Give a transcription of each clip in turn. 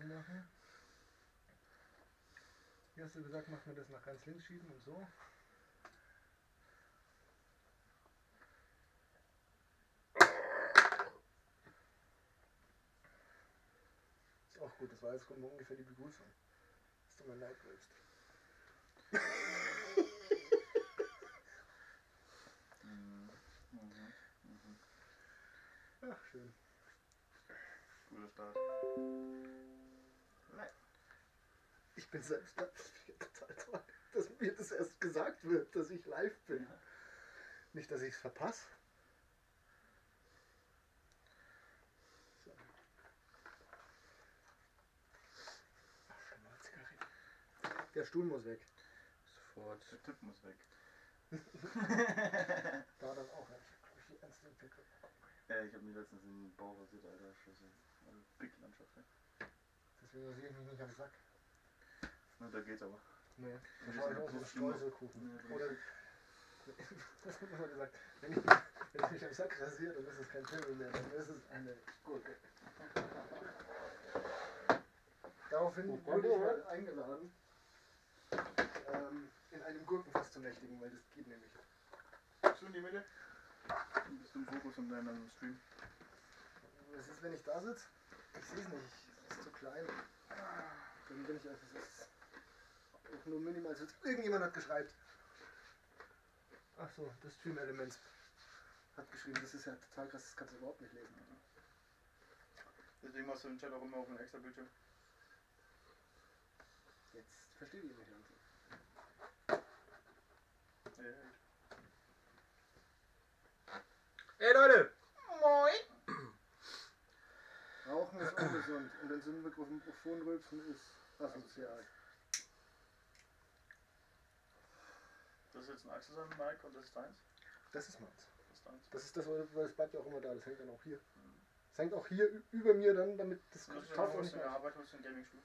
machen. Hier hast du gesagt, mach mir das nach ganz links schieben und so. Ist auch gut, das war jetzt ungefähr die Begrüßung. Dass du mein Leid willst. Ach, schön. Guter Start. Nein. Ich bin selbst total toll, dass mir das erst gesagt wird, dass ich live bin. Ja. Nicht, dass ich es verpasse. So. Ach, schon mal Zigarette. Der Stuhl muss weg. Sofort. Der Tipp muss weg. Da dann auch. Ich ernst den Pickel. Ja, ich habe mir letztens in den Bauch rasiert, Alter. Scheiße. Pickellandschaft. Deswegen rasiere ich mich nicht am Sack. Na, da geht's aber. Nee, Ja, das schaue ich aus wie ein Streuselkuchen. Ja, Oder, das wird immer gesagt, wenn ich mich am Sack rasiere, dann ist es kein Pimmel mehr, dann ist es eine Gurke. Daraufhin wurde ich mal eingeladen, in einem Gurkenfass zu nächtigen, weil das geht nämlich. Bist du in die Mitte? Bist du im Fokus in deinem Stream? Was ist, wenn ich da sitze? Ich sehe es nicht, es ist zu klein. Dann bin ich einfach, es ist auch nur minimal. Also irgendjemand hat geschrieben. Ach so, das Stream-Element hat geschrieben, das ist ja total krass, das kannst du überhaupt nicht lesen. Deswegen machst du den Chat auch immer auf einen extra Bildschirm. Jetzt verstehe ich ihn nicht ganz. Ja. Hey Leute! Moin! Rauchen ist ungesund und ein Mikrofon-Rülpsen ist asozial. Das ist jetzt ein Axel sein Mic und das ist deins? Das ist meins. Das ist deins. Das ist das, weil es bleibt ja auch immer da, das hängt dann auch hier. Das hängt auch hier über mir dann, damit das Und das ist taucht ja auch noch nicht in der mehr. Arbeit, hast du einen Gaming-Stuhl.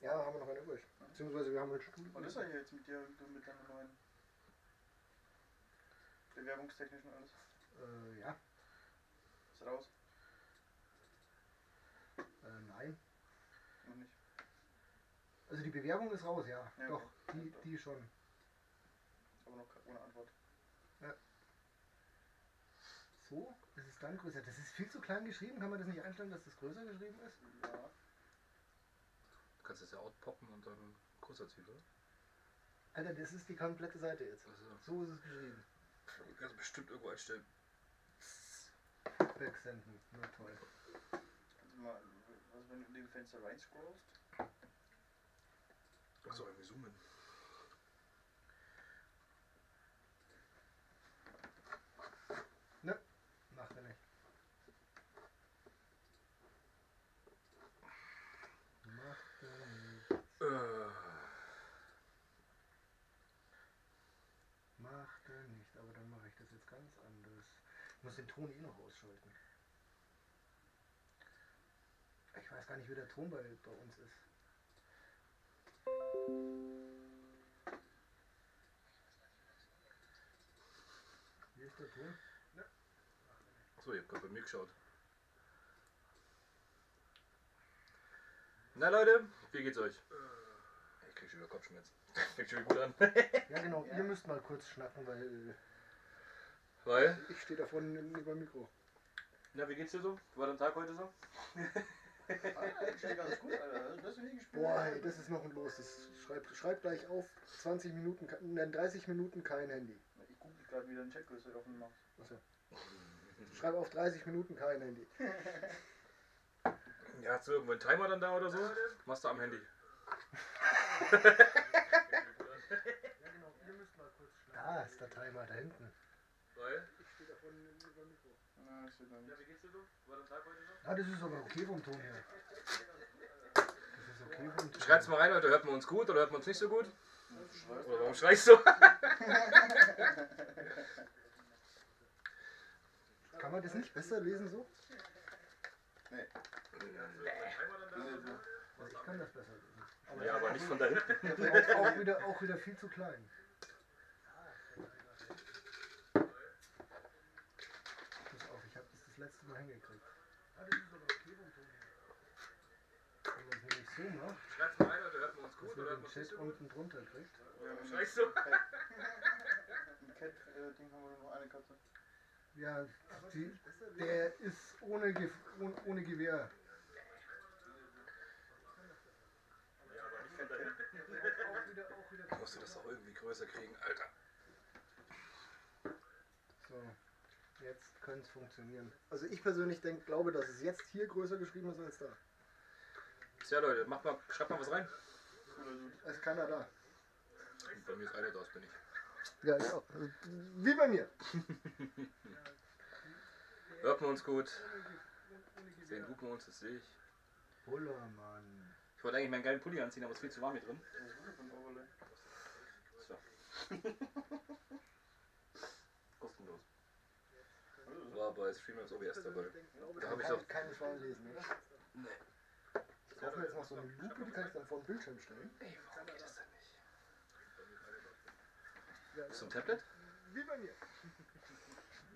Ja, haben wir noch einen übrig. Beziehungsweise wir haben einen Stuhl. Und ist er hier jetzt mit dir, du mit deiner neuen bewerbungstechnischen alles? Ja. Ist raus? Nein. Noch nicht. Also die Bewerbung ist raus, ja. Ja, Doch, okay. die schon. Aber noch ohne Antwort. So, ist es dann größer. Das ist viel zu klein geschrieben. Kann man das nicht einstellen, dass das größer geschrieben ist? Ja. Du kannst das ja outpoppen und dann größer ziehen, oder? Alter, das ist die komplette Seite jetzt. Also, So ist es geschrieben. du kannst bestimmt irgendwo einstellen. Wegsenden. Na toll. Also mal, was wenn du in dem Fenster rein scrollst? Achso, irgendwie zoomen. Ne, macht er nicht. Macht er nicht. Macht er nicht. Aber dann mache ich das jetzt ganz anders. Ich muss den Ton eh noch ausschalten. Ich weiß gar nicht, wie der Ton bei uns ist. Wie ist der Ton? Ne. Achso, ich hab gerade bei mir geschaut. Na Leute, wie geht's euch? Ich krieg schon wieder Kopfschmerzen. Fängt schon wieder gut an. Ja genau, ihr müsst mal kurz schnacken, weil Weil? ich stehe da vorne über dem Mikro. Na, wie geht's dir so? War dein Tag heute so? Eigentlich ganz gut, Alter. Das hast du nie gespielt. Boah, hey, das ist noch ein Los. Das schreib gleich auf 20 Minuten, nein, 30 Minuten kein Handy. Ich google gerade wieder den Chatgröße offen machst. Achso. Schreib auf 30 Minuten kein Handy. Ja, hast du irgendwo einen Timer dann da oder so? Machst du am Handy. Da ist der Timer, da hinten. Weil? Ich stehe da vorne über dem Mikro. Na, ich sehe da Ja, nicht. wie geht's dir so? War dein Tag heute so? Ah, das ist aber okay vom Ton her. Das ist okay vom Ton. Schreibt's mal rein, Leute. Hört man uns gut oder hört man uns nicht so gut? Schreibst Oder warum schreist du? Kann man das nicht besser lesen so? Nee. Also ich kann das besser lesen. Ja, aber nicht von da hinten. Auch wieder viel zu klein. Pass auf, ich habe das letzte Mal hingekriegt. Ah, das ist aber okay vom Ton her. Wenn man es zumache, Schreibt mal ein, oder hört man uns gut, dass oder ihr hört den man uns Chat nicht so gut? unten drunter kriegt. Scheiße. So. Ein Cat-Ding haben wir nur eine Katze. Ja, der ist ohne Gewehr. Ich musste das auch irgendwie größer kriegen, Alter. So, jetzt könnte es funktionieren. Also ich persönlich glaube, dass es jetzt hier größer geschrieben ist als da. Tja Leute, schreibt mal was rein. Es ist keiner da. Bei mir ist einer da, das bin ich. Ja, genau. Wie bei mir. Hört man uns gut? Sehen tut man uns, das sehe ich. Bullermann. Ich wollte eigentlich meinen geilen Pulli anziehen, aber es ist viel zu warm hier drin. So. Kostenlos. War bei Streamers OBS dabei. Da habe ich doch. Keine Schweine lesen, oder? Nee. Ich kaufe mir jetzt noch so eine Lupe, die kann ich dann vor den Bildschirm stellen. Ey, warum geht das denn nicht? Ja, Bist du ein Tablet? wie bei mir.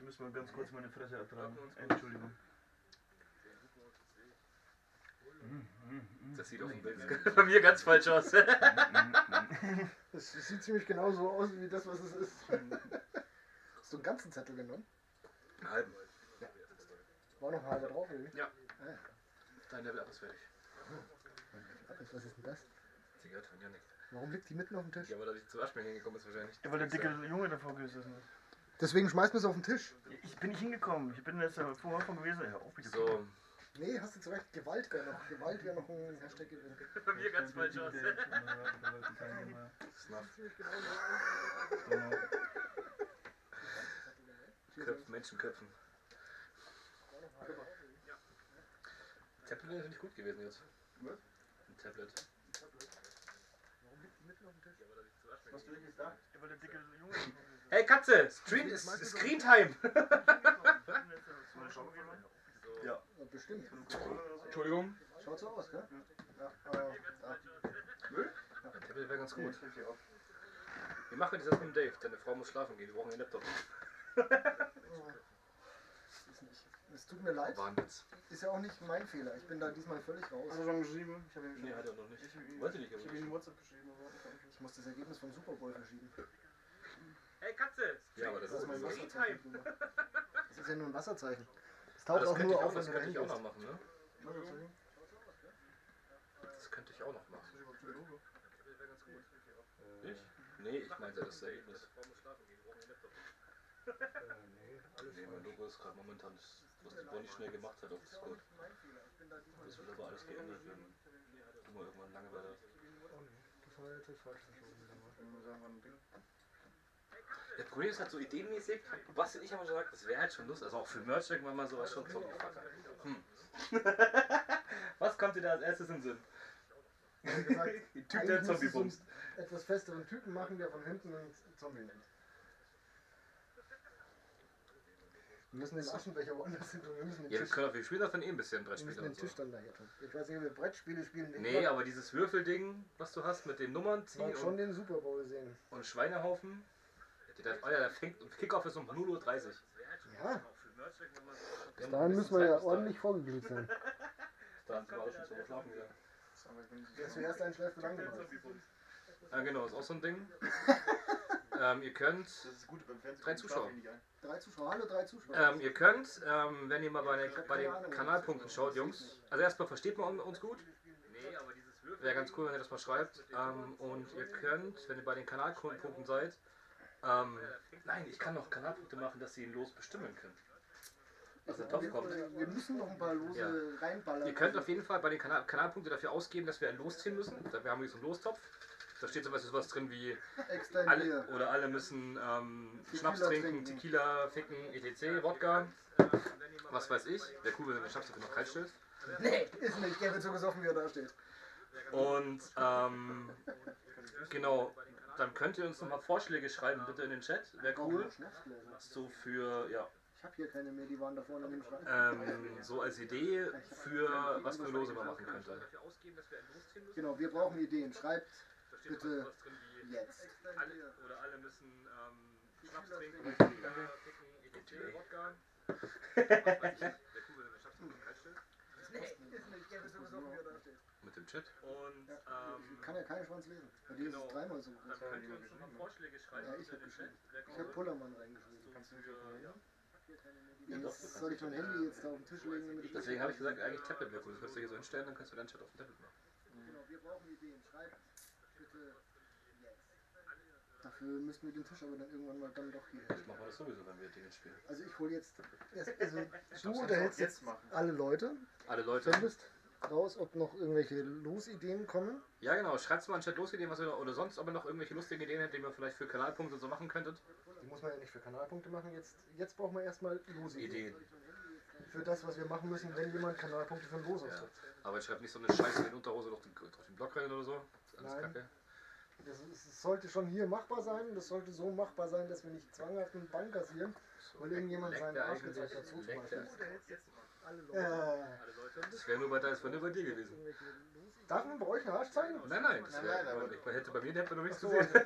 Müssen wir ganz kurz meine Fresse ertragen. Entschuldigung. Das sieht auf dem Bild bei mir ganz falsch aus. Das sieht ziemlich genau so aus wie das, was es ist. Hast du einen ganzen Zettel genommen? Einen halben. War noch ein halber drauf, oder? Ja. Ah, ja. Dein Level Up ist fertig. Was ist denn das? Zigarette von Janik. Warum liegt die mitten auf dem Tisch? Ja, weil er nicht zum Waschbecken hingekommen ist wahrscheinlich. Ja, weil der dicke Junge davor gesessen ist. Deswegen schmeißt man es auf den Tisch. Ich bin nicht hingekommen. Ich bin jetzt vorher von gewesen. Ja, auf bitte. So, Nee, hast du zu Recht. Gewalt wäre noch ein Hashtag gewesen. bei mir ganz falsch aus. Snuff. Menschenköpfen. Tablet ist nicht gut gewesen jetzt. Was? Ein Tablet. Warum liegt die mitten auf dem Tisch? Was du nicht gesagt? Ja, weil der dicke Junge. Hey Katze, Screen Time! Ja. Ja, bestimmt. Entschuldigung. Schaut so aus, gell? Ja, Ein Tablet wäre ganz gut. Wir machen das jetzt mit dem Dave. Deine Frau muss schlafen gehen. Wir brauchen einen Laptop. Es tut mir leid. War ein Witz. Ist ja auch nicht mein Fehler. Ich bin da diesmal völlig raus. Hast du schon geschrieben? Ich habe Nee, hat er noch nicht. Ich Wollte nicht, aber habe ihm eine WhatsApp geschrieben. Aber Ich muss das Ergebnis vom Super Bowl verschieben. Hey Katze! Ja, aber das Das ist ist mein Screen Wasserzeichen. Time. Das ist ja nur ein Wasserzeichen. Es Aber taucht das auch könnte nur ich auch, auf, wenn das du könnte dahin ich auch gehst. noch machen, ne? Wasserzeichen? Das könnte ich auch noch machen. Ich? Ich? Nee, ich meinte das Ergebnis. Nee, mein Logo ist gerade momentan das, was die Bonnie schnell gemacht hat auf Discord. Das wird aber alles geändert werden. Du mal irgendwann Langeweile hast. Oh nee, das war jetzt falsch verschoben wieder mal. Ich muss sagen, war ein Ding. Der Problem ist halt so ideenmäßig. Basti und ich haben schon gesagt, das wäre halt schon Lust. Also auch für Merch irgendwann mal sowas schon Zombie-Fucker. Was kommt dir da als erstes in den Sinn? Ich habe gesagt, Ein Typ, der eigentlich einen Zombie müsstest du bumst. einen etwas festeren Typen machen, der von hinten einen Zombie nimmt. Wir müssen den Aschenbecher woanders hin tun. Wir müssen den Ja, wir Tisch, können auch, wir spielen das dann eh ein bisschen wir müssen Brettspiele den und Tisch so. dann daher tun. Ich weiß nicht, ob wir Brettspiele spielen. Nee, aber dieses Würfelding, was du hast mit den Nummern ich mag ziehen schon den Super Bowl sehen. und Schweinehaufen. Der fängt, Kickoff ist um 0:30 Uhr. Ja, bis dahin müssen wir ja ordentlich vorgeglüht sein. Da sind wir alle schon zum Schlafen gegangen. Wer zuerst einschläft, wird angemacht. Ah, genau, ist auch so ein Ding. Ihr könnt, Das ist gut beim Fernsehen. 3 Zuschauer. 3 Zuschauer, hallo 3 Zuschauer. Ihr könnt, wenn ihr mal bei den Kanalpunkten schaut, Jungs, also erstmal versteht man uns gut. Wäre ganz cool, wenn ihr das mal schreibt. Und ihr könnt, wenn ihr bei den Kanalpunkten seid, nein, ich kann noch Kanalpunkte machen, dass sie ihn los bestimmen können. Dass der Topf kommt. Wir müssen noch ein paar Lose Ja. reinballern. Ihr könnt auf jeden Fall bei den Kanalpunkten dafür ausgeben, dass wir ein Los ziehen müssen. Wir haben hier so einen Lostopf. Da steht sowas drin wie Extra alle, Bier. oder alle müssen Schnaps Tequila trinken, trinken. Tequila, Ficken, etc., Wodka, was weiß ich. Wäre cool, wenn du den Schnaps dafür noch kalt stellst. Nee, ist nicht. Der wird so gesoffen, wie er da steht. Und genau, dann könnt ihr uns nochmal Vorschläge schreiben, bitte in den Chat. Wäre Auch cool. noch Schnapsgläser. So für, ja, Ich habe hier keine mehr, die waren da vorne in dem Schrank. so als Idee für was für eine Lose man machen könnte. Genau, wir brauchen Ideen. Schreibt bitte jetzt. Oder alle müssen Schnaps trinken, Tequila, Ficken, etc., Wodka. Was weiß ich. Wäre cool, wenn du den Schnaps dafür noch kalt stellst. Nee, ist nicht. Der wird so gesoffen, wie er da steht. Mit dem im Chat. Und Ich kann ja keinen Schwanz lesen. Bei dir ist es dreimal so. dann könnt ihr uns nochmal Vorschläge schreiben. Ja, ich habe geschrieben. Ich habe Pullermann reingeschrieben. Kannst du mich auf den Handy? Jetzt soll ich mein Handy jetzt da auf den Tisch legen, damit ich das... Deswegen habe ich gesagt, eigentlich Tablet wäre cool. Das kannst du hier so hinstellen, dann kannst du deinen Chat auf dem Tablet machen. Genau, wir brauchen Ideen. Schreibt bitte jetzt. Dafür müssen wir den Tisch aber dann irgendwann mal dann doch hier Vielleicht machen wir das sowieso, wenn wir Dinge spielen. Also ich hole jetzt... Also du unterhältst jetzt alle Leute. Alle Leute. Findest raus, ob noch irgendwelche Losideen kommen. Ja genau, schreibt mal in den Chat Losideen, was ihr oder sonst, ob ihr noch irgendwelche lustigen Ideen hättet, die ihr vielleicht für Kanalpunkte und so machen könntet. Die muss man ja nicht für Kanalpunkte machen. Jetzt brauchen wir erstmal Losideen. Ideen. Für das, was wir machen müssen, wenn jemand Kanalpunkte für ein Los ausgibt. Aber jetzt schreibt nicht so eine Scheiße in den Unterhose durch den Block rein oder so. Das ist alles Nein. Kacke. Das sollte schon hier machbar sein. Das sollte so machbar sein, dass wir nicht zwanghaft einen Bank kassieren, weil irgendjemand seinen Arsch gezeigt hat, so zum Beispiel. Das wäre nur bei dir gewesen. Darf man bei euch einen Arsch zeigen? Nein, das Nein, wär, aber- ich hätte bei mir hätte man noch nichts Ach so. gesehen.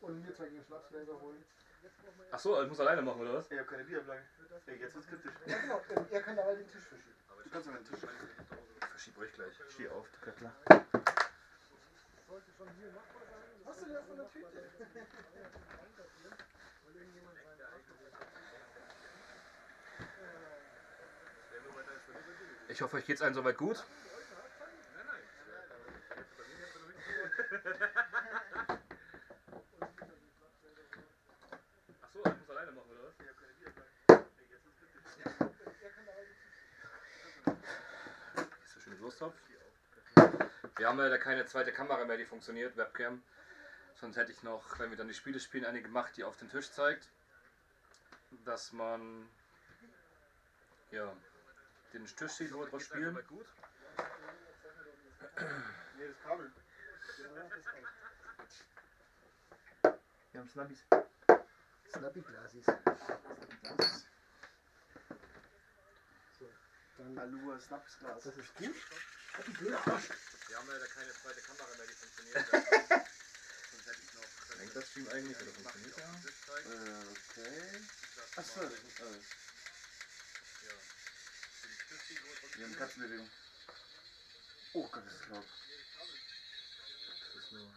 Und mir zeigen den Schnapsgläser holen. Achso, ich muss alleine machen, oder was? Ich hab keine Bierablange. Ey, jetzt wird's kritisch. Ja genau, er kann aber den Tisch verschieben. Du kannst aber den Tisch. Verschieb euch gleich. Steh auf, du Kackler. Sollte schon hier machbar sein. Hast du das in der Tüte? Ich hoffe, euch geht's allen soweit gut. Achso, ich muss alleine machen, oder was? Hier ist der schöne Wurstopf. Wir haben leider keine zweite Kamera mehr, die funktioniert, Webcam. Sonst hätte ich noch, wenn wir dann die Spiele spielen, eine gemacht, die auf den Tisch zeigt. Dass man ja den Tisch sieht, wo wir drauf spielen. Nee, das Kabel. Wir haben Snappis. Snappy Glasis. So, dann Alua Snapsglas. das ist gut. Hat die blöde Arsch. Wir haben leider keine zweite Kamera mehr, die funktioniert. Sonst hätte ich noch. Hängt das Stream eigentlich oder funktioniert der? Okay. Achso, das ist alles. Wir haben Katzenbewegung. Oh Gott, das ist laut. Das ist nur.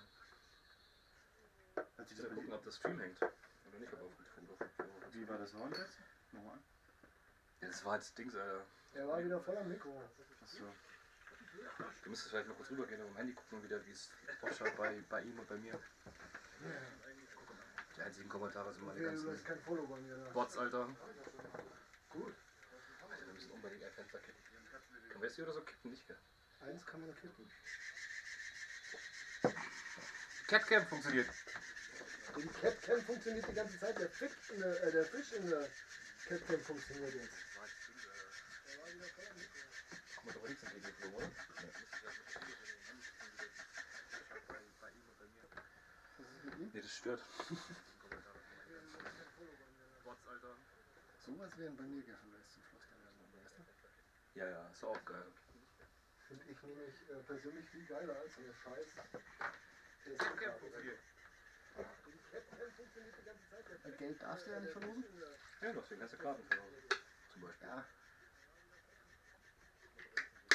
Hat sich Ich das will bei gucken, dir- ob das Stream hängt. Oder nicht, aber auf Wie war das Horn jetzt? Nochmal. Ja, das war jetzt Dings, Alter. Er war wieder voll am Mikro. Achso. Du müsstest vielleicht mal kurz rübergehen und am Handy gucken und wieder, wie es ausschaut bei ihm und bei mir. Die einzigen Kommentare sind meine Du ganzen hast kein Follow bei mir da. Bots, Alter. Gut. Alter, wir müssen unbedingt ein Fenster kippen. Können wir es hier oder so kippen? Nicht, gell? Eins kann man kippen. Catcam funktioniert. Die Catcam funktioniert die ganze Zeit. Der Fisch in der Catcam funktioniert jetzt. Guck mal, doch nichts entgegengeflogen, oder? Nee, das stört. Bots, Alter. Sowas wären bei mir Giveaways zum Schluss dann, weißt du? Ja, ist auch geil. Finde ich nämlich persönlich viel geiler als so eine Scheiß. Catcam funktioniert. Geld darfst du ja nicht verlosen? Ja, doch, die ganze Karten verloren. Zum Beispiel. Ja.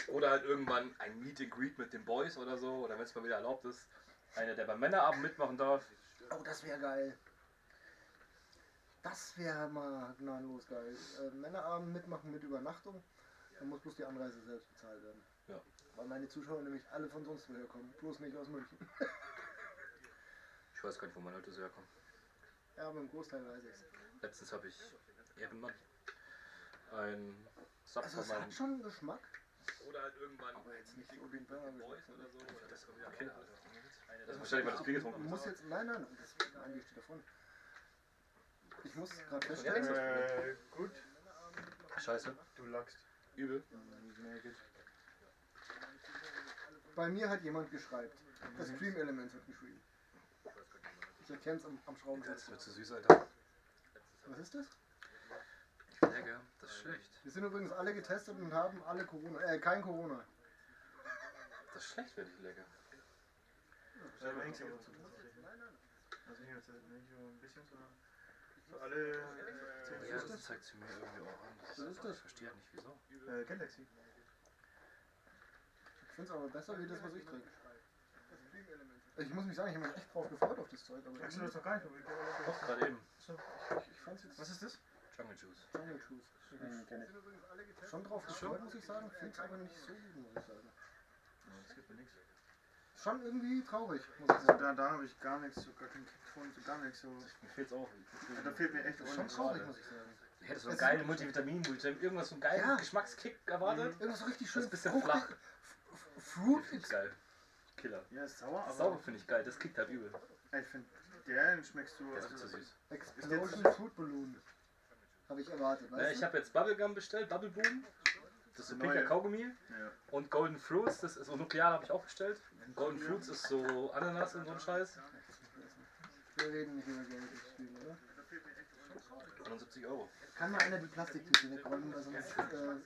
Oder halt irgendwann ein Meet and Greet mit den Boys oder so. Oder wenn es mal wieder erlaubt ist, einer, der beim Männerabend mitmachen darf. Oh, das wäre geil. Das wäre mal gnadenlos geil. Männerabend mitmachen mit Übernachtung. Dann muss bloß die Anreise selbst bezahlt werden. Ja. Weil meine Zuschauer nämlich alle von sonst woher kommen. Bloß nicht aus München. Ich weiß gar nicht, wo meine Leute so herkommen. Ja, aber im Großteil weiß ich's. Letztens habe ich Ehrenmann ein Sub Also von es hat meinem... schon Geschmack. Oder halt irgendwann Aber jetzt nicht so wie ein Burger. Boys oder so. Das ist okay. Das ist wahrscheinlich, weil das Bier getrunken Man muss hast. jetzt, nein, das eigentlich steht davon. Ich muss gerade feststellen, Gut. Scheiße. Du lagst. Übel. bei mir hat jemand geschreibt. Das Stream Element hat geschrieben. Ich erkenne es am Schraubenzieher. Das wird zu süß, Alter. Was ist das? Lecker, das ist schlecht. Wir sind übrigens alle getestet und haben alle Corona, kein Corona. Das ist schlecht, wenn ich lecker. Ja, aber hängst du aber zu. Also nicht nur ein bisschen, sondern so alle. Ja, das zeigt sie mir irgendwie auch an. Was ist das? Ich verstehe halt nicht, wieso. Galaxy. finde es aber besser wie das, was ich trinke. Ich muss mich sagen, ich habe mich echt drauf gefreut auf das Zeug. Aber Magst du das doch gar nicht probiert? Doch, gerade eben. ich fand's jetzt Was ist das? Jungle Juice. Jungle Juice. Kenn ich. Schon drauf gefreut, muss ich sagen. Finde es aber nicht so gut, muss ich sagen. Das gibt mir nichts. Schon irgendwie traurig, muss ich Also sagen. da habe ich gar nichts, so gar keinen Kick von, so gar nichts. So. Mir fehlt's auch. Ja, da fehlt mir echt Das ist schon ordentlich. traurig, muss ich sagen. Ich hätte so einen geilen Multivitamin, irgendwas so einen geilen Ja. Geschmackskick erwartet. Irgendwas so richtig Das schön ist ein bisschen fruchtig. flach. Fruit Finde ich geil. Killer. Ja, ist sauer, aber Sauber finde ich geil, das kickt halt übel. ich finde, den schmeckst du. Der ist zu süß. Explosion Fruit Balloon. Habe ich erwartet, Ja, weißt ich du? habe jetzt Bubblegum bestellt, Bubble Boom. Das ist so Neue. pinker Kaugummi. Ja. Und Golden Fruits, das ist so Nuklear, habe ich auch bestellt. Golden Fruits ist so Ananas und so ein Scheiß. Wir reden nicht über Geld im Spiel, oder? 71 Euro. Kann mal einer die Plastiktüte wegräumen, weil sonst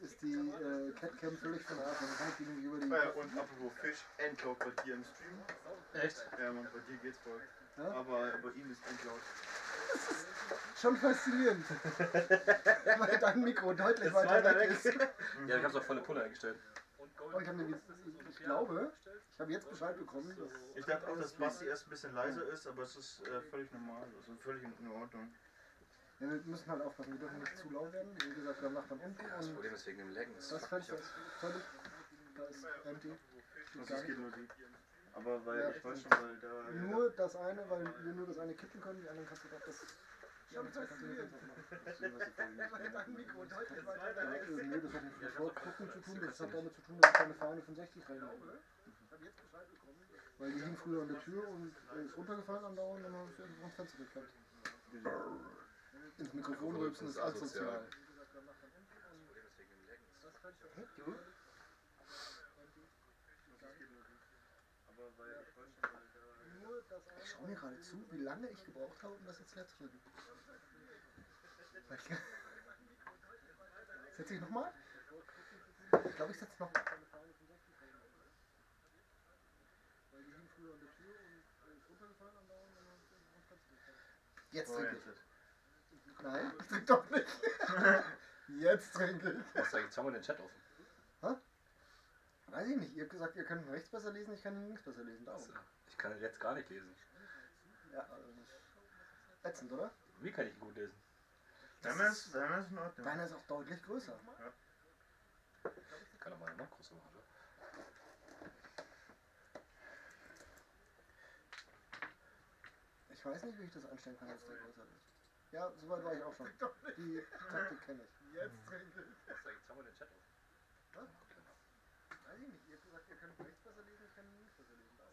ist die Catcam völlig von der Art. Dann kann ich die nämlich über die... Und apropos Fisch, Endlaut bei dir im Stream. Echt? Ja, man, bei dir geht's voll. Ja? Aber bei ihm ist Endlaut. Schon faszinierend. Weil dein Mikro deutlich Ist weiter weiter weg weg. ist. Ja, ich habe auch volle Pulle eingestellt. Oh, ich glaube, ich habe jetzt Bescheid bekommen, dass... Ich dachte auch, dass Basti erst ein bisschen leiser ist, aber es ist völlig normal, also völlig in Ordnung. Ja, wir müssen halt aufpassen, wir dürfen nicht zu laut werden. Wie gesagt, wir haben Nachbarn unten Das und Problem ist wegen dem Laggen. das Fenster ist völlig... Da ist empty. Also es geht nur die. Aber weil Ja, ich weiß schon, stimmt. weil da. Nur das eine, weil wir nur das eine kippen können, die anderen kannst du doch das... Die anderen zwei kannst du nicht machen. Weil dein Mikro deutlich weiter weg ist. Nee, das hat nicht mit Vorgucken zu tun, das hat damit zu tun, dass ich keine Fahne von 60 rein habe. Weil die hing früher an der Tür und ist runtergefallen andauernd und dann habe ich irgendwo ein Fenster geklappt. Ins Mikrofon rülpsen ist asozial. Hey, du? Ich schaue mir gerade zu, wie lange ich gebraucht habe, um das jetzt leer zu drücken. Setze ich nochmal? Ich glaube, ich setze nochmal. Jetzt trinke ich. Nein, ich trinke doch nicht. Jetzt trinke ich. Was sag ich? Jetzt haben wir den Chat offen. Weiß ich nicht. Ihr habt gesagt, ihr könnt rechts besser lesen, ich kann links besser lesen. Darum. Also, ich kann jetzt gar nicht lesen. Ja, ätzend, oder? Wie kann ich gut lesen? Deiner ist in Ordnung. Deiner ist auch deutlich größer. Ich kann doch mal noch größer machen, oder? Ich weiß nicht, wie ich das einstellen kann, dass der größer ist. Ja, soweit war ich auch schon. Die Taktik kenne ich. Jetzt trinke ich. Was sag ich? Jetzt haben wir den Chat offen. Weiß ich nicht. Ihr habt gesagt, ihr könnt rechts besser lesen, ich kann links besser lesen. Darum.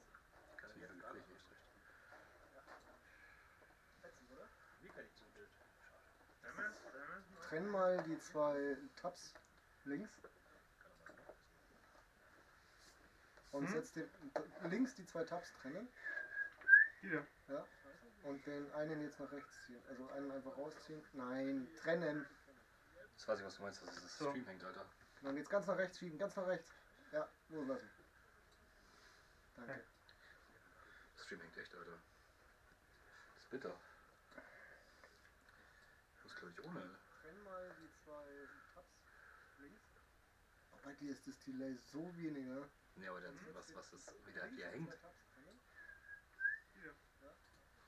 Ich kann nicht gar nicht recht. Ätzend, oder? Wie kann ich gut lesen? Trenn mal die zwei Tabs links. Und setz den links die zwei Tabs trennen. Hier. Ja. Und den einen jetzt nach rechts ziehen. Also einen einfach rausziehen. Nein, trennen. Das weiß ich, was du meinst, dass das So. Stream hängt, Alter. Dann geht's ganz nach rechts schieben, ganz nach rechts. Ja, loslassen. Danke. Das Stream hängt echt, Alter. Das ist bitter. Ich muss, glaube ich, ohne. Trenn mal die zwei Tabs links. Bei dir ist das Delay so weniger. Ne, aber dann, was ist wieder hier hängt.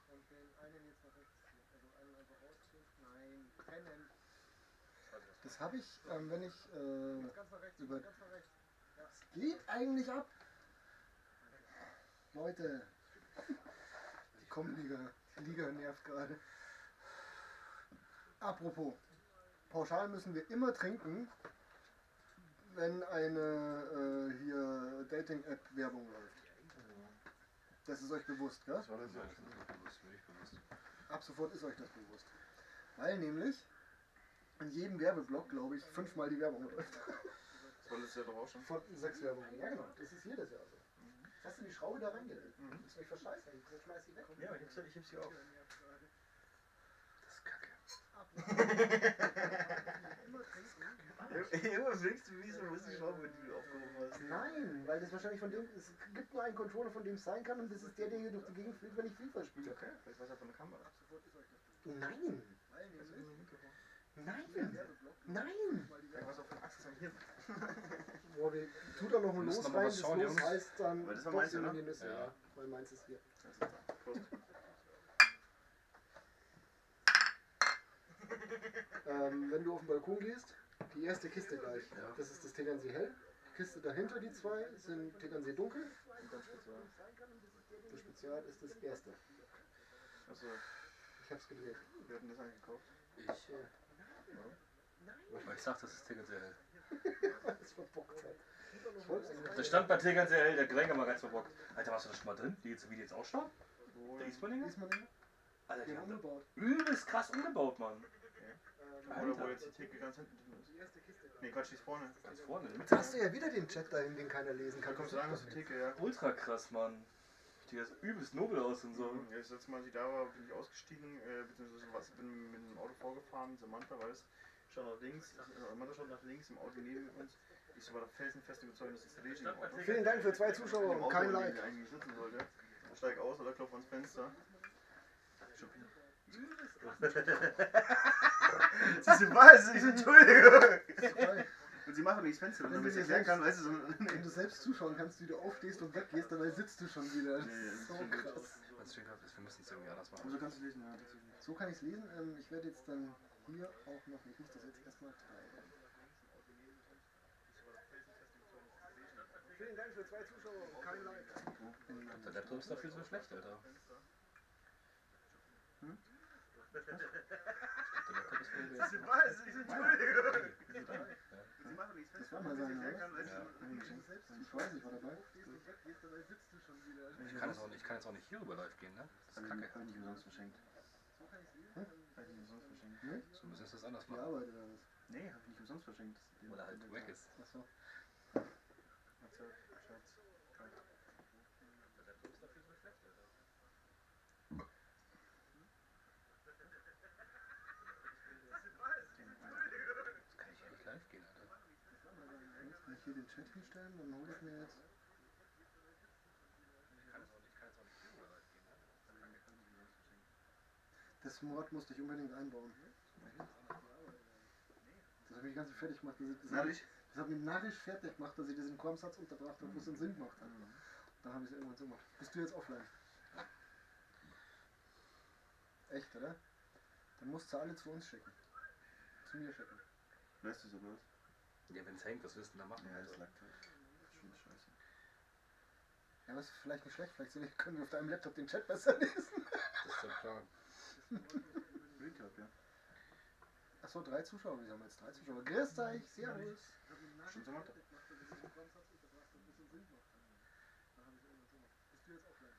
Und den einen jetzt nach rechts ziehen. Also einen einfach rausziehen. Nein, trennen. Das habe ich, wenn ich über... Es geht eigentlich ab. Leute. Die Kommenliga. Die Liga nervt gerade. Apropos. Pauschal müssen wir immer trinken, wenn eine hier Dating-App-Werbung läuft. Das ist euch bewusst, gell? Das war das ja schon. Mir nicht bewusst. Ab sofort ist euch das bewusst. Weil nämlich in jedem Werbeblock, glaube ich, 5-mal die Werbung läuft. Das war das ja doch auch schon. Von 6 Werbungen. Ja genau, das ist jedes Jahr so. Hast du die Schraube da reingelegt? Willst du mich verscheißen? Ich schmeiß sie weg. Ja, ich heb sie auf. Das ist kacke. Immer wirkst du wie so ein bisschen Schraube, die du aufgehoben hast. Nein, weil das wahrscheinlich von dem, es gibt nur einen Controller, von dem es sein kann und das ist der, der hier durch die Gegend fliegt, wenn ich FIFA spiele. Okay, vielleicht war es ja von der Kamera. Nein! Nein! Nein! Vielleicht war es auch von Axel sein Hirn. Boah, wir tun da noch ein Wir müssen Los noch mal rein, was das schauen, Los Jungs. heißt dann Weil das war Boxen meins, in oder? die Nüsse, Ja. ja. Weil meins ist hier. Prost. Wenn du auf den Balkon gehst, die erste Kiste gleich, Ja. das ist das Tegernsee hell. Die Kiste dahinter, die zwei, sind Tegernsee dunkel. Und dann Spezial. Das Spezial ist das erste. Achso, Ich hab's gedreht. wir hatten das eigentlich gekauft. Ich. Weil ich sag, das ist Tegernsee hell. Das verbockt hat. Ich wollt's eigentlich. Das stand bei Tegernsee hell, der Getränk mal ganz verbockt. Alter, warst du da schon mal drin? Wie die jetzt ausschauen? Wo? Der Ismaninger? Diesmal nicht. Alter, Die die haben haben da umgebaut. übelst krass umgebaut, Mann. Oder wo jetzt die Theke ganz hinten drin ist. Die erste Kiste. Nee, Quatsch, die ist vorne. Ganz vorne. Jetzt hast du ja wieder den Chat dahin, den keiner lesen Da kann. kommst du rein aus der Theke, ja. Ultra krass, Mann. Die ist übelst nobel aus und so. Ja, das letzte Mal, als ich da war, bin ich ausgestiegen, beziehungsweise bin mit dem Auto vorgefahren, Samantha weiß, schaut nach links, Samantha schaut nach links im Auto neben uns. Ich war da felsenfest überzeugt, dass es Regen im Auto. Vielen Dank für 2 Zuschauer Im und Auto, kein in dem Like. ich eigentlich sitzen sollte. Ich steig aus oder klopfe ans Fenster. Sie sind was? Ich Entschuldigung. Und sie machen nicht das Fenster, Wenn damit du ich dir erklären kann, selbst- weißt du, so. Wenn du selbst zuschauen kannst, wie du aufstehst und weggehst, dabei sitzt du schon wieder. Das Nee, ist das ist so schon gut. krass. Was schön ist, wir müssen es irgendwie anders machen. Aber so kannst du lesen, ja, tatsächlich. So kann ich es lesen. Ich werde jetzt dann hier auch noch, ich muss das jetzt erstmal teilen. Vielen Dank für 2 Zuschauer und kein Like. Der Laptop ist dafür so schlecht, Alter. Hm? Der Laptop ist wohl Sie weiß, ich Entschuldigung. Ja. Sie machen nicht das Das Fenster, war mal damit ich sein, erklären kann, oder? weißt Ja. du. Ich weiß, ich war dabei. Weggehst, dabei sitzt du schon wieder. Ich kann jetzt auch nicht hier über live gehen, ne? Das ist kacke. Hab ich nicht umsonst verschenkt. So kann ich es lesen. Hab ich nicht umsonst verschenkt. Ne? So müssen wir das anders Die machen. arbeitet alles. Nee, hab ich nicht umsonst verschenkt. Oder halt weg ist. Achso. Der Laptop ist dafür so schlecht, Alter. Das kann ich ja nicht live gehen, Alter. Jetzt kann ich hier den Chat hinstellen, dann hole ich mir jetzt. Ich kann jetzt auch nicht hier über live gehen, ne? Das Mod musste ich unbedingt einbauen. Das hat mich ganz fertig gemacht. Das hat mich narrisch fertig gemacht, dass ich das in kaum Satz unterbracht habe, wo es einen Sinn gemacht hat. Dann habe ich es irgendwann so gemacht. Bist du jetzt offline? Echt, oder? Dann musst du alle zu uns schicken. Zu mir schicken. Lässt du so los? Ja, wenn es hängt, was willst du denn da machen? Ja, das Alter? lag halt. Das ist schon scheiße. Ja, aber ist vielleicht nicht schlecht. Vielleicht können wir auf deinem Laptop den Chat besser lesen. Das ist der Plan. Recap, ja. Achso, 3 Zuschauer. Wir haben jetzt 3 Zuschauer. Grüß euch, servus. Schon Samantha?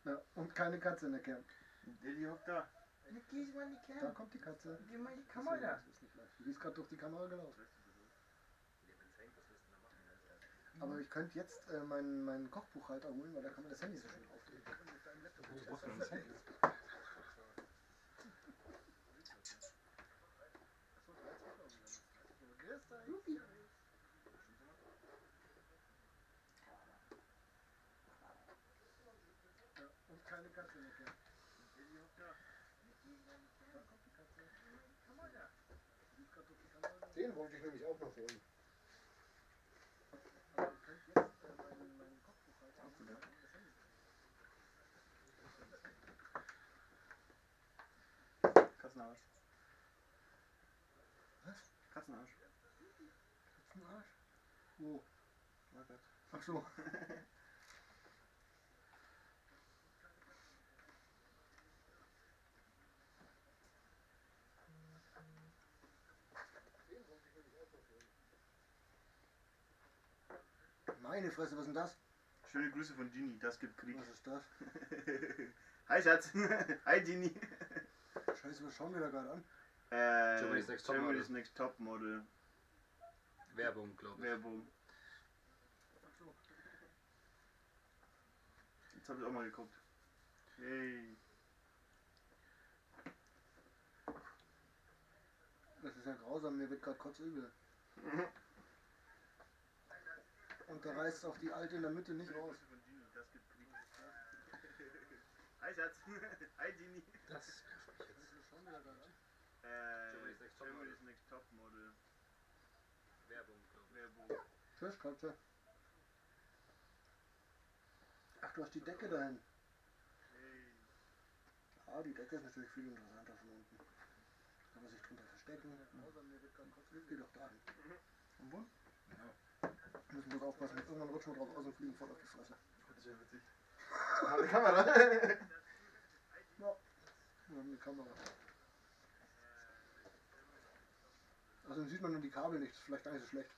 Ja, und keine Katze in der Kern. Die hockt da. Geh mal in die Da Kerne. kommt die Katze. Geh mal in die Achso, Kamera. das ist nicht live. Die ist gerade durch die Kamera gelaufen. Ja, wenn es hängt, was willst du denn da machen, Alter? Aber ich könnte jetzt meinen Kochbuchhalter holen, weil da kann man das Handy so schön auflegen. Wo brauchst du denn das hängt? Und keine Katze in der Kern. Den wollte ich nämlich auch noch holen. Aber ich könnte jetzt meinen Kochbuchhalter Hast du da? Katzenarsch. Was? Katzenarsch. Katzenarsch? Wo? Margaret. Ach so. Meine Fresse, was ist denn das? Schöne Grüße von Genie, das gibt Krieg. Was ist das? Hi Schatz. Hi Genie. Scheiße, was schauen wir da gerade an? Germany's Next Top Germany's Next Top Model. Werbung, glaube ich. Werbung. Jetzt habe ich auch mal geguckt. Hey. Das ist ja grausam, mir wird gerade kotzübel. Und da reißt auch die Alte in der Mitte nicht raus. Hi Schatz. Hi Genie. Das nervt mich jetzt. Was schauen wir da gerade an? Germany's Next Top Model. Germany's Next Top Model. Werbung, glaube ich. Werbung. Tschüss, Katze. Ach, du hast die Decke dahin. Ah, die Decke ist natürlich viel interessanter von unten. Kann man sich drunter verstecken. Geh doch dahin. Und wo? Ja. Wir müssen bloß aufpassen, irgendwann rutschen wir drauf aus und fliegen voll auf die Fresse. Das wäre witzig. Eine Kamera. Ja, wir haben eine Kamera. Also dann sieht man nur die Kabel nicht, das ist vielleicht gar nicht so schlecht.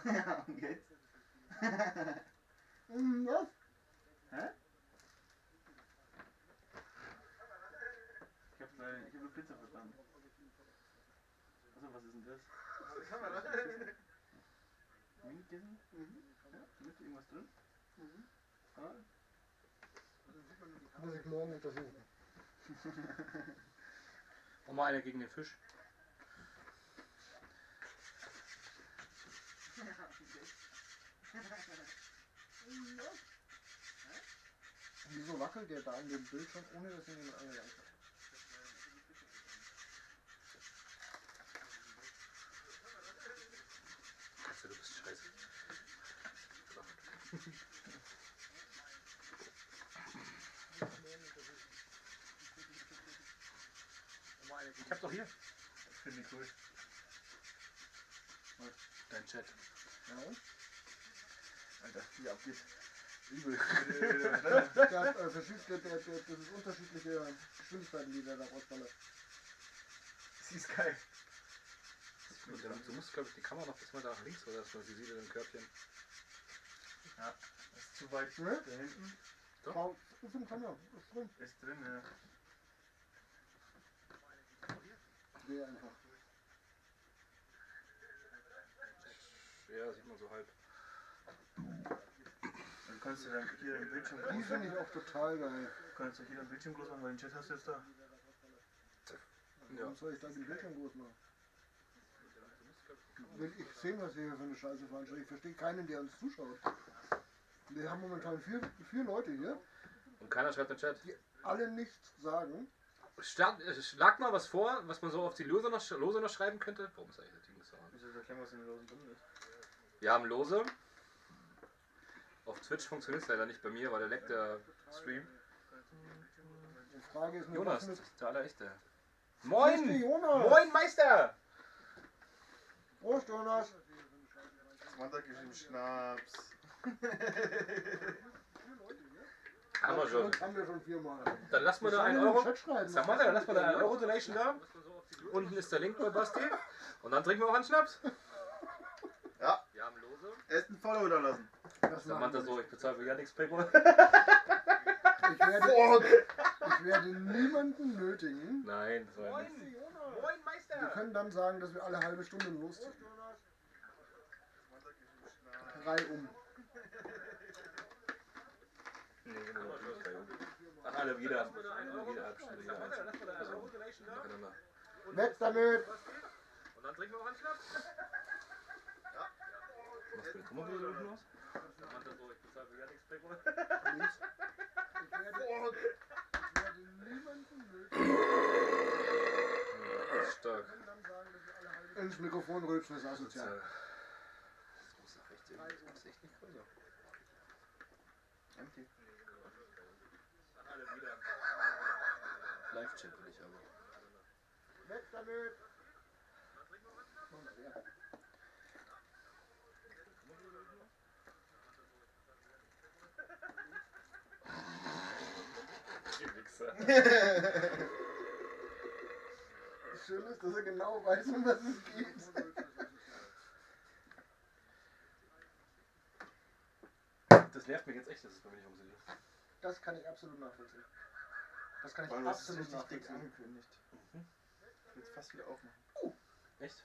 Ja, und jetzt? Was? Hä? Ich hab nur Pizza verstanden. Also, was ist denn das? Kamera. Minikissen? Ja, mit irgendwas drin? Ah. Muss ich morgen untersuchen. Nochmal eine gegen den Fisch. Wieso wackelt der da an dem Bildschirm, ohne dass ihn jemand angelangt hat? Also, du bist scheiße. Ich hab doch hier Finde ich cool. dein Chat. Ja, und? Alter, wie abgeht. Übel. Der hat verschiedene, das ist unterschiedliche Geschwindigkeiten, die der da rausballert. Sie ist geil. Und du musst, glaube ich, die Kamera noch bis mal da nach links, oder? Dass man sie sieht in dem Körbchen. Ja, das ist zu weit Ne? da hinten. Doch. Ist im Kamera, ist drin. Ist drin, ja. Dreh einfach. Ja, sieht man so halb. Dann kannst du dann hier den Bildschirm Die finde ich auch total geil. Du kannst doch hier den Bildschirm groß machen, weil den Chat hast du jetzt da. Warum soll ich da den Bildschirm groß machen? Will ich sehen, was wir hier für eine Scheiße veranstalten. Ich verstehe keinen, der uns zuschaut. Wir haben momentan vier Leute hier, Und keiner schreibt im Chat. die alle nichts sagen. Schlag mal was vor, was man so auf die Lose noch schreiben könnte. Warum ist eigentlich das Ding so? Wieso erklären, was in den Losen drin ist? Wir haben Lose. Auf Twitch funktioniert es leider nicht bei mir, weil der leckt der Stream. Die Frage ist nur, Jonas, was das mit... ist der allerechte. Grüß dich, Moin! Jonas! Moin, Meister! Prost, Jonas! Samantha geschrieben Schnaps. Haben wir schon. Das haben wir schon viermal. Dann lass mal da Sollen 1 wir in den Euro. Chat schreiben? Sag mal, dann lass mal da 1 Euro Donation da. Unten ist der Link bei Basti. Und dann trinken wir auch einen Schnaps. Ja. Wir haben Lose. Erst ein Follow da lassen. Das Samantha so, ich bezahle für Yannick's Paypal. Ich werde niemanden nötigen. Nein, das war nicht. Moin, Meister! Wir können dann sagen, dass wir alle halbe Stunde losziehen. Samantha geschrieben Schnaps. 3 um. Nee, genau. Ach, alle wieder. Jede halbe Stunde. Jeder eins. Also, nacheinander. Weg damit! Und dann trinken wir auch einen Schnaps. Was für ein Kummerbier da unten aus? Samantha so, ich bezahle für Yannick's Paypal. Links. Ich werde niemanden nötigen. Das ist stark. Wir können dann sagen, dass wir alle halbe ins Mikrofon rülpsen, ist asozial. Das muss doch echt irgendwie. Das ist echt nicht größer. Empty. Alle wieder. Live-Chat will ich aber. Weg damit! Mach mal leer. Die Wichser. Schön ist, dass er genau weiß, um was es geht. Das nervt mich jetzt echt, dass es bei mir nicht funktioniert. Das kann ich absolut nachvollziehen. Das kann ich Weil das ist absolut richtig dick nachvollziehen. angekündigt. Ich will jetzt fast wieder aufmachen. Echt?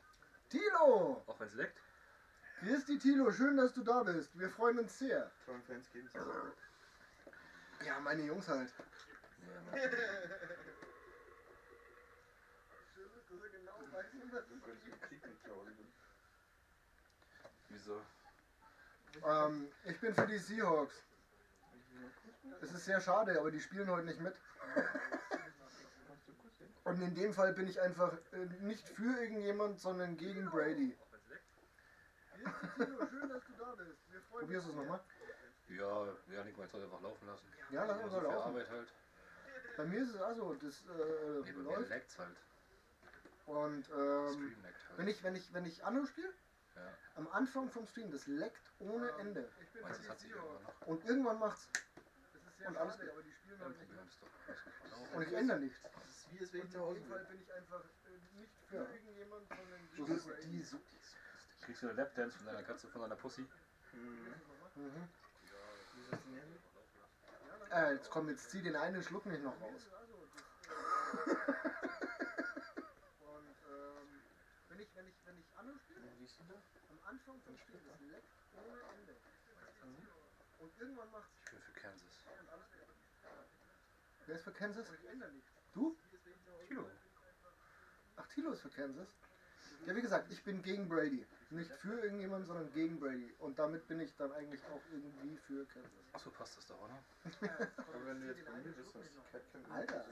Tilo! Auch wenn es leckt? Hier ist die Tilo, schön, dass du da bist. Wir freuen uns sehr. Treuen Fans geben es. Ja, meine Jungs halt. Ja, Schön ist, dass er genau weiß, um was Oh Gott, ich krieg nicht zu Hause bin. wieso? Ich bin für die Seahawks. Es ist sehr schade, aber die spielen heute nicht mit. Kannst du kurz hin? Und in dem Fall bin ich einfach nicht für irgendjemand, sondern gegen Brady. Schön, dass du da bist. Probierst du es nochmal? Ja, Janik meint, soll einfach laufen lassen. Ja, lass uns So mal viel laufen. Arbeit halt. Bei mir ist es also, das Nee, bei mir läuft. lagt's halt. Und Stream laggt halt. wenn ich Anno spiele, Ja. am Anfang vom Stream, das leckt ohne Ende. Meinst du, das hat sich irgendwann noch? Und irgendwann macht's. Und alles gut. Dann probieren wir es doch. Lass uns mal laufen. Und ich ändere nichts. Das ist wie, als wenn ich zu In Hause dem bin. Fall bin ich einfach nicht für irgendjemand, sondern So gegen ist Brady. die so. Kriegst du eine Lapdance von deiner Katze, von deiner Pussy? Mhm. Wie ist das denn hier? Jetzt zieh den einen Schluck nicht noch raus. Und wenn ich Anno spiele, Siehst du das? am Anfang vom Spiel, das leckt ohne Ende. Und irgendwann macht's. Ich bin für Kansas. Wer ist für Kansas? Du? Tilo. Ach, Tilo ist für Kansas. Ja, wie gesagt, ich bin gegen Brady. Nicht für irgendjemanden, sondern gegen Brady. Und damit bin ich dann eigentlich auch irgendwie für Kansas. Achso, passt das doch, oder? Aber wenn du jetzt bei mir bist, dann ist die Cat Cam. Alter.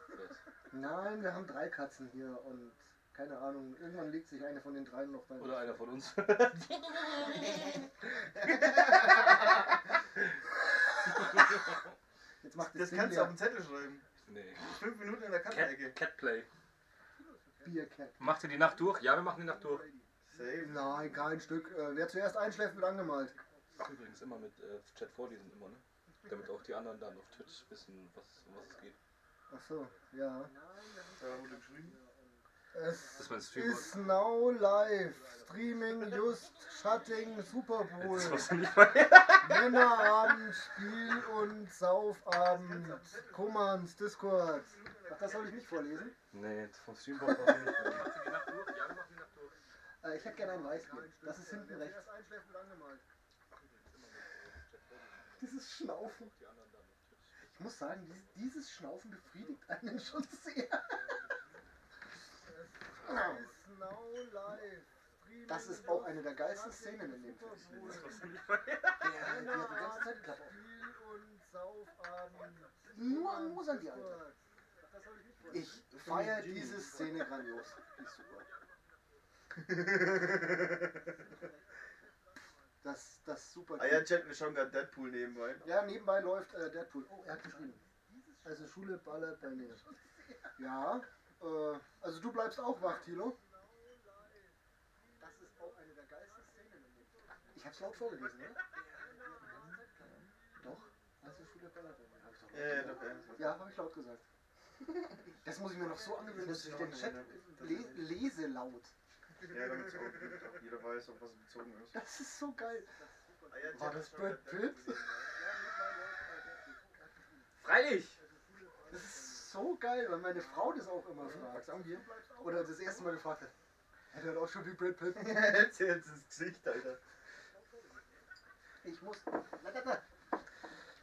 Wer ist? Nein, wir haben 3 Katzen hier und keine Ahnung, irgendwann legt sich eine von den 3 noch bei. Oder einer von uns. Jetzt macht Das Ding kannst du auf leer. den Zettel schreiben. Nee. 5 Minuten in der Katzenecke. Catplay. Biercat. Macht ihr die Nacht durch? Ja, wir machen die Nacht durch. Safe. Nein, kein Stück. Wer zuerst einschläft, wird angemalt. Übrigens immer mit Chat vorlesen, immer, ne? Damit auch die anderen dann auf Twitch wissen, um was es geht. Ach so, ja. Ja, wurde geschrieben. Es Dass man Stream ist now live. Streaming just shutting Super Bowl. Das was du nicht mal. Männerabend, Spiel und Saufabend. Commands, Discord. Ach, das soll ich nicht vorlesen? Nee, vom Stream braucht man nicht mehr. Macht ihr die Nacht durch? Ja, wir machen die Nacht durch. Ich hätte gerne ein Weißbier. Das ist hinten rechts. Dieses Schnaufen. Ich muss sagen, dieses Schnaufen befriedigt einen schon sehr. Das ist auch eine der geilsten Szenen in dem Film. Das was du nicht mal. Die hat die ganze Zeit Klappe auf. Nur an Mosern, die Alter. Ich feiere diese Szene grandios. Die ist super. Das ist super. Ah ja, Chat, wir schauen gerade Deadpool nebenbei. Ja, nebenbei läuft Deadpool. Oh, er hat geschrieben. Also Schule ballert bei mir. Ja, also du bleibst auch wach, Thilo. Das ist auch eine der geilsten Szenen in dem Film. Ich hab's laut vorgelesen, ne? Doch, also Schule ballert bei mir. Hab ich doch laut Ja, gesagt. doch, Ja, habe ich laut gesagt. Das muss ich mir noch so angewöhnen, dass ich den Chat lese laut. Ja, damit es auch jeder weiß, auf was es bezogen ist. Das ist so geil. Ah ja, War Chat, das wir schauen Brad grad Pitt? Deadpool. Freilich! Das ist so geil, weil meine Frau das auch immer fragt. Oder das erste Mal gefragt hat. Er hat auch schon wie Brad Pitt. Erzähl's ins Gesicht, Alter. Ich muss.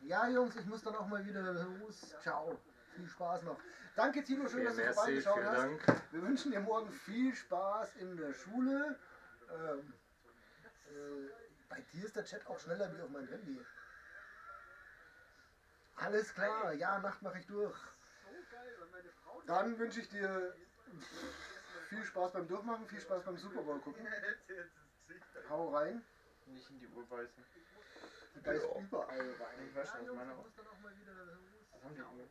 Ja, Jungs, ich muss dann auch mal wieder los. Ciao. Viel Spaß noch. Danke, Tino, schön, dass du Merci, vorbeigeschaut vielen hast. Dank. Wir wünschen dir morgen viel Spaß in der Schule. Bei dir ist der Chat auch schneller wie auf meinem Handy. Alles klar, ja, Nacht mache ich durch. Dann wünsche ich dir viel Spaß beim Durchmachen, viel Spaß beim Super Bowl gucken. Erzähl's ins Gesicht, Alter. Hau rein. Nicht in die Uhr beißen. Da ist überall rein. Ich weiß schon, was meine auch. Was haben die Uhr?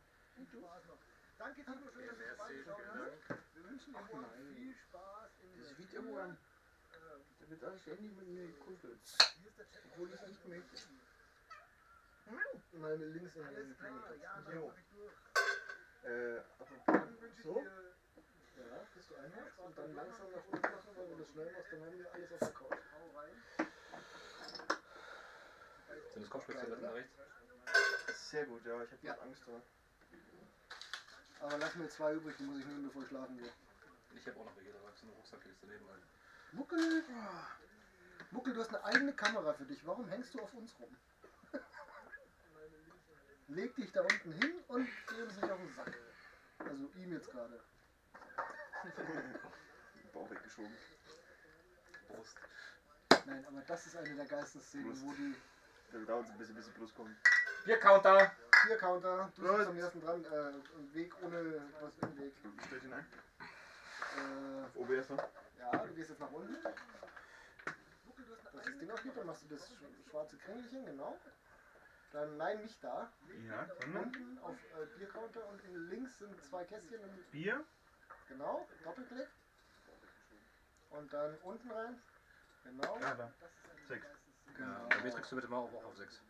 Danke, Tino, schön, dass du vorbeigeschaut hast. Wir wünschen dir morgen viel Spaß in der Das wird irgendwann. Da wird alles ständig mit mir gekuschelt. Obwohl ich nicht möchte. Meine links in den Jo. So? Ja, bist du einmachst und dann langsam nach unten machen, weil wenn du das schnell machst, dann haben wir alles auf der Couch. Hau rein. Sind das Kopfschmerzen nach rechts? Das ist sehr gut, ja. Ich hab Ja. grad Angst da. Aber lass mir 2 übrig, die muss ich nehmen, bevor ich schlafen gehe. Ich habe auch noch welche, da lag so eine Rucksackkiste daneben. Halt. Muckel! Muckel, du hast eine eigene Kamera für dich. Warum hängst du auf uns rum? Leg dich da unten hin und geh uns nicht auf den Sack. Also ihm jetzt gerade. Bauch weggeschoben. Brust. Nein, aber das ist eine der geilsten Szenen, wo die Da dauert es ein bisschen, bis sie Plus kommt. Bier-Counter. 4 Counter, du Los. bist am ersten dran. Weg ohne was im Weg. Stell den ein. Äh, Auf OB erstmal. ja, du gehst jetzt nach unten. Das Ding aufgeht, dann machst du das schwarze Krängelchen, genau. Dann nein, nicht da. Ja, dann Unten auf Biercounter und links sind 2 Kästchen. Und, Bier. genau, Doppelklick. Und dann unten rein. Genau. Ja, da. 6. Ja, bei mir drückst du bitte mal auch auf 6.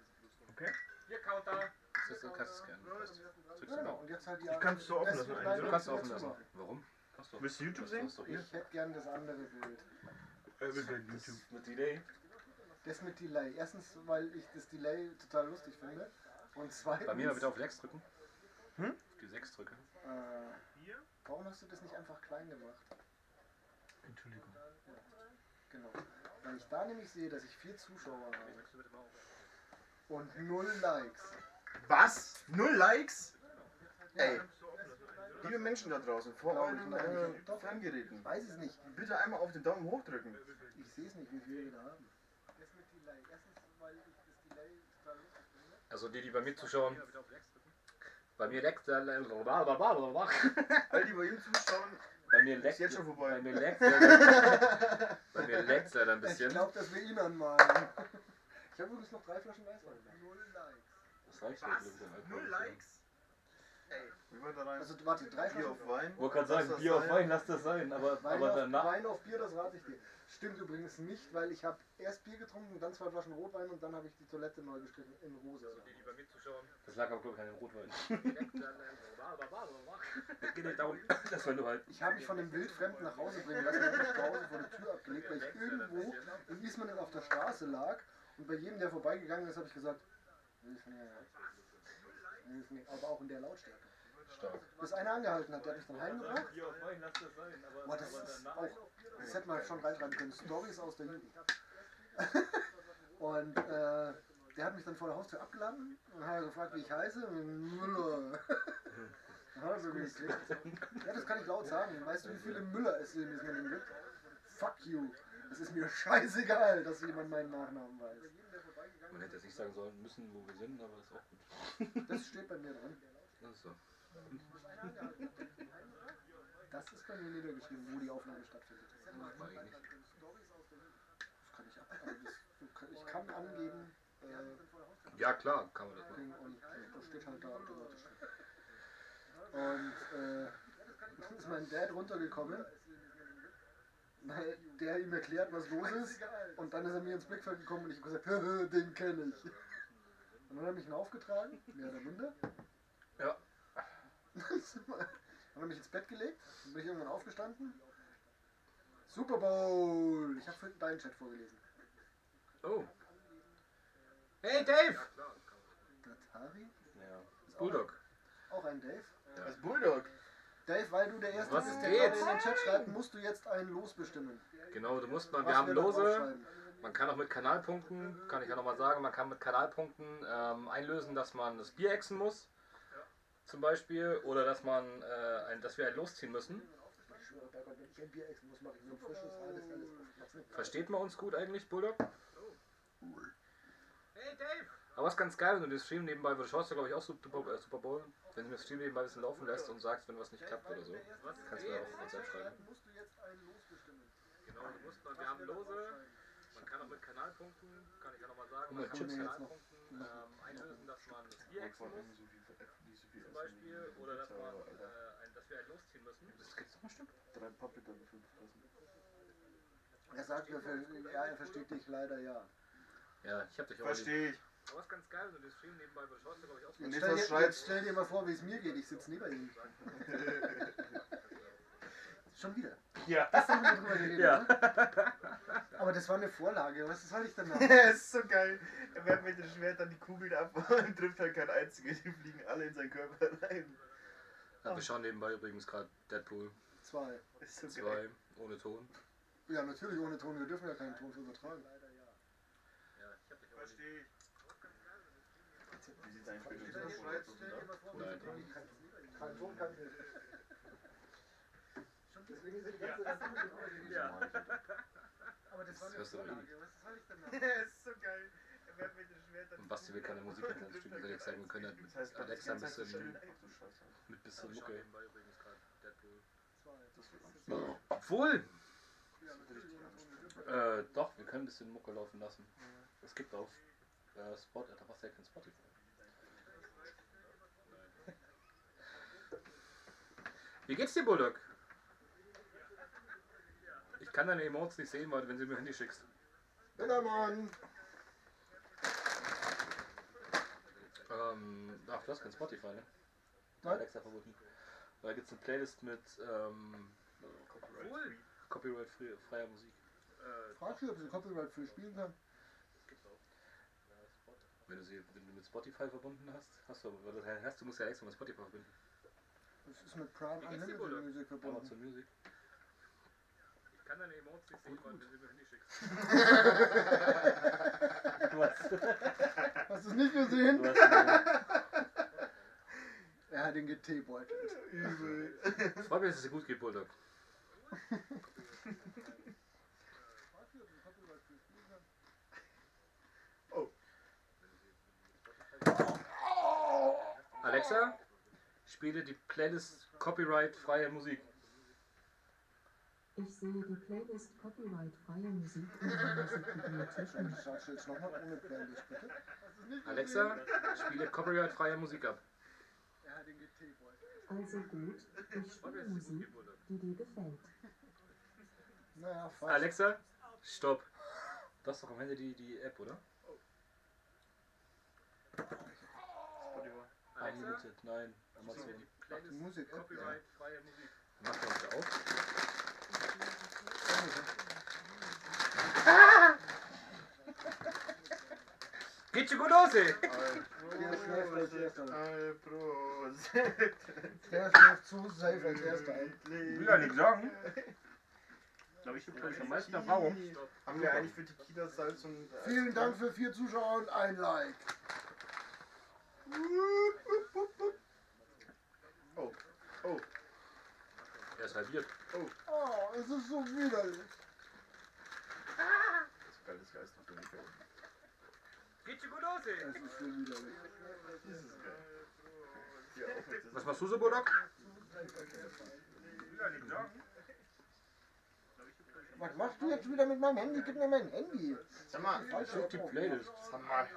Okay. Bier-Counter. Das ist, du kannst es scannen. Drückst du Genau. mal. Und jetzt halt die Ich kann's so offen das lassen wird eigentlich, rein- oder? Du kannst es das offen wird lassen. zumachen. Warum? Hast du. Willst du YouTube sehen? Das ist doch hier. Ich hätte gern das andere Bild. YouTube. Mit Delay. Das mit Delay. Erstens, weil ich das Delay total lustig finde. Und zweitens. Bei mir mal bitte auf 6 drücken. Hm? Auf die 6 drücke. Warum hast du das nicht einfach klein gemacht? Entschuldigung. Genau. Weil ich da nämlich sehe, dass ich 4 Zuschauer habe. Und 0 Likes. Was? 0 Likes? Ey. Liebe Menschen da draußen, vor Glaub euren ich nicht. Doch. Ferngeräten, Ich weiß es nicht. bitte einmal auf den Daumen hoch drücken. Ich sehe es nicht, wie viele wir da haben. Das mit Delay. Erstens, weil ich das Delay total lustig finde. Also die bei mir zuschauen. Bei mir leckt All die bei ihm zuschauen, Bei mir ist leckt jetzt schon vorbei. Bei mir leckt bei mir leckt leider ein Ich bisschen. glaube, dass wir ihn anmalen. Ich habe übrigens noch 3 Flaschen Weißwein. 0 Likes. Das reicht Was? nicht. 0 Likes? Ey, wie war da rein? Also warte, 3 Bier Flaschen auf Wein? Ich wollte gerade Lass sagen, das Bier auf sein. Wein, lass das sein. Aber Wein auf Bier, das rate ich dir. Stimmt übrigens nicht, weil ich habe erst Bier getrunken, dann 2 Flaschen Rotwein und dann habe ich die Toilette neu gestrichen in rosa. die bei mir zuschauen. Das lag aber, glaube ich, an dem Rotwein. Es geht nicht darum, dass wenn du halt. Ich habe mich von dem Wildfremden nach Hause bringen lassen, habe mich zu Hause vor der Tür abgelegt, weil ich irgendwo in Ismaning auf der Straße lag und bei jedem, der vorbeigegangen ist, habe ich gesagt, hilf mir. Hilf mir. Aber auch in der Lautstärke. Stark. Bis einer angehalten hat, der hat mich dann heimgebracht. Bier auf Wein, lass das sein. Boah, das ist auch, das hätte man schon reinschreiben können, Stories aus der Jugend. Und der hat mich dann vor der Haustür abgeladen und hat gefragt, wie ich heiße. Und Müller. Dann hat er so geklickt. Ja, das kann ich laut sagen. Weißt du, wie viele Müller es in Ismaning gibt? Fuck you. Es ist mir scheißegal, dass jemand meinen Nachnamen weiß. Man hätte jetzt nicht sagen sollen müssen, wo wir sind, aber ist auch gut. Das steht bei mir drin. Das ist so. Das ist bei mir niedergeschrieben, wo die Aufnahme stattfindet. Mag ich nicht. Das kann ich ab. Also ich kann angeben. Ja klar, kann man das machen. Und das steht halt da automatisch. Und dann ist mein Dad runtergekommen, weil der ihm erklärt, was los ist. Und dann ist er mir ins Blickfeld gekommen und ich habe gesagt, den kenne ich. Und dann hat er mich aufgetragen, mehr oder minder. Ja. Dann hat er mich ins Bett gelegt, dann bin ich irgendwann aufgestanden. Super Bowl! Ich habe deinen Chat vorgelesen. Oh. Hey Dave! Datari? Ja. Bulldog. Auch ein Dave? Das Bulldog. Dave, weil du der Erste Was bist, der geht? gerade in den Chat schreibt, musst du jetzt ein Los bestimmen. Genau, du musst mal, Was wir haben wir da Lose. draufschreiben. Man kann auch mit Kanalpunkten, kann ich ja nochmal sagen, man kann mit Kanalpunkten einlösen, dass man das Bier exen muss. Zum Beispiel. Oder dass man dass wir ein Los ziehen müssen. Ich schwöre bei Gott, wenn ich ein Bier exen muss, mache ich so ein frisches, alles. Versteht man uns gut eigentlich, Bulldog? Hey Dave! Aber es ist ganz geil, wenn du den Stream nebenbei, weil du schaust ja glaube ich auch Super Bowl, wenn du den Stream nebenbei ein bisschen laufen lässt und sagst, wenn was nicht klappt oder so. Kannst du mir auch auf WhatsApp schreiben. Musst du jetzt ein Los bestimmen. Genau, du musst mal, wir haben Lose. Man kann auch mit Kanalpunkten, kann ich ja nochmal sagen, Man man kann kann mit mir jetzt Kanalpunkten einlösen, dass man das Bier exen muss. Zum Beispiel. Oder dass man dass wir ein Los ziehen müssen. Das gibt's noch ein Stück. 3 Paprika gefüllt fressen. Er sagt, er versteht dich leider ja. Ja, ich hab dich auch. Verstehe ich. Aber es ist ganz geil, wenn du den Stream nebenbei, weil du schaust ja glaube ich auch so. Und Jetzt stell dir mal vor, wie es mir geht. Ich sitze neben ihm. Schon wieder. Ja. Gestern haben wir drüber geredet, Ja. ne? Aber das war eine Vorlage. Was soll ich denn machen? Das ist so geil. Er wehrt mit dem Schwert dann die Kugeln ab und trifft halt kein einziges. Die fliegen alle in seinen Körper rein. Ja, wir schauen nebenbei übrigens gerade Deadpool 2. Das ist so 2 geil. ohne Ton. Ja, natürlich ohne Ton. Wir dürfen ja keinen Ton übertragen. Ja, ich hab dich auch. Verstehe ich. Wie sieht dein Spiel Stell dir mal vor, Nein. kein Ton kann ich nicht. Deswegen ist die ganze Ja. Aber das war eine Das hörst du doch eh Vorlage. nicht. Was soll ich denn machen? Das ist so geil. Er Und Basti will keine Musik in das Stück Alexa sagen, wir können halt mit Alexa ein bisschen Mucke. Obwohl! Doch, wir können ein bisschen Mucke laufen lassen. Es gibt auf Spot, da was ja kein Spotify. Wie geht's dir, Bulldog? Ich kann deine Emotes nicht sehen, weil wenn sie mir Handy schickst. Mann. Ach, du hast kein Spotify, ne? Nein. Alexa verboten. Da gibt's eine Playlist mit Copyright-freier Musik. Fragst du, ob sie Copyright-free spielen kann? Wenn du mit Spotify verbunden hast du, du musst ja extra mit Spotify verbinden. Das ist mit Prime Unlimited Music verbunden. Amazon Music. Ich kann deine Emotes nicht sehen, weil wenn du mir Handy schickst. Hast du es nicht gesehen? Er hat den geteebeutelt. Übel. Freut mich, dass es dir gut geht, Bulldog. Alexa, spiele die Playlist Copyright-freie Musik. Ich sehe die Playlist Copyright-freie Musik in der Musikbibliothek. Sagst du jetzt nochmal ohne Playlist, bitte? Alexa, spiele Copyright-freie Musik ab. Er hat den geteebeutelt. Also gut, ich spiele Musik, die dir gefällt. Naja, fast. Alexa, stopp. Das ist doch am Ende die App, oder? Unlimited, nein. Amazon. Die Musik-App, ja. Copyright-freie Musik. Mach das bitte auf. Geht schon gut aus, ey! Der schläft zu safe als erster ein. Will ja nichts sagen. Glaube ich, glaube ich am meisten Erfahrung. Haben wir eigentlich für Tequila Salz und... Vielen Dank für 4 Zuschauer und ein Like. Oh, oh, Er ist halbiert. Oh, es ist so widerlich. das ist geiles Geist auf den Fall. Geht schon gut aus, ey! Es ist so widerlich. Das ist geil. Ja, auch jetzt ist Was machst du so, Bulldog? Was machst du jetzt wieder mit meinem Handy? Gib mir mein Handy. Sag mal, Falsche App Die aufgemacht. Playlist. sag mal.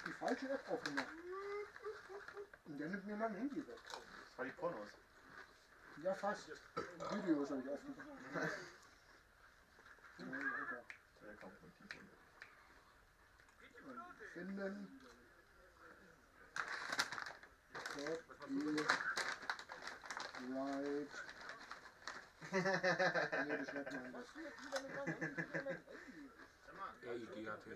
Die falsche App aufgemacht. Und der nimmt mir mein Handy weg. Das war die Pornos. Ja, fast. Videos habe ich aufgemacht. Nein, Alter. Der kommt von Tiefund. Finden. Copyright. Nee, das schreibt man anders. R-I-G-H-T.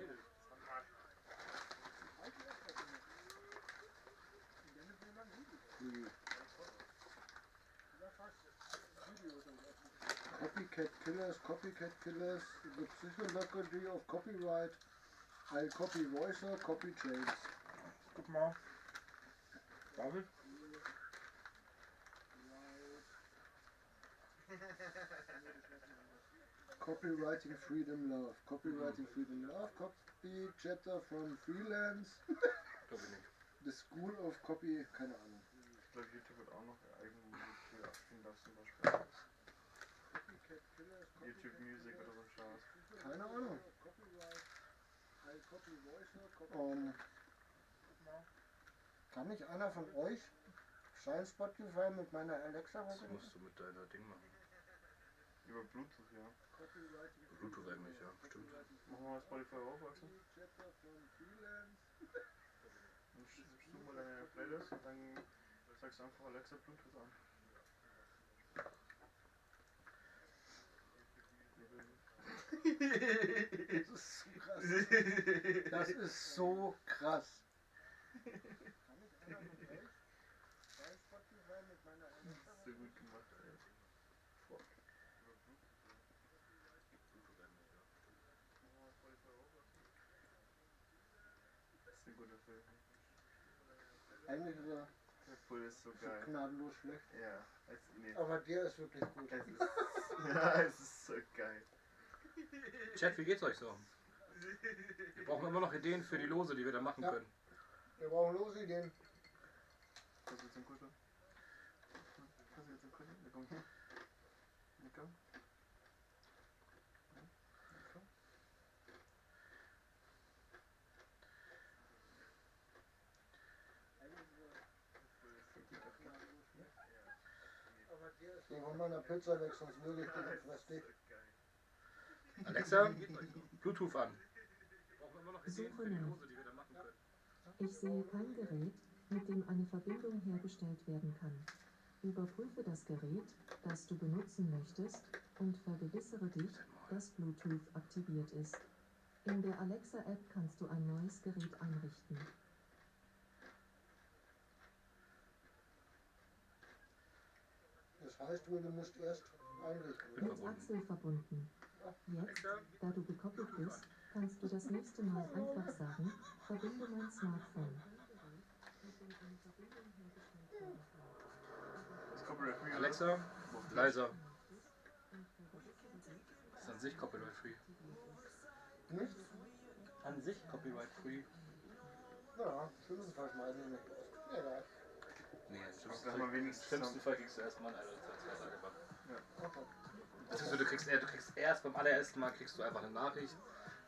Copycat Killers, the psychology of copyright. I'll copy voicer, copy trades. Guck mal. David? Copywriting freedom love. Copywriting freedom love. Copy chapter from freelance. Glaube ich nicht. The School of Copy, keine Ahnung. Ich glaube, YouTube wird auch noch Eigenmusik für abspielen lassen, zum Beispiel. YouTube Music oder so Scheiß. Keine Ahnung. Kann nicht einer von euch Shine Spotify mit meiner Alexa Das verbinden? musst du mit deiner Ding machen. Über Bluetooth, ja. Bluetooth eigentlich, ja, stimmt. Machen wir mal Spotify auf, Axel. Dann suchst du mal deine Playlist und dann sagst du einfach Alexa Bluetooth an. Das ist so krass. So gut gemacht, ey. Das ist ein guter Film. Eigentlich ist er Der Pull ist so geil. gnadenlos schlecht. Ja, nee. Aber der ist wirklich gut. Es ist, ja, es ist so geil. Chat, wie geht's euch so? Wir brauchen immer noch Ideen für die Lose, die wir da machen Ja. können. Wir brauchen lose Ideen. Was ist jetzt ein Kuschel? Was ist jetzt ein Kuschel? Na komm her. Na komm. Na komm. Die von meiner Pizza weg, sonst möge ich dich und fress dich. Alexa, Bluetooth an. Wir brauchen immer noch Ideen für die Lose, die wir da machen können. Ich sehe kein Gerät, mit dem eine Verbindung hergestellt werden kann. Überprüfe das Gerät, das du benutzen möchtest, und vergewissere dich, dass Bluetooth aktiviert ist. In der Alexa-App kannst du ein neues Gerät einrichten. Das heißt wohl, du musst erst einrichten. Bin Mit Axel verbunden. Jetzt, da du gekoppelt bist, kannst du das nächste Mal einfach sagen, verbinde mein Smartphone. Das ist Copyright Free, oder? Alexa, leiser. Das ist an sich Copyright Free. Nicht? An sich Copyright Free. Ja, schlimmsten Fall schmeißen wir nicht raus. Ja, egal. Nee, Da haben wir wenigstens schlimmsten Fall kriegst du erstmal einen einfach. Okay. Beziehungsweise du kriegst erst beim allerersten Mal kriegst du einfach eine Nachricht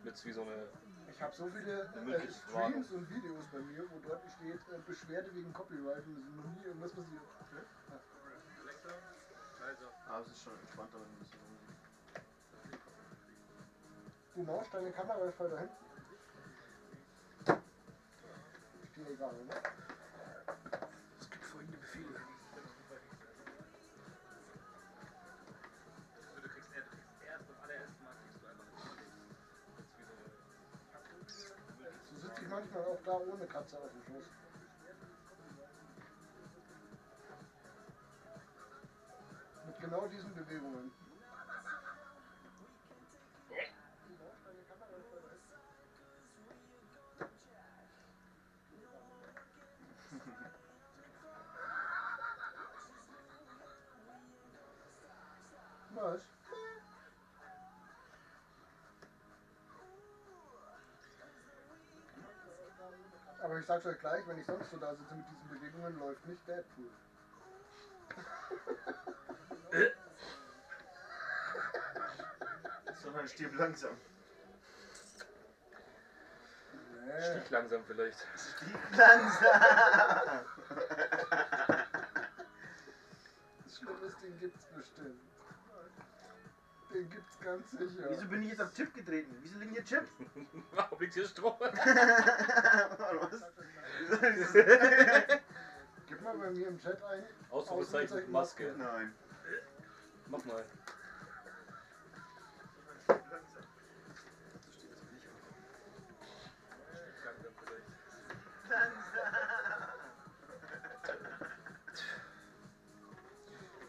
mit wie so eine. Ich habe so viele mündliche Streams und Videos bei mir, wo dort steht, Beschwerde wegen Copyright und es ist noch nie irgendwas passiert. Ja. Alexa, leiser. Ah, es ist schon entspannter, wenn du das so rumsiehst. Du Maus, deine Kamera ist voll dahin. Ist dir egal, ne? Es gibt folgende Befehle. Du kriegst erst beim allerersten Mal kriegst du einfach So sitze ich manchmal auch da ohne Katze auf dem Schoß. Mit genau diesen Bewegungen. Was? Aber ich sag's euch gleich, wenn ich sonst so da sitze mit diesen Bewegungen, läuft nicht Deadpool. Sondern stirb langsam. Nee. Stieg langsam vielleicht. Stirb langsam! Das Schlimme ist, den gibt's bestimmt. Den gibt's ganz sicher. Wieso bin ich jetzt auf Chip getreten? Wieso liegen hier Chips? Warum liegt hier Stroh? Was? Gib mal bei mir im Chat ein. Ausrufezeichen Maske. Nein. Mach mal.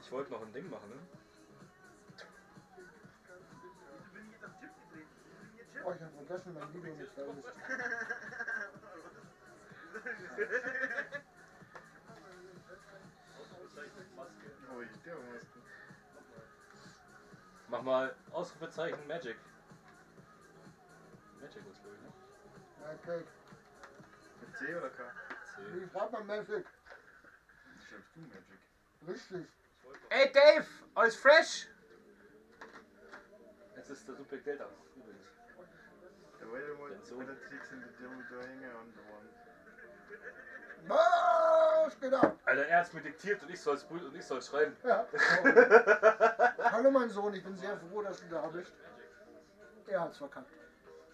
Ich wollte noch ein Ding machen, ne? Oh, ich hab vergessen, mein Video nicht da ist. Oh, ich sterbe Maske. Mach mal Ausrufezeichen Magic. Magic ist glaube ich, ne? Okay. Mit C oder K? C. Wie schreibt man Magic? Wie schreibst du Magic? Richtig. Ey Dave! Alles fresh! Jetzt ist der Super Geld aus, übrigens. The way the Denn so- politics in the devil doing on the one. Was geht ab? Alter, er hat's mir diktiert und ich soll's schreiben. Ja. Hallo mein Sohn, ich bin sehr froh, dass du da bist. Er hat's verkackt.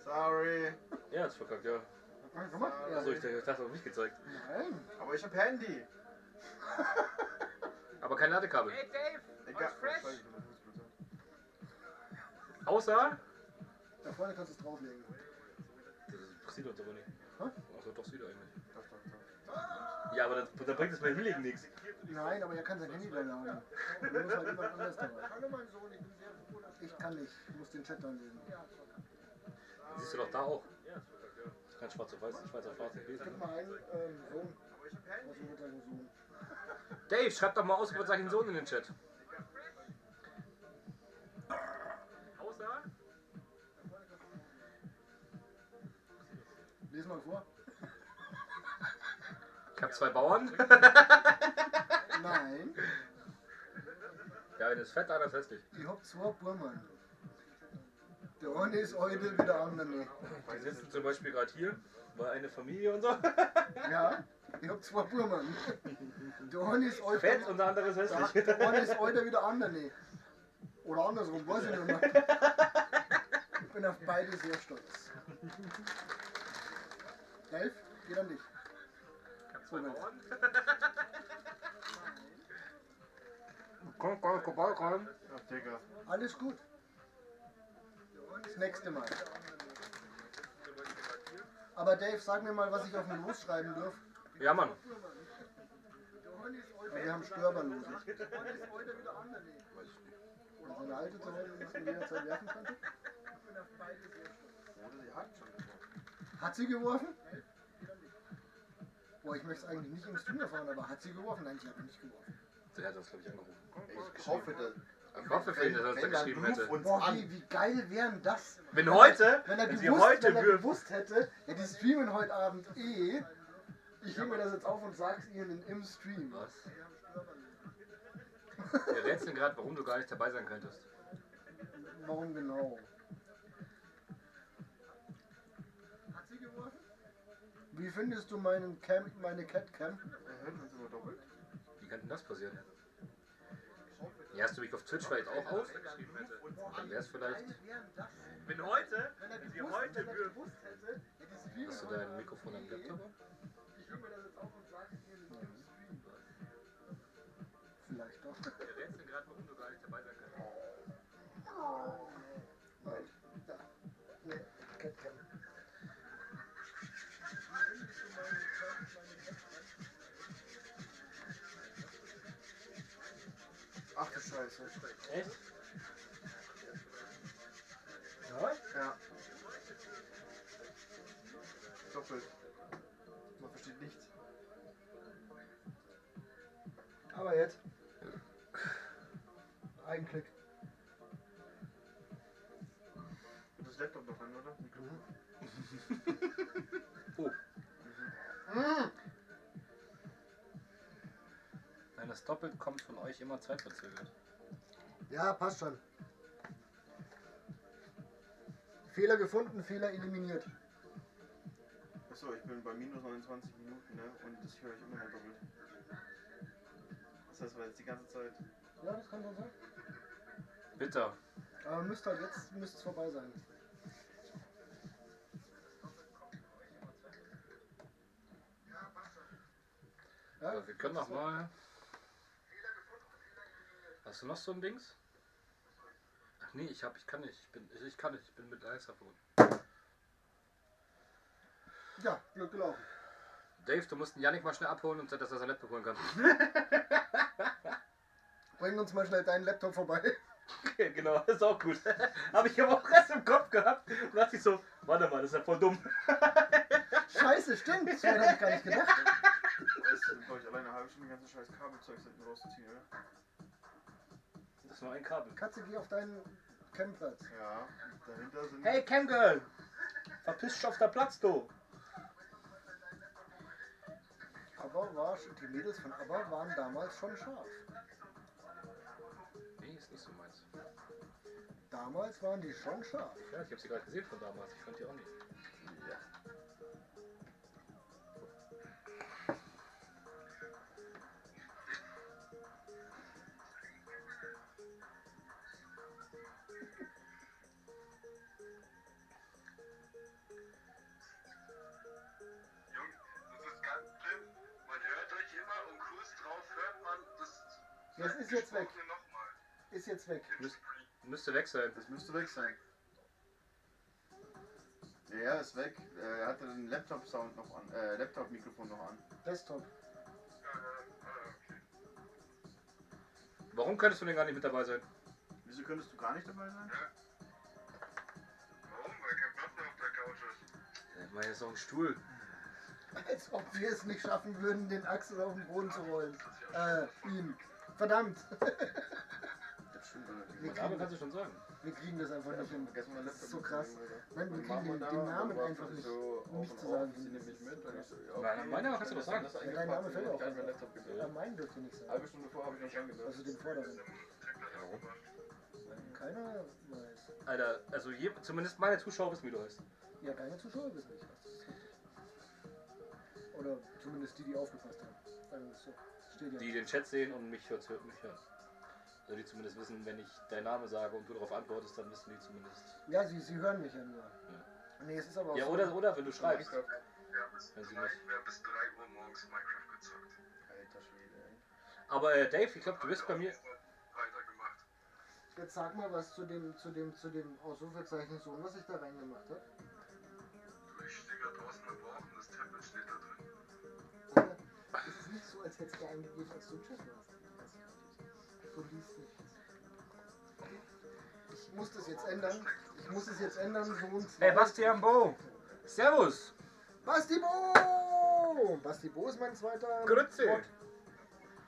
Sorry. Er hat's verkackt, ja. Ach, guck mal. Ja. Achso, ich dachte auf mich gezeigt. Nein. Aber ich hab Handy. Aber kein Ladekabel. Hey Dave, Egal. alles fresh? Oh, scheiße, das ist brutal. Außer. Da vorne kannst du es drauflegen. Das sieht uns aber nicht. Hä? Achso, doch sieht er eigentlich. Doch, doch, doch. Ja, aber dann bringt es beim Hinlegen nichts. Nein, aber er kann sein Handy da laden. Da muss halt jemand anders dabei. Hallo mein Sohn, ich bin sehr froh, dass ich kann nicht. Ich muss den Chat dann lesen. Dann siehst du doch da auch. Kein schwarz auf weiß, schwarz auf schwarz nicht lesen. Gib mal einen Sohn. Ausrufezeichen Sohn. Dave, schreib doch mal Ausrufezeichen Sohn in den Chat. Außer. vor? Ich habe 2 Bauern. Nein. Der eine ist fett, der andere ist hässlich. Ich hab 2 Burmann. Der eine ist heute, wie der andere nicht. Die sitzen zum Beispiel gerade hier, bei einer Familie und so. Ja, ich hab 2 Burmann. Der eine ist heute. Fett und der andere ist hässlich. Der eine ist heute, wie der andere nicht. Oder andersrum, weiß ich nicht mehr. Ich bin auf beide sehr stolz. Dave, geht an dich. So, Komm, komm. Ach, Digga. alles gut. Das nächste Mal. Aber Dave, sag mir mal, was ich auf dem Los schreiben darf. Ja, Mann. Wir haben Störberlose. Das ist eine alte zu Hause, die man jederzeit werfen könnte. Oder sie hat schon getroffen. Hat sie geworfen? Boah, ich möchte es eigentlich nicht im Stream erfahren, aber hat sie geworfen? Nein, sie hat nicht geworfen. Der hat uns, glaube ich, angerufen. Ich hoffe, dass. Ich hoffe für ihn, dass er uns da geschrieben hätte. Boah, wie geil wären das? Wenn heute, Wenn er wenn sie gewusst, heute wenn er wirft. gewusst hätte, ja, die streamen heute Abend eh. Ich nehme mir das jetzt auf und sag's ihnen im Stream. Was? Wir rätseln gerade, warum du gar nicht dabei sein könntest. Warum genau? Hat sie geworfen? Wie findest du meine Catcam? Er hört uns immer doppelt. Wie kann denn das passieren? Ja, hast du mich auf Twitch vielleicht auch auf? Dann wär's vielleicht. Wenn heute, wenn sie heute wirft. Hast du dein Mikrofon am Laptop? Ich nehme mir das jetzt auf und sag's ihnen im Stream. Vielleicht doch. Wir rätseln gerade, warum du gar nicht dabei sein könntest. Nein. Da. Nee, Catcam. Ach du Scheiße. Echt? Ja? Ja. Doppelt. Man versteht nichts. Aber jetzt. Ein Klick. Das Laptop noch an, oder? Oh. Mmh. Nein, das Doppelt kommt von euch immer zeitverzögert. Ja, passt schon. Fehler gefunden, Fehler eliminiert. Achso, ich bin bei minus 29 Minuten, ne? Und das höre ich immer noch doppelt. Das heißt, war jetzt die ganze Zeit. Ja, das kann schon sein. Bitter. Aber müsste halt jetzt müsste es vorbei sein. Ja? Aber wir können noch mal. Hast du noch so ein Dings? Ach nee, ich kann nicht. Ich kann nicht. Ich bin mit Alexa verbunden. Ja, Glück gelaufen. Dave, du musst den Yannick mal schnell abholen und dass er sein Laptop holen kann. Bring uns mal schnell deinen Laptop vorbei. Genau, das ist auch gut. Habe ich aber auch erst im Kopf gehabt und dachte ich so, warte mal, das ist ja voll dumm. Scheiße, stimmt. So hätte ich gar nicht gedacht. Weißt du, ich alleine eine halbe Stunde ganze scheiß Kabelzeug hinten rauszuziehen, oder? Das ist nur ein Kabel. Katze, geh auf deinen Campplatz. Ja, dahinter sind. Hey Camgirl! Verpiss dich auf der Platz, du! Die Mädels von ABBA waren damals schon scharf. Nee, ist nicht so meins. Damals waren die schon scharf. Ja, ich habe sie gerade gesehen von damals. Ich fand die auch nicht. Ja. Das ist jetzt weg. Ist jetzt weg. Müsste weg sein. Das müsste weg sein. Ja, ist weg. Er hatte den Laptop-Sound noch an, Laptop-Mikrofon noch an. Desktop. Warum könntest du denn gar nicht mit dabei sein? Wieso könntest du gar nicht dabei sein? Warum? Weil kein Platz mehr auf der Couch ist. Ich meine, das ist auch ein Stuhl. Als ob wir es nicht schaffen würden, den Axel auf den Boden zu rollen. Ihn. Verdammt. Das stimmt allerdings. Name kannst du schon sagen. Wir kriegen das einfach nicht hin. Vergessen wir Das ist so Laptop krass. mitzunehmen, Nein, wir oder? kriegen den, den Namen einfach nicht, nicht zu sagen. Sie nimmt mich mit. Und ich so, ja, Nein, mein Name kannst du doch sagen. Ja, dein Name fällt auch. Ich habe mir Laptop gegeben. Aber meinen dürft ihr nicht sagen. Halbe Stunde vor habe ich noch dran gedacht. Also den vorderen. Keiner weiß. Alter, also zumindest meine Zuschauer wissen, wie du heißt. Ja, deine Zuschauer wissen nicht, was das ist. Oder zumindest die, die aufgepasst haben. Sagen wir es so. Steht ja. Die den Chat sehen und mich hören. Also die zumindest wissen, wenn ich deinen Namen sage und du darauf antwortest, dann wissen die zumindest. Ja, sie hören mich ja nur. Nee, es ist aber auch Ja, so. oder wenn du schreibst. Wir haben bis 3 Wenn sie nicht. Uhr morgens Minecraft gezockt. Alter Schwede, ey. Aber Dave, ich glaube, du bist bei mir. Weitergemacht. Jetzt sag mal was zu dem Ausrufezeichen Sohn, was ich da reingemacht habe. Du, ich stehe gerade draußen im Bauch und das Tablet steht da drin. Es ist nicht so, als hättest du eingegeben, als du im Chat warst. Du liest nicht. Ich muss das jetzt ändern. Ich muss es jetzt ändern, Sohn 2. Hey, Bastian Bo! Servus! Basti Bo! Basti Bo ist mein zweiter. Grüezi! Bot.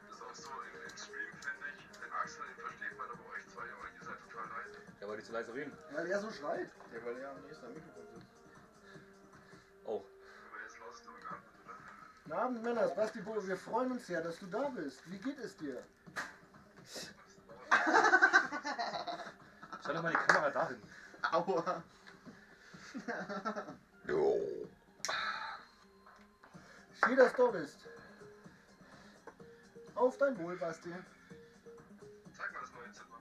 Das ist auch so im Stream, finde ich. Den Axel, den versteht man, aber euch zwei, aber ihr seid total leise. Ja, weil die zu leise reden. Weil er so schreit. Ja, weil er am nächsten am Mikrofon sitzt. Oh. Aber jetzt lass es doch gar nicht, oder? Guten Abend, Männers. Basti Bo, wir freuen uns sehr, dass du da bist. Wie geht es dir? Schau doch mal die Kamera dahin. Aua! Schön, dass du da bist. Auf dein Wohl, Basti. Zeig mal das neue Zimmer.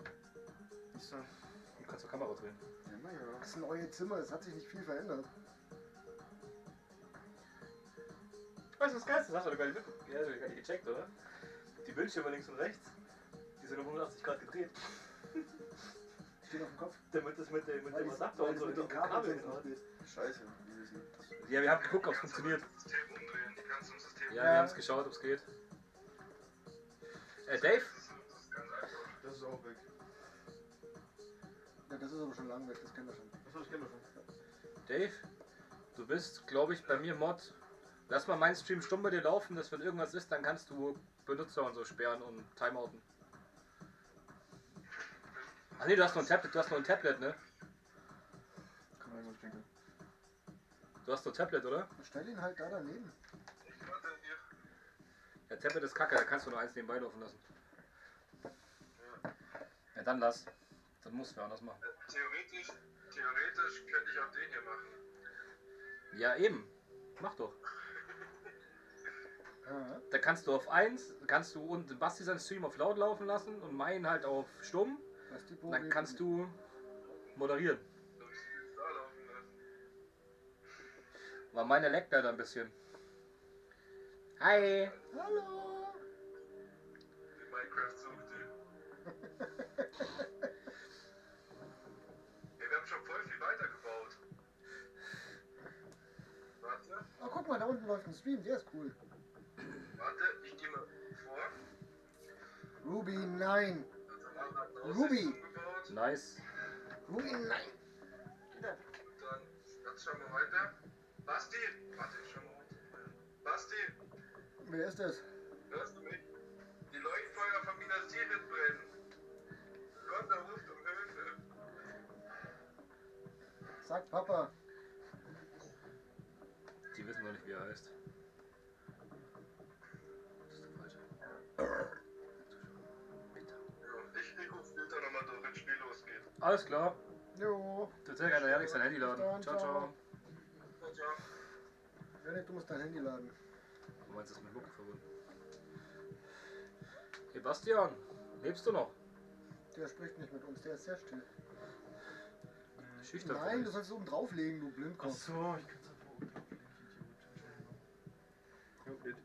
Ich so, Du kannst zur Kamera drehen. ja, na ja. Das neue Zimmer, es hat sich nicht viel verändert. Weißt du, das Geilste, das hast du gar nicht mitbekommen. Ja, gar nicht gecheckt, oder? Die Bildschirme links und rechts, die sind um 180 Grad gedreht. Steht auf dem Kopf. Damit das mit dem Adapter Weil und so mit in den den Kabeln Kabeln hinhaut. geht. Scheiße, wie ist denn das? Ja, wir haben geguckt, ob es funktioniert. Das System umdrehen. Die kannst du im System Ja, wir haben es geschaut, ob es geht. Dave? Das ist ganz einfach. Das ist auch weg. Ja, das ist aber schon lang weg, das kennen wir schon. Achso, das kennen wir schon. Dave? Du bist, glaube ich, bei mir Mod. Lass mal meinen Stream stumm bei dir laufen, dass wenn irgendwas ist, dann kannst du Benutzer und so sperren und timeouten. Ach nee, du hast nur ein Tablet, ne? Komm mal, ich trinke. Du hast nur ein Tablet, oder? Stell ihn halt da daneben. Warte, hier. Ja, Tablet ist kacke, da kannst du nur eins nebenbei laufen lassen. Ja, dann lass. Dann musst du anders machen. Theoretisch könnte ich auch den hier machen. Ja, eben. Mach doch. Ja. Da kannst du auf 1, kannst du unten Basti seinen Stream auf laut laufen lassen und meinen halt auf stumm. Basti Bo Und dann redet kannst mit. du moderieren. Soll ich es da laufen lassen? Weil meine leckt leider ein bisschen. Hi! Hallo! Die Minecraft sucht die. Hey, wir haben schon voll viel weitergebaut. Warte, Oh, guck mal, da unten läuft ein Stream, der ist cool. ich gehe mal vor. Ruby, nein! Also, man hat eine Ruby. Aussicht umgebaut. Nice. Ruby, nein! Dann, jetzt schauen wir weiter. Basti! Warte, ich schau mal weiter. Basti, Wer ist das? hörst du mich? Die Leuchtfeuer von Minas Tirith brennen. Gott, er ruft um Hilfe. Sag Papa. Die wissen noch nicht, wie er heißt. Das ist der falsche. Ich rufe später nochmal durch, wenn das Spiel losgeht. Alles klar. Jo. Du erzähl gerne, Alex sein Handy laden. Dann, Ciao, ciao. Ciao, ciao. Janik, du musst dein Handy laden. Du meinst, das ist mit Mucke verbunden. Hey Bastian, lebst du noch? Der spricht nicht mit uns, der ist sehr still. Schüchtern. Nein, du sollst es oben drauflegen, du Blindkopf. Achso, ich kann es einfach oben drauflegen. Ja, blöd.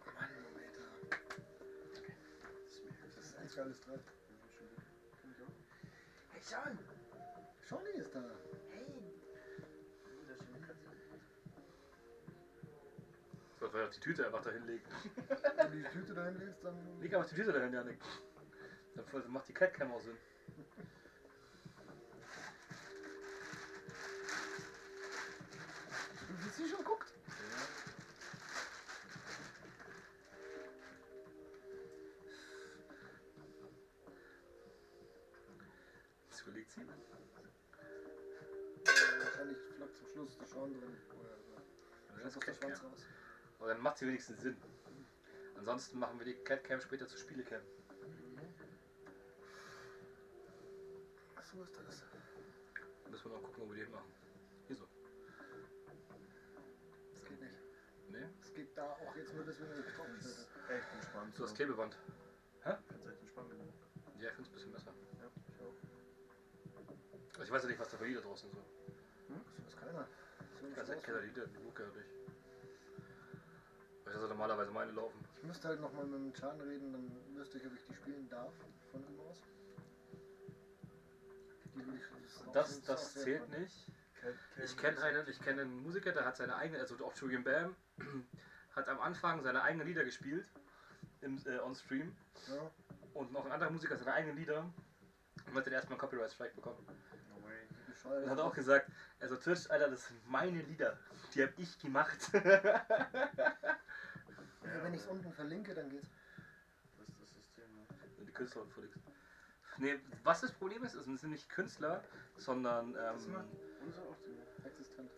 Mann, Alter. Das ist echt alles dran. Hey, Sean! Shawnee ist da. Hey! Soll vielleicht die Tüte einfach dahin legen. Wenn du die Tüte dahin legst, dann... Leg einfach die Tüte dahin, Janik. Dann macht die Catcam auch Sinn. Du hast sie schon geguckt? überlegt sie. Wahrscheinlich flockt zum Schluss der Schauen drin. Oder Das aus der ist Schwanz Catcam. raus. Aber dann macht sie wenigstens Sinn. Ansonsten machen wir die Catcam später zu Spielecam. So ist das. Müssen wir noch gucken, wo wir den machen. Hier so. Das geht nicht. Ne? Es geht da auch jetzt nur, dass wir eine Betonstelle. Echt entspannt. So das Klebeband. Ganz echt entspannt. Ja, ich finde es ein bisschen besser. Ja, ich auch. Also ich weiß ja nicht, was da für Lieder draußen so. Das weiß keiner. So Ich kenne keine Lieder, Luca nicht. Weil ich also normalerweise meine laufen. Ich müsste halt nochmal mit dem Chan reden, dann wüsste ich, ob ich die spielen darf von ihm aus. Die würde ich Das zählt nicht. Ich kenne einen Musiker, der hat seine eigene, also auch Julian Bam, hat am Anfang seine eigenen Lieder gespielt on Stream. Ja. Und noch ein anderer Musiker seine eigenen Lieder und hat dann erstmal einen Copyright Strike bekommen. No way. Bescheuert. Und hat auch gesagt, also Twitch, Alter, das sind meine Lieder, die hab ich gemacht. Ja, wenn ich es unten verlinke, dann geht's. Das ist das System, ne? Die Künstler und Felix. Nee, was das Problem ist, es sind nicht Künstler, sondern Das macht unser auch so. Existent.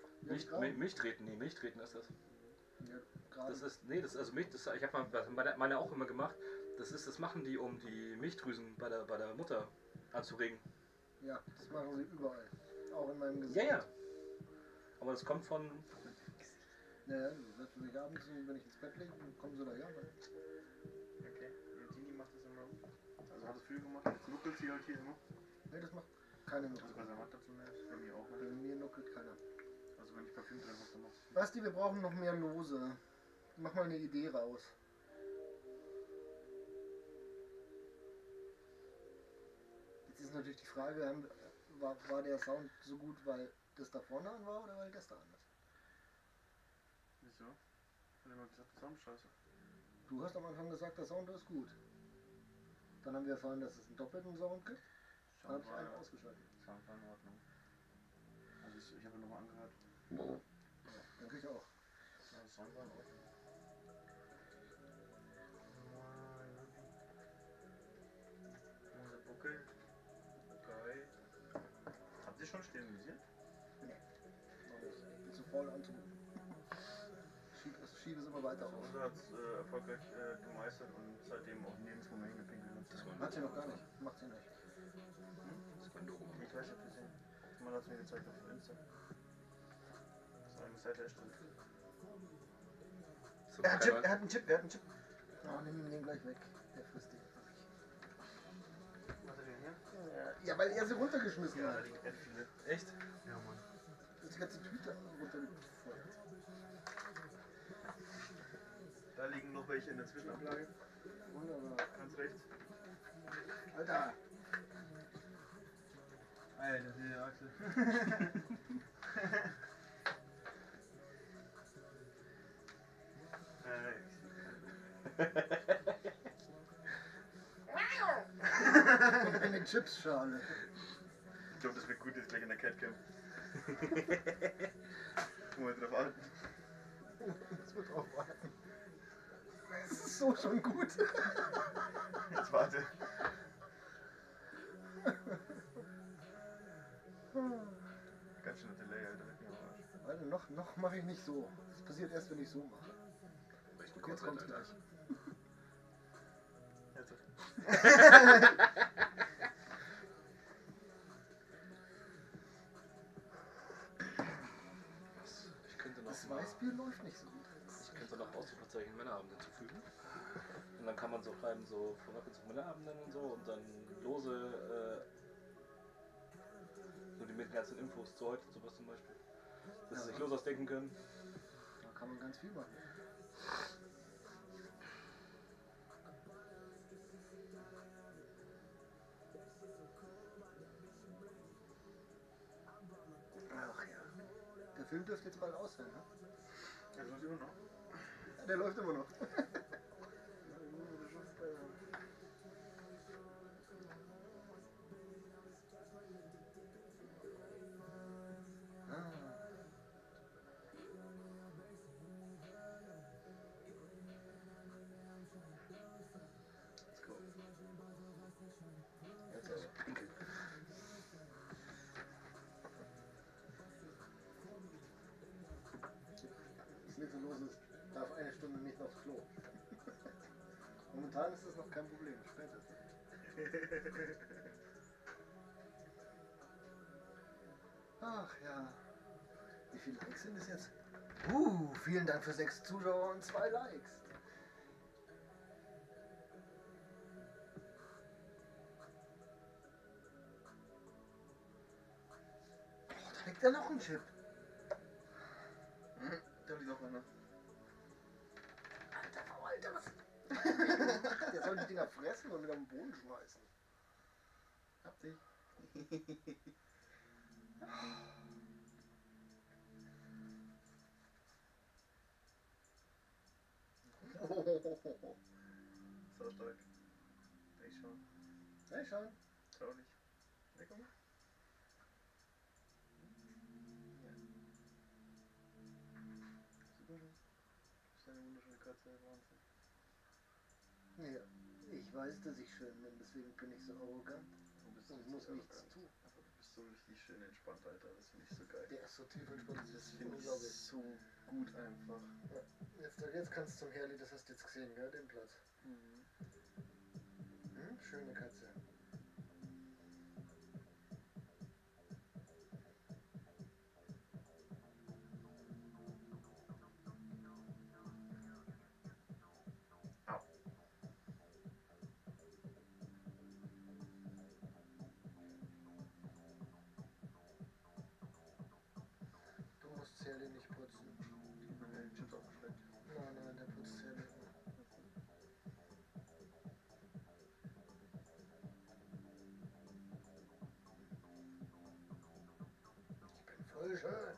Milchtreten, nee, Milchtreten ist das. Ja, gerade. Das ist, nee, das ist also Milch, das, ich habe meine auch immer gemacht. Das machen die, um die Milchdrüsen bei der Mutter anzuregen. Ja, das machen sie überall. Auch in meinem Gesicht. Ja, ja. Aber das kommt von. Naja, selbst wenn ich abends, wenn ich ins Bett lege, dann kommen sie daher. Ne? Okay. Ja, Dini macht das immer. Also hat es früher gemacht, jetzt nuckelt sie halt hier immer. Ne, das macht keine Also Nuckel. bei Samantha zumindest, bei mir auch. Bei mir nuckelt keiner. Also wenn ich Parfüm drin habe, dann macht es. Basti, wir brauchen noch mehr Lose. Mach mal eine Idee raus. Jetzt ist natürlich die Frage, war der Sound so gut, weil das da vorne an war oder weil das da an ist? Wieso? Hat immer gesagt, der Sound ist scheiße. Du hast am Anfang gesagt, der Sound ist gut. Dann haben wir erfahren, dass es einen doppelten Sound gibt. Dann habe ich einen ausgeschaltet. Sound war in Ordnung. Also ich habe nochmal angehört. Ja, denke ich auch. Ja, das Sound war in Ordnung. Unser Buckel. Okay. Habt ihr schon sterilisiert? Noch nicht. Ich bin zu faul anzurufen. Schiebe es immer weiter auf. Unser hat es erfolgreich gemeistert und seitdem auch nirgendwo mehr hingepinkelt. Hat sie noch gar nicht. Macht sie nicht. Ich weiß nicht, gesehen. Man hat es mir gezeigt auf Insta. Das ist eine Seite erstellt. Er hat einen Chip. Oh, nimm ihn den gleich weg. Der frisst den. Was hat er denn hier? Ja, weil er sie runtergeschmissen Ja, da hat. liegen echt viele. Echt? Ja, Mann. Das ist die ganze Tüte runtergefeuert. Da liegen noch welche in der Zwischenablage. Wunderbar. Ganz rechts. Alter! Alter, das ist der Axel. Und eine Chipsschale. Ich glaube, das wird gut jetzt gleich in der Catcam. Mal drauf achten. Das wird drauf warten. Es ist so schon gut. Jetzt warte. Ganz schön Delay, Alter. Warte, noch mache ich nicht so. Das passiert erst, wenn ich so mache. Jetzt kommt's gleich. Jetzt. Ich könnte noch Das mal, Weißbier läuft nicht so gut. ich könnte noch Ausrufezeichen Männerabend hinzufügen. Und dann kann man so schreiben, so verrückt zu Männerabenden und so und dann lose so die mit ganzen Infos zu heute, sowas zum Beispiel. Dass sie sich los ausdenken können. Da kann man ganz viel machen. Ach ja. Der Film dürfte jetzt bald aus sein, ne? Ja, so ist immer noch. Ja, der läuft immer noch. Let's go. Jetzt ist los ist, darf eine Stunde nicht aufs Klo. Momentan ist das noch kein Problem, später. Ach ja. Wie viele Likes sind es jetzt? Vielen Dank für 6 Zuschauer und 2 Likes. Oh, da liegt ja noch ein Chip. Da liegt noch einer. Alter Verwalter, was? Der soll die Dinger fressen und wieder am Boden schmeißen. Hab dich. So stark. Ich schon. Hey, schon. Traurig. Ja, komm mal. Ja. Super. Das ist eine wunderschöne Katze, Wahnsinn. Ja, ich weiß, dass ich schön bin, deswegen bin ich so arrogant Du bist und richtig muss nichts arrogant. tun. Aber du bist so richtig schön entspannt, Alter. Das finde ich so geil. Der ist so tief entspannt, das Das ist finde ich unglaublich. so gut einfach. Jetzt kannst du zum Herli, das hast du jetzt gesehen, gell, den Platz. Mhm. Schöne Katze. Au. Du musst Herli nicht putzen. Ich habe mir den Chips aufgeschleckt. Nein, der putzt Herli immer. Ich bin voll schön.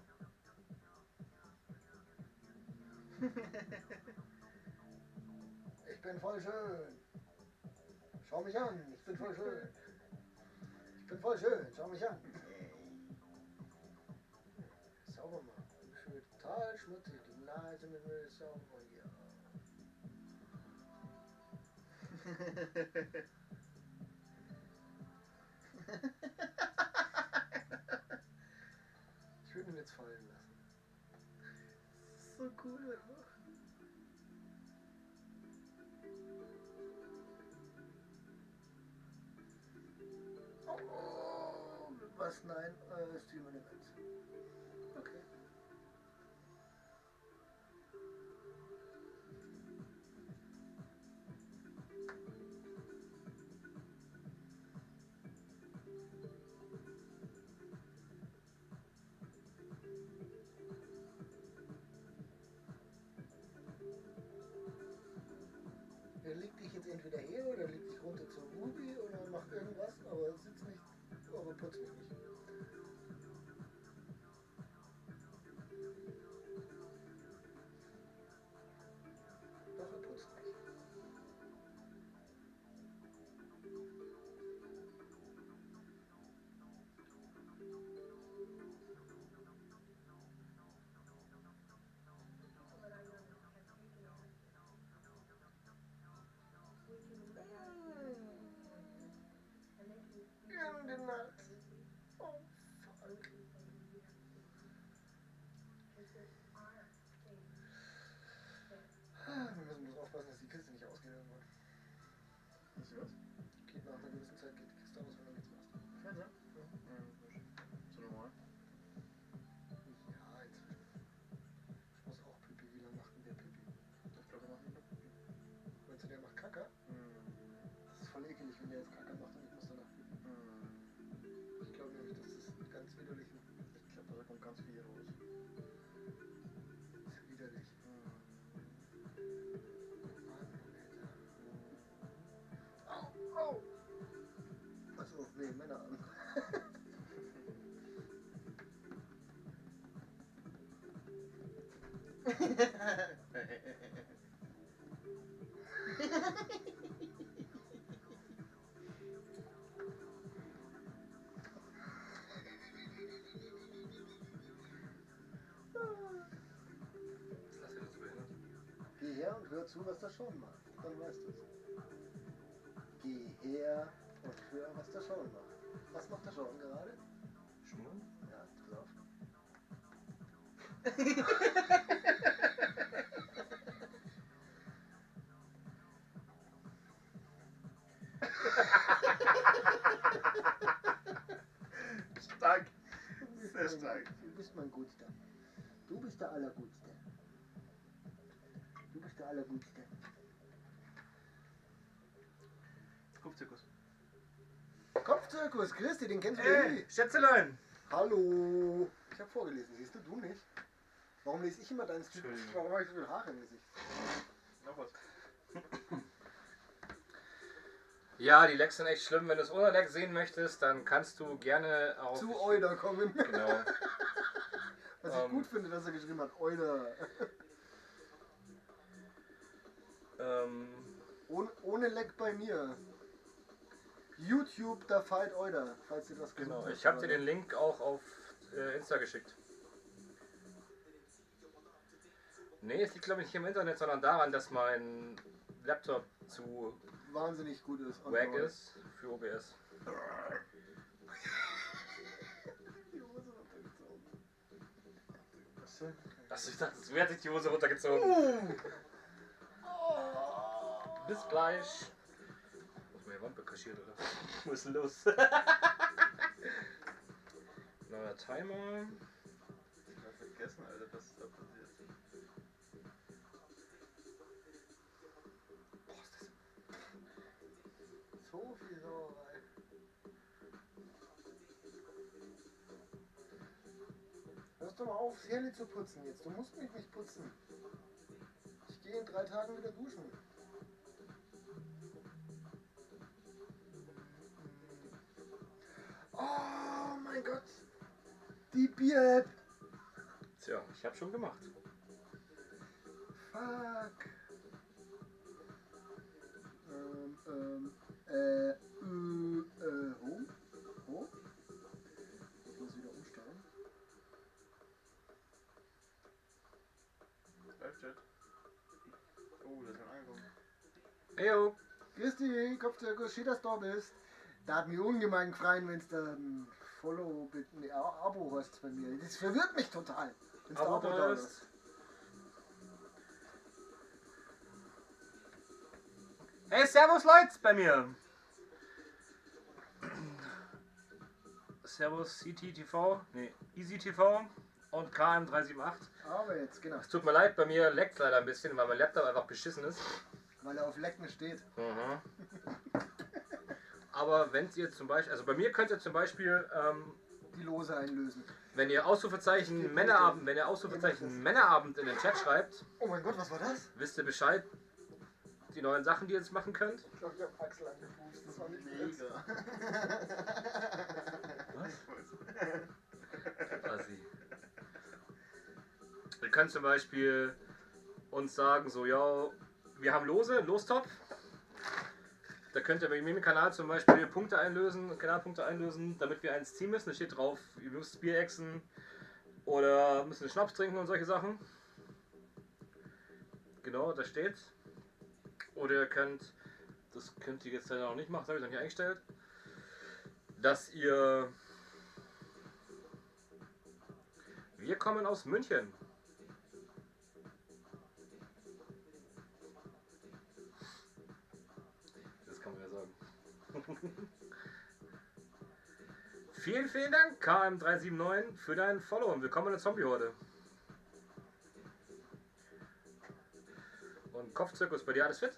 Ich bin voll schön. Schau mich an, ich bin voll schön. Ich bin voll schön, schau mich an. Sauber machen. Ich fühle mich total schmutzig. Die Nase mit Müll ist sauber. Ja. Ich würde ihn jetzt fallen lassen. Das ist so cool einfach. Oh, was? Nein, Stream Elements. Okay. Der legt dich jetzt entweder her oder legt dich runter zu Ruby oder macht irgendwas, aber sitzt nicht, aber putzt mich nicht. Doch, er putzt mich. In den Nuts. Oh, fuck. Wir müssen bloß aufpassen, dass die Kiste nicht ausgeht irgendwann. Ist was? Geht nach einer gewissen Zeit, geht die Kiste aus, wenn du nichts machst. Fernseher? Ja. So normal. Ja, inzwischen. Ich muss auch Pipi. Wie lange macht denn der Pipi? Ich glaube, wir machen noch. Meinst du, der macht Kacke? Das ist voll ekelig, wenn der jetzt Kacke macht und ich muss danach Pipi. Ich glaube nämlich, dass das ganz widerlich ist. Ich glaube, da kommt ganz viel raus. Das ist widerlich. Mann, Alter. Au, au! Achso, nee, Männerarm. Lass dir das so behindert. Geh her und hör zu, was der Sean macht. Dann weißt du es. Geh her und hör, was der Sean macht. Was macht der Sean gerade? Schnurren? Ja, pass auf. stark. Du Sehr stark. Du bist mein Gutster. Du bist der Allergutste. Du bist der Allergutste. Kopfzirkus. Kopfzirkus, Christi, den kennst du ja nie. Schätzelein! Hallo. Ich habe vorgelesen, siehst du nicht? Warum lese ich immer dein Stück? Entschuldigung. Warum habe ich so viel Haare im Gesicht? Noch was. Ja, die Lecks sind echt schlimm. Wenn du es ohne Leck sehen möchtest, dann kannst du gerne auf... Zu Euder kommen. Genau. Was ich gut finde, dass er geschrieben hat, Euder. Ohne Leck bei mir. YouTube, da Fight Euder, falls ihr das Genau, gesucht ich habe habt. dir den Link auch auf Insta geschickt. Nee, es liegt glaube ich nicht im Internet, sondern daran, dass mein Laptop zu Wahnsinnig gut ist. wack ist für OBS. Was denn? Achso, ich dachte, es wäre sich die Hose runtergezogen. Bis gleich. Muss man die Wampe kaschiert, oder? Wo ist denn los? Neuer Timer. Ich hab vergessen, Alter, was da passiert. Boah, ist das so viel Sauerei. Hörst doch mal auf, das Heli zu putzen jetzt. Du musst mich nicht putzen. Ich gehe in 3 Tagen wieder duschen. Oh mein Gott. Die Bier-App. Tja, ich hab schon gemacht. Fuck. Home? Ich muss wieder umstellen. Live-Chat. Oh, das ist schon angekommen. Heyo. Christi, Kopfzirkus, schön, dass du da bist. Da hat mich ungemein gefreut, wenn du ein Follow, ne, Abo hast bei mir. Das verwirrt mich total. Wenn du Abo da hast. ist. Hey, servus Leute bei mir. Servus CTTV, nee, EasyTV und KM378. Aber jetzt, genau. Es tut mir leid, bei mir leckt leider ein bisschen, weil mein Laptop einfach beschissen ist. Weil er auf Lecken steht. Mhm. Aber wenn ihr zum Beispiel, also bei mir könnt ihr zum Beispiel, Die Lose einlösen. wenn ihr Ausrufezeichen Männerabend, Männerabend in den Chat schreibt, Oh mein Gott, was war das? wisst ihr Bescheid, die neuen Sachen, die ihr jetzt machen könnt. Ich glaube, ich habe Axel angepupst. Das war nicht Witz. Mega. Was? Assi. Ihr könnt zum Beispiel uns sagen, so, ja, wir haben Lostopf. Da könnt ihr bei mir im Kanal zum Beispiel Punkte einlösen, Kanalpunkte einlösen, damit wir eins ziehen müssen. Da steht drauf, ihr müsst Bier exen oder müsst einen Schnaps trinken und solche Sachen. Genau, da steht's. Oder ihr könnt, das könnt ihr jetzt leider noch nicht machen, das habe ich noch nicht eingestellt, dass ihr... Wir kommen aus München. Das kann man ja sagen. Vielen, vielen Dank, KM379, für deinen Follow und willkommen in der Zombie-Horde. Und Kopfzirkus, bei dir alles fit?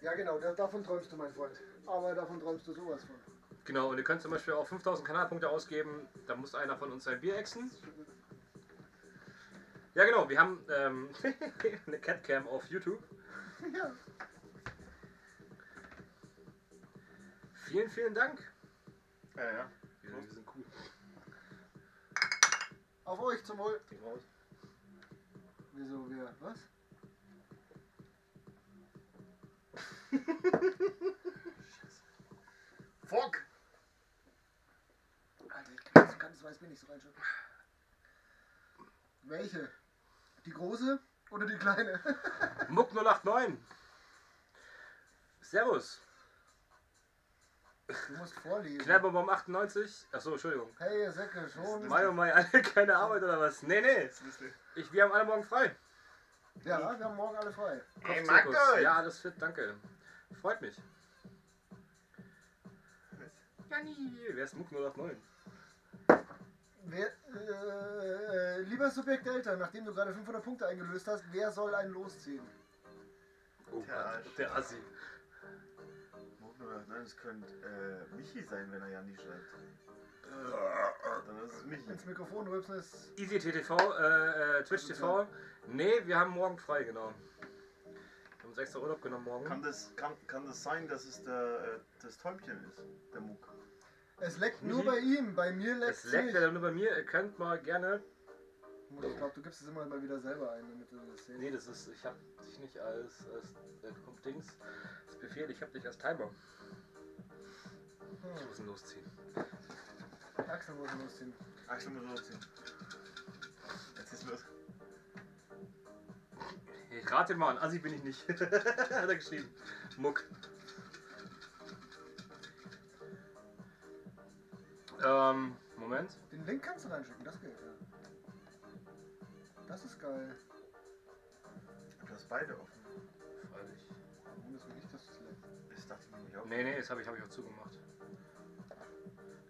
Ja genau, davon träumst du, mein Freund. Aber davon träumst du sowas von. Genau, und ihr könnt zum Beispiel auch 5000 Kanalpunkte ausgeben, da muss einer von uns sein Bier exen. Ja genau, wir haben eine Catcam auf YouTube. Ja. Vielen, vielen Dank. Ja, ja. Wir sind cool. Auf euch zum Wohl. Trink raus. Wieso wir? Was? Fuck! Alter, ich kann das ganz Weißbier nicht so reinschauen. Welche? Die große oder die kleine? Muck 089. Servus. Du musst vorlesen. Knallbomb 98. Achso, Entschuldigung. Hey, Säcke, schon. Mai und Mai, alle keine Arbeit oder was? Nee, nee. Wir haben alle morgen frei. Ja, wir haben morgen alle frei. Hey, Kopfzirkus. Magda! Ja, alles fit, danke. Freut mich. Janni, wer ist Muck 089? Lieber Subjekt Delta, nachdem du gerade 500 Punkte eingelöst hast, wer soll einen losziehen? Oh, der Assi. Nein, es könnte Michi sein, wenn er Janni schreibt. Dann ist es Michi. Ins Mikrofon rülpsen ist... Easy TTV, Twitch TV. Nee, wir haben morgen frei, genau. Wir haben uns extra Urlaub genommen morgen. Kann das sein, dass es das Täubchen ist, der Muck? Es leckt nur bei ihm, bei mir leckt es Es leckt nicht. ja nur bei mir, ihr könnt mal gerne... Ich glaube, du gibst es immer mal wieder selber ein, damit du das sehen. Nee, das ist, ich hab dich nicht als Dings, das Befehl, ich hab dich als Timer. Ich muss ihn losziehen. Axel muss losziehen. Axel muss losziehen. Jetzt ist los. Ich rate mal an, Assi bin ich nicht. Hat er geschrieben. Muck. Moment. Den Link kannst du reinschicken, das geht, ja. Das ist geil. Du hast beide offen. Freilich. Warum ist mir nicht, dass du es leckt? Das dachte ich mir nicht auch. Nee, das hab ich auch zugemacht.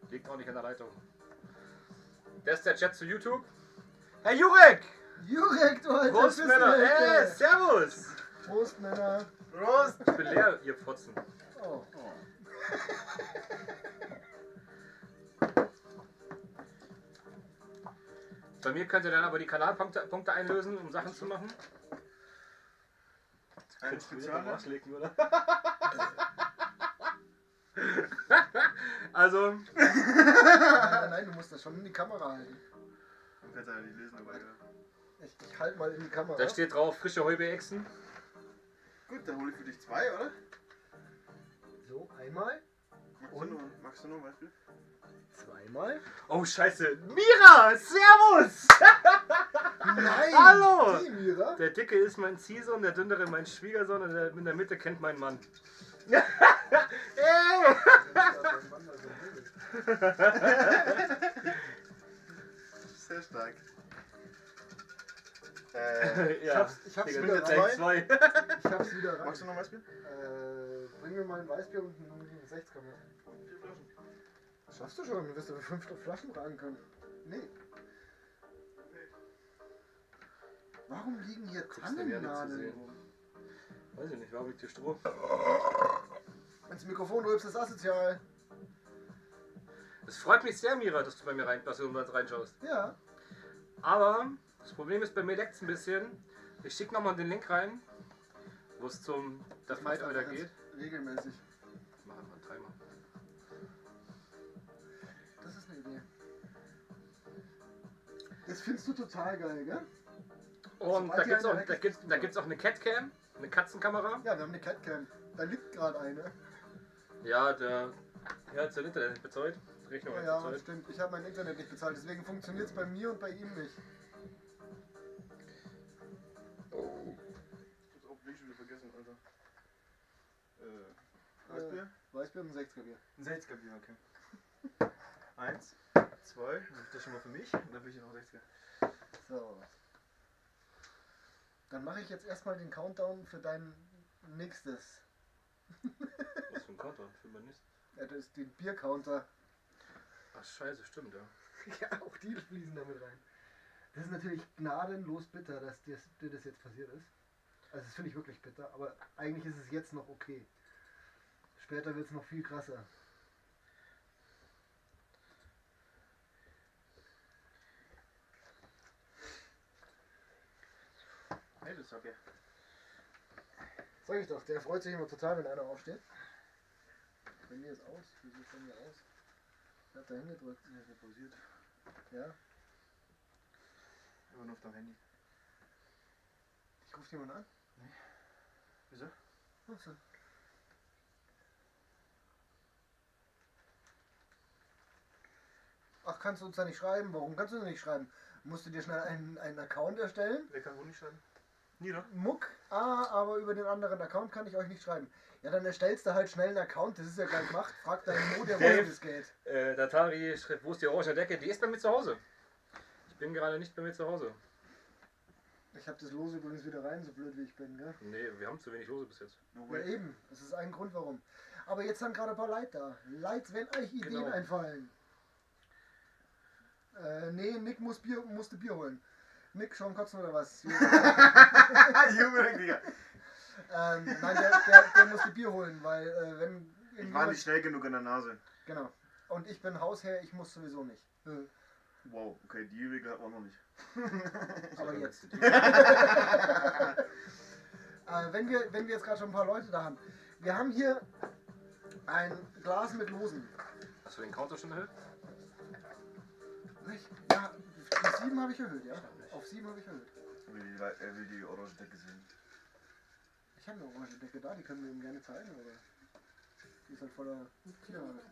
Liegt auch nicht an der Leitung. Das ist der Chat zu YouTube. Herr Jurek! Jurek, du alter Prost, Männer! Servus! Prost, Männer! Prost! Ich bin leer, ihr Pfotzen. Oh. Bei mir könnt ihr dann aber die Kanalpunkte einlösen, um Sachen zu machen. Ein Spezialer? Oder? Also. Nein, du musst das schon in die Kamera halten. Du kannst ja nicht lesen, aber ja. Ich halt mal in die Kamera. Da steht drauf frische Heubeechsen. Gut, dann hole ich für dich zwei, oder? So, einmal. Magst du noch ein Beispiel? Zweimal. Oh Scheiße. Mira! Servus! Nein! Hallo! Die Mira? Der Dicke ist mein Ziehsohn, der Dünnere mein Schwiegersohn und der in der Mitte kennt meinen Mann. Sehr stark. Ja, Ich hab's Digga, wieder jetzt echt rein. zwei. Ich hab's wieder rein. Magst du noch ein Beispiel? Bring mir mal ein Weißbier und einen 60er mit. 4 Flaschen. Das schaffst du schon, du wirst aber 5 Flaschen tragen können. Nee. Warum liegen hier Guckst du mir nicht zu Tannennadeln sehen. rum? Weiß ich nicht, warum liegt hier Stroh? Ins Mikrofon rülpst, ist asozial. Es freut mich sehr, Mira, dass du bei mir reinschaust. Ja. Aber das Problem ist, bei mir leckt es ein bisschen. Ich schicke nochmal den Link rein, wo es zum der Fight mach's wieder einfach geht. jetzt regelmäßig. Ich mache einfach einen Timer. Das ist eine Idee. Das findest du total geil, gell? Und Sobald hier einer weg ist, da gibt's auch eine Catcam, eine Katzenkamera. Ja, wir haben eine Catcam. Da liegt gerade eine. Ja, der hat sein Internet nicht bezahlt. Die Rechnung hat Ja, bezahlt. stimmt. Ich habe mein Internet nicht bezahlt, deswegen funktioniert es bei mir und bei ihm nicht. Ich hab's auch schon wieder vergessen, Alter. Weißbier? Weißbier und ein 60er Bier. Ein 60er Bier, okay. 1, 2, das schon mal für mich und dann will ich noch 60er. So. Dann mache ich jetzt erstmal den Countdown für dein nächstes. Was für ein Counter? Für mein nächstes. Ja, das ist den Biercounter. Ach scheiße, stimmt, ja. Ja, auch die fließen damit rein. Das ist natürlich gnadenlos bitter, dass dir das jetzt passiert ist. Also das finde ich wirklich bitter, aber eigentlich ist es jetzt noch okay. Später wird es noch viel krasser. Hey, das ist okay. Sag ich doch, der freut sich immer total, wenn einer aufsteht. Bei mir ist aus. Wieso ist bei mir aus? Ich hab da hingedrückt. Ja, ist ja pausiert. Ja. Aber nur auf deinem Handy. Ich rufe jemanden an. Wieso? Achso. Ach, kannst du uns da nicht schreiben? Warum kannst du da nicht schreiben? Musst du dir schnell einen Account erstellen? Wer kann wohl nicht schreiben? Nieder. Muck, aber über den anderen Account kann ich euch nicht schreiben. Ja, dann erstellst du halt schnell einen Account, das ist ja gleich gemacht. Frag deinen Mo, der weiß, wie es geht. Datari schreibt, wo ist die orange Decke? Die ist bei mir zu Hause. Ich bin gerade nicht bei mir zu Hause. Ich habe das Los übrigens wieder rein, so blöd wie ich bin, gell? Nee, wir haben zu wenig Lose bis jetzt. No Ja way. eben, das ist ein Grund warum. Aber jetzt sind gerade ein paar Leute da. Leute, wenn euch Ideen Genau. einfallen. Nee, Nick musste Bier holen. Nick, schon kotzen oder was? Junge, Digga. Nein, der musste Bier holen, weil wenn... Ich war nicht schnell genug in der Nase. Genau. Und ich bin Hausherr, ich muss sowieso nicht. Wow, okay, die Regel hat man noch nicht. Aber jetzt. Wenn wir jetzt gerade schon ein paar Leute da haben. Wir haben hier ein Glas mit Losen. Hast du den Counter schon erhöht? Nicht? Ja, auf 7 habe ich erhöht, ja. Auf 7 habe ich erhöht. Er will die orange Decke sehen. Ich habe eine orange Decke da, die können wir ihm gerne zeigen, aber die ist halt voller Kinderarbeit.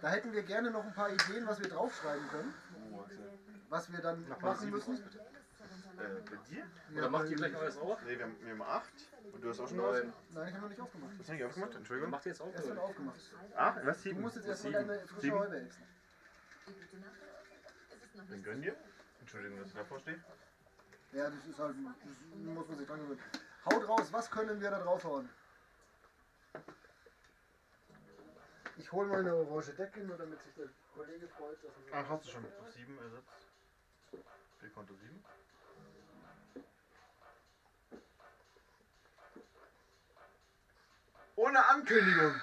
Da hätten wir gerne noch ein paar Ideen, was wir draufschreiben können, Oh, Axel. was wir dann Mach mal machen 7 müssen. raus, bitte. Bei dir? Oder macht ihr gleich alles auf? Ne, wir haben 8. Und du hast auch schon 9. Nein, ich habe noch nicht aufgemacht. Hast du nicht aufgemacht? Dann Entschuldigung. macht ihr jetzt auf. Erst dann Oder? aufgemacht. 8? Was? Du 7? musst jetzt erstmal 7. deine frische 7. Häube essen. Den gönnen dir? Entschuldigung, dass ich davor stehe. Ja, das ist halt, das muss man sich dran gewöhnen. Haut raus, was können wir da draufhauen? Ich hole mal eine orange Decke, nur damit sich der Kollege freut. Dass er Ach, hast du schon 7 ersetzt? Bildkonto 7. Ohne Ankündigung!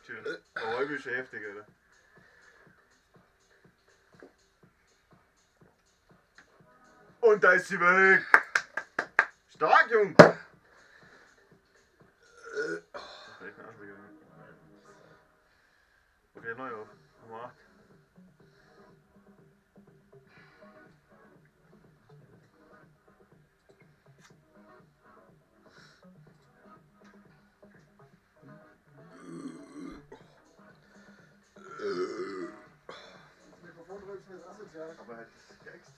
Schön. Räubische Heftige, oder? Und da ist sie weg! Stark, Jung! Vielleicht eine Arschbegabung. Okay, neu auf. Nummer 8. das Mikrofon drückst, mir ist asozial. Aber halt geäxt.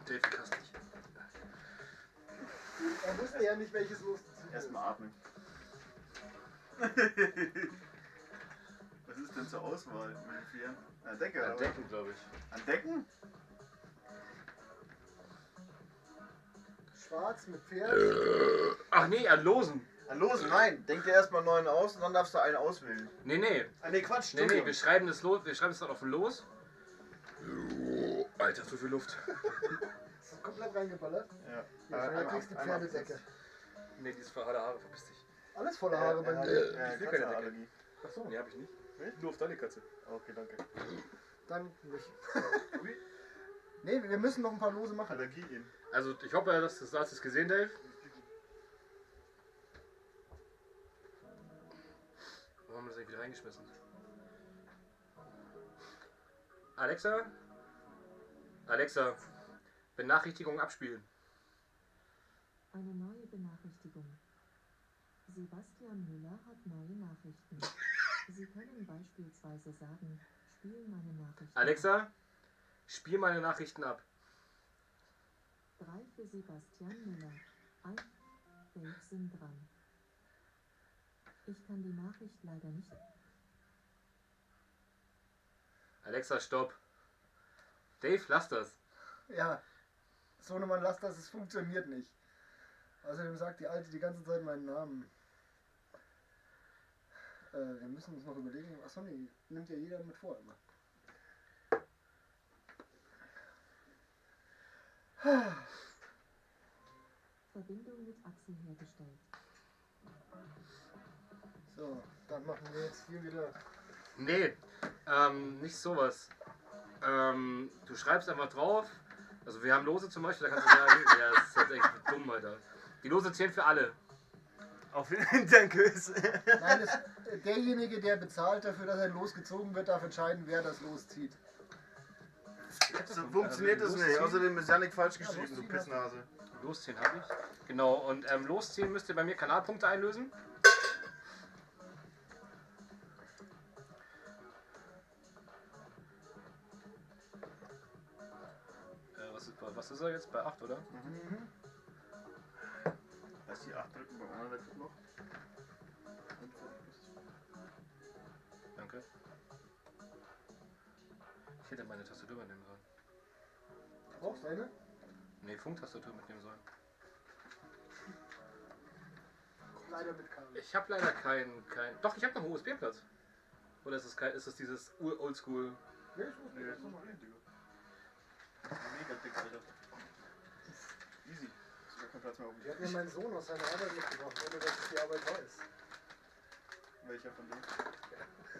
Dave, kannst nicht. Er wusste ja nicht, welches Los zu ziehen ist. Erstmal atmen. Was ist denn zur Auswahl mit den Vieren? An Decke, oder? Decken, glaube ich. An Decken? Schwarz mit Pferd. Ach nee, an Losen. An Losen, nein. Denk dir erstmal 9 aus und dann darfst du einen auswählen. Nee. Ah, nee, Quatsch. Nee, wir schreiben das Los, wir schreiben es dann auf ein Los. Alter, so viel Luft. Das ist komplett reingeballert. Ja. Ja, kriegst du die Pferdedecke. Nee, dieses verhaarte Haare, verpiss dich. Alles voller Haare bei mir. Ich will keine Decke. Katzenallergie. Achso, nee, hab ich nicht. Nicht? Nur auf deine Katze. Okay, danke. Dann nicht. Nee, wir müssen noch ein paar Lose machen. Allergie ihn. Also, ich hoffe, du hast es gesehen, Dave. Warum haben wir das nicht wieder reingeschmissen? Alexa? Alexa, Benachrichtigung abspielen. Eine neue Benachrichtigung. Sebastian Müller hat neue Nachrichten. Sie können beispielsweise sagen, spiel meine Nachrichten. Alexa, spiel meine Nachrichten ab. 3 für Sebastian Müller. 1. Dave sind dran. Ich kann die Nachricht leider nicht. Alexa, stopp. Dave, lass das. Ja, Sohnemann, lass das, es funktioniert nicht. Außerdem sagt die Alte die ganze Zeit meinen Namen. Wir müssen uns noch überlegen. Achso, nee, nimmt ja jeder mit vor immer. Verbindung mit Axel hergestellt. So, dann machen wir jetzt hier wieder. Nee, nicht sowas. Du schreibst einfach drauf. Also wir haben Lose zum Beispiel, da kannst du sagen, ja, das ist halt echt dumm, Alter. Die Lose zählen für alle. Auf den Hinternkös. Nein, derjenige, der bezahlt dafür, dass er losgezogen wird, darf entscheiden, wer das loszieht. So funktioniert das nicht. Außerdem ist Janik falsch geschrieben, du Pissnase. Losziehen habe ich. Genau, und losziehen müsst ihr bei mir Kanalpunkte einlösen. Was ist er jetzt? Bei 8, oder? Mhm. Lass die 8 drücken beim anderen Laptop noch. Danke. Ich hätte meine Tastatur übernehmen sollen. Brauchst du eine? Nee, Funktastatur mitnehmen sollen. Leider mit Kabel. Ich habe leider kein. Doch, ich habe noch einen USB-Platz. Oder ist es dieses Oldschool? Nee, ist gut. Nee, das ist noch ein Digga. Mega dick, Alter. Easy. Ist gar kein Platz mehr auf Die hat mir mein Sohn aus seiner Arbeit mitgebracht, ohne dass ich die Arbeit weiß. Welcher von denen?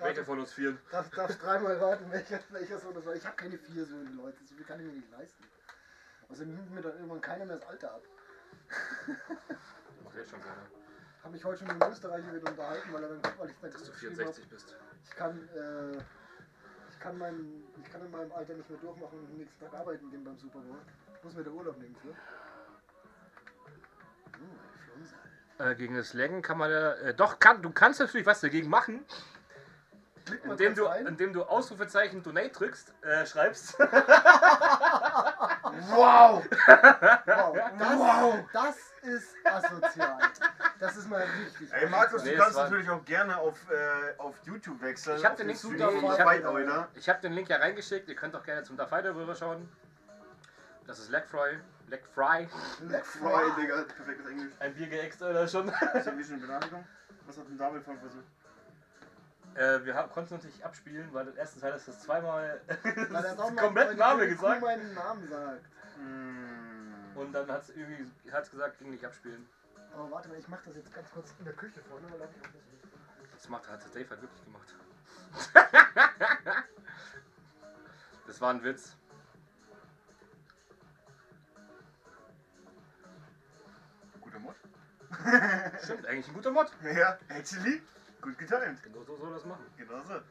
Welcher von uns vier? Darfst dreimal raten, welcher Sohn das war. Ich habe keine 4 Söhne, Leute. So viel kann ich mir nicht leisten. Außerdem nimmt mir dann irgendwann keiner mehr das Alter ab. Macht jetzt schon keiner. Habe mich heute schon mit dem Österreicher wieder unterhalten, weil ich dann Dass du geschrieben 64 bist. Ich kann in meinem Alter nicht mehr durchmachen und am nächsten Tag arbeiten gehen beim Super Bowl. Ich muss mir den Urlaub nehmen für. Gegen das Laggen kann man ja. Du kannst natürlich was dagegen machen, Klickt mal indem kurz du, rein. indem du Ausrufezeichen Donate drückst, schreibst. Wow! Wow! Das ist asozial. Das ist mal richtig. Ey Markus, Nee, du es kannst war- natürlich auch gerne auf YouTube wechseln. Ich hab auf den Link Super nee, ich hab- Fight, Alter. Ich habe den Link ja reingeschickt, ihr könnt auch gerne zum Fighter rüber schauen. Das ist Legfry. Black Fry, Digga, perfektes Englisch. Ein Bier geäxt, oder schon? Ist ja wie schon eine Benachrichtigung. Was hat denn David von versucht? Konnten uns nicht abspielen, weil im ersten Teil ist das zweimal Na, der hat auch mal komplett weil die Name blöde Kuh gesagt. meinen Namen sagt. Und dann hat es gesagt, ging nicht abspielen. Aber warte mal, ich mach das jetzt ganz kurz in der Küche vorne, weil da hab ich auch nicht. Das hat Dave halt wirklich gemacht. Das war ein Witz. Guter Mod. Stimmt, eigentlich ein guter Mod. Ja, actually, gut getimt. Genau so soll das machen. Genau so. Das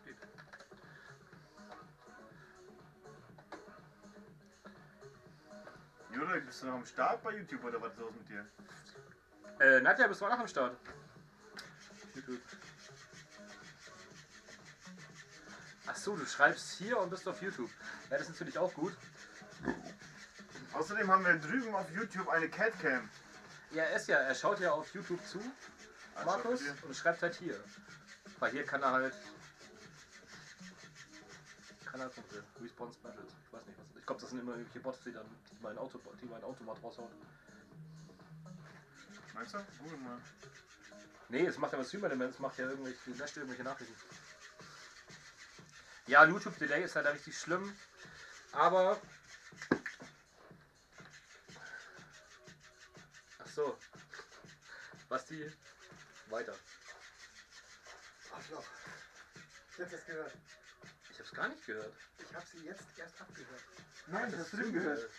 geht. Jura, bist du noch am Start bei YouTube oder was ist los mit dir? Nadja, bist du auch noch am Start? YouTube. Achso, du schreibst hier und bist auf YouTube. Ja, das ist natürlich auch gut. Außerdem haben wir drüben auf YouTube eine Catcam. Ja, er schaut ja auf YouTube zu Markus? und schreibt halt hier. Weil hier kann er halt. Kanalpunkte, Response Specials. Ich weiß nicht was. Ich glaube, das sind immer irgendwelche Bots, die mein Automat raushauen. Meinst du? Google mal. Nee, es macht ja was Streamer-Elements, macht ja löscht irgendwelche Nachrichten. Ja, YouTube Delay ist halt richtig schlimm. Aber. Ach so. Basti, weiter. Arschloch. Ich hab das gehört. Ich hab's gar nicht gehört. Ich hab sie jetzt erst abgehört. Nein, das hast du drüben gehört.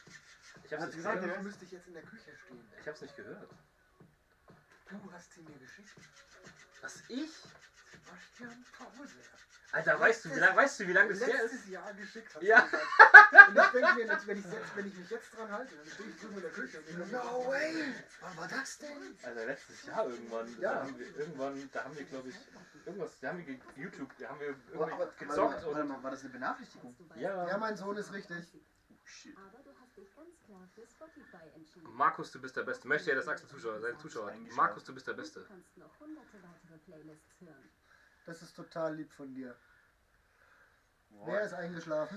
Ich hab's Hat nicht sie gesagt, gehört. Dann müsste ich jetzt in der Küche stehen. Ich hab's nicht gehört. Du hast sie mir geschickt. Was, ich? Sebastian Pause. Alter, weißt du, wie lang das her ist? Letztes Jahr geschickt hat Ja. sie gesagt. Und ich denke mir, jetzt, wenn ich mich jetzt dran halte, dann stehe ich drüben in der Küche und denke, no way! Wann war das denn? Alter, letztes Jahr irgendwann. Ja. Da haben wir glaube ich, irgendwas, da haben wir YouTube, da haben wir Aber- irgendwie gezockt Warte und. mal, war das eine Benachrichtigung? Ja. Ja, mein Sohn ist richtig. Shit. Aber du hast dich ganz klar für Spotify entschieden. Markus, du bist der Beste. Möchte ja das sagst du Zuschauer, seine Zuschauer. Markus, du bist der Beste. Du kannst noch hunderte weitere Playlists hören. Das ist total lieb von dir. Boah. Wer ist eingeschlafen?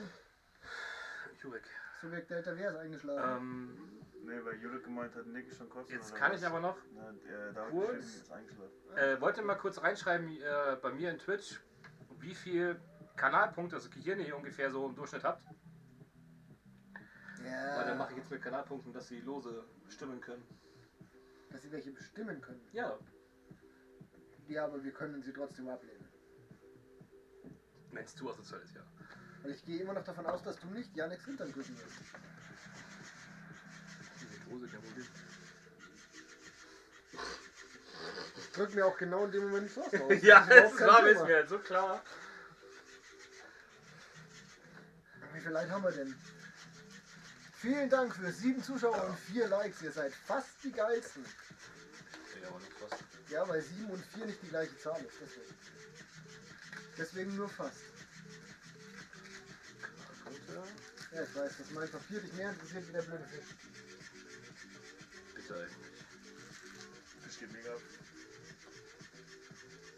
Jurek. Subjekt Delta, wer ist eingeschlafen? Nee, weil Jurek gemeint hat, Nick ist schon kosten. Jetzt oder kann was? ich aber noch. Na, da hat Kurz. geschrieben, ist eingeschlafen. Wollt ihr mal kurz reinschreiben bei mir in Twitch, wie viel Kanalpunkte, also Gehirne ihr ungefähr so im Durchschnitt habt? Weil dann mache ich jetzt mit Kanalpunkten, dass sie lose stimmen können. Dass sie welche bestimmen können. Ja, Ja, aber wir können sie trotzdem ablehnen. wenn es zu asozial ist, ja. Und ich gehe immer noch davon aus, dass du nicht Janeks Hintern küssen wirst. Die Hose, kein Problem. Ich drück mir auch genau in dem Moment so raus. Ja, Das ist überhaupt das kein war Thema. mir halt so klar. Wie viel Like haben wir denn? Vielen Dank für 7 Zuschauer und 4 Likes. Ihr seid fast die geilsten. Ja, aber nicht fast. Ja, weil 7 und 4 nicht die gleiche Zahl ist. Deswegen nur fast. Kanalpunkte. Ja, ich weiß, dass mein Papier dich mehr interessiert wie der blöde Fisch. Bitte eigentlich. Das geht mega ab.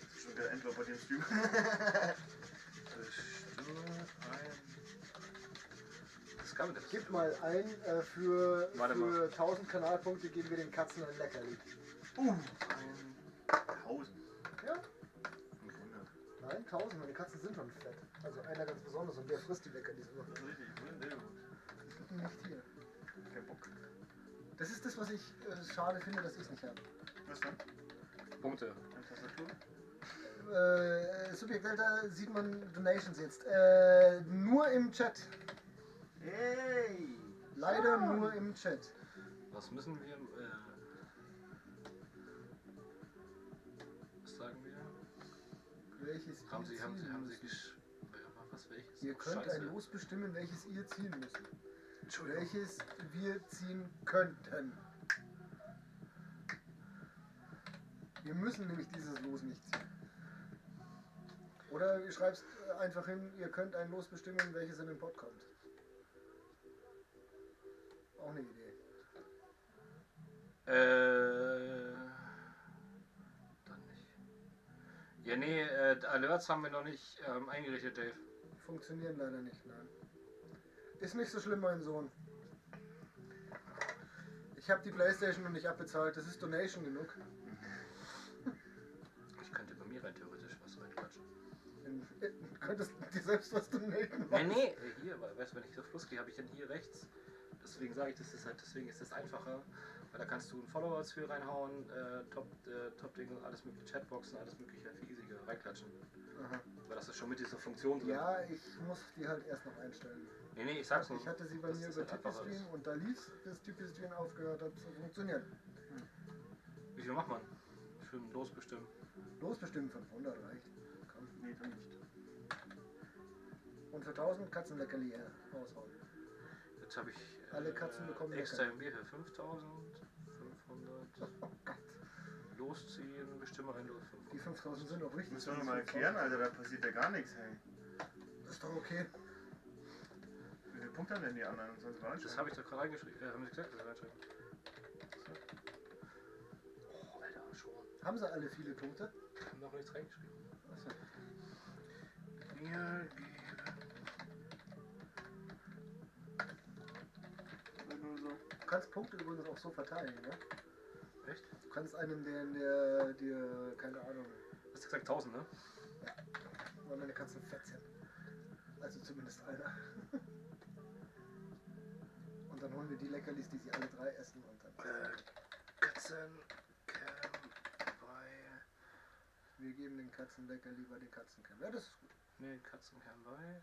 Das ist schon wieder Endlob bei dem Stream. kann das. Gib mal ein, für Warte mal. 1000 Kanalpunkte geben wir den Katzen ein Leckerli. 1000. Ja? 500. Nein, 1000, meine Katzen sind schon fett. Also einer ganz besonders und der frisst die Leckerlis immer. Das ist richtig. Ich will den Nicht hier. Kein Bock. Das ist das, was ich schade finde, dass ich es nicht habe. Was denn? Punkte. Eine Tastatur? Subjekt Delta sieht man Donations jetzt. Nur im Chat. Hey! Leider nur im Chat. Was müssen wir. Was sagen wir? Welches Haben ihr Sie ziehen müsst. was welches? Ihr könnt Scheiße. ein Los bestimmen, welches ihr ziehen müsst. Entschuldigung. Welches wir ziehen könnten. Wir müssen nämlich dieses Los nicht ziehen. Oder ihr schreibt einfach hin, ihr könnt ein Los bestimmen, welches in den Pod kommt. Auch eine Idee. Dann nicht. Ja, nee, Alerts haben wir noch nicht eingerichtet, Dave. Funktionieren leider nicht, nein. Ist nicht so schlimm, mein Sohn. Ich habe die Playstation noch nicht abbezahlt, das ist Donation genug. Ich könnte bei mir rein theoretisch was reinquatschen. Könntest du dir selbst was donaten? Nee, hier, weißt du, wenn ich auf Plus gehe, habe ich dann hier rechts. Deswegen sage ich, das ist halt, deswegen ist das einfacher. Weil da kannst du einen Followers für reinhauen, Top-Dinge, alles mögliche, Chatboxen, alles mögliche für easy reinklatschen. Aha. Weil das ist schon mit dieser Funktion drin. Ja, ich muss die halt erst noch einstellen. Nee, ich sag's nur. Ich hatte sie bei dass mir das über halt einfacher Tippy-Stream ist. und da lief bis Tippy-Stream aufgehört hat zu funktionieren. Wie viel macht man? Für ein Los bestimmen. Los bestimmt 500 reicht. Komm. Nee, dann nicht. Und für 1000 Katzenleckerli raushauen. Jetzt habe ich Alle Katzen bekommen extra Leckerli. MB für 5500. Losziehen, bestimme ein Los 500. Die 5000 sind auch richtig. Müssen wir noch mal erklären, Alter, da passiert ja gar nichts, hey. Das ist doch okay. Wie viele Punkte haben denn die anderen? Sonst war Das habe ich doch gerade reingeschrieben. Haben Sie gesagt, das reinschreiben? Oh, Alter, schon. Haben sie alle viele Punkte? Haben noch nichts reingeschrieben. Achso. Wir geben. nur so. Du kannst Punkte übrigens auch so verteilen, ne? Echt? Du kannst einem, der dir, keine Ahnung, Hast du gesagt 1000, ne? weil meine Katzen fett sind. Also zumindest einer. Und dann holen wir die Leckerlis, die sie alle drei essen und dann. Katzencamp bei. Wir geben den Katzenleckerli bei den Katzencamp. Ja, das ist gut. Ne, Katzencamp bei.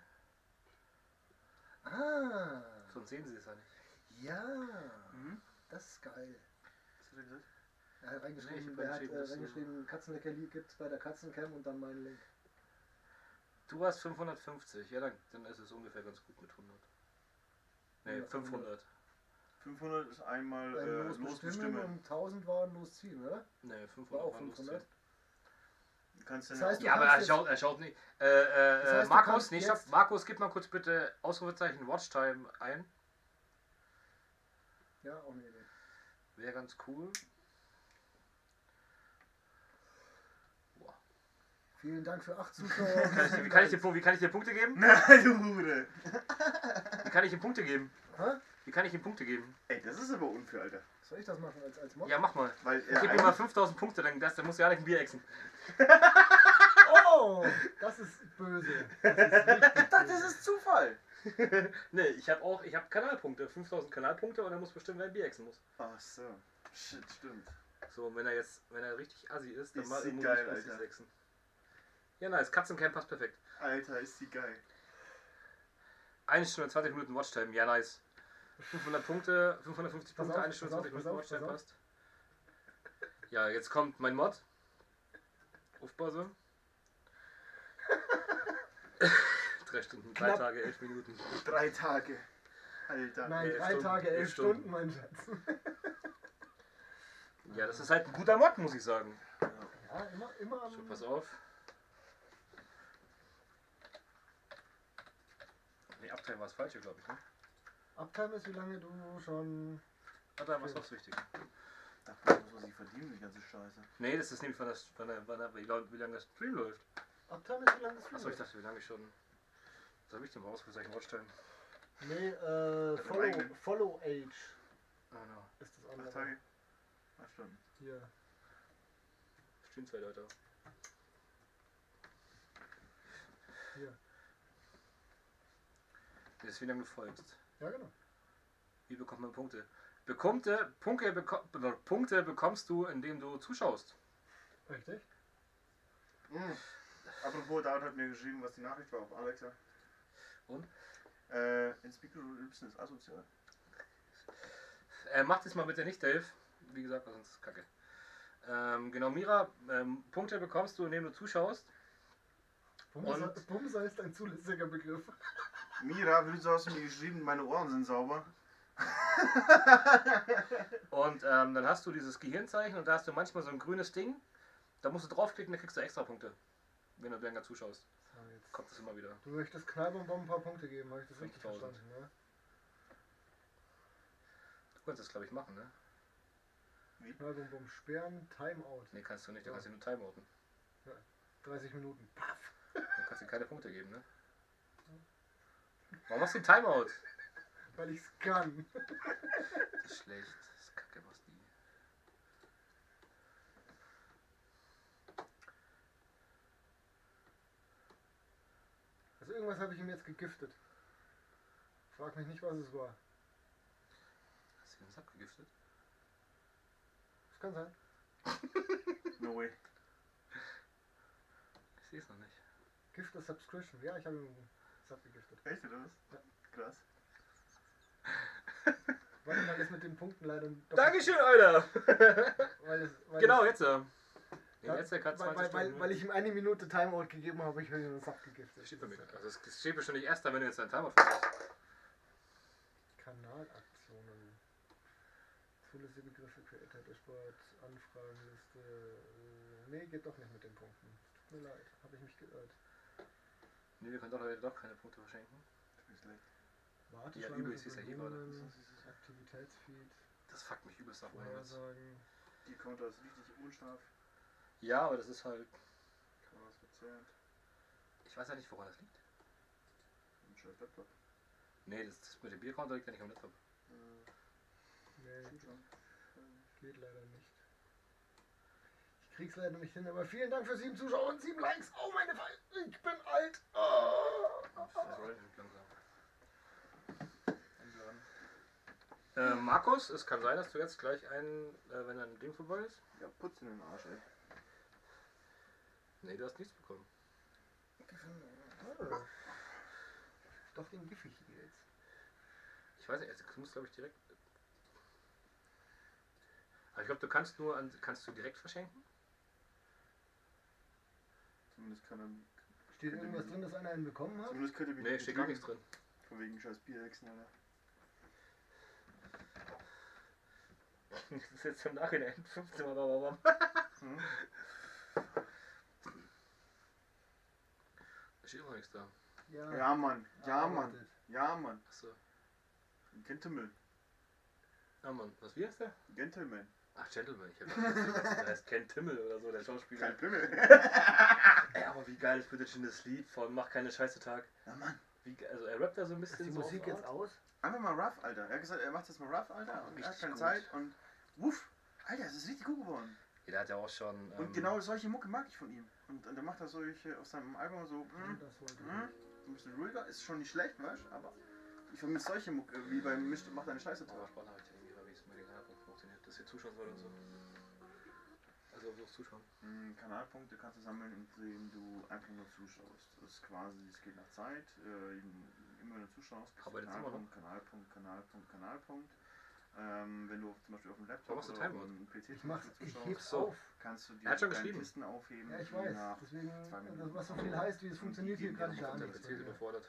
Ah! Sonst sehen sie es ja nicht. Ja! Mhm. Das ist geil. Was hat er gesagt? Er hat reingeschrieben, Nee, ich hab der hat reingeschrieben, dass reingeschrieben, Katzenleckerli gibt's bei der Katzencamp und dann meinen Link. Du hast 550, ja, dann ist es ungefähr ganz gut mit 100. Ne, Ja, 500. 500 ist einmal Los Los bestimmen bestimmen. und 1000 waren losziehen, oder? Ne, 500 War auch waren 500. Du kannst dann Das heißt, auch- du Ja, aber kannst er schaut nicht. heißt, du Markus, kannst nee, jetzt- stopp. Markus, gib mal kurz bitte Ausrufezeichen Watchtime ein. Ja, auch eine Idee. Wäre ganz cool. Vielen Dank für 8 Zuschauer. Wie kann ich dir Punkte geben? Nein, du Hure! Wie kann ich ihm Punkte geben? Hä? Wie kann ich ihm Punkte geben? Ey, das ist aber unfair, Alter. Soll ich das machen als Mod? Ja, mach mal. Weil Ich gebe ihm mal 5000 Punkte, dann muss ja nicht ein Bier exen. Oh! Das ist böse. Das ist richtig das böse. ist Zufall. Ne, ich habe Kanalpunkte, 5000 Kanalpunkte und er muss bestimmt, wer ein Bier exen muss. Ach so. Shit, stimmt. So, und wenn er richtig assi ist, dann Ist muss sie muss geil, ich Alter. exen. Ja, nice, Katzencamp passt perfekt. Alter, ist die geil. 1 Stunde 20 Minuten Watchtime, ja nice. 500 Punkte, 550 Pass Punkte, auf, 1 Stunde pass 20 auf, Minuten pass Watchtime auf. passt. Ja, jetzt kommt mein Mod. Aufpause. 3 Stunden, 3 Knapp. Tage, 11 Minuten. 3 Tage. Alter. Nein, 11 3 Stunden, Tage, 11 11 Stunden, mein Schatz. Ja, das ist halt ein guter Mod, muss ich sagen. Ja, immer am. So, pass auf. Nee, Uptime war das Falsche, glaube ich, ne? Uptime ist, wie lange du schon. Uptime war das richtig. Das muss ich verdienen, die ganze Scheiße. Nee, das ist nämlich wie lange das Stream läuft. Uptime ist, wie lange das Achso, ich läuft. dachte, wie lange ich schon. Was habe ich denn mal ausgezeichnet? Watchtime. Nee, dem eigenen. Follow Age Ah, no. ist das 8 andere. Tage. 8 Stunden. Hier. Stehen 2 Leute. Hier. Das ist wie lange du folgst. Ja, genau. Wie bekommt man Punkte? Punkte bekommst du, indem du zuschaust. Richtig. Apropos, David hat mir geschrieben, was die Nachricht war auf Alexa. Und? Speaker Lipsen ist asozial. Mach das mal bitte nicht, Dave. Wie gesagt, sonst ist es kacke. Genau, Mira, Punkte bekommst du, indem du zuschaust. Bumser ist ein zulässiger Begriff. Mira, du hast mir geschrieben, meine Ohren sind sauber. Und dann hast du dieses Gehirnzeichen und da hast du manchmal so ein grünes Ding. Da musst du draufklicken, dann kriegst du extra Punkte. Wenn du länger zuschaust. So, jetzt. Kommt das immer wieder. Du möchtest Knallbonbon ein paar Punkte geben, habe ich das richtig 5000. verstanden, ne? Du kannst das, glaube ich, machen, ne? Knallbonbon sperren, Timeout. Ne, kannst du nicht. Du Ja. kannst ihn nur timeouten. 30 Minuten. Paff. Dann kannst du ihm keine Punkte geben, ne? Warum machst du den Timeout? Weil ich's kann. Das ist schlecht. Das ist kacke, was die. Also irgendwas habe ich ihm jetzt gegiftet. Frag mich nicht, was es war. Hast du den Sack gegiftet? Das kann sein. No way. Ich sehe es noch nicht. Gift the Subscription. Ja, ich habe ihm Sub gegiftet. Echt, oder was? Ja. Krass. Weil es mit den Punkten leider doch. Dankeschön, Alter! Weil Genau, es, jetzt. Jetzt der gerade 20 Stunden. weil ich ihm eine Minute Timeout gegeben habe, ich habe ihm Sub gegiftet. Das steht bei mir. Also es steht bestimmt nicht erst da, wenn du jetzt deinen Timer verlässt. Kanalaktionen. Zulässige Begriffe, Creator Dashboard, Anfragenliste. Nee, geht doch nicht mit den Punkten. Tut mir leid, habe ich mich geirrt. Nee, wir können doch leider doch keine Punkte verschenken. Warteschlange übelst für ist ja hier gerade. Personen, Aktivitätsfeed, Das fuckt mich übelst auf mein Herz. Vorhersagen. Die Counter ist richtig unscharf. Ja, aber das ist halt. Kann man was verzerrt. Ich weiß ja nicht, woran das liegt. Ein scheiß Laptop. Nee, das mit dem Bierkonto liegt ja nicht am Laptop. Nee, geht leider nicht. Ich krieg's leider nicht hin, aber vielen Dank für 7 Zuschauer und 7 Likes. Oh meine Fall, ich bin alt. Oh. Das rollt langsam. Markus, es kann sein, dass du jetzt gleich wenn dein Ding vorbei ist. Ja, putz in den Arsch, ey. Nee, du hast nichts bekommen. Doch den Giffig hier jetzt. Ich weiß nicht, du musst glaube ich direkt. Aber ich glaube, du kannst kannst du direkt verschenken? Zumindest kann er. Steht irgendwas drin, dass einer einen bekommen hat? Zumindest könnte er Nee, steht gar nichts drin. Von wegen scheiß Bierhexen, Alter. Das ist jetzt im Nachhinein 15 Mal. Hm? Da steht immer nichts da. Ja, Mann. Ja, Mann. Arbeitet. Ja, Mann. Achso. Gentleman. Ah Mann, wie heißt der? Gentleman. Ach, Gentleman. Ich hab gedacht, der heißt Ken Timmel oder so, der Schauspieler. Kein Pimmel. Ey, aber wie geil ist bitte schon das Lied von Mach keine Scheiße Tag. Ja, Mann. Also er rappt da so ein Ist die bisschen so Musik auf jetzt Art. aus? Einfach mal rough, Alter. Er hat gesagt, er macht das mal rough, Alter. Und er hat Richtig keine gut. Zeit. Und wuff. Alter, das ist richtig gut geworden. Ja, der hat ja auch schon. Und genau solche Mucke mag ich von ihm. Und er macht das solche auf seinem Album so. Das wollte ich. Ein bisschen ruhiger. Ist schon nicht schlecht, weißt du? Aber ich vermisse solche Mucke, wie beim Mischt Mach deine Scheiße Aber drauf. spannend halt irgendwie, wie es mit den Kanalpunkten funktioniert, dass ihr zuschauen wollt und so. Also bloß zuschauen. Kanalpunkte kannst du sammeln, indem du einfach nur zuschaust. Das ist quasi, es geht nach Zeit. Immer wenn du zuschaust, kriegst Aber du jetzt immer noch. Kanalpunkt. Wenn du zum Beispiel auf dem Laptop Warum hast du oder auf Timeout? dem PC Ich mach's, ich zuschaust, heb's So. auf. kannst du die Er hat schon kleinen geschrieben. Kisten aufheben. Ja, ich die weiß. nach Deswegen, 2 Minuten was so viel heißt, wie es funktioniert hier gerade geben gar dir Der nicht. PC ist überfordert.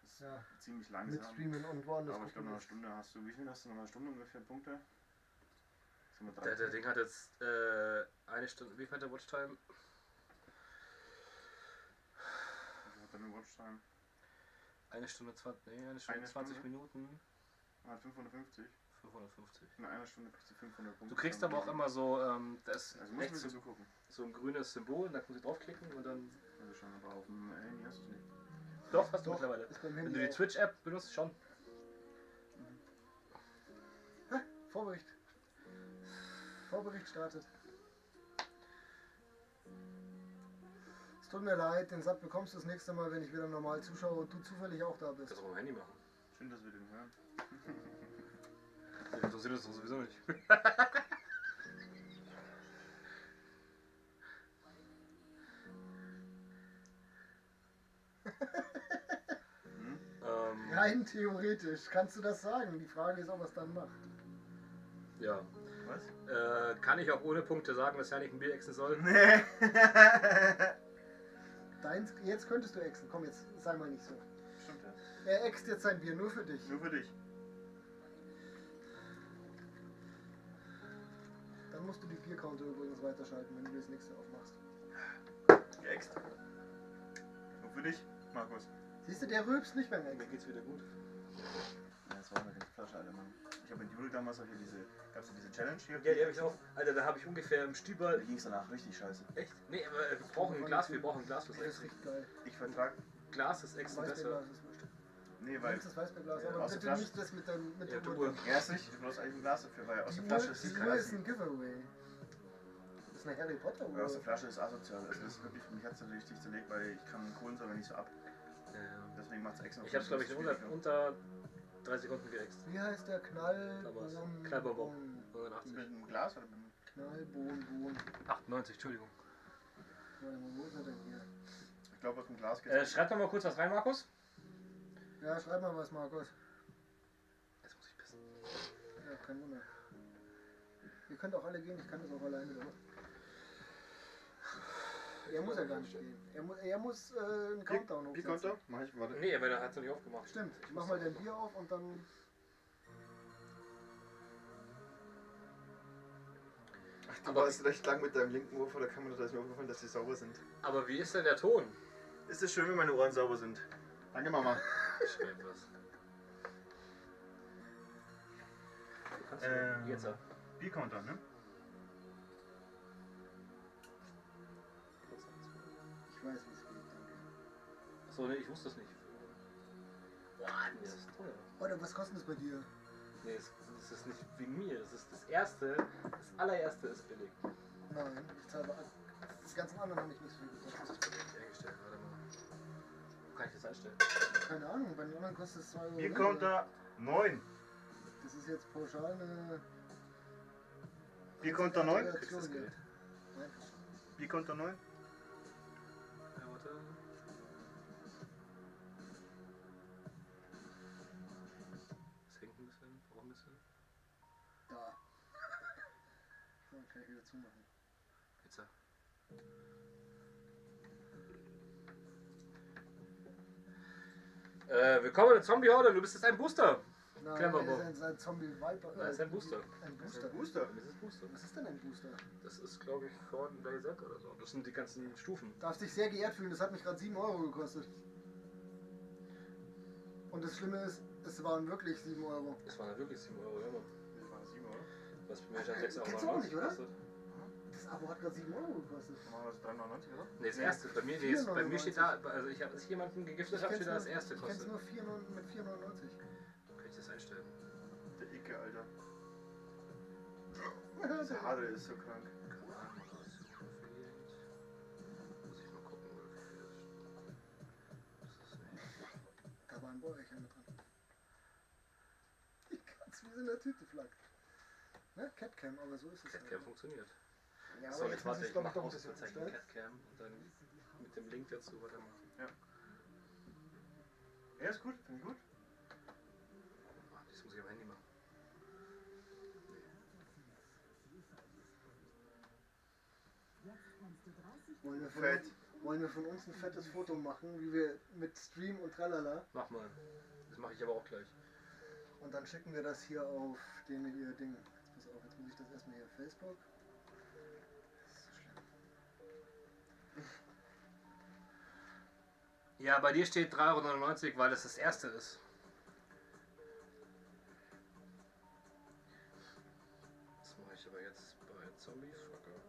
Das ist Ja, ziemlich mit langsam. Streamen und woanders Aber ich glaube, nach einer gucken. Stunde hast du, wie viel hast du nach einer Stunde ungefähr Punkte? Sind wir Der 13? Ding hat jetzt eine Stunde. Wie viel hat der Watchtime? Was hat deine Watchtime? Eine Stunde 20. Nee, eine Stunde Eine 20 Stunde? Minuten. Ah, 550. 550. In einer Stunde kriegst du 500 Punkte. Du kriegst aber auch immer so, das Also musst rechts du so gucken. so ein grünes Symbol, da kannst du draufklicken und dann. Also schon, aber auf dem Handy hast du es nicht. Doch, hast du Doch, mittlerweile. ist beim Wenn Handy du die auch. Twitch-App benutzt, schon. Vorbericht. Vorbericht startet. Es tut mir leid, den Satt bekommst du das nächste Mal, wenn ich wieder normal zuschaue und du zufällig auch da bist. Das auch am Handy machen. Schön, dass wir den hören. Das interessiert uns doch sowieso nicht. Rein theoretisch kannst du das sagen. Die Frage ist, ob er es dann macht. Ja. Was? Kann ich auch ohne Punkte sagen, dass Janik ein Bier exen soll? Nee. Deins, jetzt könntest du exen. Komm, jetzt sei mal nicht so. Stimmt ja. Er ext jetzt sein Bier, nur für dich. Nur für dich. Dann musst du die Biercounter übrigens weiterschalten, wenn du das nächste aufmachst. Geäxt. Nur für dich, Markus. Siehst du, der rülpst nicht beim Mir Exen. geht's wieder gut. Ja, das war eine ganze Flasche, Alter, Mann. Ich habe mit Juli damals auch hier gab's diese Challenge hier. Ja, die habe ich auch. Alter, da habe ich ungefähr im Stüber. Da ging es danach richtig scheiße. Echt? Nee, aber wir brauchen ein Glas fürs Das ist Exen. richtig geil. Ich vertrag. Glas ist Exen besser. Weißbierglas ist wurscht. Nee, weil. Nimmst das Weißbierglas, Ja, aber aus der bitte Flasche. nicht das mit Ja, der du Uhr. Uhr. Ja, ist nicht. Du brauchst eigentlich ein Glas dafür, weil aus Die der Flasche Uhr, ist die es Uhr ist krass. ein Giveaway. Das ist eine Harry Potter Weil aus der Uhr. Flasche ist asozial. Also das ist wirklich, mich hat es natürlich richtig zerlegt, weil ich kann Kohlensäure nicht so ab. Deswegen macht es extra. Ich hab's glaube ich in unter 3 Sekunden geäxt. Wie heißt der? Knallbonbon. 89. Mit einem Glas oder mit einem. Knallbohn. 98, Entschuldigung. Warte mal, wo ist er denn hier? Ich glaube, aus dem Glas geht Schreib doch mal kurz was rein, Markus. Ja, schreib mal was, Markus. Jetzt muss ich pissen. Ja, kein Wunder. Ihr könnt auch alle gehen, ich kann das auch alleine machen. Er muss ja gar nicht gehen. Er muss einen Countdown hochsetzen. Bierkonto? Mach ich, warte. Nee, aber der hat's noch nicht aufgemacht. Stimmt, ich mach mal dein Bier auf und dann... Du Aber- warst recht lang mit deinem linken Ohr vor der Kamera, da ist mir aufgefallen, dass die sauber sind. Aber wie ist denn der Ton? Ist es schön, wenn meine Ohren sauber sind? Danke, Mama. Schreib was. Du kannst jetzt. Bierkonto, ne? Ich weiß, wie es geht, danke. Achso, nee, ich wusste es nicht. What? Das ist teuer. Oder was kostet das bei dir? Nee, das ist nicht wegen mir. Das ist das erste. Das allererste ist billig. Nein, ich zahle... Das ganzen anderen habe ich nicht so viel Das gekostet. ist billig eingestellt. Warte mal. Wo kann ich das einstellen? Keine Ahnung, bei den anderen kostet es 2 Euro. Bierkonto 9. Das ist jetzt pauschal eine... Bierkonto 9? Du kriegst das Geld. Nein. Bierkonto 9? Ja, warte. Es hängt ein bisschen. Auch ein bisschen. Da. So, kann ich wieder zumachen. Jetzt. Willkommen in der Zombie-Horde. Du bist jetzt ein Booster. Nein, Clever er Bob. ist ein Zombie-Viper. Das ist ein Booster. Ein Booster. Booster. Das ist ein Booster. Was ist denn ein Booster? Das ist, glaube ich, von DayZ oder so. Das sind die ganzen Stufen. Darfst dich sehr geehrt fühlen, das hat mich gerade 7 Euro gekostet. Und das Schlimme ist, es waren wirklich 7 Euro. Das waren ja wirklich 7 Euro, ja. Mann. Das waren 7 Euro. Was für mich dann 6 Euro Kennst du auch nicht, oder? kostet. Das Abo hat gerade 7 Euro gekostet. Machen wir das 3,99 oder? Nee, das erste. Bei mir, nee, bei mir steht da, also ich habe es jemanden gegiftet, habe steht da das erste Ich kenn's kostet. nur 4, mit 4,99. Kann ich das einstellen? Der Icke, Alter. Diese Haare ist so krank. Keine Ahnung, was ist verfehlt. Muss ich mal gucken, wie viel das ist. Das ist nicht. Da war ein Bäuerchen mit dran. Die Katze wie so in der Tüte flackt. Ne? Catcam, aber so ist es. Catcam funktioniert. Ja, So, aber jetzt muss warte, ich ich glaube mache doch ein bisschen Ausrufezeichen umstellen. Catcam und dann mit dem Link dazu weitermachen. Ja, ist gut, finde ich gut. Ah, das muss ich am Handy machen. Wollen wir von uns ein fettes Foto machen, wie wir mit Stream und tralala. Mach mal. Das mache ich aber auch gleich. Und dann schicken wir das hier auf den hier Ding. Jetzt pass auf, jetzt muss ich das erstmal hier auf Facebook. Das ist so schlimm. Ja, bei dir steht 3,99 €, weil das das erste ist. Das mache ich aber jetzt bei Zombie Fucker.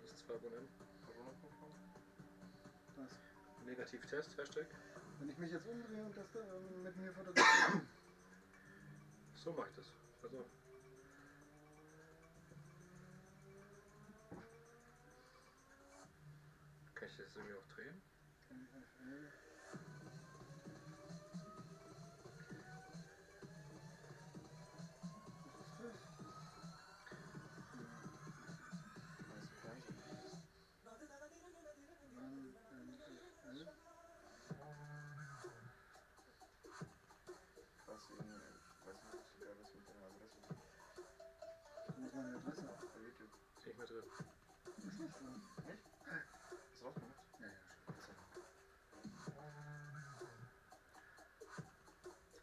Das ist 2 Abonnenten. Was? Negativ-Test, Hashtag. Wenn ich mich jetzt umdrehe und das da mit mir fotografiere. So mache ich das. Also. Kann ich das irgendwie auch drehen? NFL. Meine Adresse. Bei YouTube. Ist nicht mehr drin. Ist nicht so. Nicht? Hast du rausgemacht? Ja, ja,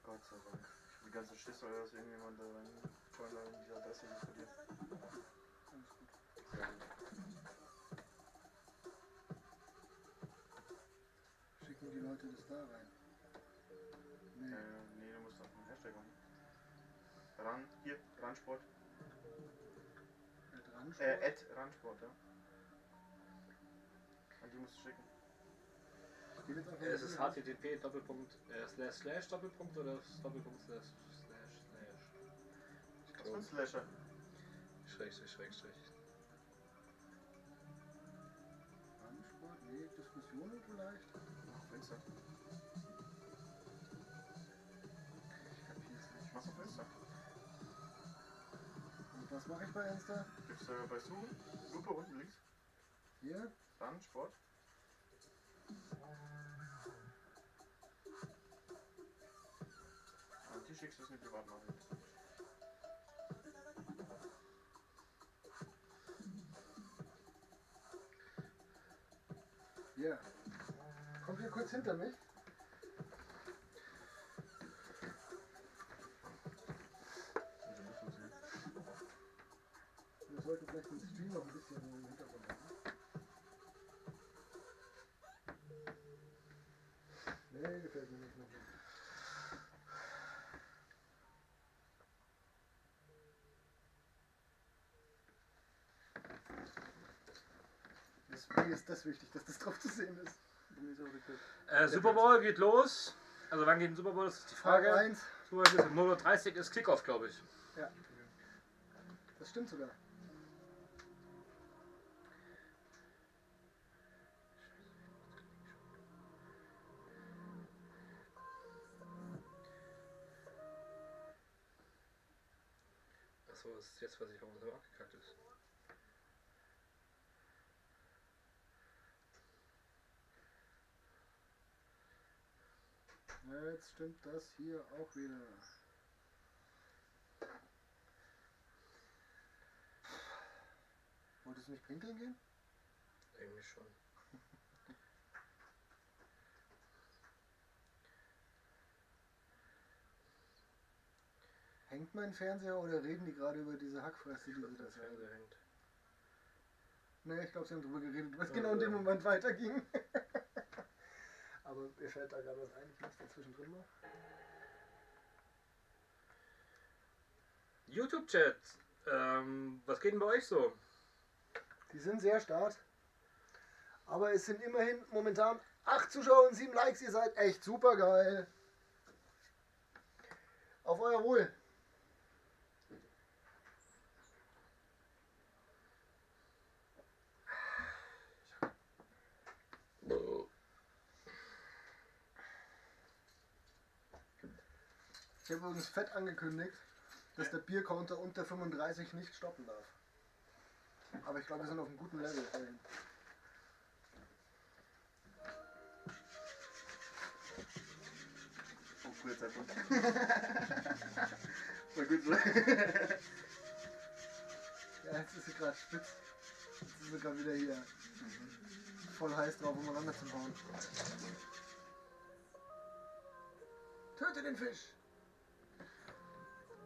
Gott sei Dank. Ich hab die ganze Schiss, dass irgendjemand da rein in diese Adresse nicht von dir. alles gut. Sehr gut. Schicken die Leute das da rein? Nee. Nee, du musst auf den Hashtag machen. Hier, Randsport. Randsport, ja. An die musst du schicken. Steht jetzt einfach Es nur ist hier. http Doppelpunkt / Doppelpunkt oder Doppelpunkt / Was für ein Slasher? Schrägstrich. Randsport? Nee, Diskussionen vielleicht? Auf Insta. Ich kapier's nicht. Mach's auf Insta. Und was mache ich bei Insta? Gibst bei Suchen, Lupe unten links, Hier? Randsport. Und die schickst du es in die Privatnachricht. Ja. Kommt ihr kurz hinter mich? Wir sollten vielleicht den Stream noch ein bisschen im Hintergrund haben. Nee, gefällt mir nicht noch. Deswegen ist das wichtig, dass das drauf zu sehen ist. Super Bowl geht los. Also wann geht ein Super Bowl? Das ist die Frage. Frage 1. Super Bowl ist um 0:30 Uhr ist Kickoff, glaube ich. Ja. Das stimmt sogar. Achso, das ist jetzt, was ich warum so abgekackt ist. Jetzt stimmt das hier auch wieder. Wolltest du nicht pinkeln gehen? Irgendwie schon. Hängt mein Fernseher oder reden die gerade über diese Hackfresse, die sie da Das Fernseher hängt. Ne, ich glaube, sie haben drüber geredet, was genau in dem Moment weiterging. Aber mir fällt da gerade was ein, ich muss dazwischen drin mal. YouTube-Chat. Was geht denn bei euch so? Die sind sehr stark. Aber es sind immerhin momentan 8 Zuschauer und 7 Likes. Ihr seid echt super geil. Auf euer Wohl. Ich habe übrigens fett angekündigt, dass der Biercounter unter 35 nicht stoppen darf. Aber ich glaube, wir sind auf einem guten Level. Oh, cooler Zeitpunkt. War gut so. Ja, jetzt ist sie gerade spitz. Jetzt ist sie gerade wieder hier. Voll heiß drauf, umeinander zu hauen. Töte den Fisch!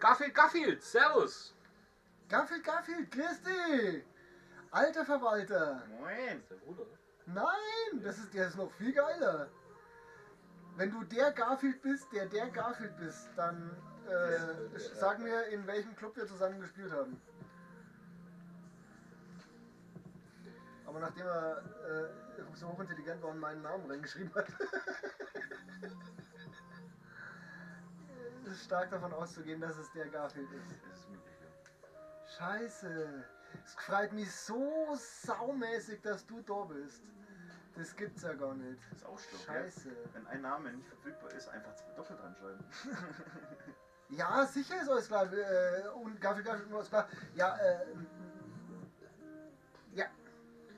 Garfield, servus! Garfield, grüß dich! Alter Verwalter! Moin! Der Bruder, ne? Nein, der ist noch viel geiler. Wenn du der Garfield bist, der Garfield bist, dann sag mir, in welchem Club wir zusammen gespielt haben. Aber nachdem er so hochintelligent war und meinen Namen reingeschrieben hat, ist stark davon auszugehen, dass es der Garfield ist. Es ist möglich, ja. Scheiße. Es freut mich so saumäßig, dass du da bist. Das gibt's ja gar nicht. Das ist auch schlau. Scheiße. Ja? Wenn ein Name nicht verfügbar ist, einfach doppelt dran schreiben. Ja, sicher ist alles klar. Und Garfield ist alles klar. Ja, ja.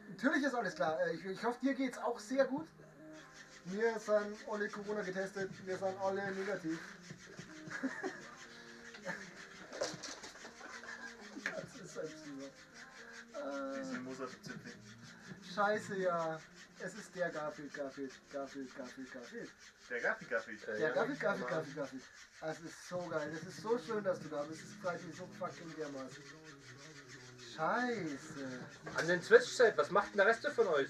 Natürlich ist alles klar. Ich hoffe, dir geht's auch sehr gut. Wir sind alle Corona getestet. Wir sind alle negativ. Das ist ein Psycho. Diese Mozart-Zipfel. Scheiße, ja. Es ist der Garfield. Der Der Garfield. Garfield. Das ist so geil. Das ist so schön, dass du da bist. Es freut mich so fucking dermaßen. Scheiße. An den Twitch-Chat, was macht denn der Rest von euch?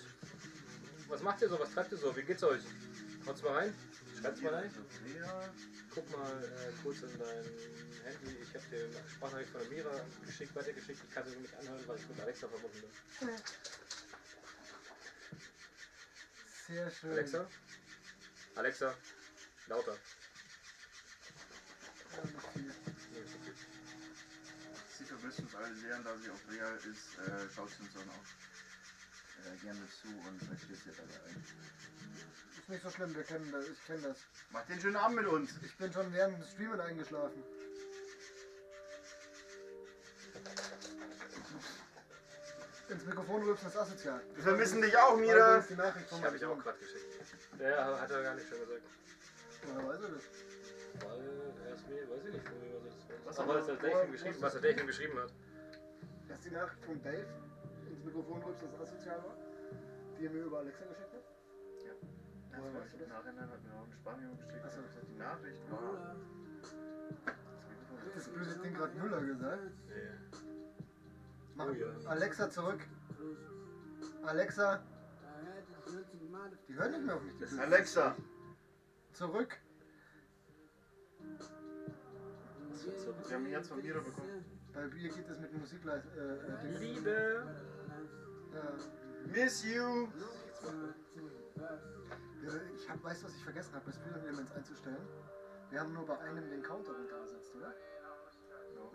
Was macht ihr so? Was treibt ihr so? Wie geht's euch? Haut's mal rein? Schreibt's mal rein. Guck mal kurz in dein Handy. Ich habe dir eine Sprachnachricht von der Mira weitergeschickt. Ich kann sie nicht anhören, weil ich mit Alexa verbunden bin. Sehr schön. Alexa? Alexa, lauter. Ja, nicht viel. Sie vermisst uns alle sehr, da sie auch real ist, schaut sie uns dann auch gerne zu und versteht sie dabei ein. Ist nicht so schlimm, wir kennen das. Ich kenne das. Macht den schönen Abend mit uns! Ich bin schon während des Streamen eingeschlafen. Ins Mikrofon rülpsen ist asozial. Wir vermissen dich auch, Weil Mira! uns die Nachricht von Habe ich meinem auch gerade geschickt. Ja, hat er gar nicht schon gesagt. Sohn. Woher weiß er das? Weil er ist mir, weiß ich nicht, von wem er das Was war. Aber was der Dächen geschrieben hat. Dass die Nachricht von Dave ins Mikrofon rülpsen ist asozial war? Die er mir über Alexa geschickt hat? Woher weißt du das? Nachhinein hat mir auch eine Spanier geschickt. Achso. Die Nachricht war. Hat das blöde Ding gerade Müller gesagt? Nee. Mach Oh ja. Alexa zurück. Alexa. Die hören nicht mehr auf mich. Die Blöden. Alexa! Zurück. Wir haben ein Herz von Mira bekommen. Bei mir geht es mit Musikleis. Liebe! Ja. Miss you! Weißt du, was ich vergessen habe, bei Spiel Elements einzustellen? Wir haben nur bei einem den Counter runtergesetzt, oder?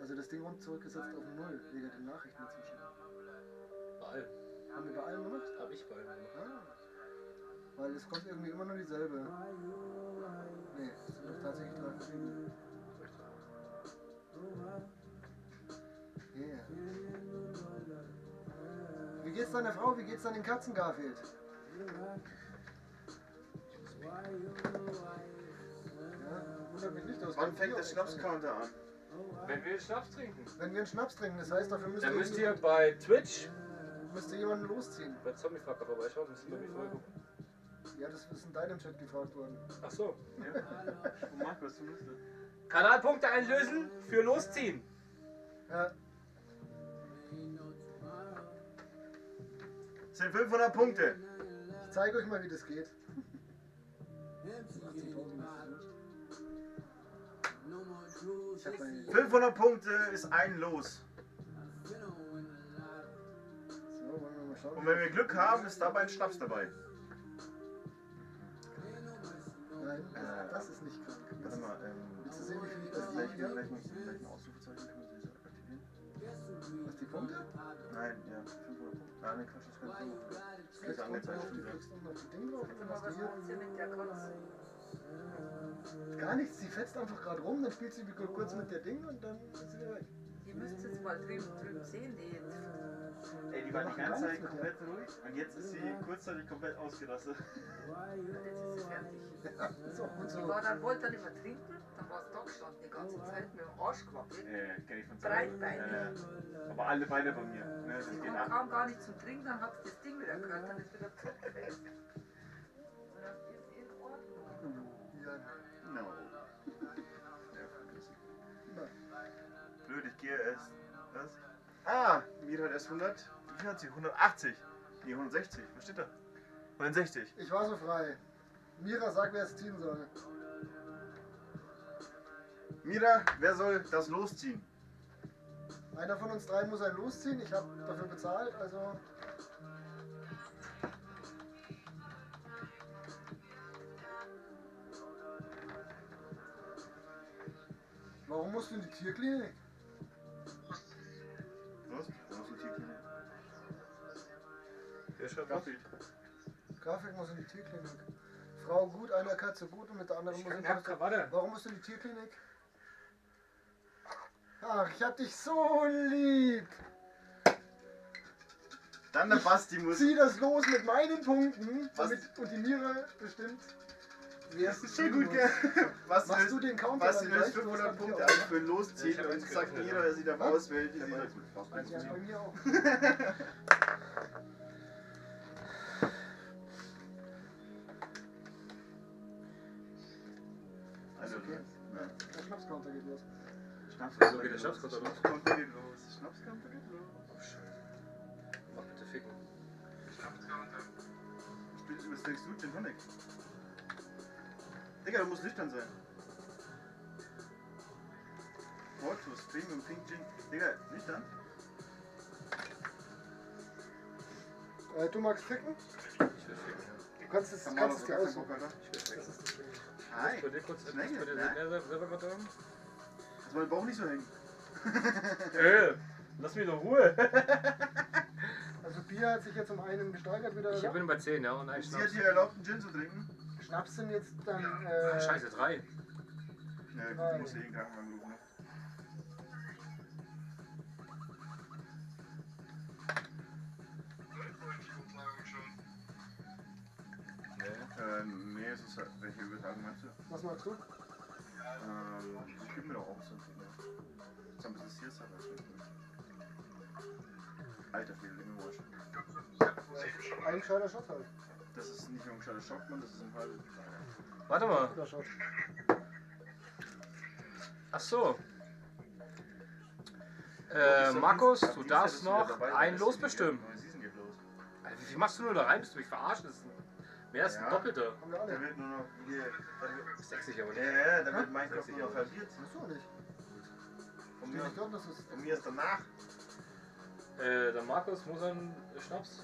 Also das Ding rund zurückgesetzt auf 0, wegen den Nachrichten inzwischen. Bei allem. Haben wir bei allen gemacht? Hab ich bei allem gemacht. Ah. Weil es kommt irgendwie immer nur dieselbe. Nee, es sind doch tatsächlich 3 verschiedene. Yeah. Wie geht's deiner Frau? Wie geht's deinen Katzen, Garfield? Ja, wundert mich nicht, dass Wann fängt der Schnapscounter an? Wenn wir Schnaps trinken, Wenn wir einen Schnaps trinken, das heißt, dafür dann müsst ihr bei Twitch müsste jemanden losziehen. bei Zombie-Fucker vorbeischauen, müsst ihr bei mir vorgucken. Ja, das ist in deinem Chat gefragt worden. Ach so. Oh Markus, du müsstest. Kanalpunkte einlösen für Losziehen. Ja, Das sind 500 Punkte! ich zeige euch mal, wie das geht. 80.000 ich hab bei 500 Punkte ist ein Los. So, wollen wir mal schauen. Und wenn wir Glück haben, ist dabei ein Schnaps dabei. Nein, das ist nicht krank. Warte mal, Willst du sehen, wie viel ich bei dir hier habe? vielleicht ein Ausrufezeichen können wir das aktivieren? Was, die Punkte? Nein, ja, 500 Punkte. Nein, Quatsch, das kannst du. Du klickst unten auf die Ding drauf und dann hast du hier gar nichts. Sie fetzt einfach gerade rum, dann spielt sie kurz mit der Ding und dann ist sie wieder weg. Ihr müsst jetzt mal drüben sehen, die Ey, die war die ganze Zeit komplett ruhig und jetzt ist sie kurzzeitig komplett ausgerastet. jetzt ist sie fertig. Ja, ist auch gut Die so. war dann, wollte dann immer trinken, dann war es da gestanden die ganze Zeit mit dem Arsch gewackelt. Kenn ich von Breitbeinig. aber alle Beine bei mir. Ne, das Sie geht kam, ab. kam gar nicht zum Trinken, dann hat sie das Ding wieder gehört, dann ist wieder zurückgefällt. Und dann ist sie in Ordnung. Ja, No. Blöd, ich gehe erst. Was? Ah, Mira hat erst 100. Wie viel hat sie? 180. Nee, 160. Was steht da? 160. ich war so frei. Mira, sag, wer es ziehen soll. Mira, wer soll das losziehen? Einer von uns 3 muss ein losziehen. Ich habe dafür bezahlt, also. Warum musst du in die Tierklinik? Was? Wo ist die Tierklinik? Der schreibt Garfield. Grafik muss in die Tierklinik. Frau gut, einer Katze gut und mit der anderen muss in die Tierklinik. Warte. Warum musst du in die Tierklinik? Ach, ich hab dich so lieb. Dann der Basti muss. Zieh das los mit meinen Punkten Was? und die Mira bestimmt. Das ist schon gut, gell? Was Machst du den Counter? Basti dann löst gleich? 500 Du hast Punkte bei mir ein für Losziehen Ich hab und eins sagt gerechnet, jeder, der sich da auswählt, die Ja, sieht aber- das gut. auch. Ja, bei mir auch. Also, Okay. ja. Der Schnapscounter geht los. So geht der Schnapskonter los. Schnapskonter geht los. Schnapskonter geht los. Mach bitte ficken. Was denkst du, Gin Tonic? Digga, du musst nüchtern sein. Portus, Premium Pink Gin. Digga, nüchtern? Du magst ficken? Ich will ficken, ja. Du kannst es Kann kannst es dir Bock, aussuchen. Alter. Ich will ficken. Das ist das Ding. Hi. Bei dir kurz etwas Schnell, bei der ne? selber gerade haben? Lass mal den Bauch nicht so hängen. Lass mich doch Ruhe. Also Bier hat sich jetzt um einen gesteigert wieder. Ich oder? bin bei 10, ja, und ein Sie Schnaps. hat dir erlaubt, einen Gin zu trinken? Schnaps sind jetzt dann. Ah, Scheiße, 3. Ja, gut, du musst eh in den Krankenwagen rufen. Ne? Nee, es ist halt, welche Übertragung meinst du? Was magst du? Ich gebe mir doch auch so ein Ding. Jetzt haben wir das hier, aber das schmeckt nicht. Alter, viel Länge Wasch. Ein gescheiter Shot halt. Das ist nicht nur ein gescheiter Schockmann, das ist ein halber. Warte mal. Guter Shot. Ach so. Markus, du darfst noch ein Los bestimmen. Neue Season geht los. Alter, wie viel machst du nur da rein? Bist du mich verarscht? Das ist mehr als ein Ja. Doppelter. Haben wir Da alle. wird nur noch hier. Sexy aber nicht. Ja, da wird Minecraft nur noch halbiert. Hast du auch nicht. Von Steht mir, nicht dort, dass es. von mir ist danach. Der Markus muss einen Schnaps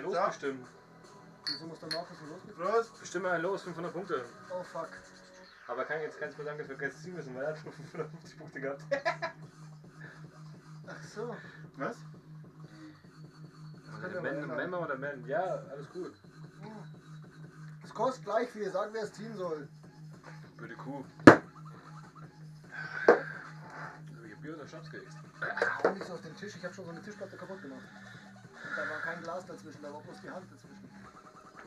Los Ja. bestimmen. Wieso muss der Markus so losgehen? Prost! Bestimme ein Los, 500 Punkte. Oh fuck. Aber kann jetzt keins mehr sagen, dass wir keins ziehen müssen, weil er hat schon 550 Punkte gehabt. Ach so. Was? Member oder Man? Ja, alles gut. Es kostet gleich viel, sag wer es ziehen soll. Blöde Kuh. Ich hab Bier und Schnaps geäxt. Hau nicht so auf den Tisch, ich hab schon so eine Tischplatte kaputt gemacht. Und da war kein Glas dazwischen, da war bloß die Hand dazwischen.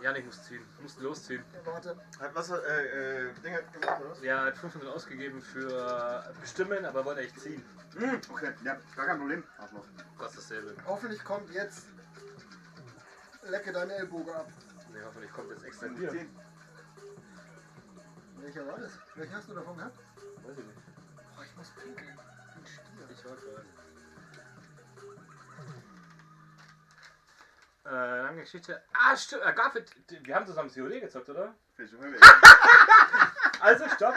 Janik muss ziehen, musste losziehen. Ja, warte. Hat was, Ding hat gemacht, oder was? Ja, er hat 500 ausgegeben für Bestimmen, aber wollte echt ziehen. Okay, ja, gar kein Problem. Arschloch. Kostet dasselbe. Hoffentlich kommt jetzt. Lecke deine Ellbogen ab. Ne, hoffentlich kommt jetzt extra Dann Bier. 10. Welcher war das? Welchen hast du davon gehabt? Weiß ich nicht. Oh, ich muss pinkeln. Ein Stier. Ich war gerade. Lange Geschichte. Ah, stimmt. Garfield, wir haben zusammen COD gezockt, oder? Ich schon halbe Also, stopp.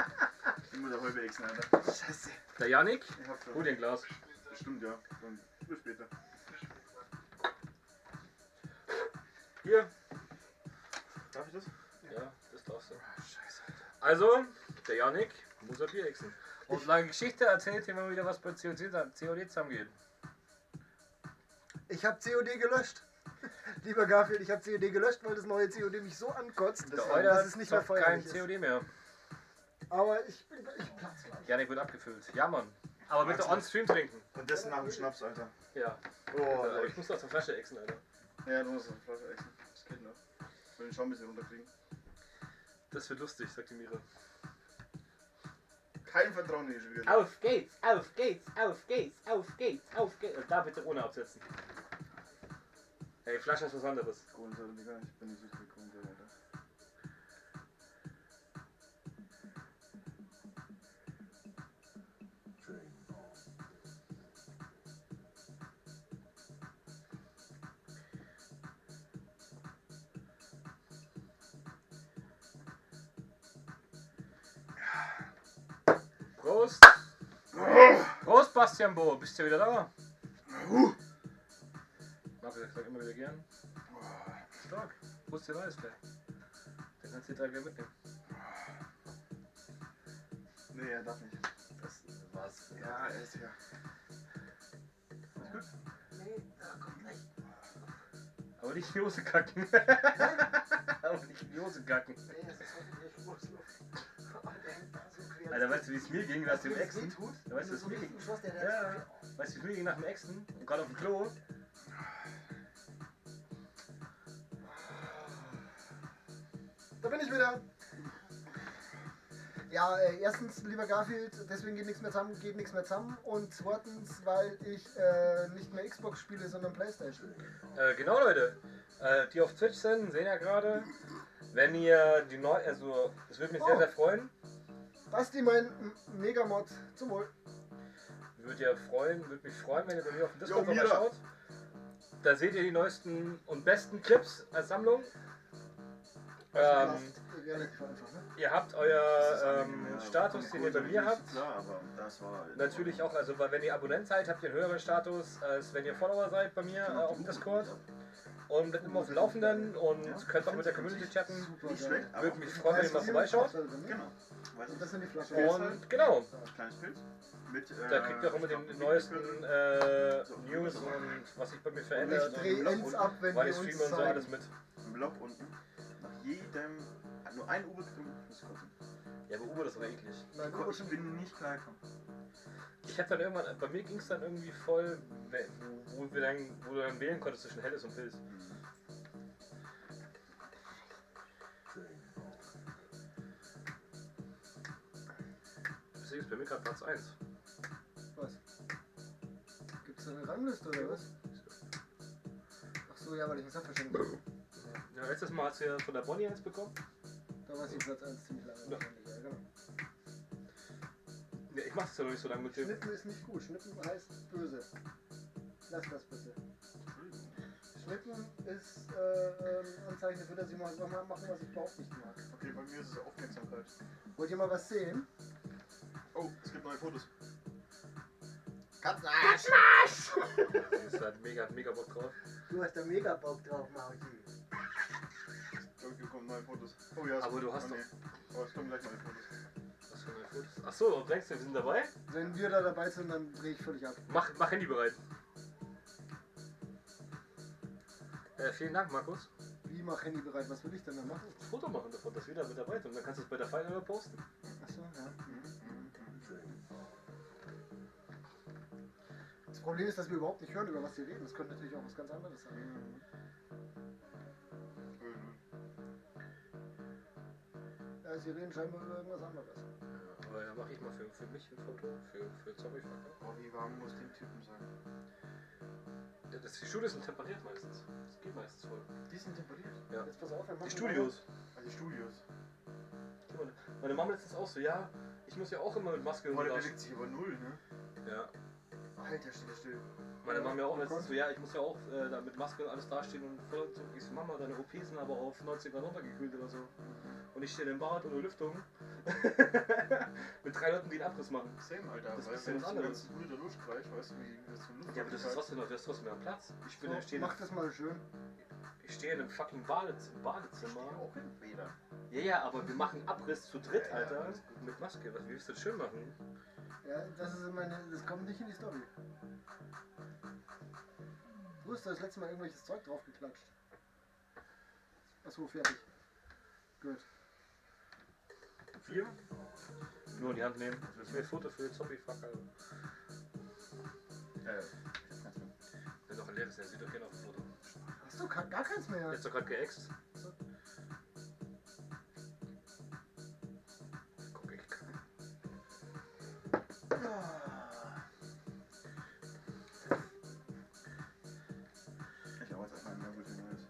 Ich muss auch halbe Exen, Alter. Scheiße. Der Janik, Ich hab schon. hol dir ein Glas. Stimmt, ja. Dann bis später. Hier. Darf ich das? Ja, das darfst du. Scheiße. Also, der Janik muss ein Bier exen. Und lange Geschichte erzählt dir mal wieder, was bei COD zusammengeht. Ich hab COD gelöscht. Lieber Garfield, ich hab COD gelöscht, weil das neue COD mich so ankotzt, Der dass Euler es nicht mehr zockt kein feierlich ist. COD mehr. Aber ich platz gleich. Janik wird abgefüllt. Ja, Mann. Aber bitte on-stream trinken. Und das nach dem Schnaps, Alter. Ja. Oh, Aber ich muss aus der Flasche exen, Alter. Ja, du musst eine Flasche Exen. Das geht noch. Ich will den Schaum ein bisschen runterkriegen. Das wird lustig, sagt die Mira. Kein Vertrauen in die Jury. Auf geht's, auf geht's, auf geht's, auf geht's, auf geht's. Und da bitte ohne absetzen. Hey, Flasche ist was anderes. Kohlensäure, Digga. Ich bin nicht so viel Kohlensäure, Alter. Prost! Prost, Bastian Bo! Bist du wieder da? Marco, ich sag immer wieder gern. Stark. Prost, dir weiß gleich. Dann kannst du die 3 gleich mitnehmen. Nee, er darf nicht. Das Was? Ja, er ist ja. Nee, kommt gleich. Aber nicht in die Hose kacken. Aber nicht in die Hose kacken. Nee, es ist hoffentlich Urlaubsluft. Oh, der hängt da so quer. Alter, weißt du, wie es mir ging nach dem Weißt du, Exen? wie es tut? Ja, weißt du, Wenn wie es so mir richtig ging? Schloss, der Ja, weißt du, wie es mir ging nach dem Exen? Und gerade auf dem Klo. Da bin ich wieder. Ja, erstens, lieber Garfield, deswegen geht nichts mehr zusammen. Und zweitens, weil ich nicht mehr Xbox spiele, sondern Playstation. Genau, Leute. Die auf Twitch sind, sehen ja gerade. Wenn ihr die neue, also, es würde mich sehr, sehr freuen. Basti, mein Megamod, zum Wohl. Würde mich freuen, wenn ihr bei mir auf dem Discord Jo, Mira. vorbeischaut. Da seht ihr die neuesten und besten Clips als Sammlung. Relativ einfach, ne? Ihr habt euer Status, den ihr bei mir habt. Klar, aber das war. Natürlich auch, also weil wenn ihr Abonnent seid, habt ihr einen höheren Status, als wenn ihr Follower seid bei mir auf dem Discord. Und bleibt immer auf dem Laufenden und könnt auch mit der Community chatten. Super Nicht geil. schlecht, aber Würde mich freuen, wenn ihr mal vorbeischaut. Genau. Weißt Und das sind die Flaschen. Und genau, kleines Bild. Mit, da kriegt ihr auch immer den neuesten News und was sich bei mir Und verändert. ich drehe ends ab, wenn Weil wir ich uns streame und so zeigen. alles mit. Im Blog unten. Nach jedem. Hat nur ein U-Boot drin. Das ist kotzen. Ja, aber Uber, das war eklig. Nein, Ich bin nicht klargekommen. Ich hab dann irgendwann, bei mir ging es dann irgendwie voll, wo du dann wählen konntest zwischen Helles und Pilz. Deswegen ist bei mir gerade Platz 1. Was? Gibt's da eine Rangliste oder was? Ach so, ja, weil ich einen Sachverstand habe. Ja, letztes Mal hast du ja von der Bonnie eins bekommen. Da war sie Platz 1 ziemlich lange. Ja. wahrscheinlich, ja, genau. Ja, ich mach das ja noch nicht so lange mit dem. Schnippen ist nicht gut. Schnippen heißt böse. Lass das bitte. Schnippen ist Anzeichen dafür, dass ich mal was machen, was ich überhaupt nicht mag. Okay, bei mir ist es Aufmerksamkeit. Wollt ihr mal was sehen? Oh, es gibt neue Fotos. Das ist halt mega Bock drauf. Du hast da mega Bock drauf, Mauti. Hier kommen neue Fotos. Oh ja, Aber du hast nee. Oh, es kommen gleich neue Fotos. Was für neue Fotos? Achso, und denkst du, wir sind dabei? Wenn wir da dabei sind, dann drehe ich völlig ab. Mach Handy bereit. Vielen Dank, Markus. Wie mach Handy bereit? Was will ich denn da machen? Ein Foto machen davon, dass wir da mit dabei sind. Und dann kannst du es bei der Feier posten. Achso, ja. Das Problem ist, dass wir überhaupt nicht hören, über was sie reden. Das könnte natürlich auch was ganz anderes sein. Ja, sie reden scheinbar über irgendwas anderes. Ja, aber ja, mach ich mal für mich ein Foto, für Zombie-Fucker. Oh, wie warm muss dem Typen sein? Ja, die Studios sind temperiert meistens. Das geht meistens voll. Die sind temperiert. Ja. Jetzt pass auf, wir machen Die Studios. Also die Studios. Guck mal, meine Mama letztens auch so, ja, ich muss ja auch immer mit Maske Boah, der rumlaufen. bewegt sich aber null, ne? Ja. Alter, still. Meine Mama ja auch letztens so, ja, ich muss ja auch da mit Maske und alles dastehen und voll so, ich so, Mama, deine OP sind aber auf 90 Grad runtergekühlt oder so. Und ich stehe im Bad ohne Lüftung. Mit 3 Leuten, die einen Abriss machen. Same, Alter. Das ist weil was wenn du so anderes. ganz gut in der Luft reicht, weißt du, wie das so Luft Ja, aber das ist trotzdem noch, du hast trotzdem mehr Platz. Ich bin So, stehe mach das mal schön. ich stehe in einem fucking Badezimmer. auch in Bäder. Ja, ja, aber wir machen Abriss zu dritt, Ja, ja, Alter. alles Mit Maske. Wie willst du das schön machen? Ja, das kommt nicht in die Story. Du hast das letzte Mal irgendwelches Zeug drauf geklatscht. Achso, fertig. Gut. 4? Nur in die Hand nehmen. Ich will ein Foto für den Zombie-Fucker. Wenn noch ein leeres, der sieht doch gerne auf dem Foto. Hast du gar keins mehr? Jetzt doch gerade geäxt. Guck ich. Ich habe jetzt erstmal mehr gut Neues.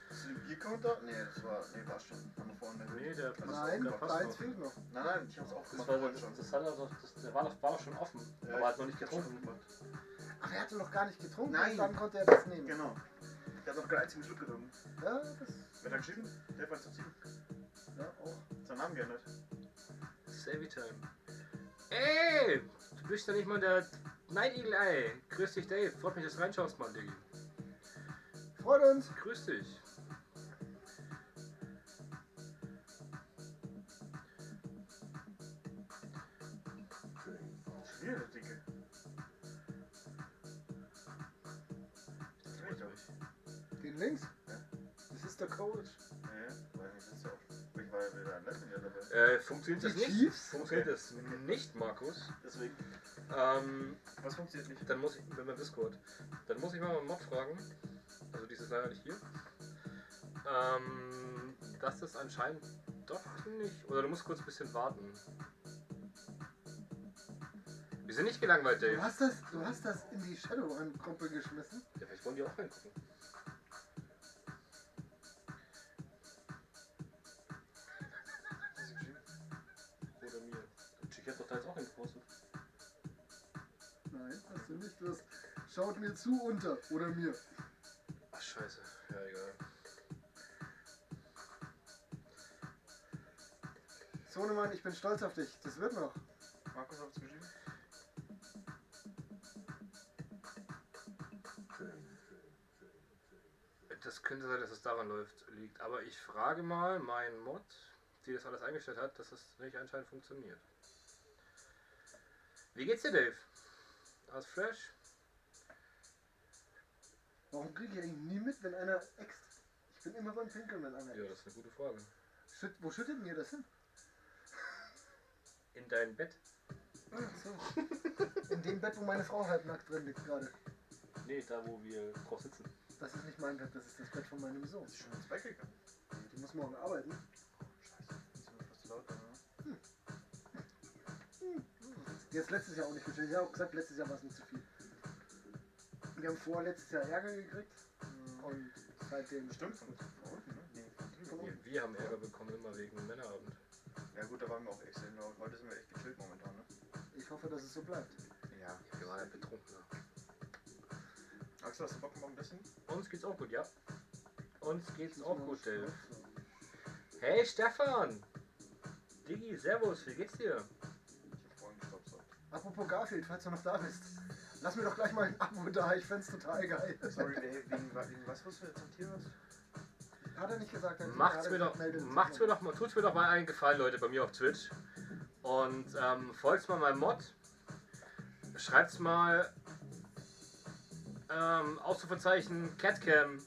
Hast du den Biercounter? Nee, das war. Nee, war schon von vorne. Nee, der passt Nein, der passt eins noch. fehlt noch. Nein, ich hab's Das, aufgemacht. war, vorhin schon. das, hat er doch, der war doch schon offen. Ja, aber hat noch nicht ich hab's schon getrunken. gemacht. Ach, er hatte noch gar nicht getrunken, Nein. dann konnte er das nehmen. Genau. Der hat noch keinen einzigen Schluck getrunken. Ja, das. Wer hat geschrieben? Der war zu ziehen. Ja, auch. Seinen Namen geändert. Savvy Time. Ey! Du bist ja nicht mal der Night Eagle Eye. Grüß dich, Dave. Freut mich, dass du reinschaust, Mann, Diggi. Freut uns. Grüß dich. Links? Das ist der Code. Nee, weil das ist ja auch. Ich war ja wieder ein Lesson dabei. Funktioniert das Die nicht? Chiefs? Funktioniert das nicht, Markus? Deswegen. Was funktioniert nicht? Dann muss ich, wenn man Discord, dann muss ich mal Mod fragen. Also dieses leider nicht hier. Das ist anscheinend doch nicht. Oder du musst kurz ein bisschen warten. Wir sind nicht gelangweilt, Dave. Du hast das in die Shadowrun-Gruppe geschmissen? Ja, vielleicht wollen die auch reingucken. Oder mir. Ich hab doch da jetzt auch hingepostet. Nein, hast du nicht. Du hast, schaut mir zu unter. Oder mir. Ach scheiße. Ja, egal. Sohnemann, ich bin stolz auf dich. Das wird noch. Markus hat's geschrieben? Das könnte sein, dass es daran liegt. Aber ich frage mal meinen Mod, die das alles eingestellt hat, dass das nicht anscheinend funktioniert. Wie geht's dir, Dave? Alles fresh? Warum kriege ich eigentlich nie mit, wenn einer äxt? Ich bin immer beim Pinkeln, wenn einer Ja, äxt. das ist eine gute Frage. Wo schüttet denn ihr das hin? In dein Bett? Ach so. In dem Bett, wo meine Frau halbnackt drin liegt gerade. Nee, da wo wir drauf sitzen. Das ist nicht mein Bett, das ist das Bett von meinem Sohn. Ist schon ins Bett gegangen. Die muss morgen arbeiten. Scheiße, das ist mir fast zu laut, ne? Die hat letztes Jahr auch nicht geschafft. Ich habe auch gesagt, letztes Jahr war es nicht zu viel. Wir haben letztes Jahr Ärger gekriegt. Und seitdem... Stimmt, von unten, ne? Nee, von drüben. Wir haben Ärger bekommen, immer wegen Männerabend. Ja gut, da waren wir auch extrem laut. Heute sind wir echt gechillt momentan, ne? Ich hoffe, dass es so bleibt. Ja. Wir waren halt betrunken. Axel, hast du Bock morgen ein bisschen? Uns geht's auch gut, ja. Uns geht's auch gut, Dave. So. Hey Stefan! Diggi, servus, wie geht's dir? Ich hab vorhin gestoppt. Apropos Garfield, falls du noch da bist. Lass mir doch gleich mal ein Abo da, ich fänd's total geil. Sorry, wegen was du jetzt am Tier hast? Hat er nicht gesagt. Tut's mir doch mal einen Gefallen, Leute, bei mir auf Twitch. Und folgt mal meinem Mod. Schreibt's mal Ausrufezeichen Catcam,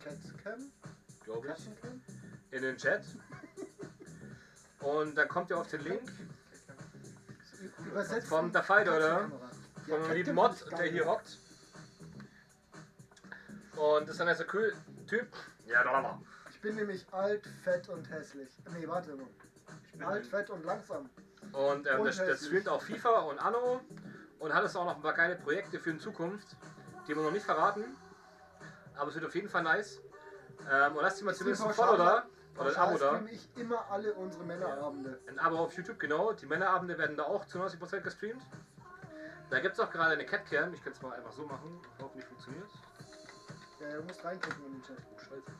Catcam? glaube ich, Katzencam? in den Chat. Und dann kommt ihr auf den Link Übersetzt. vom der Fighter, oder? Katzenkamera. Von einem lieben Catcam Mod, find ich der geil. hier hockt. Und das ist dann ein so cool Typ. Ja, da. Ich bin nämlich alt, fett und hässlich. Nee, warte mal. Alt, fett und langsam. Und der hässlich. streamt auch FIFA und Anno und hat es auch noch ein paar geile Projekte für in Zukunft, die wir noch nicht verraten. Aber es wird auf jeden Fall nice. Und lasst ihr mal zumindest ein Follow da oder ein Abo da. streame ich immer alle unsere Männerabende. Ein Abo auf YouTube, genau. Die Männerabende werden da auch zu 90% gestreamt. Da gibt es auch gerade eine Catcam. Ich kann es mal einfach so machen. Hoffentlich funktioniert. Ja, du musst reinklicken in den Chat. Oh, scheiße.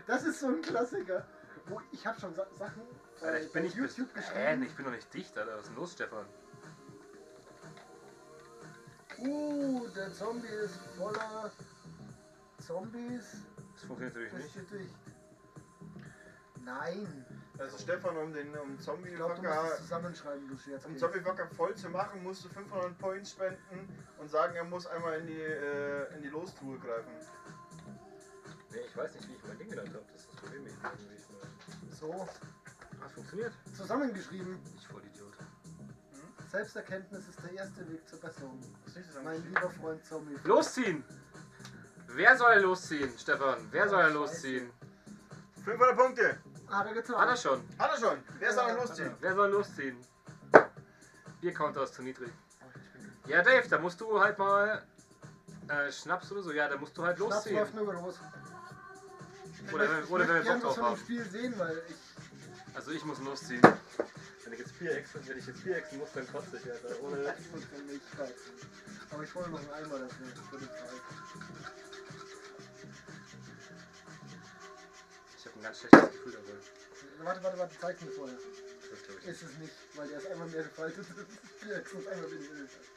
Das ist so ein Klassiker. Wo ich habe schon Sachen Alter, ich bin bei nicht YouTube nee, geschrieben. ich bin doch nicht dicht, Alter. Was ist denn los, Stefan? Der Zombie ist voller Zombies. Das funktioniert natürlich Bist nicht. du dicht? Nein. Also Stefan, um Ich glaube, du musst Zombie-Wacker es zusammenschreiben, du Scherz. voll zu machen, musst du 500 Points spenden und sagen, er muss einmal in die Lostruhe greifen. Nee, ich weiß nicht, wie ich mein Ding genannt habe. Das ist das Problem. Ich weiß nicht, wie ich es So, Ah, es funktioniert. zusammengeschrieben. Ich Vollidiot. Selbsterkenntnis ist der erste Weg zur Besserung. Was ist das Mein lieber Freund Zombie. Losziehen! Wer soll losziehen, Stefan? Wer soll Scheiße. losziehen? 500 Punkte! Hat er getan. Hat er schon. Hat er schon! Wer soll Ja, losziehen? Wer soll losziehen? Biercounter ist zu niedrig. Ja, Dave, da musst du halt mal Schnaps oder so. Ja, da musst du halt Schnaps losziehen. läuft nur los. Oder Ich wenn wir möchte Bock gern was drauf von dem haben. Spiel sehen, weil ich... Also ich muss losziehen. Wenn ich jetzt Bier exen muss, dann kotze ich, Alter. Ohne... Ich muss von mich scheißen. Aber ich hole noch einen Eimer dafür, für den Fall. Ich habe ein ganz schlechtes Gefühl dabei. Warte, zeig mir vorher. Das glaub ich nicht. Ist es nicht, weil der ist einmal mehr gefaltet. Das ist Bier, sonst einmal weniger gefaltet.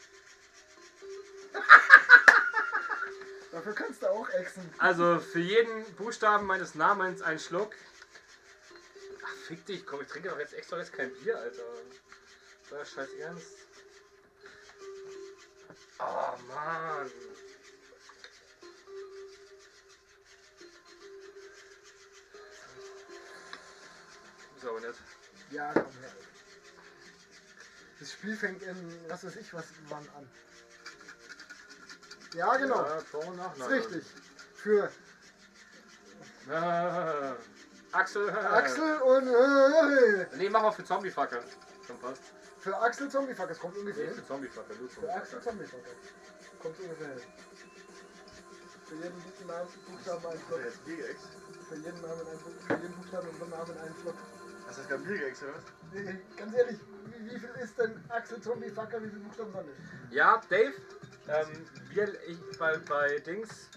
Dafür kannst du auch exen. Also für jeden Buchstaben meines Namens ein Schluck. Ach, fick dich, komm, ich trinke doch jetzt extra jetzt kein Bier, Alter. Das ist scheiß ernst. Oh, Mann. Ist aber nett. Ja, komm her. Das Spiel fängt in, was weiß ich, was wann an. Ja, genau. Ja, Vor- und Das Nachname. ist richtig. Für Axel. Axel und Nee, mach mal für Zombiefucker. Schon fast. für Axel Zombiefucker. Das kommt ungefähr Nee, hin. für Zombiefucker. Du Für Axel Zombiefucker. Zombiefucker. Kommt ungefähr hin. Für jeden Namen Buchstaben ein Flop. Jetzt Biergex. Für jeden Namen ein Flop. Für jeden Buchstaben und Namen ein Flop. Hast du das gerade Biergex, oder was? Nee, ganz ehrlich, wie viel ist denn Axel Zombiefucker? Wie viele Buchstaben sind das? Ja, Dave. Bei Dings.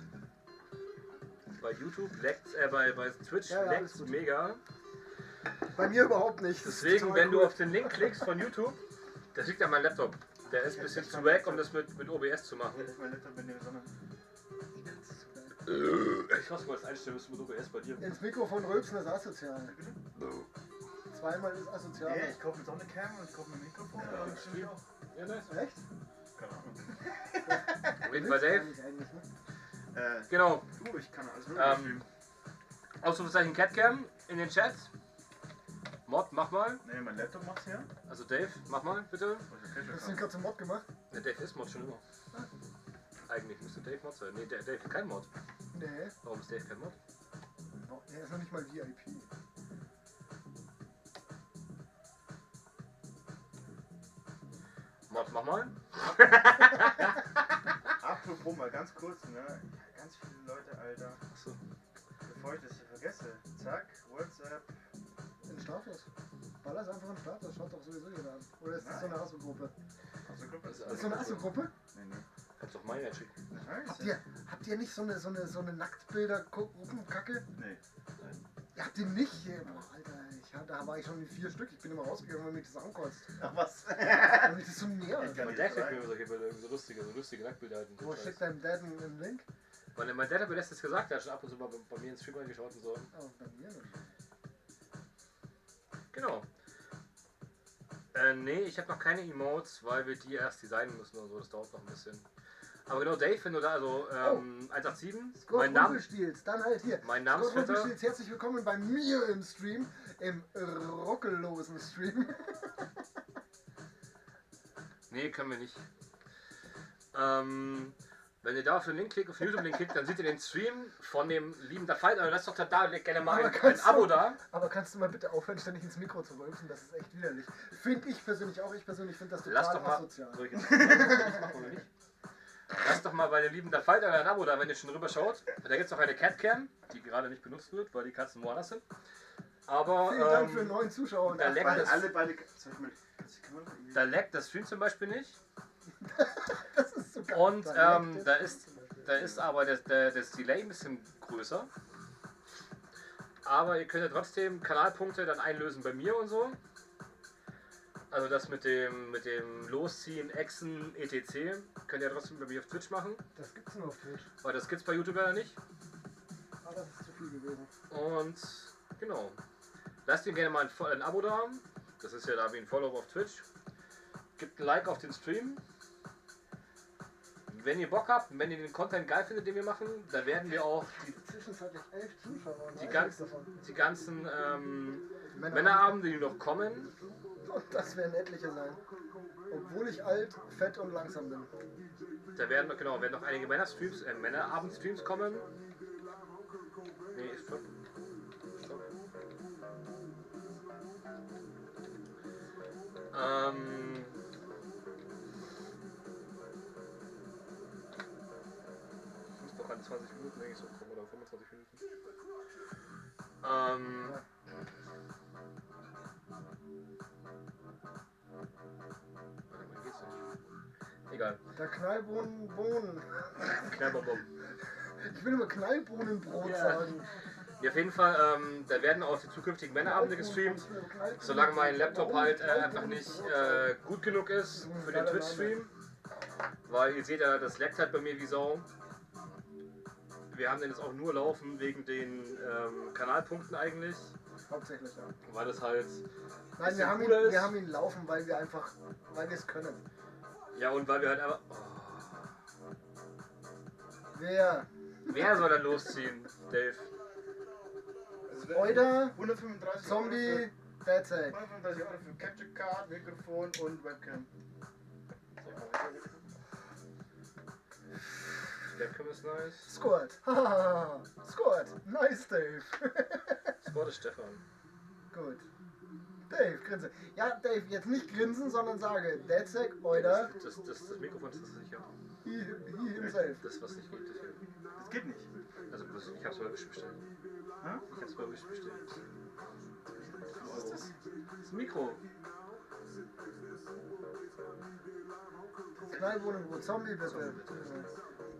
Bei YouTube leckt, bei Twitch Ja, alles leckt gut. mega. Bei mir überhaupt nicht. Das ist Deswegen, total wenn cool. du auf den Link klickst von YouTube, das liegt an meinem Laptop. Der ist ein bisschen zu wack, um das mit OBS zu machen. Ja, das ist mein Laptop in der Sonne. Ich weiß mal, das einstellen müssen mit OBS bei dir. Ins Mikrofon rülpsen ist asozial. Zweimal ist asozial. Ja, ich kaufe mir Sonnencam und ich kaufe mir ein Mikrofon. Ja, das stimmt auch. Ja, nice. Echt? Keine Ahnung. Auf jeden Fall Dave. Eigentlich, ne? Genau. Ich kann alles mögliche. Ausrufezeichen Catcam in den Chat. Mod, mach mal. Ne, mein Laptop macht's ja. Also Dave, mach mal bitte. Hast du den gerade zum Mod gemacht? Der Dave ist Mod schon immer. Eigentlich müsste Dave Mod sein. Nee, der Dave ist kein Mod. Nee. Warum ist Dave kein Mod? Er ist noch nicht mal VIP. Mod, mach mal. Apropos mal ganz kurz, ne? Ganz viele Leute, Alter. Achso. Bevor ich das hier vergesse. Zack, WhatsApp. In Status. Baller ist einfach ein Status. Schaut doch sowieso jeder an. Oder ist das so eine Asso-Gruppe? Hast du Gruppe? Also, Ist das so eine Asso-Gruppe? Nee, nee. Kannst doch meine schicken. Habt ihr nicht so eine Nacktbilder-Gruppenkacke? Nee. Ihr habt die nicht? Boah, Alter, da war ich schon in 4 Stück. Ich bin immer rausgegangen, weil mich das ankotzt. Ach was? Weil mich das so nervt. kann Mein nicht Dad schickt sein. mir solche Bilder, irgendwie so lustige Nacktbilder halten. Wo schickt deinem Dad einen Link? Mein Dad hat mir letztens gesagt, er hat schon ab und zu mal bei mir ins Stream reingeschaut und so. Oh, bei mir nicht. Genau. Nee, ich habe noch keine Emotes, weil wir die erst designen müssen und so, das dauert noch ein bisschen. Aber genau, Dave, wenn du da, also 187, mein Name, Rumpelstilz, dann halt hier. mein Scott Namensvetter. Rumpelstilz, herzlich willkommen bei mir im Stream, im rockellosen Stream. Nee, können wir nicht. Wenn ihr da auf den Link klickt, auf den YouTube-Link klickt, dann seht ihr den Stream von dem lieben der Fight. Also lasst doch da gerne mal ein Abo da. Aber kannst du mal bitte aufhören, ständig ins Mikro zu rülpsen? Das ist echt widerlich. Finde ich persönlich auch. Ich persönlich finde das Lass total doch mal. asozial. Soll ich jetzt machen oder nicht? Lasst doch mal bei dem lieben der Fight ein Abo da, wenn ihr schon rüber schaut. Da gibt es noch eine Catcam, die gerade nicht benutzt wird, weil die Katzen woanders sind. Aber Vielen Dank für 9 Zuschauer. da leckt das, Alle beide. da leckt das Stream zum Beispiel nicht. Das ist so geil. Und Da leckt da ist aber das Delay ein bisschen größer. Aber ihr könnt ja trotzdem Kanalpunkte dann einlösen bei mir und so. Also das mit dem Losziehen, Exen, etc. könnt ihr trotzdem bei mir auf Twitch machen. Das gibt's nur auf Twitch. Weil das gibt's bei YouTube ja nicht. Aber das ist zu viel gewesen. Und genau. Lasst ihm gerne mal ein Abo da. Das ist ja da wie ein Follow auf Twitch. Gebt ein Like auf den Stream. Wenn ihr Bock habt, wenn ihr den Content geil findet, den wir machen, dann werden wir auch Zwischenzeitlich 11 Zuschauer. und die einiges ganzen davon. Männerabende, die noch kommen. Und das werden etliche sein. Obwohl ich alt, fett und langsam bin. Da werden noch einige Männerabendstreams kommen. Nee, stopp. Muss doch an 20 Minuten eigentlich so kommen oder 25 Minuten. Geht's nicht. Egal. Der Knallbohnen. Knallbonbon. Ich will immer Knallbohnenbrot Ja. sagen. Ja, auf jeden Fall, da werden auch die zukünftigen Männerabende gestreamt. Solange mein Laptop halt einfach nicht gut genug ist für den Twitch-Stream. Weil ihr seht ja, das leckt halt bei mir wie Sau. Wir haben den jetzt auch nur laufen wegen den Kanalpunkten eigentlich. Hauptsächlich, ja. Weil das halt. Nein, wir haben, cooler ist. wir haben ihn laufen, weil wir es können. Ja, und weil wir halt einfach. Wer soll dann losziehen, Dave? Euda, 135 Zombie, Deadsack. 35 Euro für Capture Card, Mikrofon und Webcam. Webcam ist nice. Squad. Hahaha. Squad. Nice, Dave. Squad ist Stefan. Gut. Dave, grinse. Ja, Dave, jetzt nicht grinsen, sondern sage Deadsack, oder Das Mikrofon ist das sicher. he himself. Das, was nicht geht, das hier. Das geht nicht. Also, ich hab's bei Wish bestellt. Hä? Ich hab's bei Wish bestellt. Was ist das? Das Mikro. Knallwohnung, wo Zombie bitte.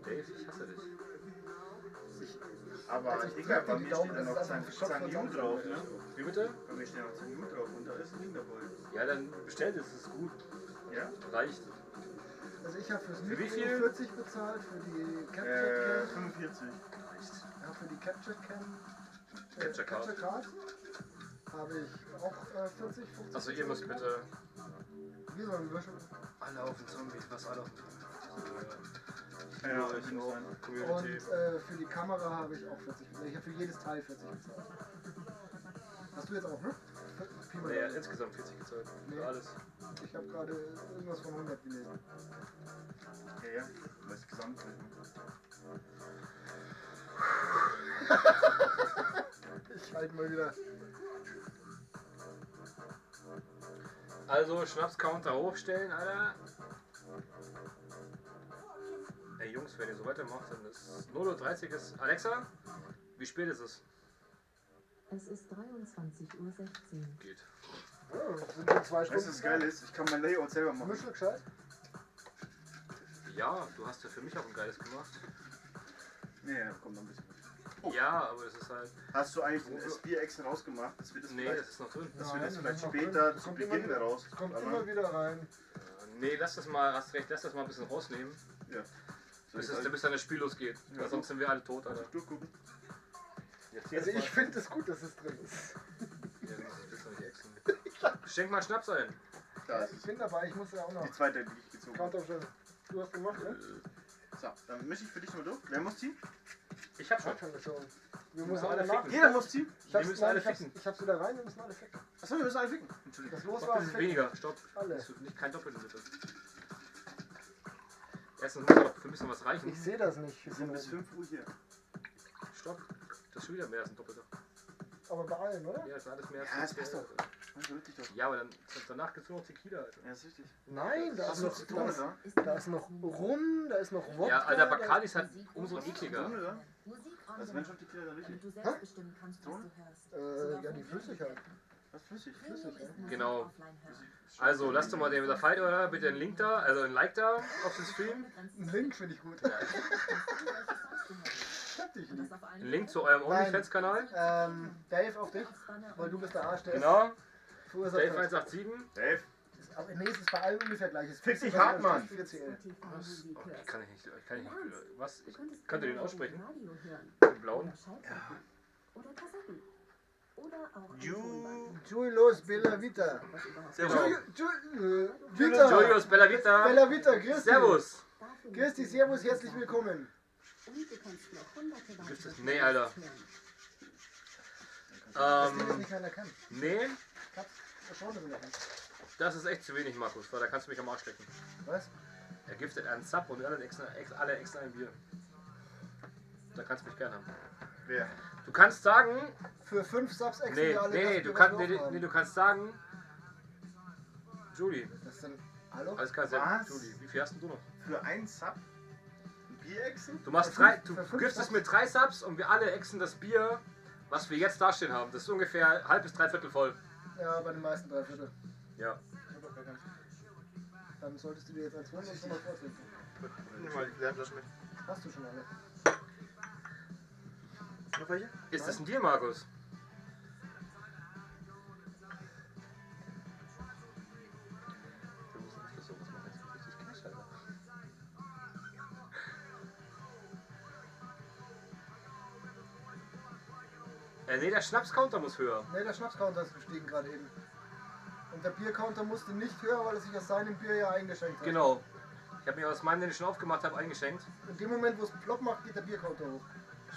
Dave, ich hasse dich. Aber Also ich Digga, drück bei dir die mir Daumen, steht da das noch ist einfach Schock 10 von U Sonntag. drauf, ne? Wie bitte? Bei mir steht noch 10 U drauf und da ist ein Ding dabei. Ja, dann bestellt es, ist gut. Ja? Reicht. Also ich habe fürs Für Mikro wie viel? 40 bezahlt, für die Capture Cam. 45. Ja, für die Capture Cam. Capture Card. Capture Card habe ich auch 40, 50. Achso, ihr müsst bitte. Wie sollen wir schon? Alle auf den Zombie, was alle auf den Zombie. Ja, ich ich muss auch. sein. Und Community. für die Kamera habe ich auch 40 bezahlt. Ich habe für jedes Teil 40 bezahlt. Hast du jetzt auch, ne? Pi mal Naja, Daumen. insgesamt 40 gezahlt. Nee. Für alles. Ich habe gerade irgendwas von 100 gelesen. Ja, ja. Du weißt gesamt. Ich halte mal wieder. Also, Schnaps-Counter hochstellen, Alter. Ey Jungs, wenn ihr so weitermacht, dann ist 0:30 Uhr ist. Alexa, wie spät ist es? Es ist 23:16 Uhr. Geht. Oh, sind nur 2 Stunden. Weißt du, was geil ist? Ich kann mein Layout selber machen. Mischel gescheit? Ja, du hast ja für mich auch ein geiles gemacht. Nee, ja, kommt noch ein bisschen. Ja, aber das ist halt. Hast du eigentlich das Bier extra rausgemacht? Dass wir das Nee, vielleicht, das ist noch drin. dass wir Nein, das das vielleicht ist noch später drin. zu Kommt Beginn immer wieder- raus. Kommt immer wieder rein. Nee, lass das mal, hast recht, lass das mal ein bisschen rausnehmen. Ja. Bis dann das Spiel losgeht. Ja. Weil sonst sind wir alle tot, Alter. Durchgucken. Jetzt Also ich finde es gut, dass es drin ist. Ja, du musst das Bild noch nicht exen. Schenk mal Schnaps ein. Da ist Ich es. bin dabei, ich muss ja auch noch. Die zweite, die ich gezogen habe. Counterstellen. Du hast gemacht, ne? So, dann mische ich für dich mal durch. Wer muss ziehen? Ich hab Ich schon. hab schon gezogen. Wir müssen müssen alle alle nach. ficken. Jeder muss ziehen. Ich hab's, Wir müssen nein, alle ich hab's, ficken. ich hab's wieder rein, wir müssen alle ficken. Achso, wir müssen alle ficken. Entschuldigung. Das Los Mach war ein bisschen weniger. Stopp. Alle. Das wird nicht kein Doppelten bitte. Erstens muss auch für mich noch was reichen. Ich sehe das nicht. Wir sind bis 5 Uhr hier. Stopp. Das ist schon wieder mehr als ein Doppelter. Aber bei allen, oder? Ja, das ist alles mehr als Ja, das ein passt Doppelter. Nein, so richtig doch. Ja, aber dann danach gibt's nur noch Tequila, Alter. Ja, ist richtig. Nein, da Hast ist du noch, noch Zitrone da? da ist noch Rum, da ist noch Wodka. Ja, Alter, da Bacardi ist halt umso ekliger. Zitrone da? Musik Also wenn schon Tequila, dann richtig. damit du selbst bestimmen kannst, was du hörst. ja, die Flüssigkeit. Was flüssig? Flüssig, ja. Genau. Also lasst doch mal den mit der Fight oder bitte einen Link da, also ein Like da auf den Stream. Ein Link finde ich gut. Ich hab dich lieb. Ein Link zu eurem OnlyFans-Kanal. Dave, auf dich, weil du bist der Arsch, der Genau. verursacht Dave hat. 187. Dave. Aber nee, es ist bei allen ungefähr gleich. Es Fick dich ist hart, Mann. 4CL. Was? Oh, ich kann nicht. Was? Du könntest Könnt ihr den Radio aussprechen? hören. Den blauen? Oder Schallplatten. Oder Kassetten. Oder auch ein Tonband. Julius Bella Vita. Was überhaupt Servus. Vita. Julius Bella Vita. Bella Vita, grüß dich. Servus. dafür Grüß dich, servus, herzlich willkommen. Und du kannst noch hunderte Gibt's das? weitere Nee, Alter. hören. Dass die das nicht keiner kann. Nee, Ich hab's schon drin. das ist echt zu wenig, Markus, weil da kannst du mich am Arsch lecken. Was? Er giftet einen Sub und alle extra ein Bier. Da kannst du mich gerne haben. Wer? Du kannst sagen, Für 5 Subs extra nee, alle nee, das du Bier, kannst, was wir nee, aufhaben. nee, du kannst sagen, Julie, Das sind. Hallo? alles klar, sehr Was? gut, Julie, wie viel hast denn du noch? Für einen Sub? Ein Bierechsen? Du machst Für drei, fünf- du für 5 giftest Subs? mit 3 Subs und wir alle exen das Bier, was wir jetzt dastehen haben. Das ist ungefähr halb bis dreiviertel voll. Ja, bei den meisten 3/4. Ja. Dann solltest du dir jetzt als Wunsch schon mal vortrinken. Nimm mal die Flaschen mit. Hast du schon alle. Noch welche? Ist das ein Deal, Markus? Wir müssen nicht das sowas machen, jetzt richtig Cash, Alter. Nee, der Schnaps-Counter muss höher. Ne, der Schnapscounter ist gestiegen gerade eben. Und der Biercounter musste nicht höher, weil er sich aus seinem Bier ja eingeschenkt hat. Genau. Ich habe mir aus meinem, den ich schon aufgemacht habe, eingeschenkt. In dem Moment, wo es plopp macht, geht der Biercounter hoch.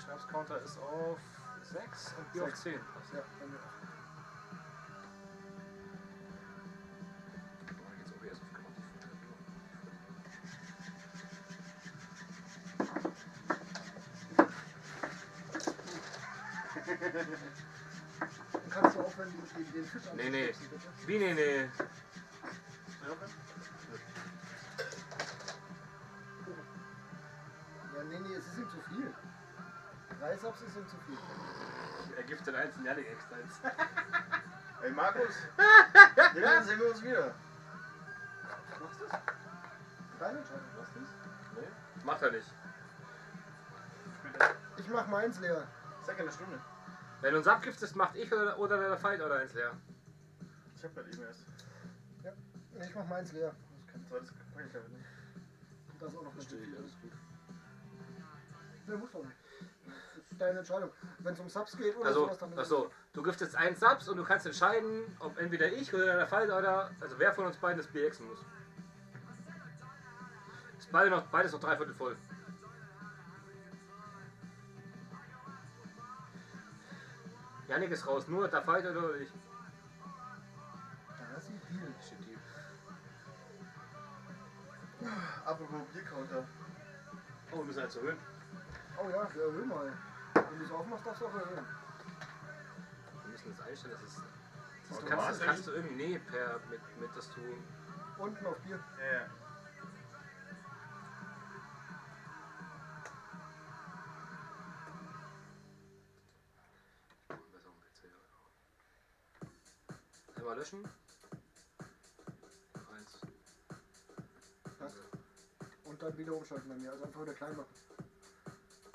Schnaps-Counter ist auf 6 und Bier auf 10. Ja, bei mir Dann kannst du aufhören, den Fisch Nee, nee. anzustupsen, bitte. Wie, nee. Ja, nee, es ist ihm zu viel. 3 Subs ist ihm zu viel. Er gibt den einzelnen Janik extra eins. Ey Markus, ja, sehen wir uns wieder. Machst du es? Deine Entscheidung, machst du es? Nee, macht er nicht. Ich mach meins leer. Sag ja eine Stunde. Wenn du uns abgiftest, macht ich oder der Fight oder eins leer. Ich hab halt eben erst. Nee, ich mach meins leer. Zweites Paket halt, ne? Da ist auch noch eine Verstehe ich, Stücke. alles gut. Nee, muss doch nicht. Das ist deine Entscheidung. Wenn es um Subs geht oder Also, sowas, dann achso, du giftest einen Subs und du kannst entscheiden, ob entweder ich oder der Fight oder, also wer von uns beiden das Bier exen muss. Ist beides noch 3/4 voll. Janik ist raus, nur der Fight oder ich. Da ist ein Deal. Shit, Deal. Apropos Biercounter. Oh, wir müssen eins erhöhen. Oh ja, wir erhöhen mal. Wenn du es aufmachst, darfst du auch erhöhen. Wir müssen das einstellen, das ist. Das Automatisch? kannst du irgendwie, nee, mit dass du. Unten auf Bier. Ja, ja. Besser am PC. Einmal löschen. Eins. Passt. Und dann wieder umschalten bei mir. Also einfach wieder klein machen.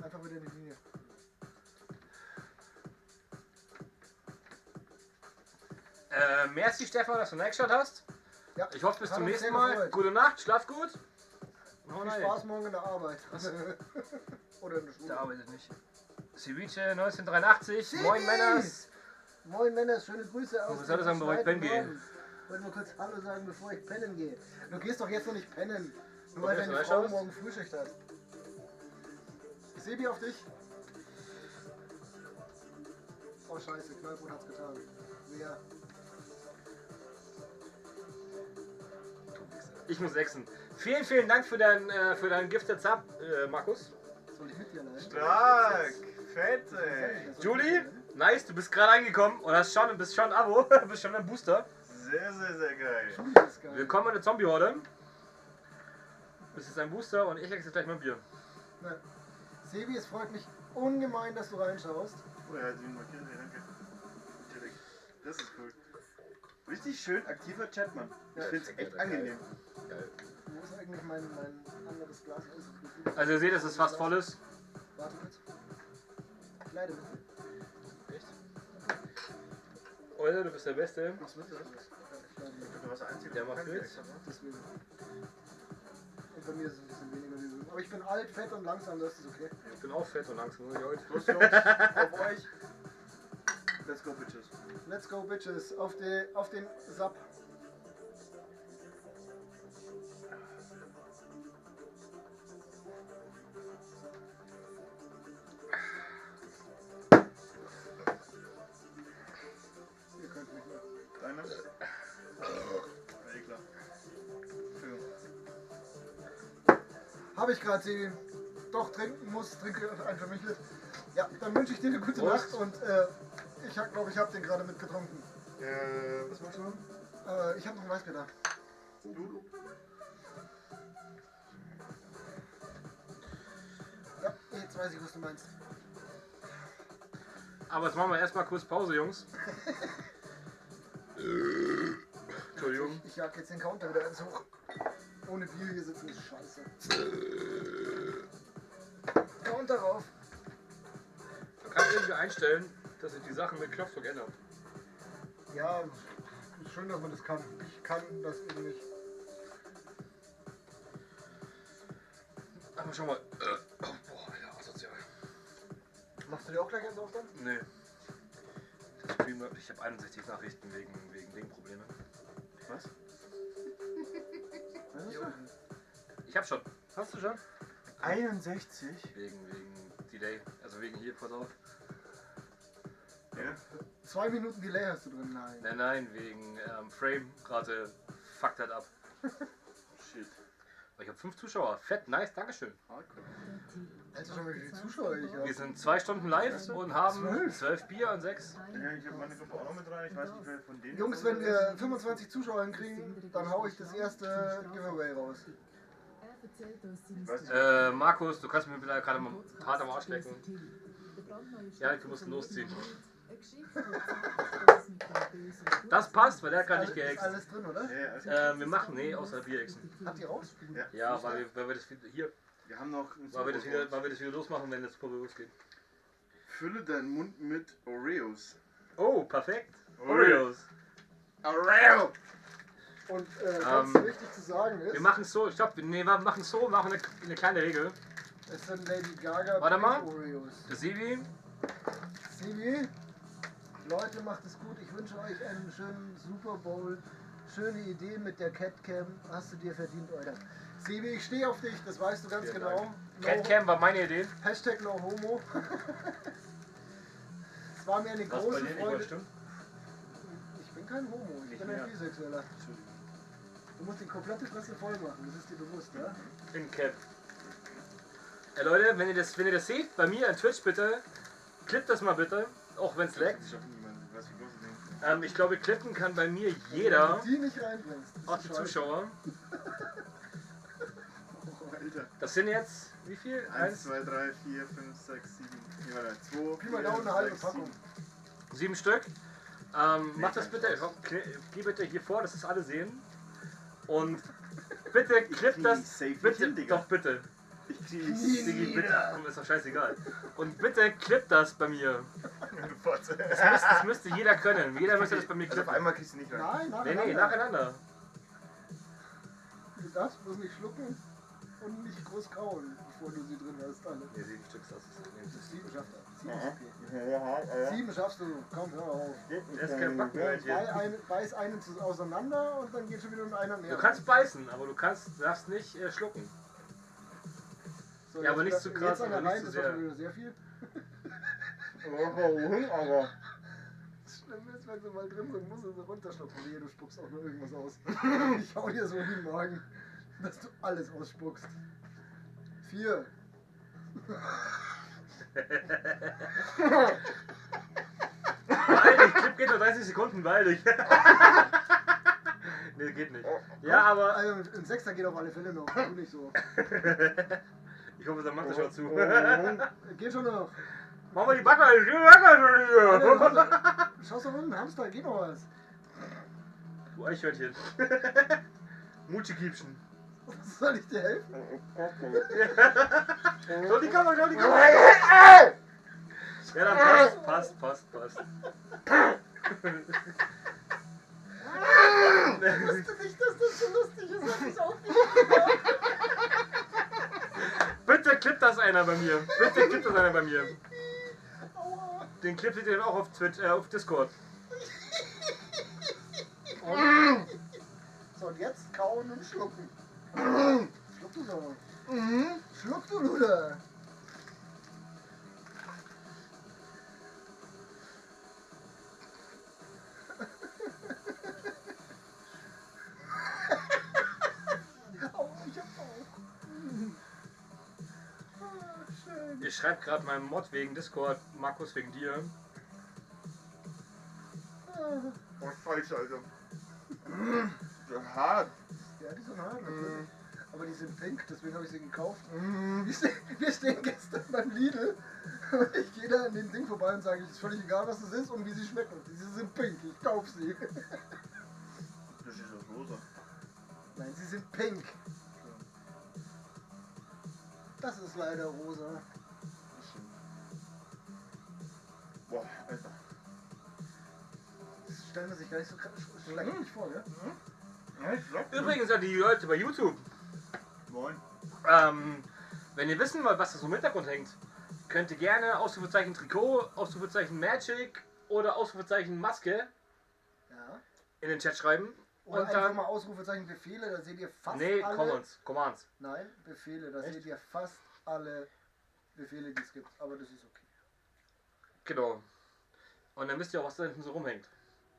Einfach wieder in die Linie. Merci Stefan, dass du Nextshot hast. Ja. Ich hoffe bis Hat zum uns nächsten sehr Mal. gefreut. Gute Nacht, schlaf gut. Oh Viel nein, Spaß morgen in der Arbeit. Was? Oder in der Schule. der arbeitet nicht. Ceviche 1983, Sibi! moin Männers. Moin Männer, schöne Grüße aus Was soll das sagen, bevor ich pennen gehe? Ich wollte nur kurz Hallo sagen, bevor ich pennen gehe. Du gehst doch jetzt noch nicht pennen. Nur Okay, weil deine vielleicht Frau aus. morgen Frühschicht hat. Sebi auf dich. Oh scheiße, Knallbrot hat's getan. Wer? Ich muss exen. Vielen, vielen Dank für deinen Gifted Sub, Markus. Soll ich mit dir leiden? Stark! Fett, ey! Julie, nice, du bist gerade reingekommen und bist schon ein Abo, bist schon ein Booster. Sehr, sehr, sehr geil. Julie ist geil. Willkommen in der Zombie-Horde. Bist jetzt ein Booster und ich exe gleich mein Bier. Na, Sebi, es freut mich ungemein, dass du reinschaust. Oh, er hat ihn markiert, ey, danke. Direkt. Das ist cool. Richtig schön aktiver Chat, Mann. Ich find's echt angenehm. Geil. Wo ist eigentlich mein anderes Glas? Also ihr seht, dass es fast voll ist. Warte kurz. Leider bitte. Echt? Alter, du bist der Beste. Mach's mit, oder? Du warst der Einzige, Der der macht kein mit. Bier extra macht. Deswegen. Und bei mir ist es ein bisschen weniger wie so. Aber ich bin alt, fett und langsam, das ist okay. Ich bin auch fett und langsam. Heute. Los, Jungs, auf euch. Let's go, Bitches. Let's go, Bitches. Auf den Sub. Ihr könnt nicht mehr. Deine? Klar. Habe ich gerade, Sebi. Doch trinken muss, trinke ein für mich mit. Ja, dann wünsche ich dir eine gute Prost. Nacht und ich glaube, ich habe den gerade mitgetrunken. Was machst du? Ich habe noch ein Weißbier da. Du? Ja, jetzt weiß ich, was du meinst. Aber jetzt machen wir erstmal kurz Pause, Jungs. Entschuldigung. Ich jag jetzt den Counter wieder ins Hoch. Ohne Bier hier sitzen ist scheiße. Counter rauf. Man kann irgendwie einstellen, dass sich die Sachen mit Knopfdruck ändern. Ja, ist schön, dass man das kann. Ich kann das eben nicht. Aber schau mal. Oh, boah, Alter, asozial. Machst du dir auch gleich eins auf dann? Nee. Der Stream, ich habe 61 Nachrichten wegen Ding-Probleme. Was? Ich hab schon. Hast du schon? 61? Wegen Delay. Also wegen hier, pass auf. Ja. 2 Minuten Delay hast du drin, nein. Nein, wegen Frame-Rate fuckt halt ab. Shit. Ich habe 5 Zuschauer. Fett, nice, dankeschön. Hardcore. Also schon mal, wie viele Zuschauer ich Wir habe. sind 2 Stunden live und haben 12 Bier und 6. Ja, ich habe meine Gruppe auch noch mit rein. Ich weiß nicht, wer von denen. Jungs, wenn wir 25 Zuschauer hinkriegen, dann hau ich das erste Giveaway raus. Markus, du kannst mir bitte gerade mal hart am Arsch lecken. Ja, wir mussten losziehen. Das passt, weil der hat gerade nicht Ist gehext. alles drin, oder? Ja, Wir machen, nee, außer Bierhexen. Habt ihr raus? Ja, weil wir das wieder, hier, wir haben noch ein weil wir das wieder losmachen, wenn das Probe losgeht. Fülle deinen Mund mit Oreos. Oh, perfekt. Oreos. Oreo! Und ganz wichtig zu sagen ist, Wir machen es so, stopp, nee, wir machen es so, machen eine kleine Regel. es sind Lady Gaga Warte mal. Oreos. Sibi, Sibi, Leute, macht es gut. Ich wünsche euch einen schönen Super Bowl. Schöne Idee mit der Catcam. Hast du dir verdient, Alter. Sibi, ich stehe auf dich, das weißt du ganz Vielen genau. Catcam war meine Idee. Hashtag no homo. Es war mir eine Was große bei dir nicht Freude. stimmt? Ich bin kein Homo, ich Nicht bin ein mehr. Bisexueller. Du musst die komplette Fresse voll machen, das ist dir bewusst, ja? In Cap. Leute, wenn ihr das seht, bei mir an Twitch bitte, klippt das mal bitte, auch wenn es laggt. Ich hab niemanden. Was wie groß ist denn? Ich glaube, klippen kann bei mir Wenn jeder, du die nicht reinbringst. das auch ist die scheiße. Zuschauer. Oh, Alter. Das sind jetzt, wie viel? 1, 2, 3, 4, 5, 6, 7. Nee, warte. 2, Pi mal Daumen eine halbe Packung. 7 Stück. Macht das bitte, geh bitte hier vor, dass das alle sehen. Und bitte klippt das, bitte, doch bitte. Ich krieg Digi, bitte, komm, ist doch scheißegal. Und bitte klippt das bei mir. Du Fotze. Das müsste jeder können. Jeder müsste das bei mir Also klippen. auf einmal kriegst du nicht rein. Nein, Nee, nacheinander. Du darfst bloß nicht schlucken und nicht groß kauen, bevor du sie drin hast, alle. Nee, 7 Stück das. 7 schafft er. 7 ist okay. 7 schaffst du, komm, hör auf. Das ist kein Backbrötchen. Beiß einen auseinander und dann geht schon wieder einer mehr. Du kannst beißen, aber du darfst nicht schlucken. So, ja, aber jetzt nicht zu krass, Jetzt einer aber nicht rein, zu das war sehr. schon wieder sehr viel. Aber. Das Schlimme ist, wenn sie mal drin sind, musst du sie runterschlucken. Nee, du spuckst auch nur irgendwas aus. Ich hau dir so in den Magen, dass du alles ausspuckst. 4. Beeil dich, Clip geht nur 30 Sekunden, beeil dich. Nee, geht nicht. Ja, aber Also ein 6er geht auf alle Fälle noch. Tu nicht so. ich hoffe, dann macht das schon zu. Geht schon noch. Mach mal die Backe, die Backe schon hier. Schau doch unten, Hamster, geht noch was. Du Eichhörnchen. Mutschi-Kiebchen. Soll ich dir helfen? Schau die Kamera, schau die Kamera. Ja, dann passt. Ich wusste nicht, dass das so lustig ist, hab ich auch nicht gehört. Bitte klippt das einer bei mir. Bitte klippt das einer bei mir. Aua. Den klippt ihr dann auch auf Twitch, auf Discord. So, und jetzt kauen und schlucken. Schluck du doch. Schluck du, Luder. Au, ich hab auch. Schön. Ich schreibe gerade meinem Mod wegen Discord, Markus wegen dir. Oh, falsch, Alter. So hart. Ja, die sind hart, natürlich. Aber die sind pink, deswegen habe ich sie gekauft. Wir stehen gestern beim Lidl und ich gehe da an dem Ding vorbei und sage, es ist völlig egal, was es ist und wie sie schmecken. Sie sind pink, ich kaufe sie. Das ist das rosa. Nein, sie sind pink. Das ist leider rosa. Boah, Alter. Das stellen wir sich gar nicht so schlecht vor, ne? Ja, ich glaub. Übrigens an die Leute bei YouTube. Moin. Wenn ihr wissen wollt, was da so im Hintergrund hängt, könnt ihr gerne Ausrufezeichen Trikot, Ausrufezeichen Magic oder Ausrufezeichen Maske Ja. in den Chat schreiben. Oder Und einfach dann. mal Ausrufezeichen Befehle, da seht ihr fast Nee, alle. Commands. Nein, Befehle, da Echt? seht ihr fast alle Befehle, die es gibt. Aber das ist okay. Genau. Und dann wisst ihr auch, was da hinten so rumhängt.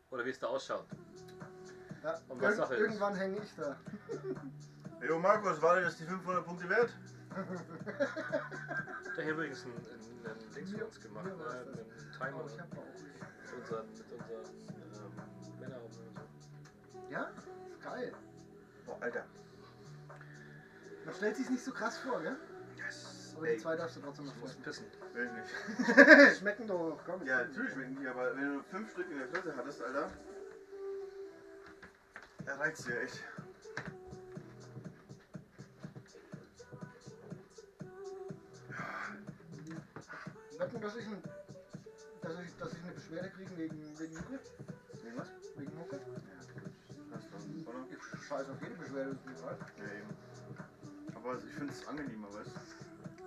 Oder wie es da ausschaut. Ja, Und was Sache ist. irgendwann hänge ich da. Jo Markus, war denn das die 500 Punkte wert? Der hier übrigens einen Dings für uns gemacht, mir war's ne? das. Einen Timer Oh, ich hab auch. mit unseren Männern und so. Ja? Ist geil. Boah, Alter. Man stellt sich's nicht so krass vor, gell? Yes. Aber die zwei darfst du trotzdem noch Ich muss fressen. pissen. Will ich nicht. Schmecken doch, komm. Ja, natürlich schmecken die, aber wenn du 5 Stück in der Fresse hattest, Alter. Er reizt dir echt. Wetten, dass ich eine Beschwerde kriege wegen Mucke? Wegen was? Wegen Mucke? Hast du, oder? Ich scheiße auf jede Beschwerde, ist mir egal. Ja, eben. Aber ich finde es angenehmer, weißt du?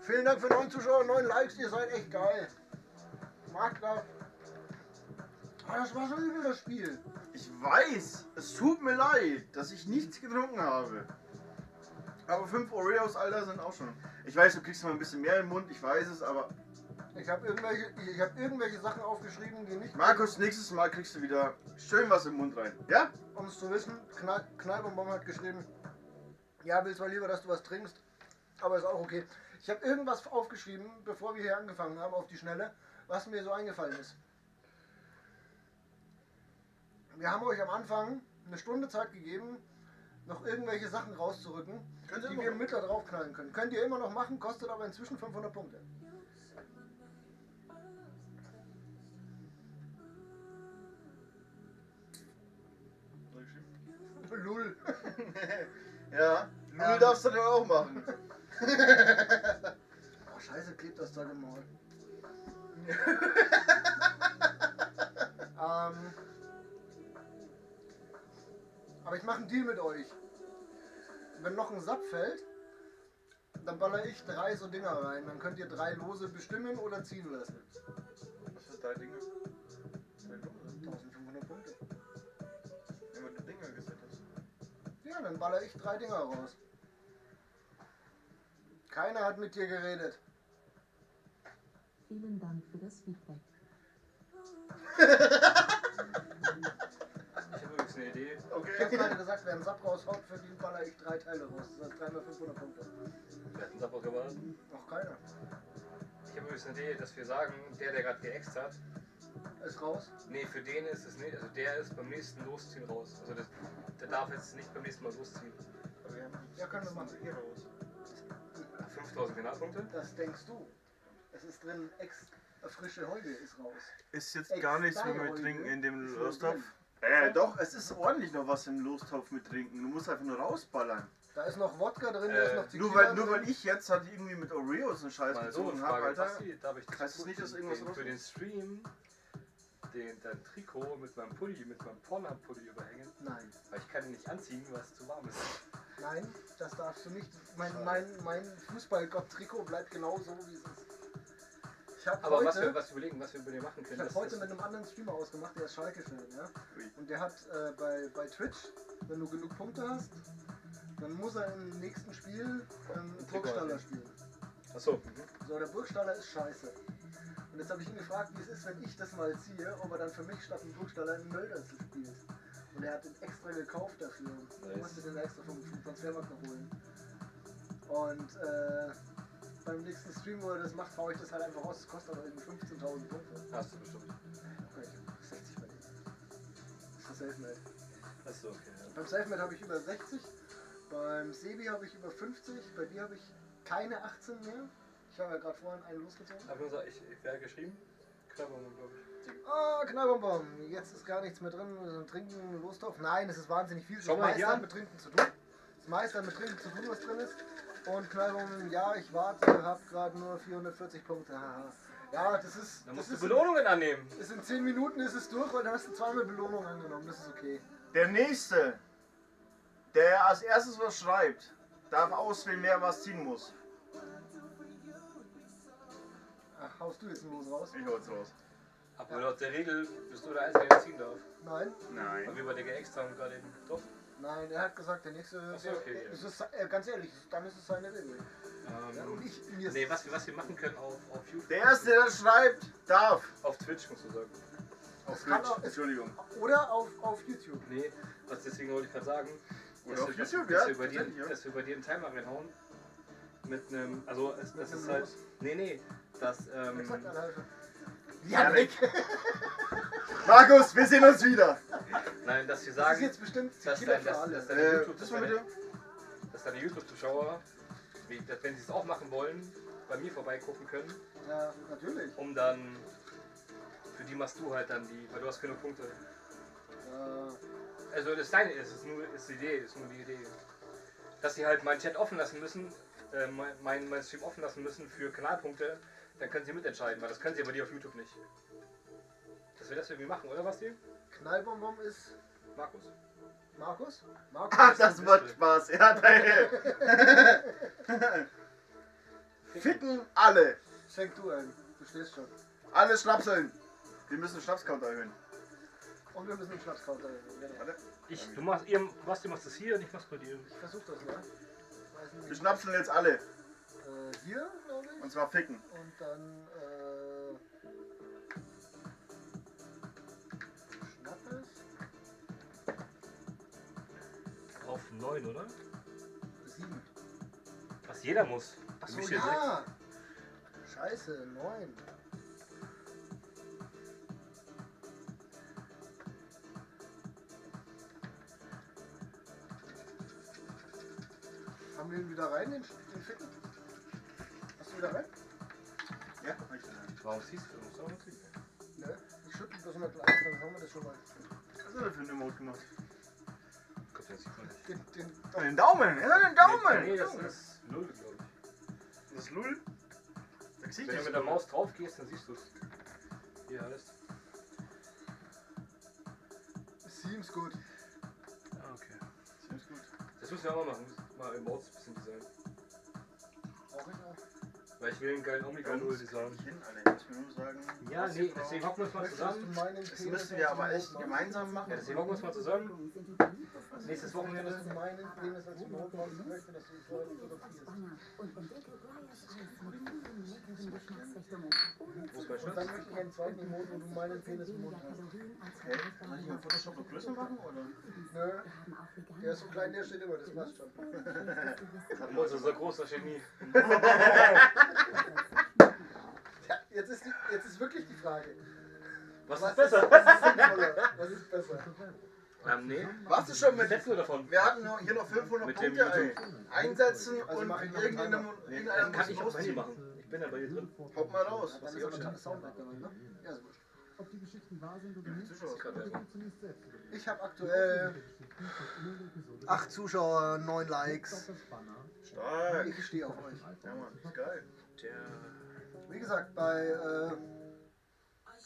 Vielen Dank für 9 Zuschauer, 9 Likes, ihr seid echt geil. Mag das. Ah, das war so übel, das Spiel. Ich weiß, es tut mir leid, dass ich nichts getrunken habe. Aber 5 Oreos, Alter, sind auch schon. Ich weiß, du kriegst mal ein bisschen mehr im Mund, ich weiß es, aber. Ich habe irgendwelche Sachen aufgeschrieben, die nicht... Markus, nächstes Mal kriegst du wieder schön was im Mund rein. Ja? Um es zu wissen, Knallbonbon hat geschrieben, ja, will zwar lieber, dass du was trinkst, aber ist auch okay. Ich habe irgendwas aufgeschrieben, bevor wir hier angefangen haben, auf die Schnelle, was mir so eingefallen ist. Wir haben euch am Anfang eine Stunde Zeit gegeben, noch irgendwelche Sachen rauszurücken, die wir mit da drauf knallen können. Könnt ihr immer noch machen, kostet aber inzwischen 500 Punkte. Lull. Ja, Null darfst du dann auch machen. Oh, scheiße, klebt das Zeug im Maul. Aber ich mache einen Deal mit euch. Wenn noch ein Sap fällt, dann baller ich 3 so Dinger rein. Dann könnt ihr 3 Lose bestimmen oder ziehen lassen. Was für 3 Dinge? 1500 Punkte. Wenn du Dinger gesetzt hast. Ja, dann baller ich 3 Dinger raus. Keiner hat mit dir geredet. Vielen Dank für das Feedback. Ich habe übrigens eine Idee. Ich habe gerade gesagt, wer einen Sap raushaut, verdient baller ich 3 Teile raus. Das heißt 3 mal 500 Punkte. Wir hatten Support gewartet. Noch keiner. Ich habe übrigens eine Idee, dass wir sagen, der gerade geäxt hat, Ist raus. nee, für den ist es nicht, also der ist beim nächsten Losziehen raus. Also der darf jetzt nicht beim nächsten Mal losziehen. Aber wir haben Ja, können wir machen. hier raus. 5000 Finalpunkte? Das denkst du. Es ist drin, frische Heube ist raus. Ist jetzt gar nichts mehr mit Extra trinken in dem ist Lostopf. drin. Doch, es ist ordentlich noch was im Lostopf mit trinken. Du musst einfach nur rausballern. Da ist noch Wodka drin, da ist noch Tequila Nur weil drin. ich jetzt halt irgendwie mit Oreos einen Scheiß Mal so eine gezogen habe, Frage, Alter. Basti, darf ich Heißt das nicht, dass irgendwas für rauskommt? den Stream dein Trikot mit meinem Pulli, mit meinem Pornhub-Pulli überhängen? Nein, Weil ich kann ihn nicht anziehen, weil es zu warm ist. nein, das darfst du nicht. Mein Fußballgott-Trikot bleibt genau so, wie es ist. Ich habe Aber heute, was wir überlegen, was wir über den machen ich können. hab das heute ist- mit einem anderen Streamer ausgemacht, der ist Schalke-Fan, ja? Ui. Und der hat bei Twitch, wenn du genug Punkte hast, dann muss er im nächsten Spiel Burgstaller spielen. Achso. So, der Burgstaller ist scheiße. Und jetzt habe ich ihn gefragt, wie es ist, wenn ich das mal ziehe, ob er dann für mich statt dem Burgstaller in Möldersl spielt. Und er hat den extra gekauft dafür. Ich musste den extra vom Transfermarkt noch holen. Und beim nächsten Stream, wo er das macht, haue ich das halt einfach raus. Das kostet aber irgendwie 15.000 Punkte. Hast du bestimmt. Okay, ich hab 60 bei dem. Das ist Selfmade. Achso, okay. Beim Selfmade habe ich über 60, beim Sebi habe ich über 50, bei dir habe ich keine 18 mehr. Ich habe ja gerade vorhin einen losgezogen. Aber ich wäre geschrieben. Knabbermann, glaube ich. Ah, Knallbonbon. Jetzt ist gar nichts mehr drin. Wir sind Trinken, Lostopf. Nein, es ist wahnsinnig viel. Schau mal Das hier meiste hat an. mit Trinken zu tun. Das meiste hat mit Trinken zu tun, was drin ist. Und Knallbonbon, ja, ich warte, hab gerade nur 440 Punkte. Haha. Ja, das ist. Dann Das musst du ist Belohnungen annehmen. ist in 10 Minuten ist es durch, weil dann hast du zweimal Belohnung angenommen. Das ist okay. Der nächste, der als erstes was schreibt, darf auswählen, wer was ziehen muss. Ach, haust du jetzt ein Los raus? Ich hau jetzt raus. Aber laut der Regel bist du der Einzige, der ziehen darf. Nein, Weil Nein. wir bei dir geäxt haben gerade eben. Doch. nein, er hat gesagt, der nächste. Ach so, okay, ja. Es ist, ganz ehrlich, dann ist es seine Regel. Ja, und ich, mir ist Nee, was wir machen können auf YouTube. Der erste, der schreibt, darf. Auf Twitch, musst du sagen. Auf kann Twitch, auch- Entschuldigung. Oder auf YouTube. Nee, deswegen wollte ich gerade sagen, Oder auf YouTube, dass ja. wir bei dir, tatsächlich, ja. dass wir bei dir einen Timer reinhauen. Mit einem, also das Mit einem ist halt, Los? nee, das, Exakt eine halbe. Janik! Markus, wir sehen uns wieder! nein, dass wir Das ist sagen, jetzt bestimmt dass Killer deine für alle. Das mal bitte. YouTube-Zuschauer, wenn sie es auch machen wollen, bei mir vorbeigucken können, Ja, natürlich. um dann, für die machst du halt dann die, weil du hast genug Punkte. Also das ist deine, es ist nur die Idee. Dass sie halt meinen Chat offen lassen müssen, mein Stream offen lassen müssen für Kanalpunkte, dann können sie mitentscheiden, weil das können sie aber die auf YouTube nicht. Dass wir das irgendwie machen, oder Basti? Knallbonbon ist Markus. Markus? Markus Ach, ist das der wird Beste. Spaß. Ja, geil. Ficken alle. Schenk du ein. Du stehst schon. Alle schnapseln. Wir müssen den Schnapscount erhöhen. Und wir müssen den Schnapscounter erhöhen. Warte. Du machst das hier und ich mach's bei dir. Ich versuch das, ne? Weiß nicht. Wir schnapseln jetzt alle. Hier, glaube ich. Und zwar ficken. Und dann, Schnappes. Auf 9, oder? 7. Was jeder muss. Achso, Du bist hier ja. Scheiße, 9. Haben wir ihn wieder rein, den Ficken? Hast du wieder rein? Ja, Warum ziehst du das auch nicht? Ne? Ich schüttel das mal gleich, dann haben wir das schon mal. Was hat er für einen Emote gemacht? Gott, das sieht man nicht. Den Daumen! Er hat den Daumen! Nee, das ist 0, glaube ich. Das ist Lull? Da siehst Wenn du mit der Maus drauf gehst, dann siehst du es. Hier heißt. 7 ist gut. Ah, okay. Ist gut. Das müssen wir auch mal machen. Mal im Mods ein bisschen designen. Brauch ich auch. Weil ich will einen geilen Omega 0 designen. Hin, alle. Ich muss mir nur sagen. Ja, nee, deswegen hocken wir uns mal Möchtest du zusammen. meinen Das Penis müssen wir als aber echt Remote gemeinsam machen. Ja, deswegen hocken wir uns mal zusammen. Nächstes machen? Wochenende. Möchtest du meinen Penis als Remote machen? Ich möchte, dass du ihn vorher fotografierst. Und entdecke Briars Eis mit vielen leckeren Geschmacksrichtungen. Ohne Wo ist mein Und Schatz? dann möchte ich einen zweiten Remote, wo du meinen Penis im Mund weniger hast. Kalorien als Hey, soll ich mal Photoshop noch größer machen oder? Nö, Wir haben auch vegane der ist so klein, der steht immer, das passt schon. Unser so groß, das steht nie. Ja, jetzt ist wirklich die Frage. Was ist besser? Was ist sinnvoller? Was ist besser? Nee. Warst du schon Was mit. hältst du davon? Wir hatten hier noch 500 Mit dem Punkte YouTube. einsetzen Also und mach ich noch irgendeiner einen Das kann muss ich auf Handy losziehen. machen. Ich bin ja bei dir drin. Haut mal raus. Dann ist aber ein Soundtrack dabei, ne? Ja, ist wurscht. Ob die Geschichten wahr sind oder nicht, zunächst selbst überlegen. Ich habe aktuell 8 Zuschauer, 9 Likes. Stark. Ich stehe auf euch. Ja, Mann, ist geil. Wie gesagt, bei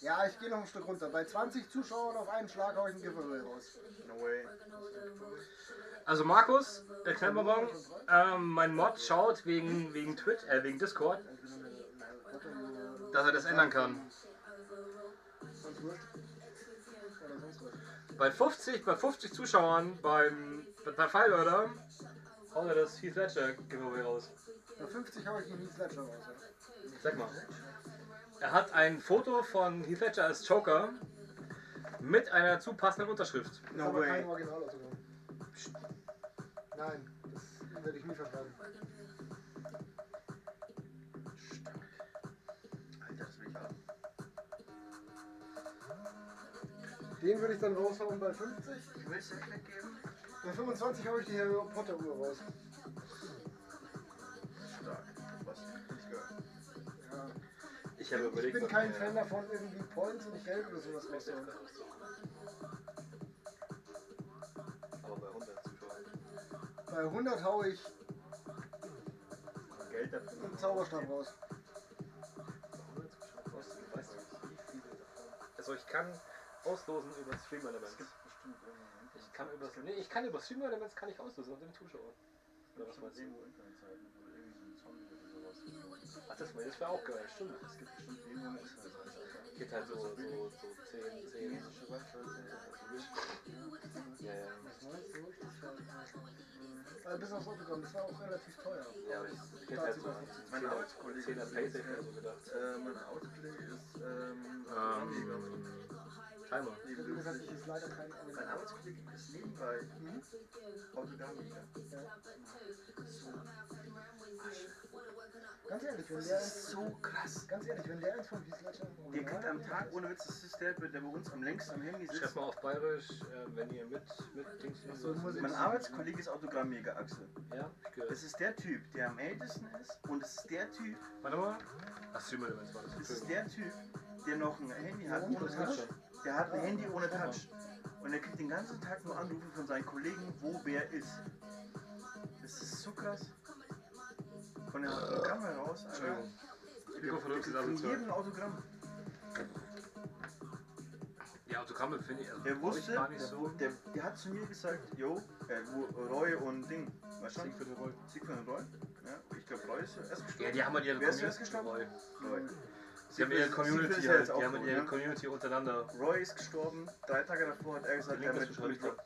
ja, ich gehe noch ein Stück runter. Bei 20 Zuschauern auf einen Schlag hau ich ein Giveaway raus. No way. Also Markus, der Knallbonbon, mein Mod schaut wegen wegen Discord, dass er das ändern kann. Sonst wurscht. Oder sonst was. Bei 50 Zuschauern bei Fallmörder haut er das Heath Ledger Giveaway raus. Bei 50 hau ich einen Heath Ledger raus. Ja. Sag mal. Er hat ein Foto von Heath Ledger als Joker mit einer zu passenden Unterschrift. Ist No aber kein way. Originalautogramm. Nein, das werde ich nie verschreiben. Alter, das will ich haben. Den würde ich dann raushauen bei 50. Ich will es dir weggeben. Bei 25 hau ich die Harry Potter Uhr raus. Stark. Was? Nicht geil. Ja. Ich habe Ich überlegt, bin was- kein Fan davon, irgendwie Points und Geld oder sowas rauszuhauen. aber bei 100 Zuschauern. Bei 100 hau ich Geld dafür. einen Zauberstab raus. Weißt du, wie viele davon? Also ich kann auslosen über Stream Elements. Ich kann über Stream Elements kann ich auslosen und den Zuschauern. Oder was meinst du? Irgendwo Internetseiten, wo irgendwie so ein Zombie oder sowas. Ach, das wäre auch geil, stimmt. Es gibt bestimmt irgendwo eine Internetseite. Geht halt so 10. Chinesische Webseite. Ja, ja. Bis aufs Autogramm, das war auch relativ teuer. Ja, aber ich hätte halt so Meine Arbeitskollegen 10er Paysafe oder so gedacht. Mein Autoplay ist Dreimal. Ich habe gesagt, ich ist leider kein Mein Arbeitskollege ist nebenbei Autogrammjäger. Ganz ehrlich, wenn Das der ist so krass. ganz ehrlich, wenn der eins von Heath Der kriegt am Tag, ohne Witz, das ist der bei uns am längsten am Handy Schreibt sitzt. mal auf Bayerisch, wenn ihr mit Dings So, muss ich- Mein Arbeitskollege ist Autogrammjäger, Axel. Ja, ich gehört. Das ist der Typ, der am ältesten ist und es ist der Typ, Warte mal. Ach, Streamer Elements war das. das ist der Typ, der noch ein Handy hat ohne ohne Touch. Touch. Der hat ein Handy ohne Touch. Und er kriegt den ganzen Tag nur Anrufe von seinen Kollegen, wo wer ist. Das ist so krass. Von der Autogramm heraus, Alter. Entschuldigung. Mikrofon ist Von asozial. jedem Autogramm. Ja, Autogramme finde ich, also Der brauch ich wusste, gar nicht so. der hat zu mir gesagt, yo, Roy und Ding. Weißt du? Sieg für den Roy. Sieg für den Roy. Ja, ich glaube, Roy ist erst gestorben. Ja, die haben halt ihre Wer ist zuerst Community. gestorben? Roy. Roy. Die haben ihre Siegfried Community ist ja halt, jetzt auch die haben tot, ihre ne? Community untereinander. Roy ist gestorben. 3 Tage davor hat er gesagt, Den er, Link mit, beschreibe ich dir.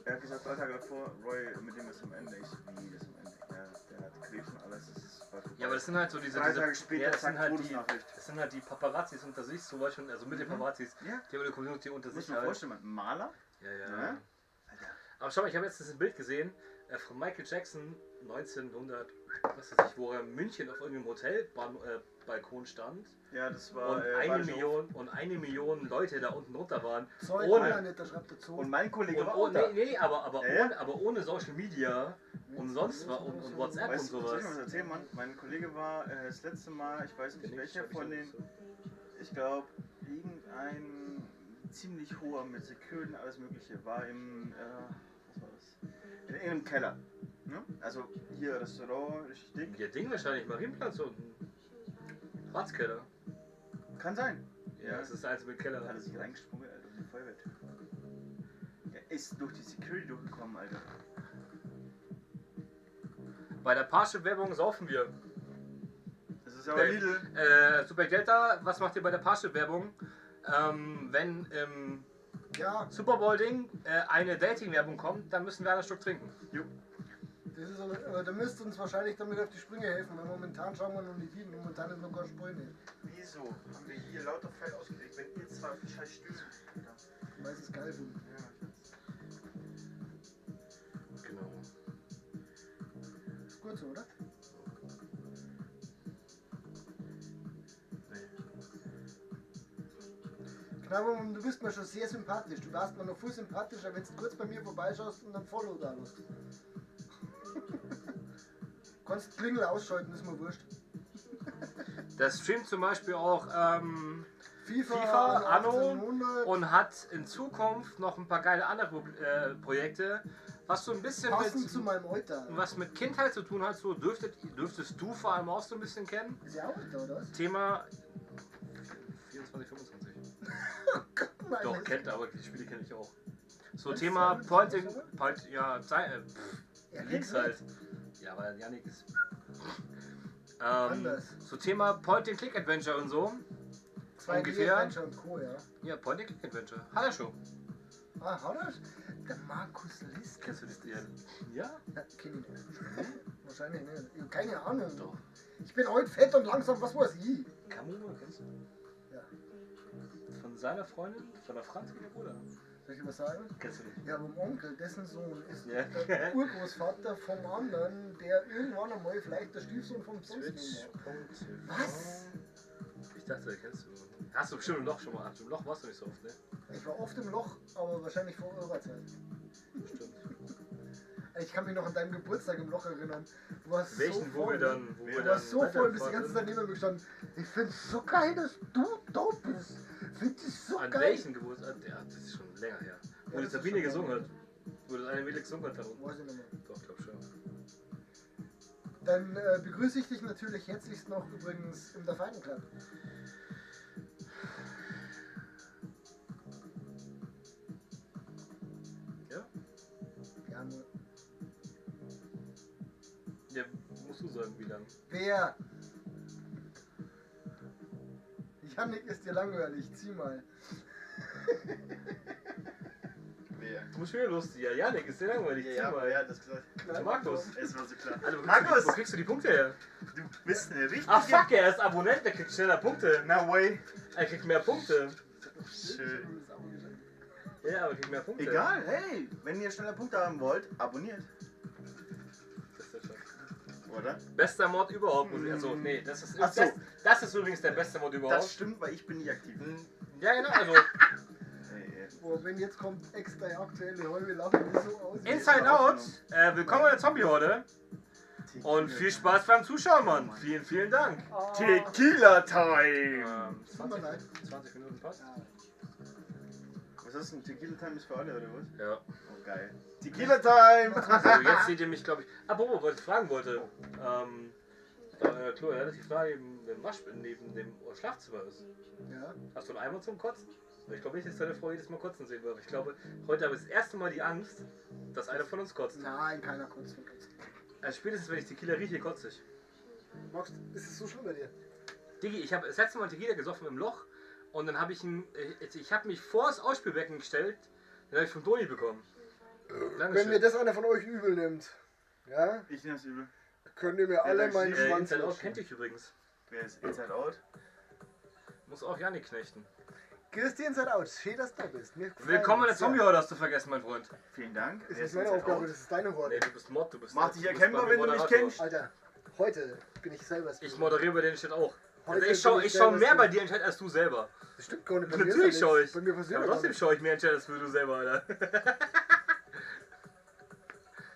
er hat gesagt, 3 Tage davor, Roy, mit dem ist am Ende. Ich so, wie ist am Ende? Ja, der hat Krebs und alles. Das ist vorbei. Ja, aber das sind halt so diese... 3 Tage später, ja, das sind zack, halt die, Todesnachricht. das sind halt die Paparazzis unter sich zum Beispiel, also mit den Paparazzis, Ja. die haben ihre Community unter Muss sich man halt. vorstellen, ein Maler? Ja, ja. Ja. Alter. Aber schau mal, ich habe jetzt das Bild gesehen von Michael Jackson 1900, was weiß ich, wo er in München auf irgendeinem Hotelbalkon stand Ja, das war. und Bayerischer eine Million Leute da unten runter waren. Zoll, Ohne- nicht, da schreibt dazu. Und mein Kollege Und war oh, auch da. nee, aber, Ja, ja. aber ohne Social Media und sonst was und WhatsApp und Weißt du, soll ich sowas. mal was erzählen, Mann? Mein Kollege war das letzte Mal, ich weiß nicht welcher von den, So. ich glaube, irgendein ziemlich hoher mit Security und alles Mögliche, war im, was war das? In irgendeinem Keller. Ne? Also hier Restaurant, richtig dick. Ja, Ding wahrscheinlich, Marienplatz unten. Ratskeller. Kann sein. Ja, das ist der einzige Keller. Hat er sich reingesprungen, Alter, in die Feuerwehrtür. Er ist durch die Security durchgekommen, Alter. Bei der Parship-Werbung saufen wir. Das ist aber Nee. Lidl. Super Delta, was macht ihr bei der Parship-Werbung? Wenn im Ja, Super Bowl-Ding eine Dating-Werbung kommt, dann müssen wir einen Stück trinken. das ist aber, da müsst ihr uns wahrscheinlich damit auf die Sprünge helfen, weil momentan schauen wir noch nicht hin. Momentan ist noch gar Sprünge. Wieso haben wir hier lauter Feld ausgelegt, wenn ihr zwei auf die scheiß Stühle Weil sie es geil finden. Genau. Ist gut so, oder? Knabbermann, du bist mir schon sehr sympathisch. Du warst mir noch viel sympathischer, wenn du kurz bei mir vorbeischaust und dann Follow da lässt. Kannst Klingel ausschalten, ist mir wurscht. Der streamt zum Beispiel auch FIFA, Anno 1800, und hat in Zukunft noch ein paar geile andere Projekte, was so ein bisschen passend zu meinem Alter. was mit Kindheit zu tun hat, so dürftest du vor allem auch so ein bisschen kennen. Ist ja auch Alter, oder was? Thema 24, 25. Nein, Doch, das- kennt er, aber die Spiele kenne ich auch. So Was? Thema Was? Pointing, Was? ja, Er Leaks kennt halt. Ja, weil Yannick ist. Anders. So Thema Point-and-Click-Adventure und so. 2D ungefähr. Adventure und Co., ja. Ja, Point-and-Click-Adventure. Hat er schon. Ah, hat er? Der Markus List. Kennst du das? Ja? Ja, kenn ich nicht. Wahrscheinlich nicht. Ich hab keine Ahnung. Doch. Ich bin heute fett und langsam, was weiß ich? Kamuma, kennst du? Ja. Von seiner Freundin, von der Franz oder Bruder. Soll ich was sagen? Kennst du nicht? Ja, aber mein Onkel, dessen Sohn, ist Ja. der Urgroßvater vom anderen, der irgendwann einmal vielleicht der Stiefsohn vom Sonst war. Was? Ich dachte, den kennst du. Hast du bestimmt im Loch schon mal. Im Loch warst du nicht so oft, ne? Ich war oft im Loch, aber wahrscheinlich vor eurer Zeit. Stimmt. Ich kann mich noch an deinen Geburtstag im Loch erinnern. Du warst Welchen, so wo voll. wir dann. Wo wir Du dann warst so voll, bis die weitergefahren ganze sind? Zeit neben mir gestanden. Ich find's so geil, dass du da bist. Find ich so An geil. welchen Geburtstag? Ja, das ist schon länger her. Wo Ja, die das ist Sabine schon gesungen länger. hat. Wo das eine Mädel gesungen hat da unten. Weiß ich nicht mehr. Doch, glaub schon. Dann begrüße ich dich natürlich herzlichst noch übrigens im Dafaden Club. Ja? Ja, nur. Ja, musst du sagen, wie lang. Wer? Jannik ist dir langweilig, zieh mal. Wer? Du musst wieder lustig. Ja, Janik, ist sehr langweilig. Ja, Zieh aber mal. wer hat das gesagt? Markus. Es war so klar. Also, Markus! Wo kriegst du die Punkte her? Du bist eine richtige... Ah, fuck, er ist Abonnent, der kriegt schneller Punkte. No way. Er kriegt mehr Punkte. Schön. Ja, aber krieg mehr Punkte. Egal, hey, wenn ihr schneller Punkte haben wollt, abonniert. Das ist schon. Oder? Bester Mod überhaupt. Also, nee, das ist, Ach so. das ist übrigens der beste Mod überhaupt. Das stimmt, weil ich bin nicht aktiv. Ja, genau, also Boah, wenn jetzt kommt extra aktuelle Holme, lachen die so aus. Inside Out, willkommen in der Zombie-Horde und viel Spaß beim Zuschauen, Mann. Vielen, vielen Dank. Tequila Time! 20 Minuten passt. Was ist das, ein Tequila Time ist für alle, oder was? Ja. Oh, geil. Tequila Time! Also jetzt seht ihr mich, glaube ich. Apropos, was ich fragen wollte. Chloe, dass die Frage neben dem Schlafzimmer ist. Ja. Hast du einen Eimer zum Kotzen? Ich glaube nicht, dass deine Frau jedes Mal kotzen sehen wird. Ich glaube, heute habe ich das erste Mal die Angst, dass einer von uns kotzt. Nein, keiner kotzt von uns. Also spätestens wenn ich Tequila rieche, kotze ich. Max, ist es so schlimm bei dir? Digi, ich habe das letzte Mal Tequila gesoffen im Loch und dann habe ich mich vor das Ausspülbecken gestellt, den habe ich von Toni bekommen. Wenn mir das einer von euch übel nimmt, ja? Ich nehm's übel. Könnt ihr mir alle meinen Schwanz Inside Out lutschen. kennt dich übrigens. Wer ist Inside Out? Muss auch Janik knechten. Christi Inside Out, schön, dass du da bist. Willkommen in der Zombie-Horde, hast du vergessen, mein Freund. Vielen Dank. Das Wer ist meine Inside Aufgabe, Out? das ist deine Horde. Nee, du bist Mod, du bist. Mach dich du bist erkennbar, bei mir wenn du mich Moderator. kennst. Alter, heute bin ich selber. Ich moderiere bei den Shit auch. Heute Also bin ich schau selber mehr bei Stream. dir in Chat als du selber. Das stimmt gar nicht. Bei Natürlich mir ist ja schaue nichts. ich. Bei mir passiert Aber ja trotzdem nichts. schaue ich mehr in Chat als du selber, Alter.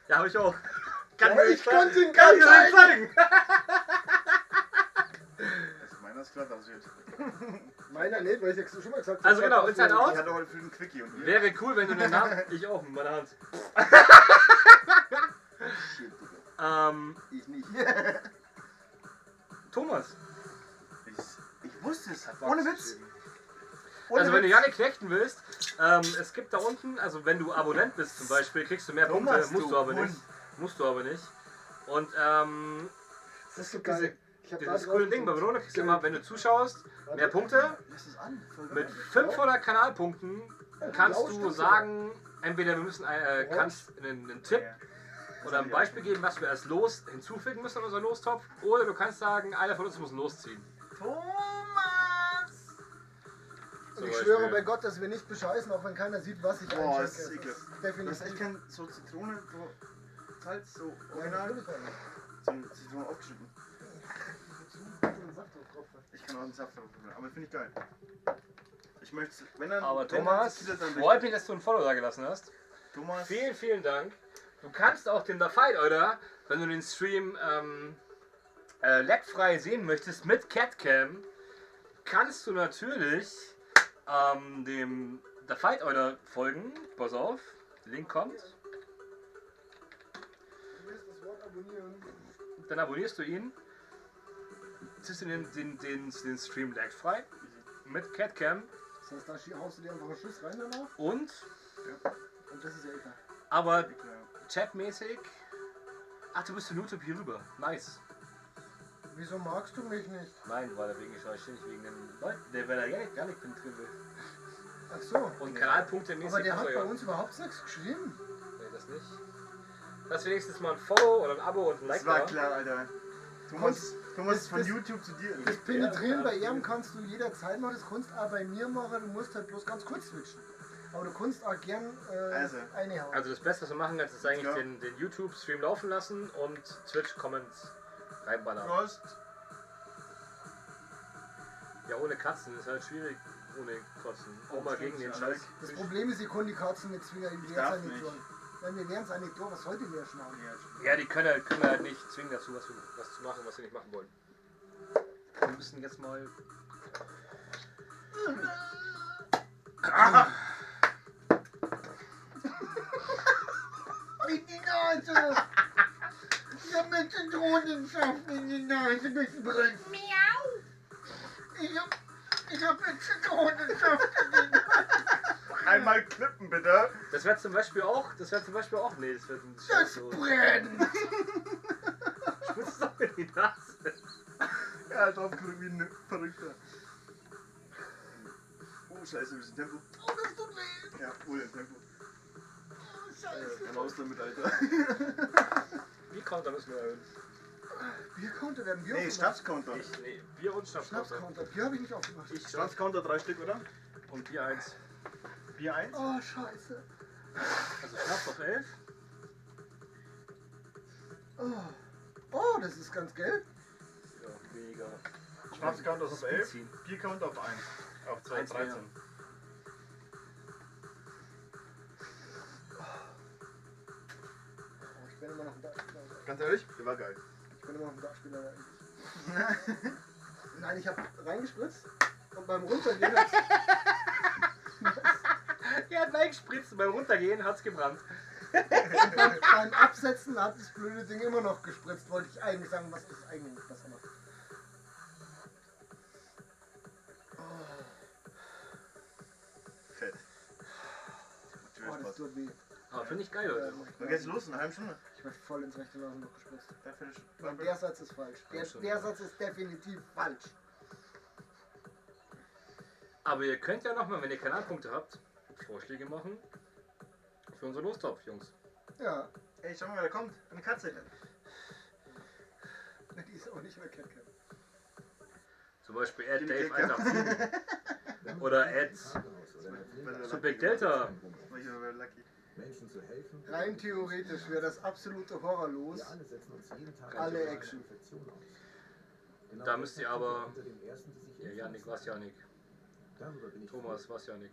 Ja, hab ich auch. Ja, ich konnte ihn kann gar ich zeigen. Also meiner ist glatt aussieht. Meiner nicht, weil ich ja schon mal gesagt habe. Also genau, Inside Ich Out. hatte heute für den Quickie und ihr? Wäre cool, wenn du den Namen. Ich auch mit meiner Hand. Shit, Digga. Ich nicht. Thomas. Ich wusste es. Ohne Witz. Also wenn du Janik knechten willst, es gibt da unten, also wenn du Abonnent bist zum Beispiel, kriegst du mehr Punkte, Thomas, musst du aber nicht. Musst du aber nicht. Und Das ist so geil. Ich hab dieses da coole drauf Ding bei gedrückt. Verona kriegst du immer, wenn du zuschaust, mehr Punkte. Lass es an. Voll Mit geil. 500 Kanalpunkten kannst blau du stimmt sagen, entweder wir müssen kannst einen Tipp Ja. oder ein Beispiel geben, was wir als Los hinzufügen müssen in unseren Lostopf, oder du kannst sagen, einer von uns muss losziehen. Thomas! Und Zum ich schwöre Beispiel. bei Gott, dass wir nicht bescheißen, auch wenn keiner sieht, was ich Boah, einschenke. das ist ekelhaft. Das ist echt definitiv. kein so Zitrone, so Salz, so Ja, original. natürlich war das. So eine Zitrone aufgeschnitten. Saft drauf. Ich kann auch einen Saft drauf machen, aber finde ich geil. Ich möchte, wenn dann. Aber wenn Thomas, dann Tequila, dann freut mich, dass du ein Follow da gelassen hast. Thomas, Vielen, vielen Dank. Du kannst auch den The Fight, oder? Wenn du den Stream lagfrei sehen möchtest mit Catcam, kannst du natürlich dem The Fight Order folgen. Pass auf, Link kommt. Du wirst das Wort abonnieren. Dann abonnierst du ihn. Ziehst du den Stream lagfrei mit Catcam Das heißt, da haust du dir einfach einen Schuss rein danach. und Und das ist ja egal. aber chatmäßig. Ach, du bist von YouTube hier rüber. Nice. Wieso magst du mich nicht? Nein, weil er wegen nicht wegen den Leuten, der weil er gar nicht drin will. Ach so. Und Kanalpunkte mäßig. Aber der hat also, bei ja. uns überhaupt nichts geschrieben. Nee, das nicht. Lass wenigstens mal ein Follow oder ein Abo und ein Like das war da. klar, Alter. Thomas ist von das- YouTube zu dir. Das Penetrieren bei ihm kannst du jederzeit machen, das kannst du auch bei mir machen, du musst halt bloß ganz kurz switchen. Aber du kannst auch gern Also. eine hauen. Also das Beste, was du machen kannst, ist eigentlich Ja. den YouTube-Stream laufen lassen und Twitch-Comments reinballern. Prost. Ja, ohne Katzen ist halt schwierig. Ohne Kotzen. Auch mal gegen den ja. Scheiß. Das Problem ist, ich kann die Katzen nicht zwingen, ich darf werde es ja nicht nicht. tun. Wenn wir wären es eigentlich da, was sollte wir schnauben? Ja, die können halt nicht zwingen dazu, was zu machen, was sie nicht machen wollen. Wir müssen jetzt mal. In die Nase! Ich hab mir Zitronensaft in die Nase gebrannt. Miau! Ich hab mir Zitronensaft in die Nase. Einmal klippen, bitte. Das wäre zum Beispiel auch. Nee, das wäre Das so. brennt! Schmutzt doch in die Nase. Ja, drauf gedrückt wie ein Verrückter. Oh, scheiße, wir sind Tempo. Oh, das tut weh! Ja, wohl im Tempo. Oh, Scheiße! Raus damit, Alter. Wie Counter müssen wir erhöhen? Biercounter werden Bier Nee, aufgemacht. Schnapscounter. Nee, Bier und Schnaps. Schnapscounter. Bier habe ich nicht aufgemacht. Ich Schnaps Schnapscounter 3 Stück, oder? und Bier 1. Bier 1. Oh, scheiße. Also Schnaps auf 11. Oh, das ist ganz gelb. Ja, weniger. Schnaps-Count auf 11. Benzin. Bier-Count auf 1. Auf 2, 1 mehr. 13. Oh, ich bin immer noch ein Dartspieler. Ganz ehrlich, der war geil. Ich bin immer noch ein Dartspieler eigentlich. Nein, ich habe reingespritzt und beim Runtergehen hat Er hat reingespritzt und beim Runtergehen hat's gebrannt. beim Absetzen hat das blöde Ding immer noch gespritzt. Wollte ich eigentlich sagen, was ist eigentlich besser macht. Fett. Oh, das tut weh. Aber finde ich geil, Leute. Wann geht's los? In einer halben Stunde? Ich werde voll ins rechte Nasenloch gespritzt. Dreiviertel Der Satz ist falsch. Der Satz ist definitiv falsch. Aber ihr könnt ja nochmal, wenn ihr Kanalpunkte habt, Vorschläge machen für unseren Lostopf, Jungs. Ja, Ey, schau mal, wer da kommt. Eine Katze. die ist auch nicht mehr Catcam. Zum Beispiel Ed Die Dave Kicker. 187 oder Ed Subic Delta. Ich war lucky. Menschen zu helfen. Rein theoretisch wäre das absolute Horror los. Wir alle setzen uns jeden Tag Alle eine Action. Infektion aus. Genau Da müsst ihr deshalb aber- unter den ersten, die sich Ja, impfen Janik, lassen. was Janik? Darüber bin ich Thomas, froh. was Janik?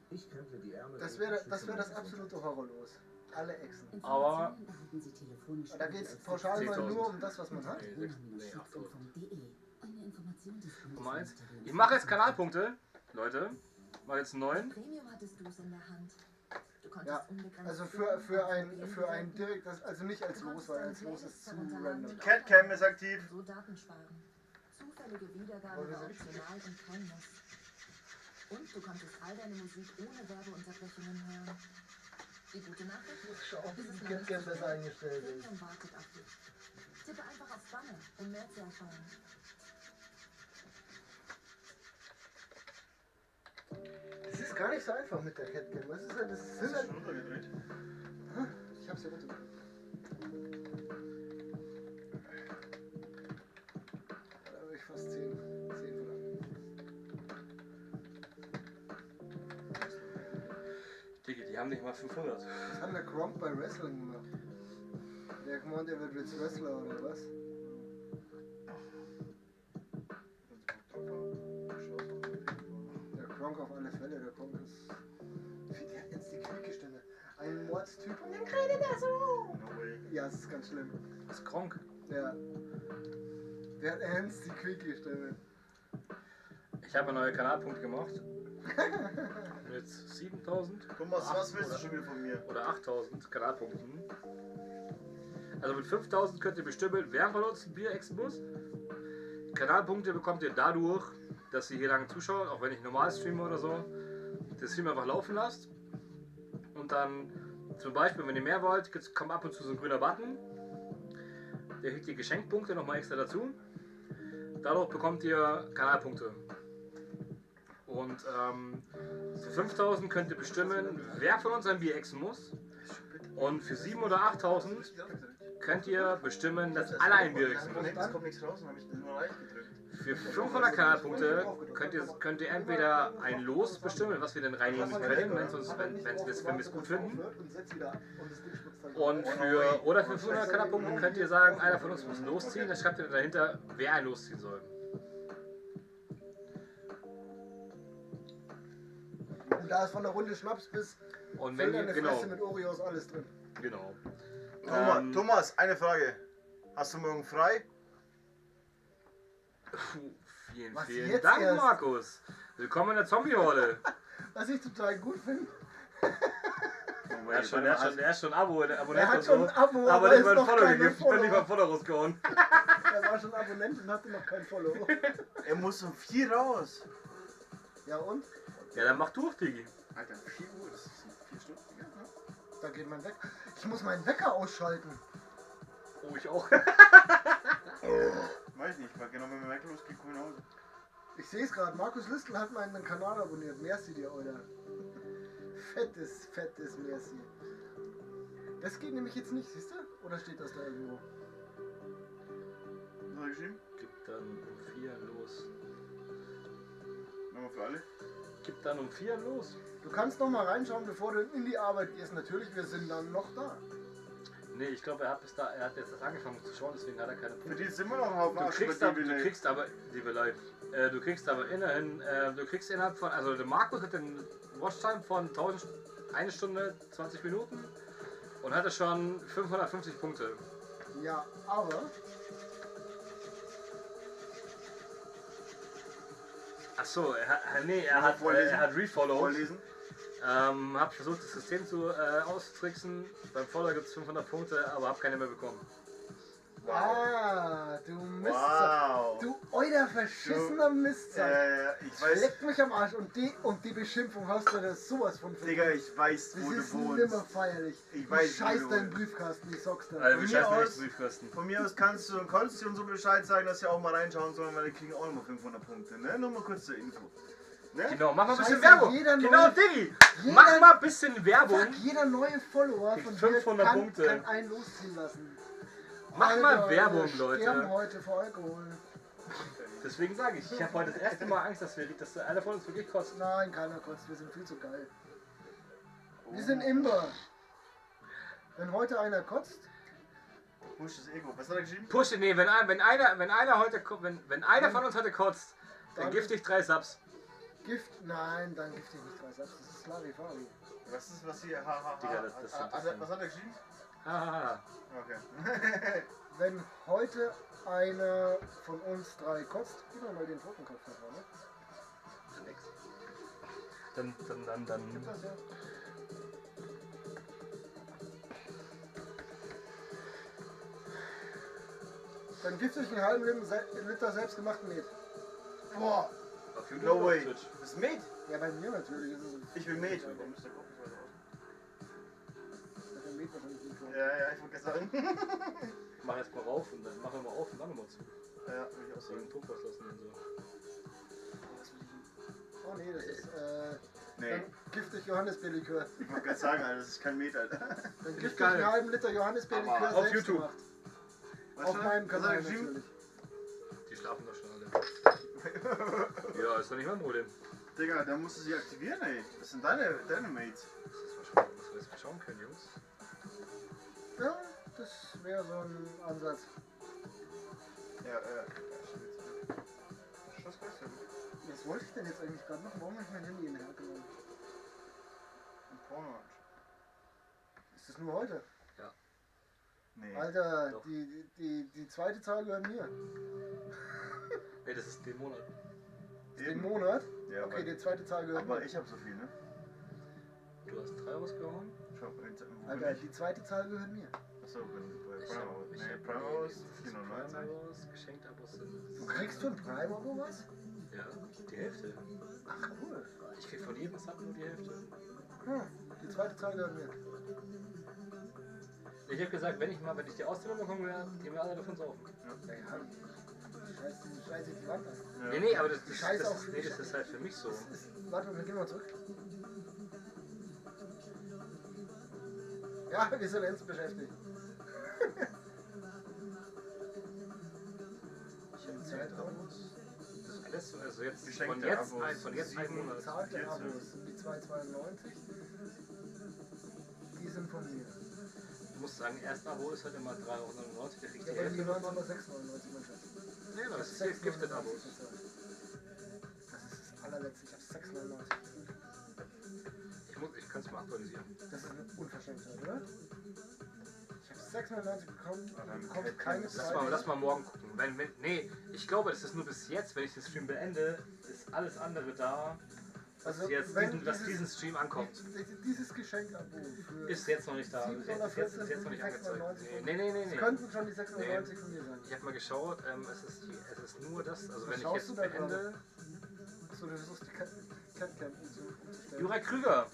Ich kremple die Ärmel. Das und wäre schütze das meine absolute Horror los. Alle Echsen. Aber- Informationen erhalten Sie telefonisch Da geht es pauschal mal 10.000. nur um das, was man hat. Nee, 8.000. Eine Information des Nummer 1. Ich mache jetzt Kanalpunkte, Leute. Mach jetzt einen neuen. Premium hattest du es in der Hand. Du konntest Ja, unbegrenzt also filmen, für ein direkt, also nicht als Los, weil als Los ist zu random. Catcam ist aktiv. so Daten sparen. Zufällige Wiedergabe Wollen wir war sie richtig optional und kein Muss. Und du konntest all deine Musik ohne Werbeunterbrechungen hören. Die gute Nachricht? Schau, Es ist noch wie nicht Catcam so besser weit. eingestellt ist. Premium wartet auf dich. Tippe einfach auf Banner, um mehr zu erfahren. Es ist gar nicht so einfach mit der Catcam. Das ist halt, das Hast sind du halt, schon runtergedreht? ich hab's hier runter. Da habe ich fast 10 verlangt. Digga, die haben nicht mal 500. Was hat der Gronk bei Wrestling gemacht? Der gemeint, der wird jetzt Wrestler oder was? Der Gronk auf alle Fälle, der Gronk ist. Wie der hat jetzt die Quieke-Stimme. Ein Mordstyp und dann redet er so. No way. Ja, es ist ganz schlimm. Das ist Kronk. Ja. Der hat ernst die Quieke-Stimme. Ich habe einen neuen Kanalpunkt gemacht. Mit 7000 Thomas, was willst du schon wieder von mir? oder 8000 Kanalpunkten. Also mit 5000 könnt ihr bestimmen, wer von uns ein Bier exen muss. Kanalpunkte bekommt ihr dadurch, dass ihr hier lange zuschaut, auch wenn ich normal streame oder so, das Stream einfach laufen lasst. Und dann zum Beispiel, wenn ihr mehr wollt, kommt ab und zu so ein grüner Button. Der kriegt ihr Geschenkpunkte nochmal extra dazu. Dadurch bekommt ihr Kanalpunkte. Und für 5000 könnt ihr bestimmen, wer von uns ein Bier exen muss. Und für 7.000 oder 8.000 könnt ihr bestimmen, dass alle ein Bier exen müssen. Es kommt nichts raus, dann habe ich nur leicht gedrückt. Für 500 Kanalpunkte könnt ihr entweder ein Los bestimmen, was wir denn reinnehmen können, wenn wir es gut finden. Und für 500 Kanalpunkte könnt ihr sagen, einer von uns muss losziehen, dann schreibt ihr dahinter, wer ein losziehen soll. Und da ist von der Runde Schnaps bis Und wenn ihr, eine genau, Fresse mit Oreos alles drin. genau. Thomas, eine Frage. Hast du morgen frei? Puh, vielen, Was vielen jetzt Dank, erst? Markus. Willkommen in der Zombie-Horde. Was ich total gut finde. Er ist schon Abonnent Er hat und schon so. ein Abo, Aber aber nicht ist mal ein noch Follow keine gegeben. Ich bin nicht mal ein Follower. Follow rausgehauen. Er war schon Abonnent und hatte noch kein Follow. Er muss um 4 raus. Ja und? Ja, dann mach du auf, Digi. Alter, 4 Uhr, das sind 4 Stunden. Ja, ne? Da geht mein Wecker. Ich muss meinen Wecker ausschalten. Oh, ich auch. Weiß nicht, weil genau wenn wir Mac losgeht, kommen wir nach Hause. Ich sehe es gerade. Markus Lüstl hat meinen Kanal abonniert. Merci dir, Alter. Fettes Merci. Das geht nämlich jetzt nicht, siehst du? Oder steht das da irgendwo? Was hat er geschrieben? Gibt dann um 4 los. Nochmal für alle. gibt dann um 4 los. Du kannst noch mal reinschauen, bevor du in die Arbeit gehst. Natürlich, wir sind dann noch da. Nee, ich glaube, er hat jetzt das angefangen zu schauen, deswegen hat er keine Für Punkte. die sind wir noch auf Du kriegst aber, liebe Leute, du kriegst aber innerhalb von, also der Markus hat den Watchtime von 1 Stunde 20 Minuten und hatte schon 550 Punkte. Ja, aber Achso, er hat refollowed. Vorlesen. Hab versucht, das System auszutricksen. Beim Follower gibt es 500 Punkte, aber hab keine mehr bekommen. Ah, du Mist. Wow. Du euer verschissener Mistsack. Ich weiß, Leck mich am Arsch und die Beschimpfung hast du das sowas von verdient. Digga, ich weiß, wo Das du ist wohnst. nimmer feierlich. Ich weiß, Scheiß wo du deinen wohnst. Briefkasten, ich sag's dir. Also, Von wir mir scheißen aus- nicht Briefkasten. Von mir aus konntest du und so Bescheid sagen, dass sie auch mal reinschauen sollen, weil die kriegen auch immer 500 Punkte. Ne? Nur mal kurz zur Info. Ne? Genau, mach mal ein bisschen Scheiße, Werbung. jeder Genau, neue- Diggi. jeder- Mach mal ein bisschen Werbung. Fuck, jeder neue Follower Kriegt von dir 500 kann, Punkte. kann einen losziehen lassen. Mach mal Alter, Werbung, wir sterben Leute. heute vor Alkohol. Deswegen sage ich habe heute das erste Mal Angst, dass einer von uns wirklich kotzt. Nein, keiner kotzt, wir sind viel zu geil. Wir sind Imber. Wenn heute einer kotzt, Push das Ego. Was hat er geschrieben? Push, nee, wenn einer heute, wenn einer von uns heute kotzt, dann Dann- giftig 3 Subs. Gift, nein, dann Gift ich nicht 3 Satz, das ist Larifari. Was ist was hier? Ha. Digga, das Was hat er geschrieben? Hahaha. Okay. Wenn heute einer von uns 3 kotzt, gib mir mal den Totenkopf nach vorne. Dann. Gib das ja. Dann gibt's euch einen halben Liter selbstgemachten Met. Boah! Auf YouTube No oder way. auf Twitch? Das ist Mate. Ja, bei mir natürlich ist es. Ich will Mate. Der Met wahrscheinlich nicht vor. Ja, ich wollte gerade sagen. Mach erst mal rauf und dann mach mal auf und dann nochmal zu. Ja, will ich auch So einen sagen. Druck lassen und so. Oh nee, das ist Nee, dann giftig Johannisbeerlikör. ich wollte gerade sagen, Alter, das ist kein Mate, Alter. Dann ich giftig geil. einen halben Liter Johannisbeerlikör Aber auf selbst YouTube. gemacht. Was Auf hat er- meinem was hat er Kanal geschrieben? natürlich. Die schlafen doch schon alle. Ja, ist doch nicht mein Problem. Digga, da musst du sie aktivieren, ey. Das sind deine Mates. Das ist wahrscheinlich, was wir jetzt schauen können, Jungs. Ja, das wäre so ein Ansatz. Ja. Was kostet denn? Was wollte ich denn jetzt eigentlich gerade machen? Warum habe ich mein Handy in die Hand genommen? Ein Porno. Ist das nur heute? Nee. Alter, Doch. die zweite Zahl gehört mir. Nee, das ist den Monat. Den Monat? Ja, Okay, die zweite Zahl gehört aber mir. ich hab so viel, ne? Du hast 3 rausgehauen. Schau, wo Alter, bin ich? die zweite Zahl gehört mir. Achso, bin bei Ich Prime hab- Hours. ich Nee, hab- Prime Hours nee, 4,99. Prime-Abos, Geschenkt-Abos sind. Du kriegst für ein Prime-Abo was? Ja, die Hälfte. Ach cool. Ich krieg von jedem Sub nur die Hälfte. Die zweite Zahl gehört mir. Ich hab gesagt, wenn ich die Auszahlung bekommen werde, gehen wir alle davon saufen. Ja, ja. Scheiße, die Wand an. Ja. Nee, aber das Scheiß auf- ist halt für mich so. Warte, dann gehen wir mal zurück. Ja, wir sind jetzt beschäftigt. Ich hab Zeitabos. Das alles, also jetzt Geschenkte von jetzt Abos. von jetzt ein Monat. Bezahlte 14. Abos sind die 2,92. Die sind von mir. Du musst sagen, erst Abo ist halt immer 3,99 €, der kriegt Ja, die bei mir Hälfte waren es davon. aber 6,99, mein Schatz. Nee, Ich hab das ist Gifted-Abos. bezahlt. Das ist das allerletzte. Ich hab 6,99. Ich kann es mal aktualisieren. Das ist eine Unverschämtheit, oder? Ich hab 6,99 bekommen Ah, und dann du bekommst hätte keine das Lass mal morgen gucken. Nee, ich glaube, das ist nur bis jetzt, wenn ich den Stream beende, ist alles andere da, dass Also, jetzt wenn diesen Stream ankommt. Dieses Geschenk-Abo für Ist jetzt noch nicht da. Ist jetzt noch nicht angezeigt. Nee. Es könnten schon die 6,99 von mir sein. Ich habe mal geschaut, es ist nur das, also Was wenn ich schaust jetzt du da beende. Achso, du versuchst die Catcam umzustellen. Jurek Krüger.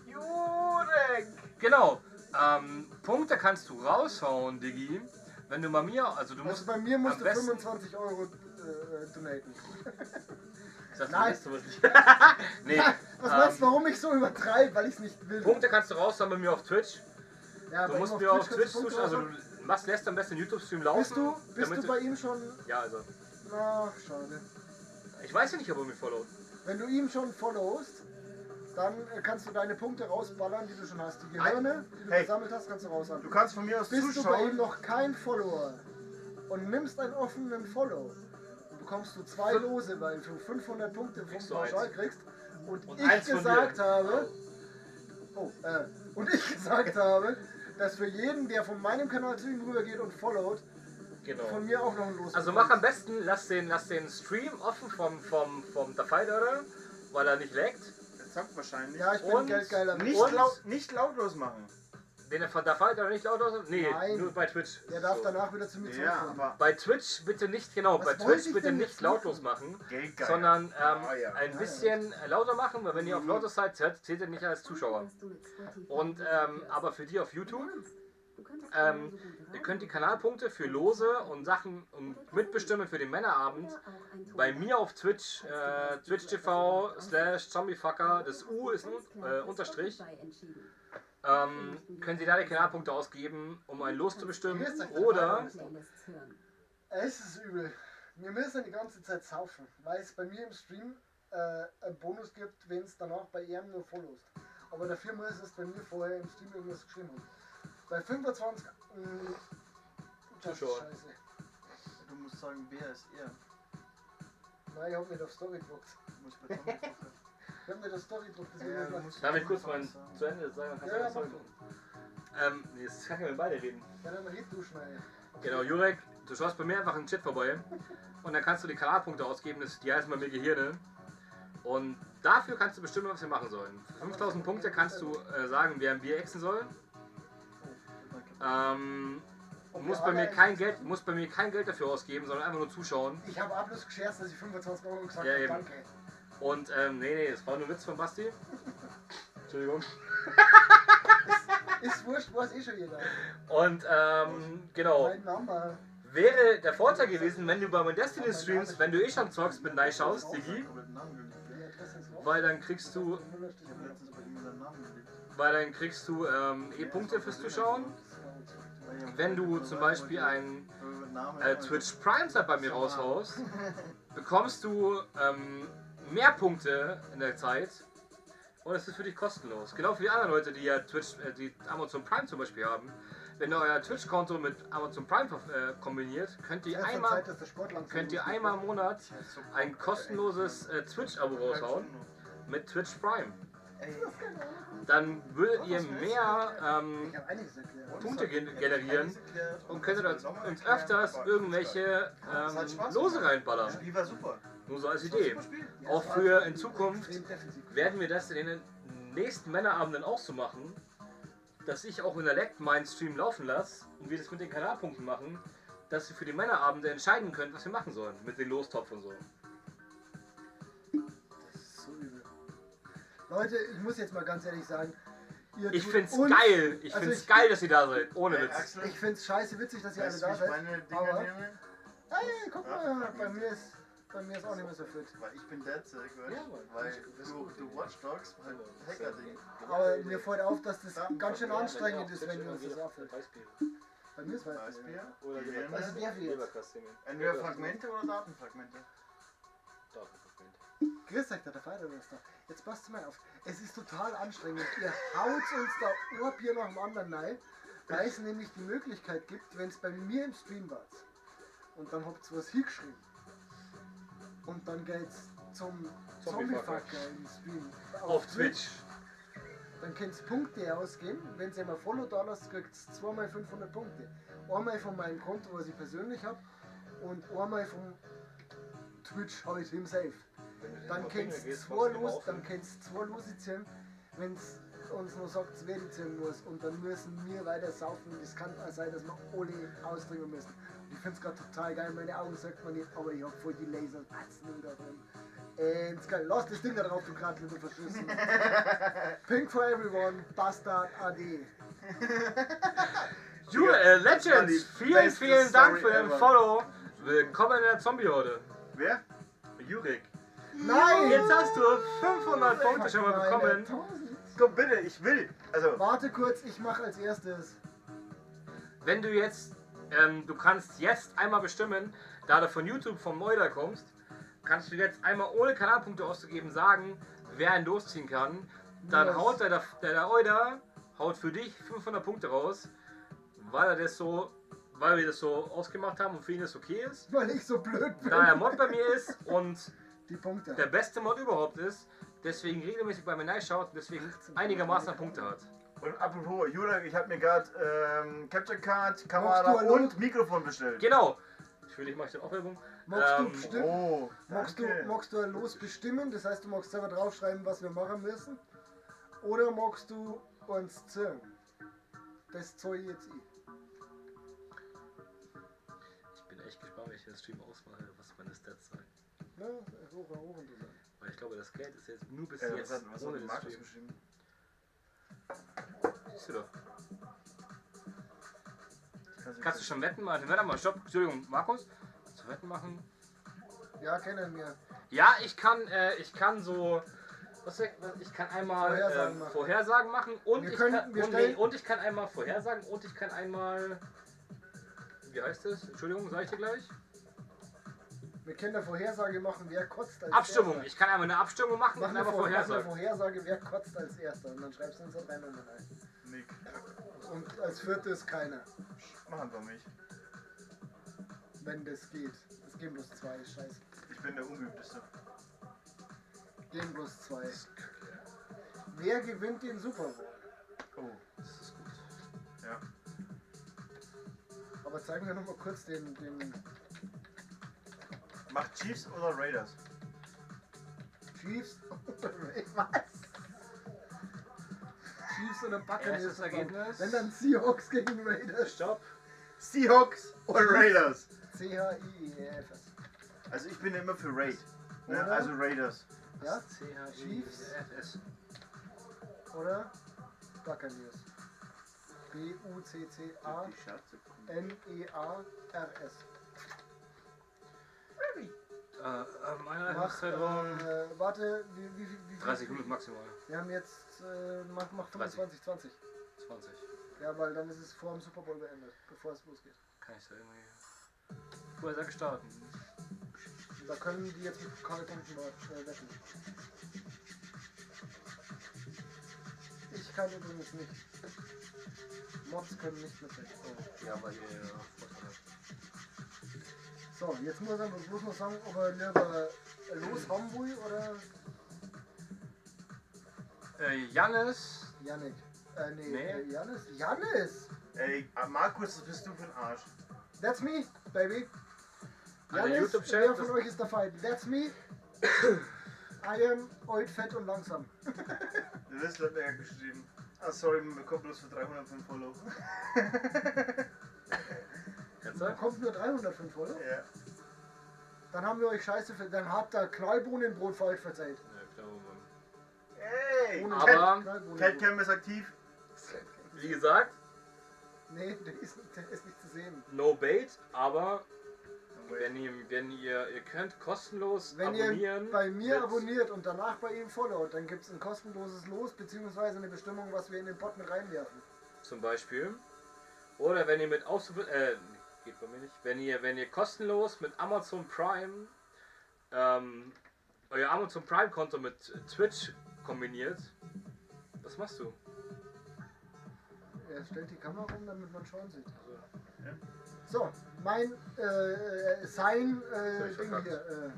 Jurek! Genau. Punkte kannst du raushauen, Diggi. Wenn du bei mir, also du Also musst bei mir musst am du besten- 25 € donaten. Ich dachte, Nein. das sowas nicht. Nee. Ja, was meinst du, warum ich so übertreibe, weil ich es nicht will? Punkte kannst du raushauen bei mir auf Twitch. Ja, Du bei musst ihm mir auf kannst du Twitch Punkte zuschauen, also raushauen. du lässt am besten den YouTube-Stream laufen. Bist damit du bei ihm schon... Ja, also. Ach, schade. Ich weiß ja nicht, ob er mich followt. Wenn du ihm schon followst, dann kannst du deine Punkte rausballern, die du schon hast. Die Gehirne, die du gesammelt hast, kannst du raushauen. Du kannst von mir aus Bist du bei ihm zuschauen. noch kein Follower und nimmst einen offenen Follow, bekommst du 2 Lose, weil du 500 Punkte vom Pauschal kriegst. Und ich gesagt habe, dass für jeden, der von meinem Kanal zu ihm rübergeht und followt, von mir auch noch ein Los. Also mach am besten, lass den Stream offen vom der Fighter, weil er nicht laggt. Der zockt wahrscheinlich. Ja, ich bin Und geldgeiler. Nicht lautlos machen. Den der Fighter nicht laut aus? Nee, Nein. nur bei Twitch. Der darf danach wieder zu mir Ja, zurückkommen. aber Bei Twitch bitte nicht, genau, Was bei wollte Twitch ich bitte denn nicht jetzt lautlos machen, Geldgeil. sondern ja. ein bisschen lauter machen, weil wenn ihr auf lauter seid, zählt ihr nicht als Zuschauer. Und aber für die auf YouTube, ihr könnt die Kanalpunkte für Lose und Sachen und mitbestimmen für den Männerabend bei mir auf Twitch, twitch.tv/zombiefucker, das U ist ein Unterstrich, können Sie da die Kanalpunkte ausgeben, um ein Los zu bestimmen, oder Es ist übel. Wir müssen die ganze Zeit saufen, weil es bei mir im Stream einen Bonus gibt, wenn es danach bei ihm nur follows. Aber dafür muss es bei mir vorher im Stream irgendwas geschrieben haben. Bei 25... das ist Zuschauer. scheiße. Du musst sagen, wer ist er? Nein, ich hab nicht auf Story gedruckt. Du musst bei Tommy gucken. Ich hab nicht auf Story gedruckt, deswegen Ja, hab du ich musst darf ich bei kurz Tommy mal sagen. zu Ende sagen? Ja, Kannst du mach sagen? Nee, jetzt kann ich mit beide reden. Ja, dann red du schnell. Genau, Jurek, du schaust bei mir einfach in den Chat vorbei und dann kannst du die Kanalpunkte ausgeben, die heißen bei mir Gehirne. Und dafür kannst du bestimmen, was wir machen sollen. Für 5000 Punkte kannst du sagen, wer ein Bier exen soll. Musst bei mir kein Geld dafür ausgeben, sondern einfach nur zuschauen. Ich habe bloß gescherzt, dass ich 25 Euro gesagt Ja, habe, eben. danke. Und nee, das war nur ein Witz von Basti. Entschuldigung. Ist wurscht, weiß eh schon jeder. Und genau. Mein Name. Wäre der Vorteil gewesen, wenn du bei meinen Destiny Streams, wenn du eh schon zockst mit Night schaust, Digi, weil dann kriegst du Ich habe letztens bei ihm seinen Namen gelegt. Punkte fürs Zuschauen. Wenn du zum Beispiel ein Twitch Prime Sub bei mir raushaust, bekommst du mehr Punkte in der Zeit und es ist für dich kostenlos. Genau wie die anderen Leute, die ja die Amazon Prime zum Beispiel haben. Wenn ihr euer Twitch-Konto mit Amazon Prime kombiniert, könnt ihr einmal im Monat ein kostenloses Twitch-Abo raushauen mit Twitch Prime. Dann würdet ihr mehr Punkte generieren und könntet uns öfters irgendwelche Lose reinballern. Das Spiel war super. Nur so als Idee. Auch für in Zukunft werden wir das in den nächsten Männerabenden auch so machen, dass ich auch in der Lect meinen Stream laufen lasse und wir das mit den Kanalpunkten machen, dass ihr für die Männerabende entscheiden könnt, was wir machen sollen mit den Lostopf und so. Das ist so übel. Leute, ich muss jetzt mal ganz ehrlich sagen, ich find's geil. Ich find's geil, dass ihr da seid. Ohne Witz. Ich find's scheiße witzig, dass ihr alle Weißt du, da wie ich seid. meine Dinger Aber, nehme? hey, guck mal, bei mir ist auch nicht mehr so fit. Weil ich bin dead sick, weil du Watch Dogs halt Hacker-Ding. Aber mir fällt auf, dass das ganz schön anstrengend ist, wenn wir uns das auffällt. Bei mir ist Weißbier. Oder Gehirn. Also der für jetzt. Entweder Fragmente oder Datenfragmente. Grüß euch, der Vater ist da. Jetzt passt mal auf. Es ist total anstrengend. Ihr haut uns da Ohrbier nach dem anderen rein, weil es nämlich die Möglichkeit gibt, wenn es bei mir im Stream war und dann habt ihr was hingeschrieben und dann geht's zum Zombiefucker im Stream auf Twitch. Dann könnt ihr Punkte ausgeben. Wenn ihr mal Follow da lasst, kriegt ihr 2 mal 500 Punkte. Einmal von meinem Konto, was ich persönlich habe, und einmal vom Twitch halt himself. Dann könnt ihr 2 Lose ziehen, wenn es uns noch sagt, wer die ziehen muss. Und dann müssen wir weiter saufen. Das kann auch sein, dass wir alle austrinken müssen. Und ich finde es gerade total geil. Meine Augen sagt man nicht, aber ich habe voll die Laserpatzen da drin. Ist geil. Lass das Ding da drauf, du Krattel, du verschissen. Pink for everyone, Bastard AD. Legends, vielen Dank für den Follow. Willkommen in der Zombie-Horde. Wer? Jurek. Nein! Jetzt hast du 500 Punkte schon mal bekommen. Komm bitte, ich will. Also, Warte kurz, ich mache als erstes. Wenn du jetzt, du kannst jetzt einmal bestimmen, da du von YouTube vom Moida kommst, kannst du jetzt einmal ohne Kanalpunkte auszugeben sagen, wer ihn losziehen kann. Dann haut der Euder haut für dich 500 Punkte raus, weil wir das so ausgemacht haben und für ihn das okay ist. Weil ich so blöd bin. Da er Mod bei mir ist und Die Punkte. der beste Mod überhaupt ist, deswegen regelmäßig bei mir reinschaut und deswegen einigermaßen Punkte hat. Und apropos, Jurek, ich habe mir gerade Capture Card, Kamera und Mikrofon bestellt. Genau. Natürlich mache ich dann auch Werbung. Magst du bestimmen? Oh, Magst du ein Los bestimmen? Das heißt, du magst selber draufschreiben, was wir machen müssen? Oder magst du uns zählen? Das zeige ich jetzt ich. Ich bin echt gespannt, wenn ich den Stream ausmache, was meine Stats sagen. Ja, hochinteressant. Weil ich glaube, das Geld ist jetzt nur bis was jetzt hat ohne Markus den Stream. geschrieben? Siehst du doch. Kannst du schon Wetten machen? Warte mal, stopp. Entschuldigung, Markus. Kannst du Wetten machen? Ja, kennen wir. Ja, ich kann so... Ich kann einmal Vorhersagen machen und ich kann einmal Vorhersagen und ich kann einmal... Wie heißt das? Entschuldigung, sag ich dir gleich. Wir können eine Vorhersage machen, wer kotzt als Abstimmung. Erster. Ich kann einmal eine Abstimmung machen und Mach einmal eine Vorhersagen. Vorhersage, wer kotzt als Erster. Und dann schreibst du unsere drei Nummern ein. Nick. Und als Viertes keiner. Machen wir mich. Wenn das geht. Es gehen bloß zwei, scheiße. Ich bin der Ungeübteste. Gehen bloß zwei. Wer gewinnt den Super Bowl? Oh, Das ist gut. ja. Aber zeigen wir noch mal kurz den Macht Chiefs oder Raiders? Chiefs oder was? Chiefs oder Buccaneers. Erstes Ergebnis. Wenn dann Seahawks gegen Raiders. Stopp. Seahawks oder Raiders? C-H-I-E-F-S. Also ich bin immer für Raid. Ne? Oder? Also Raiders. Ja? Chiefs. Oder Buccaneers. B-U-C-C-A-N-E-A-R-S. Meine Einheitszeitraum. Warte, wie 30 Minuten maximal. Wir haben jetzt, mach 25, 20. 20. Ja, weil dann ist es vor dem Super Bowl beendet, bevor es losgeht. Kann ich da irgendwie vorher starten? Da können die jetzt mit Kanalpunkten wetten. Ich kann übrigens nicht. Mods können nicht mitwetten. Oh. Ja, weil ihr Vorteil habt. So, jetzt muss er bloß noch sagen, ob er lieber Los Hamburg oder Jannis. Yannick. Nee. Jannis? Jannis! Ey, Markus, das bist du für ein Arsch. That's me, baby. Also Jannis, YouTube-Chat, wer von euch ist der Feind? That's me. I am old, fett und langsam. Du wirst hat mir geschrieben. Ah, sorry, man bekommt bloß für 305 Follow. Kennst Da du? kommt nur 305 Follow. Ja. Dann haben wir euch scheiße für. Dann habt ihr Knallbohnenbrot falsch verzeiht. Ja, klar, Mann. Ey! Ohne Aber- Knallbohnenbrot. Catcam ist aktiv. Wie gesagt, Nee, der ist nicht zu sehen. no bait, aber wenn ihr könnt kostenlos Wenn abonnieren. ihr bei mir mit- abonniert und danach bei ihm followt, dann gibt es ein kostenloses Los bzw. eine Bestimmung, was wir in den Bot mit reinwerfen. Zum Beispiel. Oder wenn ihr mit geht bei mir nicht. Wenn ihr kostenlos mit Amazon Prime euer Amazon Prime Konto mit Twitch kombiniert, was machst du? Er stellt die Kamera rum, damit man schauen sieht. Ja. So, sein ich Ding verkackt. hier.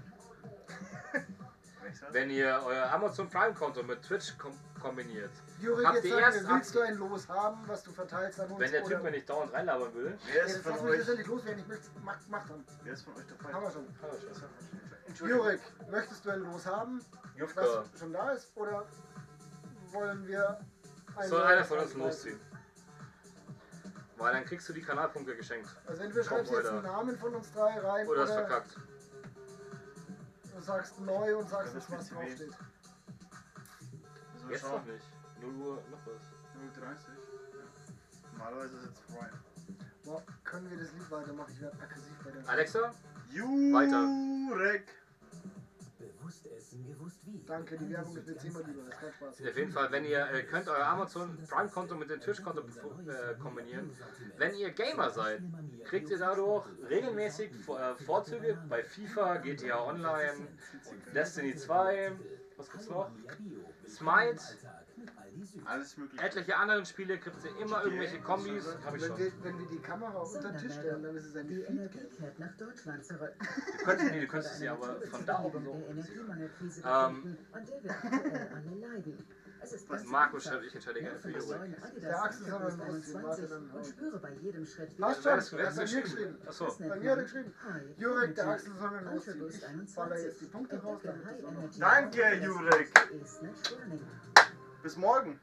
Wenn ihr euer Amazon Prime Konto mit Twitch kombiniert, Jurek, habt jetzt ihr sag erst mir, willst du ein Los haben, was du verteilst an uns? wenn der Typ oder? mir nicht dauernd reinlabern will, Wer ist Jetzt von lass mich euch? letztendlich loswerden, ich möchte mach dann. Wer ist von euch der Haben wir Feind? schon. Entschuldigung. Jurek, möchtest du ein Los haben, Jufka, was schon da ist, oder wollen wir soll einer von uns losziehen. Weil dann kriegst du die Kanalpunkte geschenkt. Also entweder Komm, schreibst du jetzt Alter. einen Namen von uns drei rein, Oder hast oder verkackt. du sagst neu und sagst Ja, das uns, was spielt sie draufsteht. Müssen wir Jetzt noch schauen. nicht. 0 Uhr noch was. 0:30. Ja. Normalerweise ist jetzt vorbei. Boah, können wir das Lied weitermachen? Ich werde aggressiv bei der Alexa, Jurek! Bewusst es Danke, die Werbung ist mir 10-mal lieber. Das ist kein Spaß. Auf jeden Fall, wenn ihr könnt euer Amazon Prime-Konto mit dem Twitch-Konto kombinieren. Wenn ihr Gamer seid, kriegt ihr dadurch regelmäßig Vorzüge bei FIFA, GTA Online, Destiny 2, was gibt's noch? Smite, Alles mögliche. etliche anderen Spiele kriegt ihr immer irgendwelche Kombis. Hab ich schon. Wenn wir die Kamera unter den Tisch stellen, dann ist es ein Die Feed. Energie kehrt nach Deutschland zurück. Du könntest sie aber von da oben so. Energiemangelkrise befinden, an der wir aktuell alle leiden. Es ist Markus schreibt, ich entscheide gerne für Jurek. Der Axel soll dann losziehen, warte dann. und spüre bei jedem Schritt Hast Wer schon, hat hast du das mir geschrieben? geschrieben. Achso. Bei mir hat er geschrieben. Jurek, der Axel soll dann losziehen. Ultraboost Ich baller jetzt die Punkte raus, damit das auch noch. Danke, Jurek. Running. Bis morgen.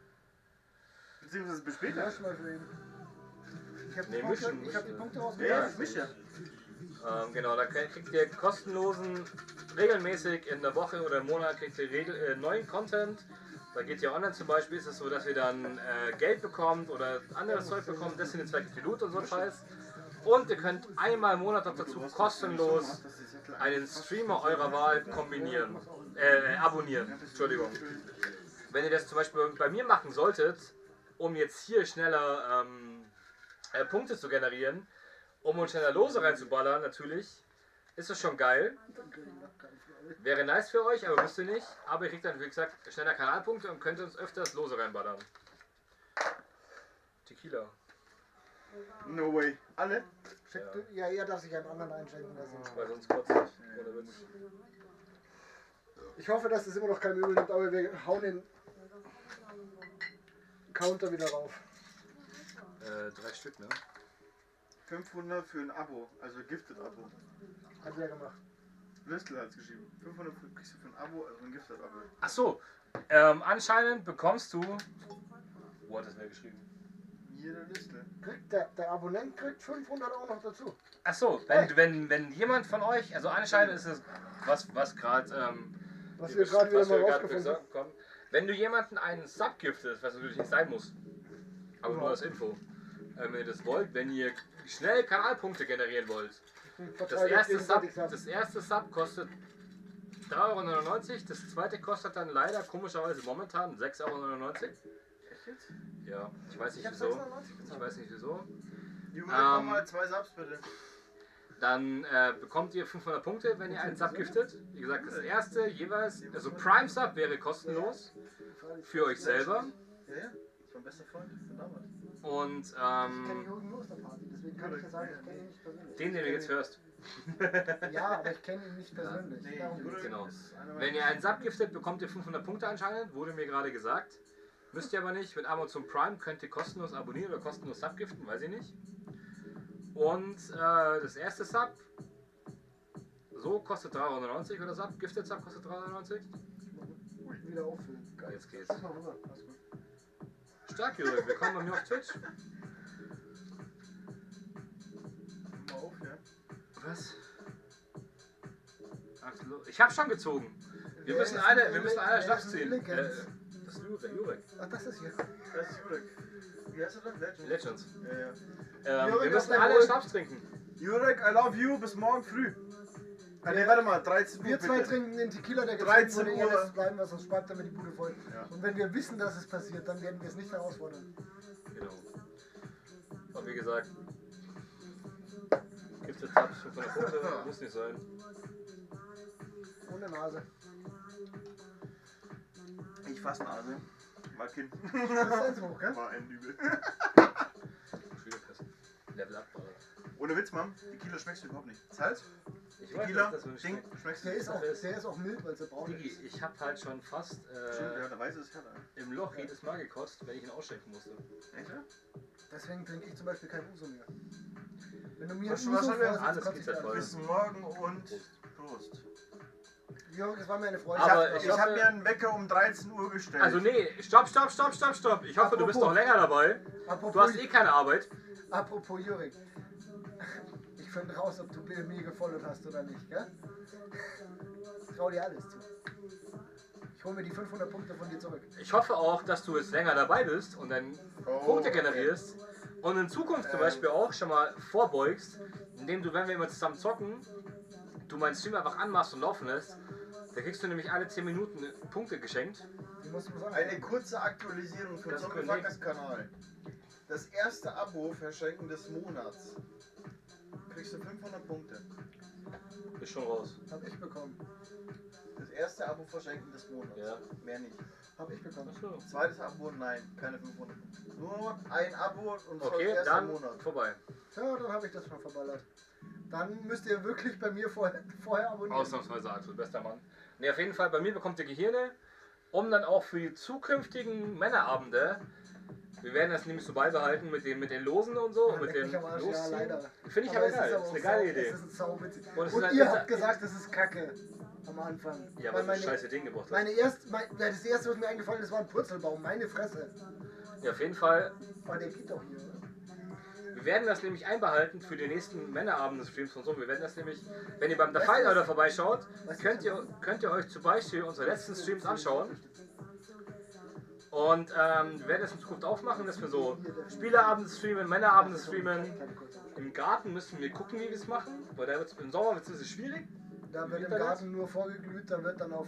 Beziehungsweise bis später. Lösch mal für ihn. Ich hab die Nee, Punkte, mischen, ich hab die mischen. Punkte Ja, rausgebracht. ich mich ja. Genau, da kriegt ihr kostenlosen, regelmäßig in der Woche oder im Monat kriegt ihr neuen Content. Da geht ihr online zum Beispiel, ist es so, dass ihr dann Geld bekommt oder anderes Zeug bekommt, Destiny 2 gibt Loot und so ein Scheiß. Und ihr könnt einmal im Monat noch dazu kostenlos einen Streamer eurer Wahl abonnieren. Entschuldigung. Wenn ihr das zum Beispiel bei mir machen solltet, um jetzt hier schneller Punkte zu generieren, um uns schneller Lose reinzuballern, natürlich, ist das schon geil. Wäre nice für euch, aber müsst ihr nicht. Aber ihr kriegt dann, wie gesagt, schneller Kanalpunkte und könnt uns öfters Lose reinballern. Tequila. No way. Alle? Ja, er darf sich einen anderen einschenken lassen. Weil sonst kotzt ich. Ohne Witz. Ich hoffe, dass das immer noch kein Übel nimmt, aber wir hauen den Counter wieder rauf. 3 Stück, ne? 500 für ein Abo, also Gifted-Abo. Hat er gemacht. Lüstel hat es geschrieben. 500 kriegst du für ein Abo, also ein Gifted-Abo. Ach so, anscheinend bekommst du. Wo hat das wer geschrieben? Jeder Lüstel. Kriegt der Abonnent kriegt 500 auch noch dazu. Ach so, wenn jemand von euch, also anscheinend ist es was gerade Was wir gerade wieder mal rausgefunden haben. haben. Wenn du jemanden einen Sub giftest, was natürlich nicht sein muss, aber nur als Info, wenn ihr das wollt, wenn ihr schnell Kanalpunkte generieren wollt, das erste Sub kostet 3,99 €, das zweite kostet dann leider komischerweise momentan 6,99 €. Ja, ich weiß nicht wieso. Ich weiß nicht wieso. Junge, komm mal 2 Subs bitte. Dann bekommt ihr 500 Punkte, wenn ihr einen Sub giftet. Wie gesagt, das erste jeweils, also Prime Sub wäre kostenlos für euch selber. Ja, ja. Mein bester Freund von damals. Und Ich kenne Jürgen nur aus der Party, deswegen kann ich ja sagen, ich kenne ihn nicht persönlich. den du jetzt hörst. Ja, aber ich kenne ihn nicht persönlich. Nee, Darum geht's. Genau. Wenn ihr einen Sub giftet, bekommt ihr 500 Punkte anscheinend, wurde mir gerade gesagt. Müsst ihr aber nicht. Mit Amazon Prime könnt ihr kostenlos abonnieren oder kostenlos Sub giften, weiß ich nicht. Und das erste Sub, so kostet 3,99 € oder Sub, Gifted Sub kostet 3,99 €. Wieder auffüllen. Geil, jetzt geht's. Lass mal rüber. Alles gut. Stark, Jürgen, willkommen bei mir auf Twitch. Mal auf, ja. Was? Ich hab schon gezogen. Wir müssen alle Schnaps ziehen. Das ist Jurek. Ach, das ist hier. Das ist Jurek. Wie heißt er denn? Legends. Ja, ja. Wir müssen alle Schnaps trinken. Jurek, I love you, bis morgen früh. Nee, warte mal, 13 Uhr. Wir zwei bitte. trinken den Tequila, der 13 wurde, Uhr. ihr lässt bleiben, was uns spart, damit die Bude voll. Ja. Und wenn wir wissen, dass es passiert, dann werden wir es nicht herausfordern. Genau. Aber wie gesagt, gibt es Tabs 500 Punkte, muss nicht sein. Ohne Nase. Ich fass Nase. War Kind. Das ist hoch, gell? War ein Übel. Schwierigkeiten. Level up, Alter. Ohne Witz, Mann. Tequila schmeckst du überhaupt nicht. Salz? Ich weiß, Tequila? dass das so nicht Ding? schmeckt. Schmeckst du Der nicht? ist auch mild, weil es der braun Digi, ist. ich hab halt schon fast Stimmt, ja, der weiße ist heller. im Loch jedes Mal gekostet, wenn ich ihn ausschenken musste. Echt, ja? Deswegen trinke ich zum Beispiel kein Uso mehr. Wenn du mir Was ein haben Uso wir? vorsetzt, Alles kotze ich geht dir voll. an. Bis morgen und Prost. Jörg, es war mir eine Freude. Aber Ich ich hoffe- hab mir einen Wecker um 13 Uhr gestellt. Also nee, stopp. Ich hoffe, du bist noch länger dabei. Du Apropos, hast eh keine Arbeit. apropos Jörg. Ich finde raus, ob du mir gefolgt hast oder nicht, gell? Ich trau dir alles zu. Ich hole mir die 500 Punkte von dir zurück. Ich hoffe auch, dass du jetzt länger dabei bist und dann Punkte generierst und in Zukunft zum Beispiel auch schon mal vorbeugst, indem du, wenn wir immer zusammen zocken, du meinen Stream einfach anmachst und laufen lässt, Da kriegst du nämlich alle 10 Minuten Punkte geschenkt. Die musst du sagen. Eine kurze Aktualisierung für Das ist Zombiefuckers Kanal. Das erste Abo verschenken des Monats. Kriegst du 500 Punkte. Ist schon raus. Hab ich bekommen. Das erste Abo verschenken des Monats. Ja. Mehr nicht. Hab ich bekommen. Achso. Zweites Abo, nein, keine 500 Punkte. Nur ein Abo und zwar Okay, der erste dann Monat. vorbei. Tja, dann habe ich das schon verballert. Dann müsst ihr wirklich bei mir vorher abonnieren. Ausnahmsweise Axel, bester Mann. Ne, auf jeden Fall, bei mir bekommt ihr Gehirne, um dann auch für die zukünftigen Männerabende, wir werden das nämlich so beibehalten mit den Losen und so, Ja, mit leck dem mich am Arsch, ja, Losziehen. leider. Finde ich Aber aber es geil, ist das ist eine geile Idee. Es ist sauwitzig. Und es ist Und halt- ihr habt gesagt, das ist Kacke. Am Anfang. Ja, Weil aber so scheiße Ding gebracht hast. das erste, was mir eingefallen ist, war ein Purzelbaum. Meine Fresse. Ja, auf jeden Fall. Aber der geht doch hier, oder? Wir werden das nämlich einbehalten für die nächsten Männerabend-Streams und so. Wir werden das nämlich, wenn ihr beim Weißt du Define was? Order vorbeischaut, Weißt du, könnt ihr euch zum Beispiel unsere letzten Streams anschauen. Und wir werden das in Zukunft aufmachen, dass wir so Spieleabende streamen, Männerabende streamen. Im Garten müssen wir gucken, wie wir es machen, weil da im Sommer wird es ein bisschen schwierig. Da wird im Internet? Garten nur vorgeglüht, da wird dann auf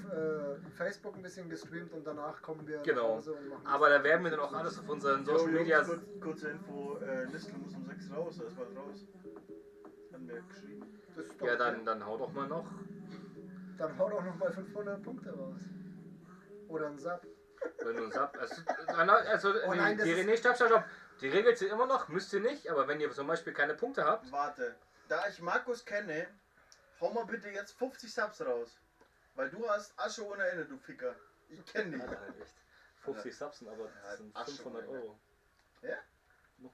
Facebook ein bisschen gestreamt und danach kommen wir nach Genau. Hause und machen Aber da werden wir dann auch alles auf unseren Social Media. Kurze Info, Nistel muss um 6 raus, das war raus. Haben wir geschrieben. das. Ist doch Ja, okay. dann hau doch mal noch. Dann hau doch nochmal 500 Punkte raus. Oder ein Sub. Wenn du einen Sub. Also Oh nein, das die ist- René, stopp. Die regelt sie immer noch, müsst ihr nicht, aber wenn ihr zum Beispiel keine Punkte habt. Warte, da ich Markus kenne, hau mal bitte jetzt 50 Subs raus. Weil du hast Asche ohne Ende, du Ficker. Ich kenne dich. Alter, echt. 50 Subs, aber das sind Asche 500 ohne Euro. Ja? Noch-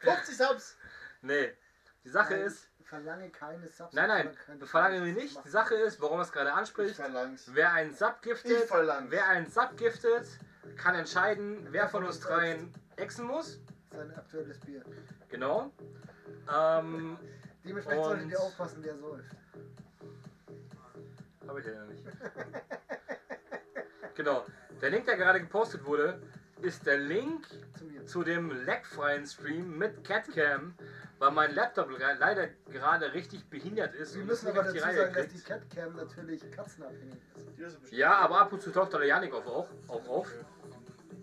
50 Subs! Nee, die Sache Nein, ist. Verlange keine Subs. Nein, keine verlangen wir Subs nicht. machen. Die Sache ist, warum er es gerade Ich anspricht. verlang's. Wer einen Sub Ich giftet, verlang's. kann entscheiden, wer von uns dreien exen muss. Sein aktuelles Bier. Genau. Dementsprechend solltet Und- ihr aufpassen, wer säuft. Habe ich ja nicht. Genau. Der Link, der gerade gepostet wurde, ist der Link Zu mir. zu dem leckfreien Stream mit Catcam, weil mein Laptop leider gerade richtig behindert ist Wir und müssen es aber nicht auf dazu die Reihe sagen, dass die kriegt. Catcam natürlich katzenabhängig ist. Die ist bestimmt- Ja, aber ab und zu taucht der Janik auch auf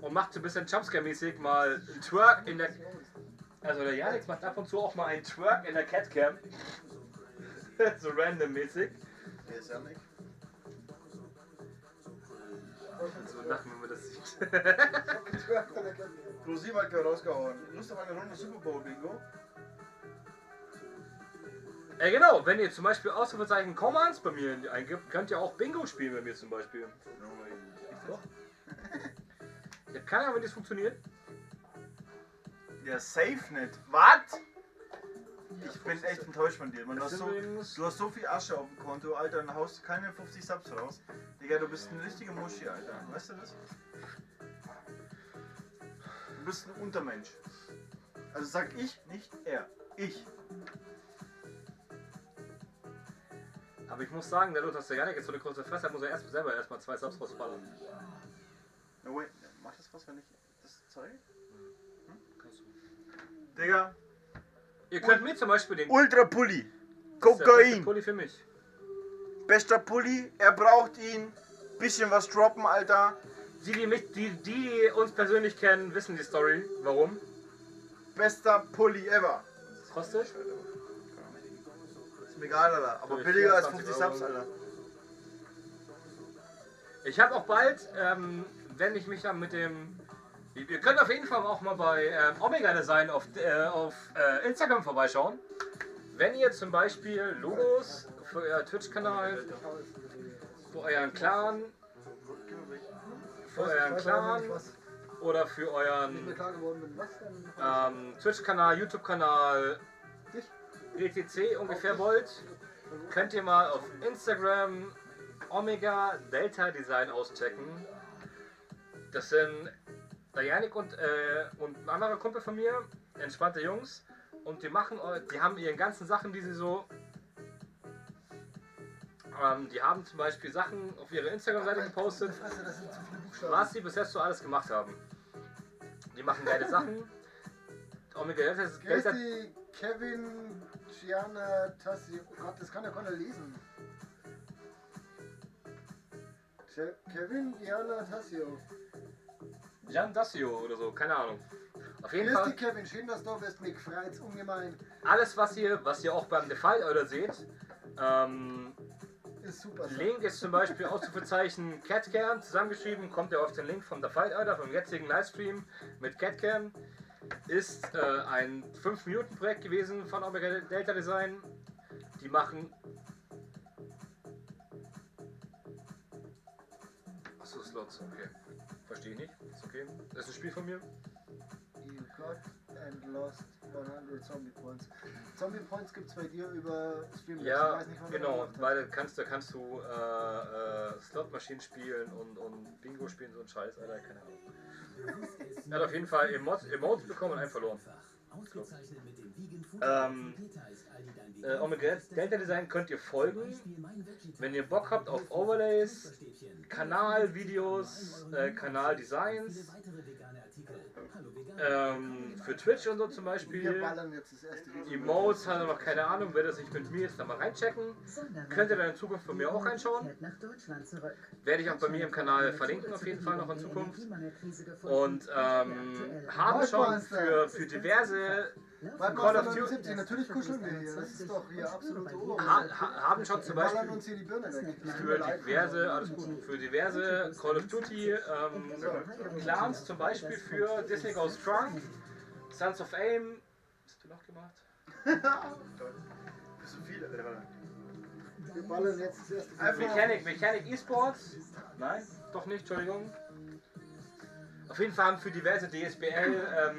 und macht so ein bisschen Jumpscare-mäßig mal einen Twerk in der... Also der Janik macht ab und zu auch mal einen Twerk in der Catcam. So random-mäßig. Der ist ja nicht. So lachen, wenn man das sieht. Pro7 hat gerade rausgehauen. Lust auf eine Runde Super Bowl Bingo? Genau, wenn ihr zum Beispiel Ausrufezeichen Commands bei mir eingibt, könnt ihr auch Bingo spielen bei mir zum Beispiel. Doch. Ich hab keine Ahnung, wie das funktioniert. Ja, safe nicht. Was? Ich bin echt enttäuscht von dir. Man, du, Das hast ist so, übrigens- du hast so viel Asche auf dem Konto, Alter, und haust keine 50 Subs raus. Digga, du bist ein richtiger Muschi, Alter. Weißt du das? Du bist ein Untermensch. Also sag ich, nicht er. Ich. Aber ich muss sagen, dadurch, dass der Janik jetzt so eine große Fresse hat, muss er selber erstmal 2 Subs rausballern. No, wait. Macht das was, wenn ich das zeige? Digga. Ihr könnt mir zum Beispiel den... Ultra Pulli. Das ist der beste Kokain. Pulli für mich. Bester Pulli. Er braucht ihn. Bisschen was droppen, Alter. Die uns persönlich kennen, wissen die Story. Warum? Bester Pulli ever. Was kostet? Ist mir egal, Alter. Aber Für billiger als 24 50 Subs, Euro. Alter. Ich habe auch bald, wenn ich mich dann mit dem... Ihr könnt auf jeden Fall auch mal bei Omega Design auf Instagram vorbeischauen. Wenn ihr zum Beispiel Logos für euer Twitch-Kanal, für euren Clan, oder für Wenn ich mir euren klar geworden bin, was denn? Twitch-Kanal, YouTube-Kanal, etc. ungefähr wollt, könnt ihr mal auf Instagram Omega Delta Design auschecken. Das sind der Janik und ein anderer Kumpel von mir, entspannte Jungs, und die haben ihre ganzen Sachen, die sie so, die haben zum Beispiel Sachen auf ihre Instagram-Seite gepostet, Fresse, das sind zu viele Buchstaben. was sie bis jetzt so alles gemacht haben. Die machen geile Sachen. Omega Delta ist Casey, Kevin, Gianna, Tassi. Oh Gott, das kann der Connor lesen. Kevin Jana Tassio. Jan Dassio oder so, keine Ahnung. Auf jeden Grüß Fall, dich, Kevin, schön, dass du bist. Mich freut's ungemein. alles was ihr auch beim Default Order seht, Ist super. Link ist zum Beispiel Ausrufezeichen Catcam zusammengeschrieben, kommt ihr auf den Link vom Default Order, vom jetzigen Livestream mit Catcam. Ist ein 5-Minuten-Projekt gewesen von Omega Delta Design. Die machen. Achso, Slots, okay. Verstehe ich nicht, ist okay. Das ist ein Spiel von mir. You got and lost 100 Zombie Points. Zombie Points gibt's bei dir über Streamlabs. Ja, Ich weiß nicht, wann du genau, gemacht hast. weil da kannst du Slotmaschinen spielen und Bingo spielen, so ein Scheiß, Alter, keine Ahnung. Er hat auf jeden Fall Emotes bekommen und einen verloren. Omega Delta Design könnt ihr folgen, wenn ihr Bock habt auf Overlays, Kanalvideos, Kanaldesigns, für Twitch und so zum Wir Beispiel. ballern jetzt das erste Video. Emotes hat er noch keine Ahnung, werde das nicht mit mir jetzt da mal reinchecken. Könnt ihr dann in Zukunft von mir auch reinschauen. Werde ich auch bei mir im Kanal verlinken, auf jeden Fall noch in Zukunft. Und haben schon für diverse Call of Duty natürlich kuscheln wir hier. Das ist doch hier absolute haben schon zum ballern Beispiel uns hier die Birne weg. für diverse, alles gut, für diverse Call of Duty Clans, zum Beispiel für Disney Goes Strong, Sons of Aim. Was hast du noch gemacht? Bist du viel, Alter? Wir ballern jetzt das erste Mechanic Esports. Nein, doch nicht, Entschuldigung. Auf jeden Fall haben für diverse DSBL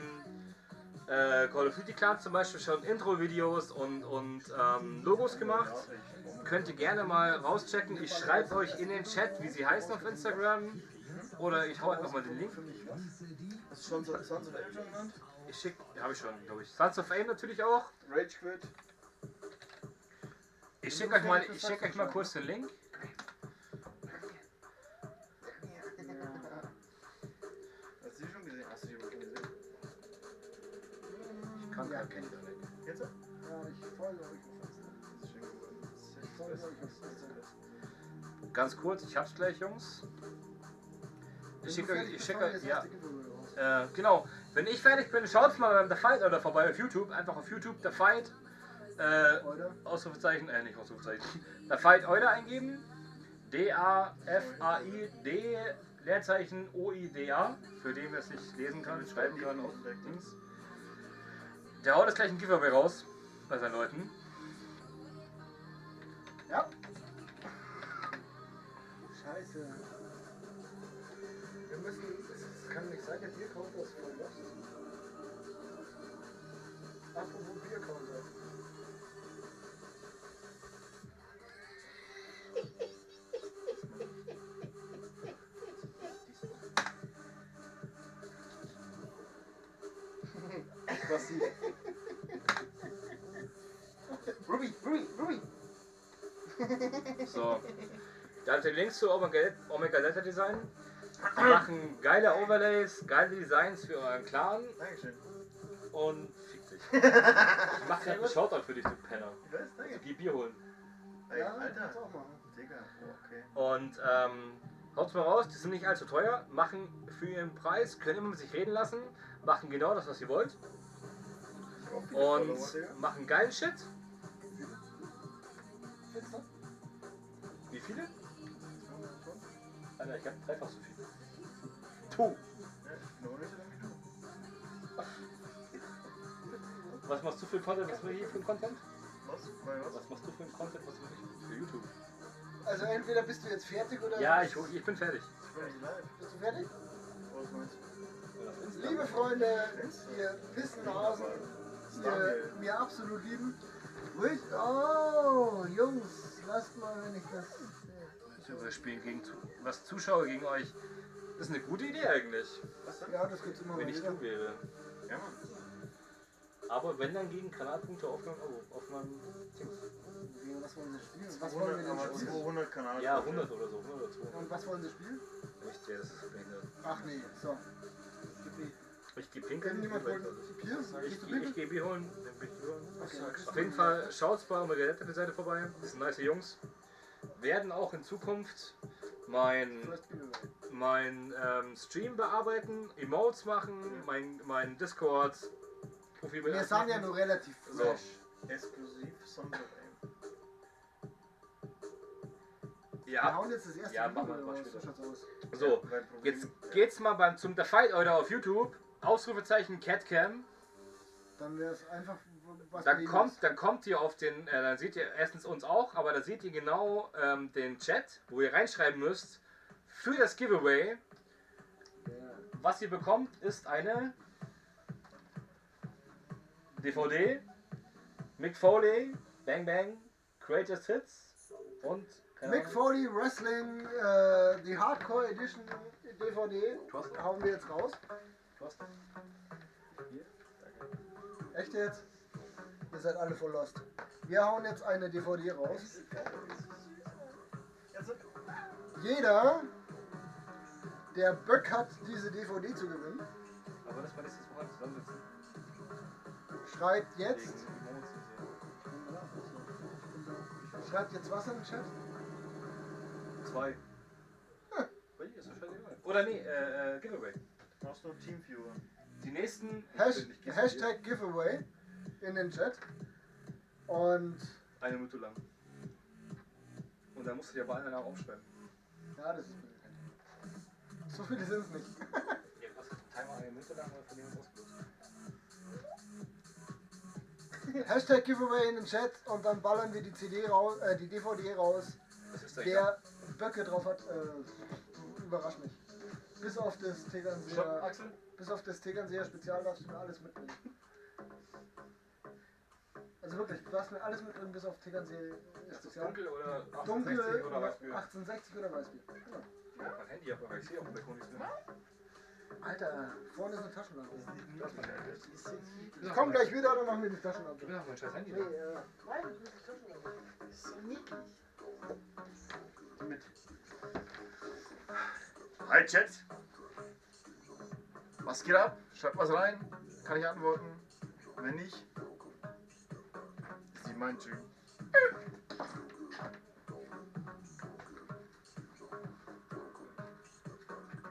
Call of Duty Clans zum Beispiel schon Intro-Videos und Logos gemacht. Könnt ihr gerne mal rauschecken. Ich schreibe euch in den Chat, wie sie heißen auf Instagram. Oder ich hau einfach mal den Link. Hast du schon Sons of Aim schon genannt? Ich schicke, habe ich schon, glaube ich. Sons of Aim natürlich auch. Rage Quit. Ich schicke euch mal kurz den Link. Hast du die schon gesehen? Hast du die schon gesehen? Ich kann kein Link. Jetzt? Ja, ich folge euch auf Insta. Das ist schön geworden. Ich folge euch auf Insta. Ganz kurz, ich hab's gleich, Jungs. Ich schicke das ja. erste Giveaway raus. Genau. Wenn ich fertig bin, schaut mal beim The Fight oder vorbei auf YouTube. Einfach auf YouTube The Fight. Oder? Ausrufezeichen, nicht Ausrufezeichen. The Fight Euler eingeben. D-A-F-A-I-D Leerzeichen O-I-D-A. Für den, wer es nicht lesen kann, schreiben kann auf Dings. Der haut jetzt gleich ein Giveaway raus bei seinen Leuten. Ja. Scheiße. Wir müssen. Es kann nicht sein, der Biercounter ist voll los. Apropos Biercounter. Was sie? Ruby! So. Da habt ihr Links zu Omega Delta Design. Die machen geile Overlays, geile Designs für euren Clan. Dankeschön. Und fick dich. Ich mach gerade einen Shoutout für dich, du Penner. Ich weiß, danke. Also, geh Bier holen. Ey, Ja, Alter. kannst du auch machen. Digga, oh, okay. Und haut's mal raus, die sind nicht allzu teuer, machen für ihren Preis, können immer mit sich reden lassen, machen genau das, was ihr wollt. Ich hab auch viele Follower, Und Digga. machen geilen Shit. Findest du? Wie viele? Alter, ich hab dreifach so viel. Tu! Ja, nur nicht so lange wie du. Was machst du für einen Content? Was will ich hier für einen Content? Was? Bei was? Was machst du für einen Content? Was will ich für YouTube? Also entweder bist du jetzt fertig oder. Ja, ich bin fertig. Ich bin nicht live. Bist du fertig? Was meinst du? Liebe Freunde, ihr Pissenhasen, ihr mir absolut lieben. Ruhig. Oh, Jungs, lasst mal, wenn ich das. YouTuber spielen gegen was Zuschauer gegen euch. Das ist eine gute Idee eigentlich, Was denn? Ja, das gibt's immer wenn mal ich wieder. du wäre. Ja, Mann. Aber wenn dann gegen Kanalpunkte auf meinem Dings. Was wollen sie spielen? Was wollen wir denn 200, spielen? 200 Kanal. Ja, 100 oder so, 100 oder 200. Und was wollen sie spielen? Echt, ja, das ist behindert. Ach nee, so. Gib mir. Ich geh Wenn pinkeln. niemand wollte. Bier? Ich geh Bier holen. Dann bin ich Bier holen. Okay. Auf jeden Fall schaut's bei Omega Delta Seite vorbei. Das sind nice Jungs. Werden auch in Zukunft mein First Giveaway. Stream bearbeiten, Emotes machen, mein Discord-Profil Wir sind ja nur relativ So. fresh. Exklusiv Sonderfame. Wir Ja, hauen jetzt das erste Ja, Video machen wir mal raus. später. So schaut's aus. so. Jetzt geht's mal zum The Fight Order auf YouTube. Ausrufezeichen Catcam. Dann wäre es einfach was Dann Beliebiges. kommt ihr auf den, dann seht ihr erstens uns auch, aber da seht ihr genau den Chat, wo ihr reinschreiben müsst für das Giveaway. Was ihr bekommt, ist eine DVD, Mick Foley, Bang Bang, Greatest Hits und keine Mick Ahnung. Foley Wrestling, die Hardcore Edition DVD hauen wir jetzt raus. Echt jetzt? Ihr seid alle voll lost. Wir hauen jetzt eine DVD raus. Jeder, der Bock hat, diese DVD zu gewinnen, Aber das war nächstes Mal zusammensitzen. schreibt jetzt. Wegen Emotes und so. Schreibt jetzt was in den Chat? 2. Oder nee, Giveaway. Machst du Teamviewer? Die nächsten Hashtag Giveaway in den Chat. Und eine Minute lang. Und dann musst du dir bei allen auch aufschreiben. ja, das ist blöd. So viele sind es nicht. Ja, was ist ein Timer eine Minute lang oder von dem ausgelöst? Hashtag Giveaway in den Chat und dann ballern wir die CD raus, die DVD raus. Das ist Der Böcke drauf hat, überrascht mich. Bis auf das Stopp, Tegernseer, Axel. bis auf das Tegernseer Spezial darfst du mir alles mitbringen. Also wirklich, du darfst mir alles mitbringen, bis auf Tegernseer Ist das Spezial. dunkel oder 1860 Dunkel, oder Weißbier? 1860 oder Weißbier. Genau. Mein Handy, aber ich sehe auf dem Balkon nichts mehr. Alter, vorne ist eine Taschenlampe. Das ist mein Handy. Ich komm gleich wieder, dann machen wir die Taschenlampe. Ich will noch mein scheiß Handy. Nee, nein, das ist die Taschenlampe. Das ist so niedlich. Mit. Hi Chat. Was geht ab? Schreibt was rein. Kann ich antworten. Wenn nicht, ist nicht mein Stream.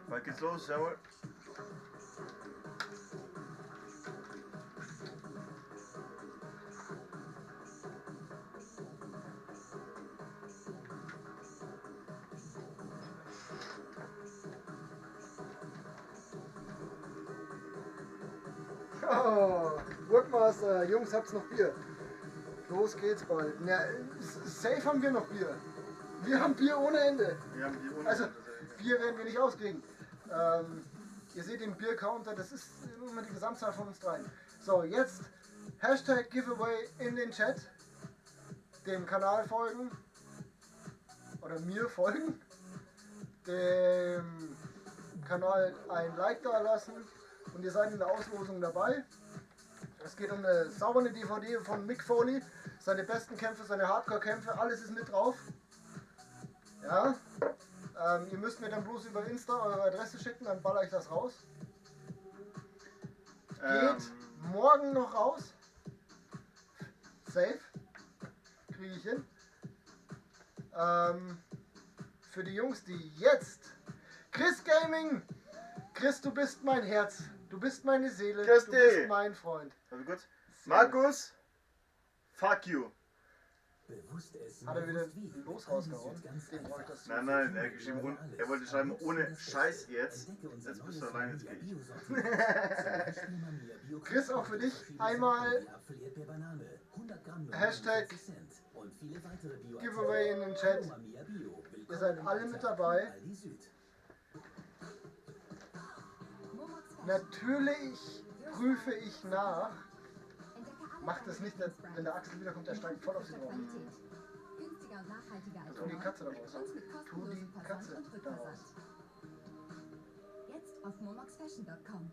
Bald geht's los, jawohl. Oh, Woodmaster, Jungs, habt's noch Bier. Los geht's bald. Na, safe haben wir noch Bier. Wir haben Bier ohne Ende. Wir haben die ohne Also, Ende. Bier werden wir nicht auskriegen. Ihr seht den Biercounter, das ist immer die Gesamtzahl von uns dreien. So, jetzt Hashtag Giveaway in den Chat. Dem Kanal folgen. Oder mir folgen. Dem Kanal ein Like da lassen. Und ihr seid in der Auslosung dabei. Es geht um eine saubere DVD von Mick Foley. Seine besten Kämpfe, seine Hardcore-Kämpfe, alles ist mit drauf. Ja. Ihr müsst mir dann bloß über Insta eure Adresse schicken, dann baller ich das raus. Geht morgen noch raus. Safe. Kriege ich hin. Für die Jungs, die jetzt... Chris Gaming! Chris, du bist mein Herz. Du bist meine Seele. Christi. Du bist mein Freund. Also gut. Markus, fuck you. Hat er wieder los rausgehauen? Den brauche ich das. Nein, er hat geschrieben, er wollte schreiben, ohne Scheiß jetzt. Jetzt bist du allein, jetzt geh ich. Chris, auch für dich einmal Hashtag Giveaway in den Chat. Ihr seid alle mit dabei. Natürlich prüfe ich nach. Macht es nicht, wenn der Axel wiederkommt, der steigt voll auf sie drauf. Tu die Katze da raus. Tu die Katze da raus. Jetzt auf momoxfashion.com.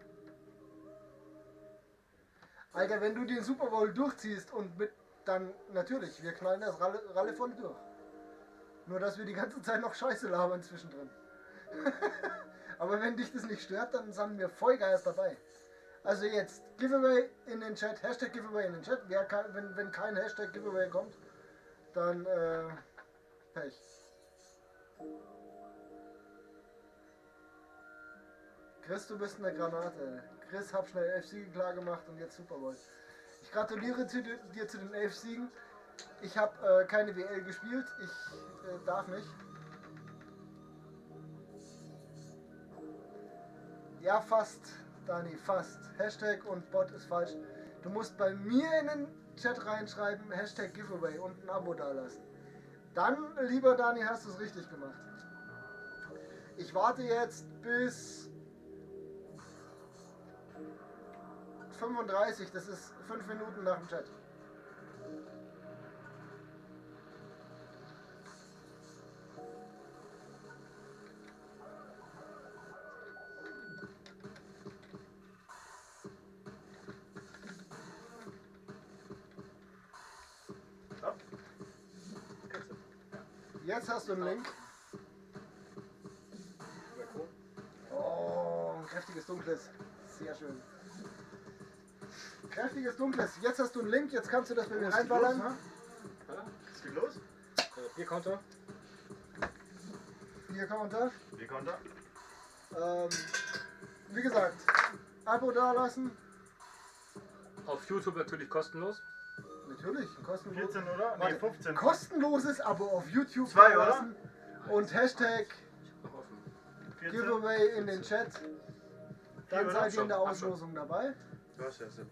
Alter, wenn du den Super Bowl durchziehst und mit dann natürlich, wir knallen das Ralle voll durch. Nur dass wir die ganze Zeit noch Scheiße labern zwischendrin. Aber wenn dich das nicht stört, dann sind wir Vollgeist dabei. Also jetzt Giveaway in den Chat, Hashtag Giveaway in den Chat. Wenn kein Hashtag Giveaway kommt, dann Pech. Chris, du bist eine Granate. Chris, hab schnell 11 Siege klar gemacht und jetzt Super Bowl. Ich gratuliere dir zu den 11 Siegen. Ich habe keine WL gespielt. Ich darf nicht. Ja, fast, Dani, fast. Hashtag und Bot ist falsch. Du musst bei mir in den Chat reinschreiben, Hashtag Giveaway und ein Abo dalassen. Dann, lieber Dani, hast du es richtig gemacht. Ich warte jetzt bis 35, das ist 5 Minuten nach dem Chat. Jetzt hast du einen Link. Oh, ein kräftiges Dunkles. Sehr schön. Kräftiges Dunkles. Jetzt hast du einen Link, jetzt kannst du das bei mir reinballern. Was geht los? Bierkonter. Bierkonter. Bierkonter. Wie gesagt, Abo dalassen. Auf YouTube natürlich kostenlos. Natürlich, kostenlos. 14 oder? Warte, Nee, 15. kostenloses Abo auf YouTube 2, dalassen. Und Hashtag Noch offen. 14. Giveaway in den Chat. Dann oder? seid ihr in der Schon. Auslosung dabei. Du hast ja Sinn.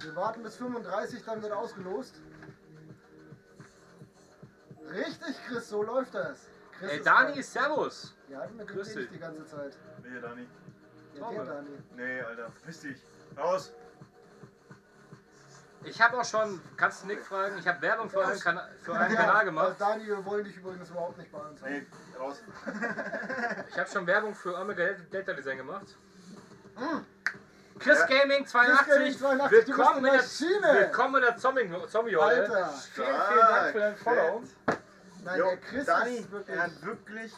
Wir warten bis 35, dann wird ausgelost. Richtig, Chris, so läuft das. Chris Ey, ist Dani, geil. servus. Ja, mit dem Grüß rede ich dich. die ganze Zeit. Nee, Dani. Ja, der Dani. Nee, Alter. Verpiss dich. Raus. Ich habe auch schon, kannst du Nick fragen, ich habe Werbung für einen Kanal gemacht. Dani, wir wollen dich übrigens überhaupt nicht beantworten. Nee, raus. Ich habe schon Werbung für Omega Delta Design gemacht. Hm. Chris Ja. Gaming Chris Gaming 82, 82, willkommen du in bist eine der Maschine. Willkommen in der Zombie-Horde. Alter. Vielen Dank für dein Follow. Nein, Jo, der Chris Dani, ist wirklich... er hat wirklich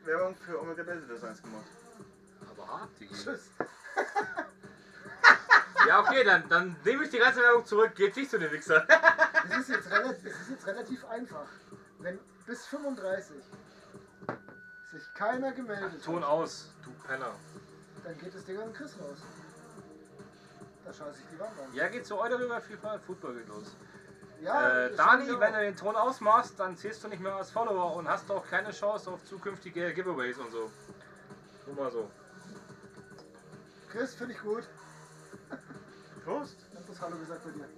Werbung für Omega Delta Designs gemacht. Aber hart, Digi. Tschüss. Ja, okay, dann nehme ich die ganze Werbung zurück. Geht nicht zu den Wichser. Es ist jetzt relativ einfach. Wenn bis 35 sich keiner gemeldet Ton hat, aus, du Penner. dann geht das Ding an Chris raus. Da scheiße ich die Wand an. Ja, geht zu euch darüber, FIFA Football geht los. Ja, Dani, schon wenn du den Ton ausmachst, dann zählst du nicht mehr als Follower und hast auch keine Chance auf zukünftige Giveaways und so. Nur mal so. Chris, finde ich gut. Prost. Ich hab das Hallo gesagt bei dir.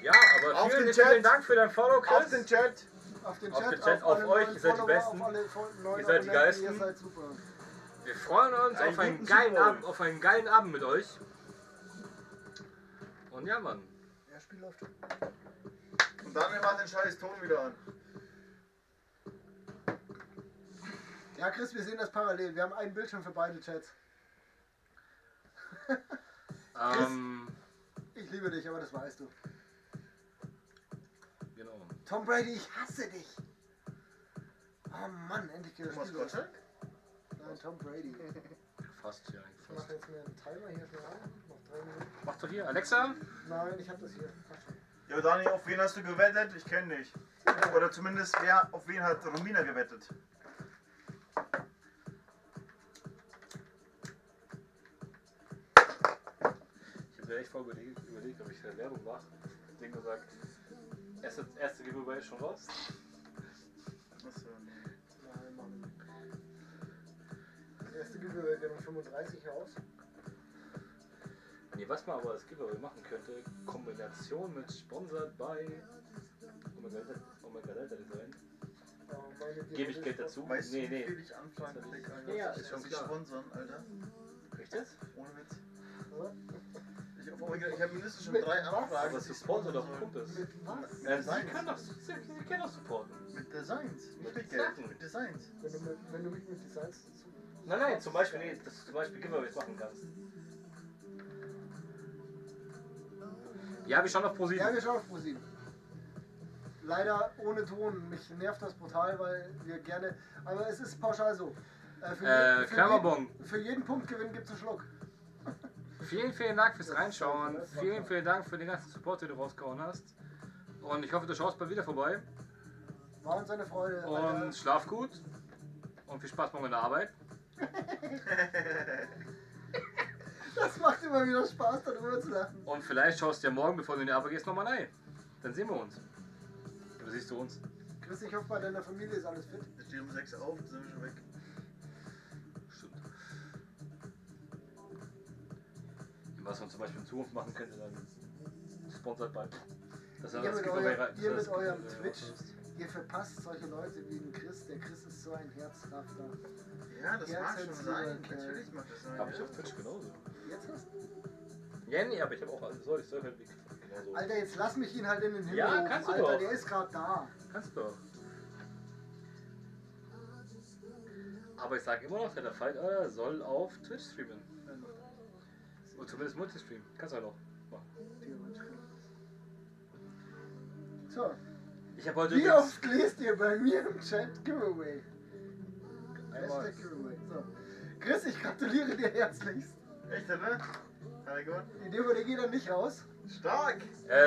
Ja, aber Auf den vielen Chat. Dank für dein Follow, Chris. Auf den Chat. Auf den Auf Chat, den Chat, auf alle euch, neuen ihr seid die Follower, Besten. auf alle neuen Ihr seid die Abonnenten, Geilsten. Ihr seid super. Wir freuen uns Einen auf einen, guten geilen Super Bowl. Abend, auf einen geilen Abend mit euch. Und ja, Mann. Ja, Spiel läuft. Und Daniel macht den scheiß Ton wieder an. Ja, Chris, wir sehen das parallel. Wir haben einen Bildschirm für beide Chats. Ich liebe dich, aber das weißt du. Genau. Tom Brady, ich hasse dich. Oh Mann, endlich geht das Thomas Spiel los. Gottschalk? Nein, Tom Brady. Fast, ja, Ich mache jetzt mir einen Timer hier schnell an. Noch 3 Minuten. Mach doch hier, Alexa. Nein, ich habe das hier. Passt schon. Ja, Dani, auf wen hast du gewettet? Ich kenne dich. Oder zumindest, auf wen hat Romina gewettet? Ich habe mir echt voll überlegt, ob ich für Werbung mache. Ding gesagt, erste Giveaway ist schon raus. Achso, nee. Nein, Mann. Das erste Giveaway wäre um 35 raus. Nee, was man aber als Giveaway machen könnte, Kombination mit Sponsored by Omega Delta Design. Oh, meine Gebe ich Geld dazu? Weißt du, Nee, wie viel nee. ich Anfragen krieg, Alter? Ja, dass ist schon sie klar. sponsern, Alter. Echt jetzt? Ohne Witz. Was? Ich habe mindestens schon Mit 3 was? Anfragen. Aber Support doch Kumpels. Mit was? Sie Designs. können doch supporten. Mit Designs. Nicht Mit mit Geld. Sachen. Mit Designs. Wenn du mich mit Designs... Nein, zum Beispiel, nee, dass du zum Beispiel Giveaways machen kannst. Ja, wir schauen auf ProSieben. Ja, wir schauen auf ProSieben. Leider ohne Ton. Mich nervt das brutal, weil wir gerne... Aber es ist pauschal so. Klammerbon. Für jeden Punktgewinn gibt es einen Schluck. Vielen Dank fürs Reinschauen. Vielen Dank für den ganzen Support, den du rausgehauen hast. Und ich hoffe, du schaust bald wieder vorbei. War uns eine Freude. Und schlaf gut. Und viel Spaß morgen in der Arbeit. Das macht immer wieder Spaß, darüber zu lachen. Und vielleicht schaust du ja morgen, bevor du in die Arbeit gehst, nochmal rein. Dann sehen wir uns. Oder siehst du uns? Chris, ich hoffe, bei deiner Familie ist alles fit. Wir stehen um 6 auf, dann sind wir schon weg. Stimmt. Was man zum Beispiel in Zukunft machen könnte, dann sponsert bei. Das Ihr mit, eurem Twitch, ihr verpasst solche Leute wie den Chris. Der Chris ist so ein herzhafter. Ja, das mag schon Herzensliebe sein. Kerl. Natürlich macht das sein. Hab ich auf Twitch genauso. Jetzt hast du? Ja, nee, aber ich habe auch alles so. Ich soll halt genauso. Alter, jetzt lass mich ihn halt in den Himmel Ja, rufen. kannst du Alter, doch. der ist gerade da. Kannst du doch. Aber ich sag immer noch, der Fight soll auf Twitch streamen. Oder zumindest Multistream. Kannst du ja noch machen. So, Ich habe heute wie übrigens oft lest ihr bei mir im Chat Giveaway? einmal. Hashtag Giveaway. So. Chris, ich gratuliere dir herzlichst. Echt, ne? Hat er gewonnen? Die DVD geht dann nicht raus. Stark!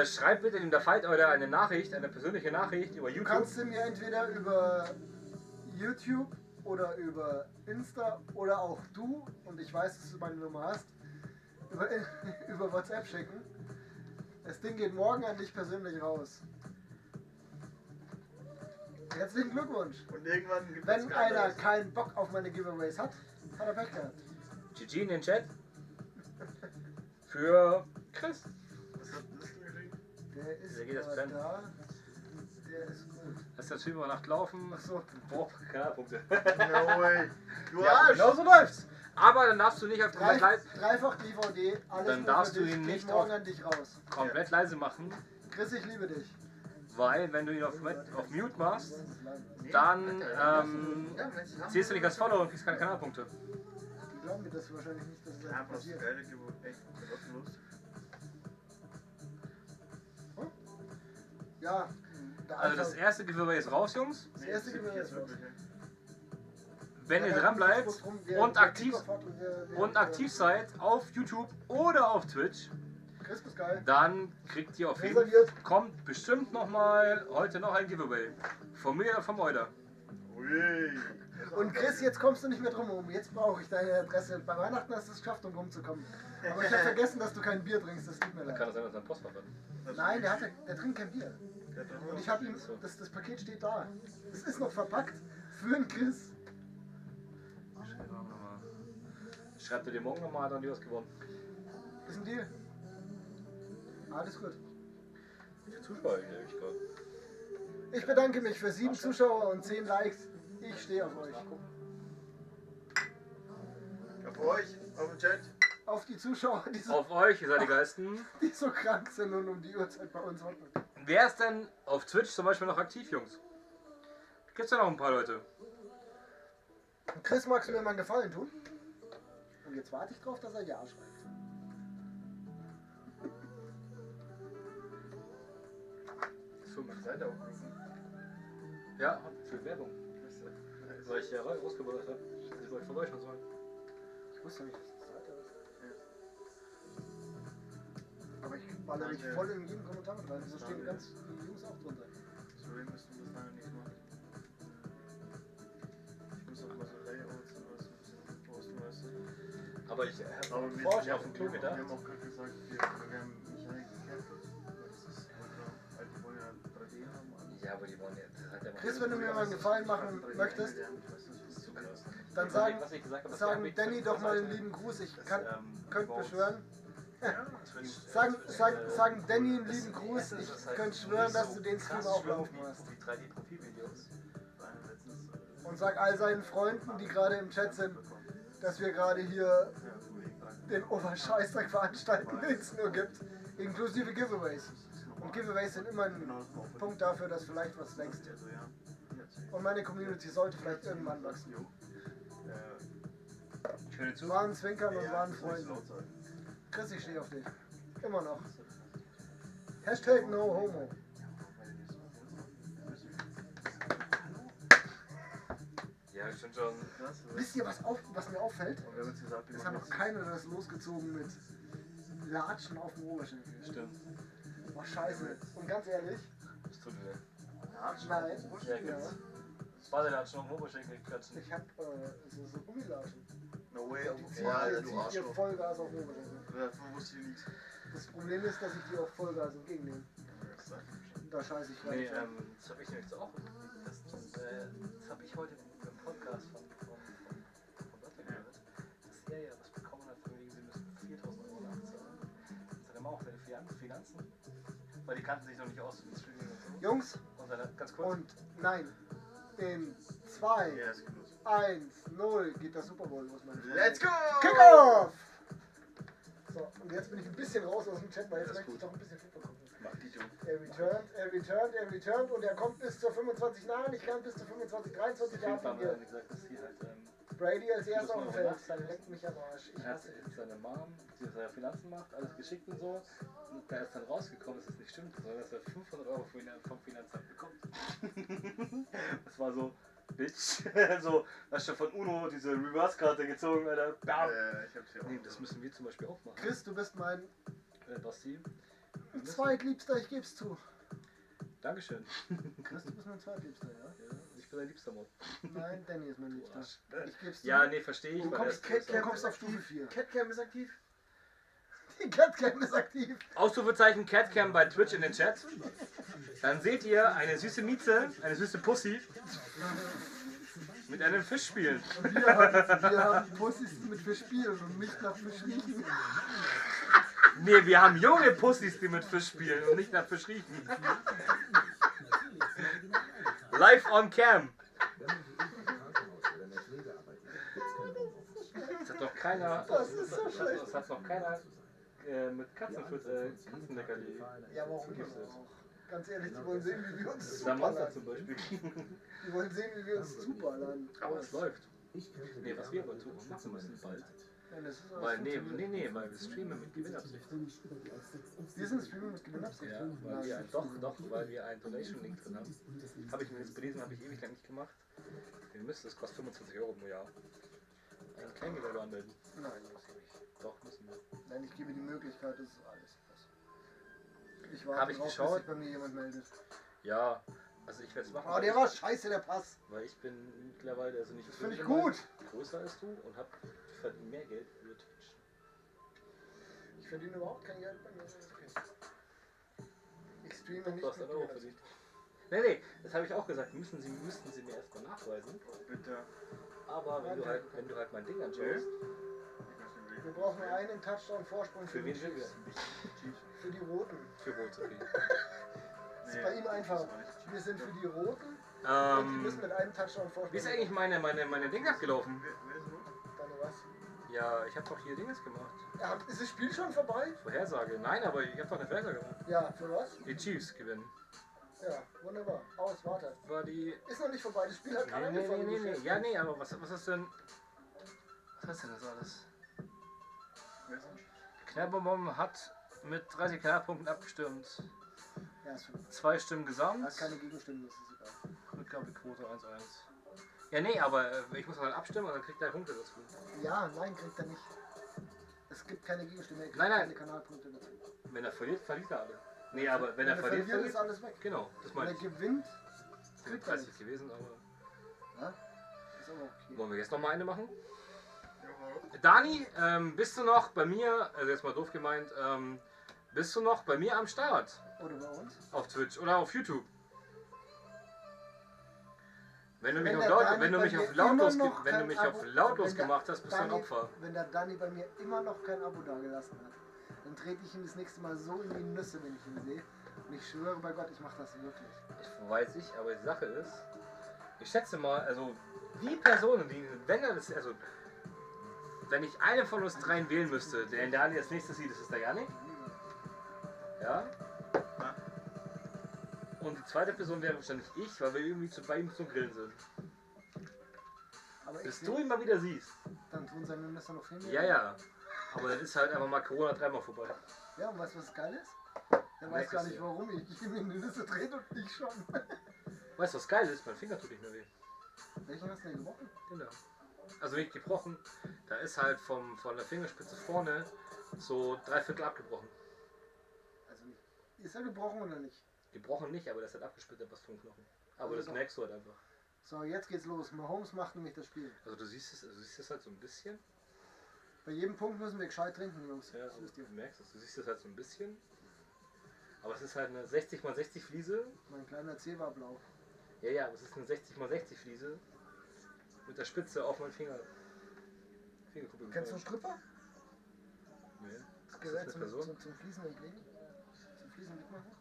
Schreibt bitte dem der Fight oder eine Nachricht, eine persönliche Nachricht über Du YouTube. kannst sie mir entweder über YouTube oder über Insta oder auch du, und ich weiß, dass du meine Nummer hast, über WhatsApp schicken. Das Ding geht morgen an dich persönlich raus. Herzlichen Glückwunsch. Und irgendwann gibt es Wenn kein einer anderes. keinen Bock auf meine Giveaways hat, hat er Pech gehabt. GG in den Chat. Für Chris. Was hast du geschrieben? Der ist Der geht das gerade brennen. da. Der ist gut. Lass das über Nacht laufen. Achso. Boah, Punkte. No way. Du Ja, Arsch! genau so läuft's. Aber dann darfst du nicht auf komplett, Dreifach DVD, alles Dann nur darfst für du dich, ihn geht nicht morgen auf- an dich raus. komplett leise machen. Chris, ich liebe dich. Weil, wenn du ihn auf Mute machst, Nee, dann Alter, wenn's haben zählst du nicht will, als Follower und kriegst keine Kanalpunkte. Die glauben mir das wahrscheinlich nicht, dass das Ja, was passiert. geile Geburt. Echt, kostenlos. Ja, der Also das Alpha- erste Giveaway ist raus, Jungs. das erste Nee, Giveaway jetzt ist raus. wirklich, ey. Wenn ihr Ja, dran bleibt drum, wer und aktiv, Kickoff hat wer- und aktiv seid auf YouTube oder auf Twitch, Chris ist geil. dann kriegt ihr auf jeden Reserviert. kommt bestimmt nochmal heute noch ein Giveaway. Von mir oder vom Euder. Ui. Und Chris, jetzt kommst du nicht mehr drum herum. Jetzt brauche ich deine Adresse. Bei Weihnachten hast du es geschafft, um rumzukommen. Aber ich habe vergessen, dass du kein Bier trinkst. Das tut mir Kann leid. das sein, dass er ein Postfach hat? Nein, der trinkt kein Bier. Der hat doch Und nur- ich habe ihm, das Paket steht da. Es ist noch verpackt für den Chris. Schreibt er dir morgen nochmal, dann du hast gewonnen. Ist ein Deal. Alles gut. Wie viele Zuschauer ich gerade? Ich bedanke mich für 7 Zuschauer und 10 Likes. Ich stehe auf euch. Auf euch, auf dem Chat. Auf die Zuschauer, die so, Auf euch, ihr seid die Geisten. die so krank sind und um die Uhrzeit bei uns hocken. Wer ist denn auf Twitch zum Beispiel noch aktiv, Jungs? Gibt's da noch ein paar Leute? Chris, magst du mir mal einen Gefallen tun? Und jetzt warte ich drauf, dass er Ja schreibt. Seite aufrufen. Ja, für Werbung. Weil ich ja rausgebracht habe. Ich wollte vorbei schon sagen. Ich wusste nicht, dass das Seite ist. Aber ich baller mich Danke. voll in jeden Kommentar mit rein. So stehen ganz die Jungs auch drunter. Sorry, müssen wir das leider nicht machen. Ich muss auch mal so Layouts und was ein bisschen posten, weißt du. Aber ich Aber habe wir, vorher wir, auf dem Klo wir gedacht. haben auch gerade gesagt, wir haben Mechanik gecancelt. Weil das ist ultra, weil die wollen ja 3D haben. alles. Ja, aber die wollen ja. Das hat ja Chris, wenn du mir mal einen Gefallen machen möchtest, Ich weiß nicht, das ist zu krass. dann sagen Danny doch mal einen lieben Gruß. Ich könnte beschwören. Sagen Danny einen lieben Gruß. Ich könnte schwören, dass du den Stream auch laufen hast. Die 3D-Profilvideos. Und sag all seinen Freunden, die gerade im Chat sind, dass wir gerade hier den Oberscheißdreck veranstalten, den es nur gibt. Inklusive Giveaways. Und Giveaways sind immer ein Punkt dafür, dass vielleicht was wächst. Und meine Community sollte vielleicht irgendwann wachsen. Schöne zu. Waren Zwinkern und waren Freunden. Chris, ich stehe auf dich. Immer noch. Hashtag no homo. Ja, ich bin schon. Wisst ihr, was mir auffällt? Und wir haben jetzt gesagt, wir Es hat machen noch keiner das losgezogen mit Latschen auf dem Oberschenkel. Stimmt. Oh, scheiße. Und ganz ehrlich, Das tut weh. Latschen? Nein. Ja, gibt's. Badelatschen und Oberschenkel klatschen. Ich hab so Gummilatschen. No way. Die Ja, Alter, ziehen du ihr Arschloch. Vollgas auf den Oberschenkel. Davon wusste ich nichts. Das Problem ist, dass ich die auf Vollgas entgegennehme. Da scheiße ich rein. Nee, das habe ich nämlich auch. Das habe ich heute im Podcast von Lotte gehört, dass er ja was bekommen hat, von wegen, sie müssen 4.000 Euro nachzahlen. Und seine Mama auch seine Finanzen, weil die kannten sich noch nicht aus mit Streaming und so. Jungs, Und ganz kurz. und nein, in 2, Ja, ist genug. 1, 0 geht der Super Bowl los, meine Freunde. Let's go! Kickoff! So, und jetzt bin ich ein bisschen raus aus dem Chat, weil jetzt Das ist möchte ich gut. doch ein bisschen Feedback bekommen. Mach die dumm. Er returned und er kommt bis zur 25 nahe, ich kann bis zur 25, 23 Auf jeden Fall Jahre haben wir dann gesagt, dass sie halt Brady als erster auf dem Feld, Nachteil der leckt mich am Arsch. Ich er hat hasse ihn. seine Mom, die seine Finanzen macht, alles geschickt und so. Und da ist dann rausgekommen, dass es nicht stimmt, sondern dass er 500 Euro vom Finanzamt bekommt. Das war so, Bitch. So, hast du von Uno diese Reverse-Karte gezogen, Alter. Bam. Ich hab's ja auch. Nee, das müssen wir zum Beispiel auch machen. Chris, du bist mein Basti. Zweitliebster, ich geb's zu. Dankeschön. Chris, du bist mein Zweitliebster, ja? Ja, ich bin dein liebster Mod. Nein, Danny ist mein Liebster. Ich geb's zu. Ja, nee, verstehe ich. Du weil kommst, er ist du größer. kommst auf Stufe 4. Catcam ist aktiv. Die Catcam ist aktiv. Ausrufezeichen Catcam bei Twitch in den Chat. Dann seht ihr eine süße Mieze, eine süße Pussy mit einem Fisch spielen. Und wir haben Pussys mit Fisch spielen und nicht nach Fisch riechen. Nee, wir haben junge Pussys, die mit Fisch spielen und nicht nach Fisch riechen. Live on cam. Das hat noch keiner. Das ist so schlecht. Das hat noch keiner mit Katzenleckerli. Ja, warum nicht auch? Ganz ehrlich, die wollen sehen, wie wir uns Samantha zuballern. zum Beispiel. Die wollen sehen, wie wir uns zuballern. Aber es läuft. Nee, was wir aber machen müssen bald. Ja, das ist Weil, nee, weil wir streamen mit Gewinnabsicht. Wir sind Streamer mit Gewinnabsicht. Ja, weil wir weil wir einen Donation-Link drin haben. Habe ich mir jetzt belesen, habe ich ewig lang nicht gemacht. Ihr müsst, das kostet 25 Euro pro Jahr. Ein Kleingewerbe anmelden. Nein, muss ich nicht. Doch, müssen wir. Nein, ich gebe die Möglichkeit, das ist alles. Ich warte Hab ich drauf, geschaut? bis sich bei mir jemand meldet. Ja, also ich werde es machen. Oh, der war scheiße, der Pass. Weil ich bin mittlerweile also nicht Das finde ich gut. größer als du und verdiene mehr Geld über Twitch. Ich verdiene überhaupt kein Geld bei mir. Das ist okay. Ich streame nicht Du hast mit einen Euro mir. verdient. Nee, das habe ich auch gesagt. Müssten sie mir erstmal nachweisen. Bitte. Aber wenn du halt mein Ding anschaust, Wir brauchen nur einen Touchdown-Vorsprung für die wen sind wir? Chiefs. Für die Roten. Für Rot, okay. Das ist bei ihm einfach. Wir sind für die Roten und die müssen mit einem Touchdown-Vorsprung. Wie ist eigentlich meine Ding abgelaufen? Deine was? Ja, ich habe doch hier Dinges gemacht. Ja, ist das Spiel schon vorbei? Vorhersage. Nein, aber ich habe doch eine Vorhersage gemacht. Ja, für was? Die Chiefs gewinnen. Ja, wunderbar. Aus, warte. War die. Ist noch nicht vorbei, das Spiel hat gerade Nee. angefangen. Ja, nee, aber was ist denn. Was ist denn das alles? Knallbonbon hat mit 30 Knallpunkten abgestimmt. Ja, ist schon. 2 Stimmen gesamt. Hat keine Gegenstimmen, das ist egal. Rückgabequote 1-1. Ja, nee, aber ich muss halt abstimmen und dann kriegt er Punkte dazu. Ja, nein, kriegt er nicht. Es gibt keine Gegenstimme, er kriegt Nein. keine Kanalpunkte dazu. Wenn er verliert, verliert er alle. Nee, aber wenn er verliert, ist alles weg. Genau, das Wenn meine er ich. gewinnt, Sind kriegt er 30 nichts. gewesen, aber. Ja? Ist aber okay. Wollen wir jetzt noch mal eine machen? Dani, bist du noch bei mir, also jetzt mal doof gemeint, bist du noch bei mir am Start? Oder bei uns? Auf Twitch oder auf YouTube? Wenn du mich Wenn auf der laut, Dani wenn du bei mich mir auf lautlos, immer noch wenn du kein mich Abo- auf lautlos wenn der gemacht hast, bist du ein Dani- Opfer. Wenn der Dani bei mir immer noch kein Abo dagelassen hat, dann trete ich ihm das nächste Mal so in die Nüsse, wenn ich ihn sehe. Und ich schwöre bei Gott, ich mache das wirklich. Ich weiß ich, aber die Sache ist, ich schätze mal, also die Personen, die, wenn er das, also wenn ich einen von uns dreien wählen müsste, der Dani als nächstes sieht, ist es der Janik. Ja. Und die zweite Person wäre wahrscheinlich ich, weil wir irgendwie bei ihm zum Grillen sind. Aber ich Bis seh, du ihn mal wieder siehst. dann tun seine Nüsse noch viel mehr. Ja, ja. Aber dann ist halt einfach mal Corona 3-mal vorbei. Ja, und weißt du, was geil ist? Der weiß Nächstes gar nicht, Jahr. warum ich ihm in die Nüsse trete und ich schon. Weißt du, was geil ist? Mein Finger tut nicht mehr weh. Welchen hast du denn gebrochen? Genau. Also nicht gebrochen, da ist halt von der Fingerspitze vorne so 3/4 abgebrochen. Also, ist er gebrochen oder nicht? Gebrochen nicht, aber das hat abgesplittert was vom Knochen. Aber Also das doch. merkst du halt einfach. So, jetzt geht's los. Mahomes macht nämlich das Spiel. Also du siehst es halt so ein bisschen. Bei jedem Punkt müssen wir gescheit trinken, Jungs. Ja, Das wisst ihr. du merkst es. Du siehst es halt so ein bisschen. Aber es ist halt eine 60x60 Fliese. Mein kleiner C war blau. Ja, aber es ist eine 60x60 Fliese. Mit der Spitze auf meinen Fingerkuppe. Kennst du Stripper? Nee. Das Ist Gerät das eine Person? zum Fließen entlegen? Zum Fließen mitmachen?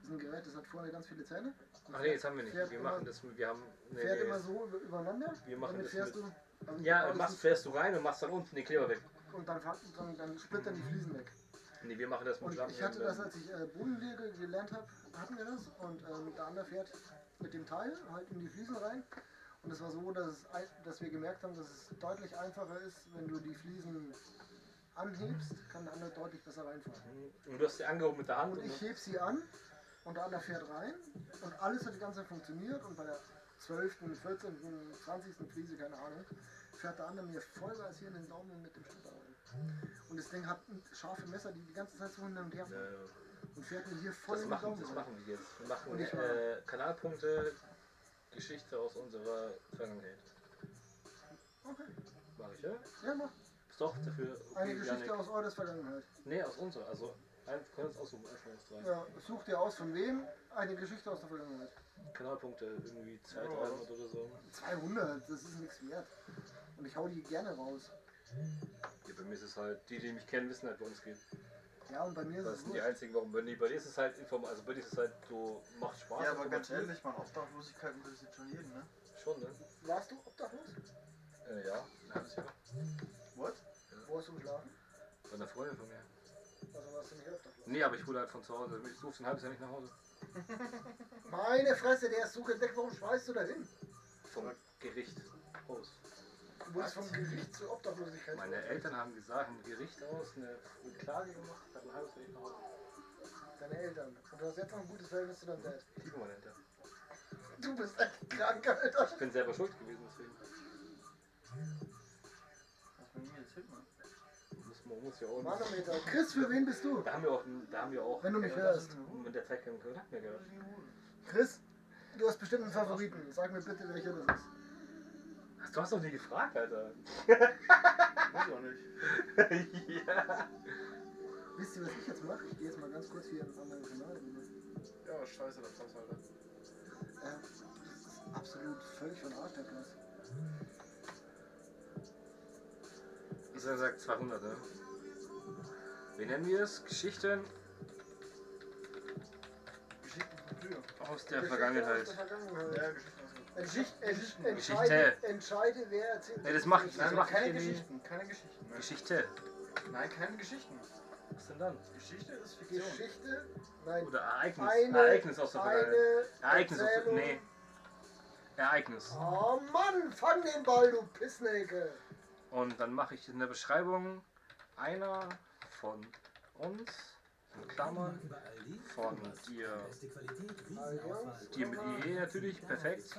Das ist ein Gerät, das hat vorne ganz viele Zähne. Ach nee, jetzt haben wir nicht. Fährt Wir immer- machen das. Wir haben. Fährt immer so übereinander. Wir machen damit das fährst mit- du. Also Ja, alles fährst du rein und machst dann unten den Kleber weg. und dann splittern die Fliesen weg. Nee, wir machen das mit Und Lappen. ich hatte das, als ich Bodenlehre gelernt habe, hatten wir das. Und der andere fährt mit dem Teil halt in die Fliesen rein. Und es war so, dass wir gemerkt haben, dass es deutlich einfacher ist, wenn du die Fliesen anhebst, kann der andere deutlich besser reinfahren. Und du hast sie angehoben mit der Hand. Und ich heb sie an und der andere fährt rein. Und alles hat die ganze Zeit funktioniert. Und bei der 12., 14., 20. Fliese, keine Ahnung, fährt der andere mir Vollgas hier in den Daumen mit dem Schnitter rein. Und das Ding hat scharfe Messer, die ganze Zeit so hin und her fahren. Und fährt mir hier voll Das in den Daumen machen rein. wir jetzt. Wir machen Und ich Kanalpunkte, Geschichte aus unserer Vergangenheit. Okay. Mach ich, ja? Ja, mach. Ist doch dafür. Eine Geschichte aus eures Vergangenheit. Nee, aus unserer. Also, wir können uns aussuchen, einfach aus 3. Ja, such dir aus, von wem eine Geschichte aus der Vergangenheit. Kanalpunkte, irgendwie 200, 300 oder so. 200, das ist nichts wert. Und ich hau die gerne raus. Ja, bei mir ist es halt, die mich kennen, wissen halt, worum es geht. Ja, und bei mir ist Das es sind die wurscht. einzigen, warum. Bei dir ist es halt also bei dir ist es halt so, macht Spaß. Ja, aber ganz informativ. ehrlich, man, Obdachlosigkeit interessiert schon jeden, ne? Schon, ne? Warst du obdachlos? Ja, ein halbes Jahr. What? Wo hast du geschlafen? Bei einer Freundin von mir. Also warst du nicht obdachlos? Nee, aber ich wurde halt von zu Hause. Ich durfte ein halbes Jahr nicht nach Hause. Meine Fresse, der ist so gedeckt, warum schmeißt du da hin? Vom Gericht aus. Du wurdest vom Gericht zur Obdachlosigkeit. Meine Eltern haben gesagt, im Gericht aus eine Klage gemacht, ich habe ein halbes Jahr nicht nach Hause. Deine Eltern. Und du hast jetzt noch ein gutes Verhältnis zu deinem Dad. Ich liebe meine Eltern. Du bist echt krank, Alter. Ich bin selber schuld gewesen, deswegen. Was man mir erzählt, man. Muss ja auch nicht. Manometer. Chris, für wen bist du? Da haben wir auch. Wenn du mich hörst. Mit der Zeit keinen Kontakt mehr gehabt. Chris, du hast bestimmt einen Favoriten. Sag mir bitte, welcher das ist. Du hast doch nie gefragt, Alter. Weiß auch nicht. Ja. Wisst ihr, was ich jetzt mache? Ich gehe jetzt mal ganz kurz hier in einen anderen Kanal rüber. Ja, scheiße, das war's, Alter. Das ist absolut völlig von Arsch, der Platz. Ich habe gesagt 200, ne? Wie nennen wir es? Geschichten Geschichten von früher. aus der Geschichte Vergangenheit. aus der Vergangenheit. Ja, Geschichten aus Entscheide, wer erzählt. Nee, das mache ich. Nein, Das mach keine ich irgendwie. Geschichten, keine Geschichten. Ne? Geschichte. Nein, keine Geschichten. Was denn dann? Geschichte ist Fiktion. Geschichte? Nein. Oder Ereignis. Eine- Ereignis aus der Vergangenheit. Ereignis aus der. Erzählung. Nee. Ereignis. Oh Mann, fang den Ball, du Pissnelke. Und dann mache ich in der Beschreibung einer von uns, in Klammern, von dir. Dir mit IE natürlich, perfekt.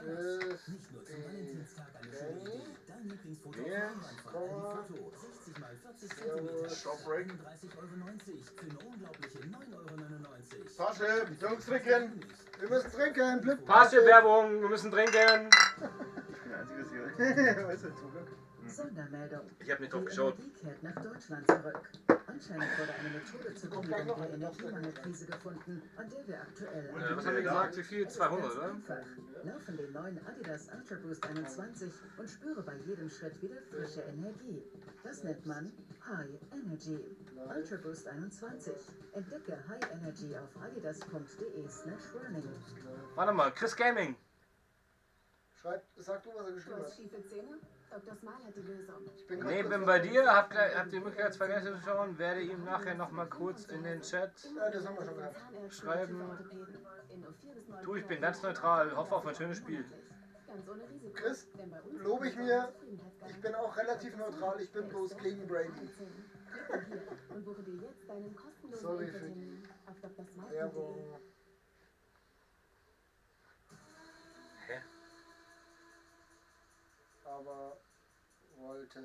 Stopbreak. Tasche, Jungs trinken. Wir müssen trinken, Blip. Parship-Werbung, wir müssen trinken. Ich bin der Einzige, das hier. Weißt du, zum Glück. Sondermeldung. Ich habe nicht Die drauf geschaut. Energie kehrt nach Deutschland zurück. Anscheinend wurde eine Methode zur Beendigung der Energiemangelkrise gefunden, an der wir aktuell Was haben wir gesagt? Wie viel? 200, oder? einfach. Laufen den neuen Adidas Ultra Boost 21 und spüre bei jedem Schritt wieder frische Energie. Das nennt man High Energy. Ultra Boost 21. Entdecke High Energy auf adidas.de/running. Warte mal, Chris Gaming. Sag du, was er geschrieben hat. Schiefe Zähne? Dr. Smile hat die Lösung. Ich bin Nee, grad bin kurz bei dabei. dir, habt die Möglichkeit, zwei Gäste zu schauen, werde ihm nachher nochmal kurz in den Chat. Ja, das haben wir schon gehabt. Schreiben. Du, ich bin ganz neutral, hoffe auf ein schönes Spiel. Ganz ohne Risiko. Chris, Denn bei uns lobe ich ist mir. Zufriedenheitsgarantie. Ich bin auch relativ neutral, ich bin bloß gegen Brady. Klicke hier und buche dir jetzt deinen kostenlosen Sorry für Infotermin auf drsmile.de. Werbung. Hä? Aber wollte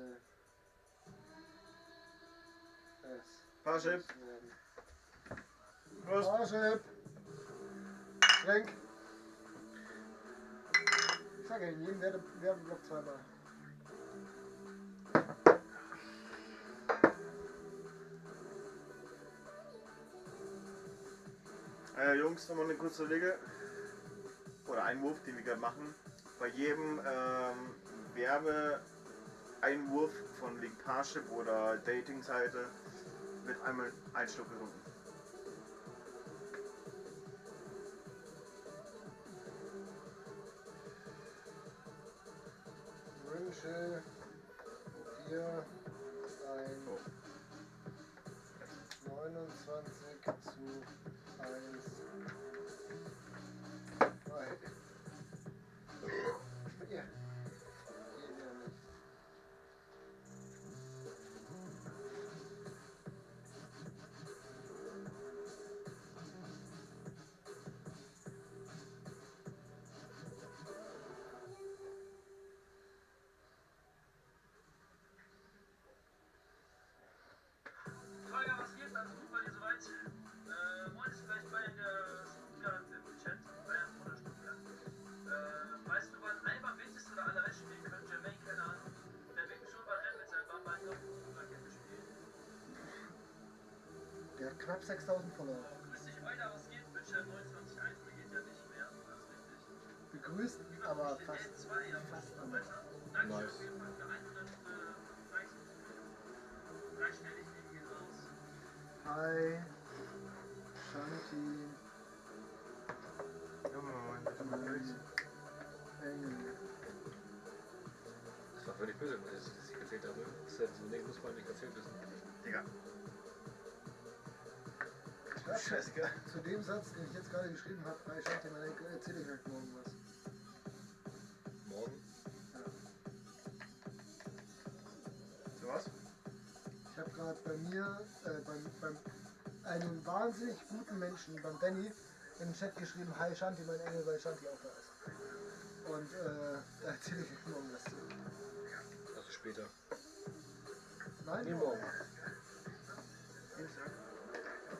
es Parship. werden. Prost. Parship. Frank. Ich sage ja, in jedem Werbeblock zweimal. Jungs, nochmal eine kurze Regel. Oder Einwurf, den wir gerade machen. Bei jedem Werbeeinwurf von Link Parship oder Dating-Seite wird einmal ein Schluck getrunken. Wünsche dir ein 29:1. Ja. Geht ja nicht. Holger, was geht? Alles gut bei dir soweit? Moin ist vielleicht bei der Stuttgart im Chat, Bayern oder Stuttgart. Weißt du, wann Alba Betis oder Alaves spielen können? Jermaine, keine Ahnung. Der wird schon bei Real mit seinem Bamba in Stuttgart spielen. Der hat knapp 6.000 Follower. Grüß dich, Euler, was geht? Bildschirm 29.1, mir geht ja nicht mehr. Das ist richtig. Begrüßt, aber fast am Danke auf jeden Fall für 100 Likes. Dreistellig gehen raus. Hi, Shanti, Engel. Das war völlig böse, dass ich erzählt habe. Das ist ja so ein Ding, muss man nicht erzählt wissen. Digga. Scheiße. Zu dem Satz, den ich jetzt gerade geschrieben habe, bei Shanti, erzähle ich euch morgen was. Morgen? So was? Ich habe gerade bei mir, beim einem wahnsinnig guten Menschen, beim Danny, in den Chat geschrieben, hi Shanti, mein Engel, weil Shanti auch da ist. Und da erzähle ich euch morgen was zu. Also später. Nein, Nee, morgen.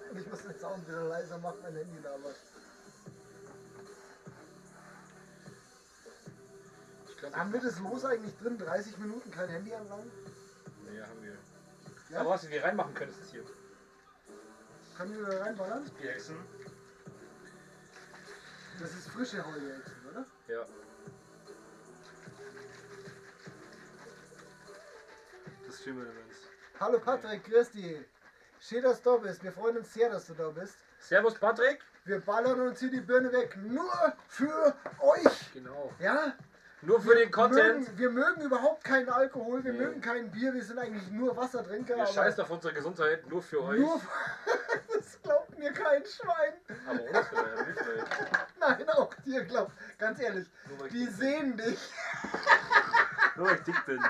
Und ich muss den Sound wieder leiser machen, mein Handy labert. Haben wir das Los eigentlich drin? 30 Minuten kein Handy anlangen? Nee, haben wir. Ja? Aber was du hier reinmachen könntest, ist hier. Können wir da reinballern? Jackson. Das ist frische Heujackson, oder? Ja. Das Stream-Elements. Hallo Patrick, grüß dich. Schön, dass du da bist. Wir freuen uns sehr, dass du da bist. Servus Patrick. Wir ballern uns hier die Birne weg. Nur für euch. Genau. Ja? Nur für den Content. Wir mögen überhaupt keinen Alkohol, wir mögen kein Bier, wir sind eigentlich nur Wassertrinker. Wir scheißen auf unsere Gesundheit, nur für euch. Nur das glaubt mir kein Schwein. Aber uns vielleicht. Nein, auch dir glaubt. Ganz ehrlich, die sehen dich. Nur weil ich dick bin.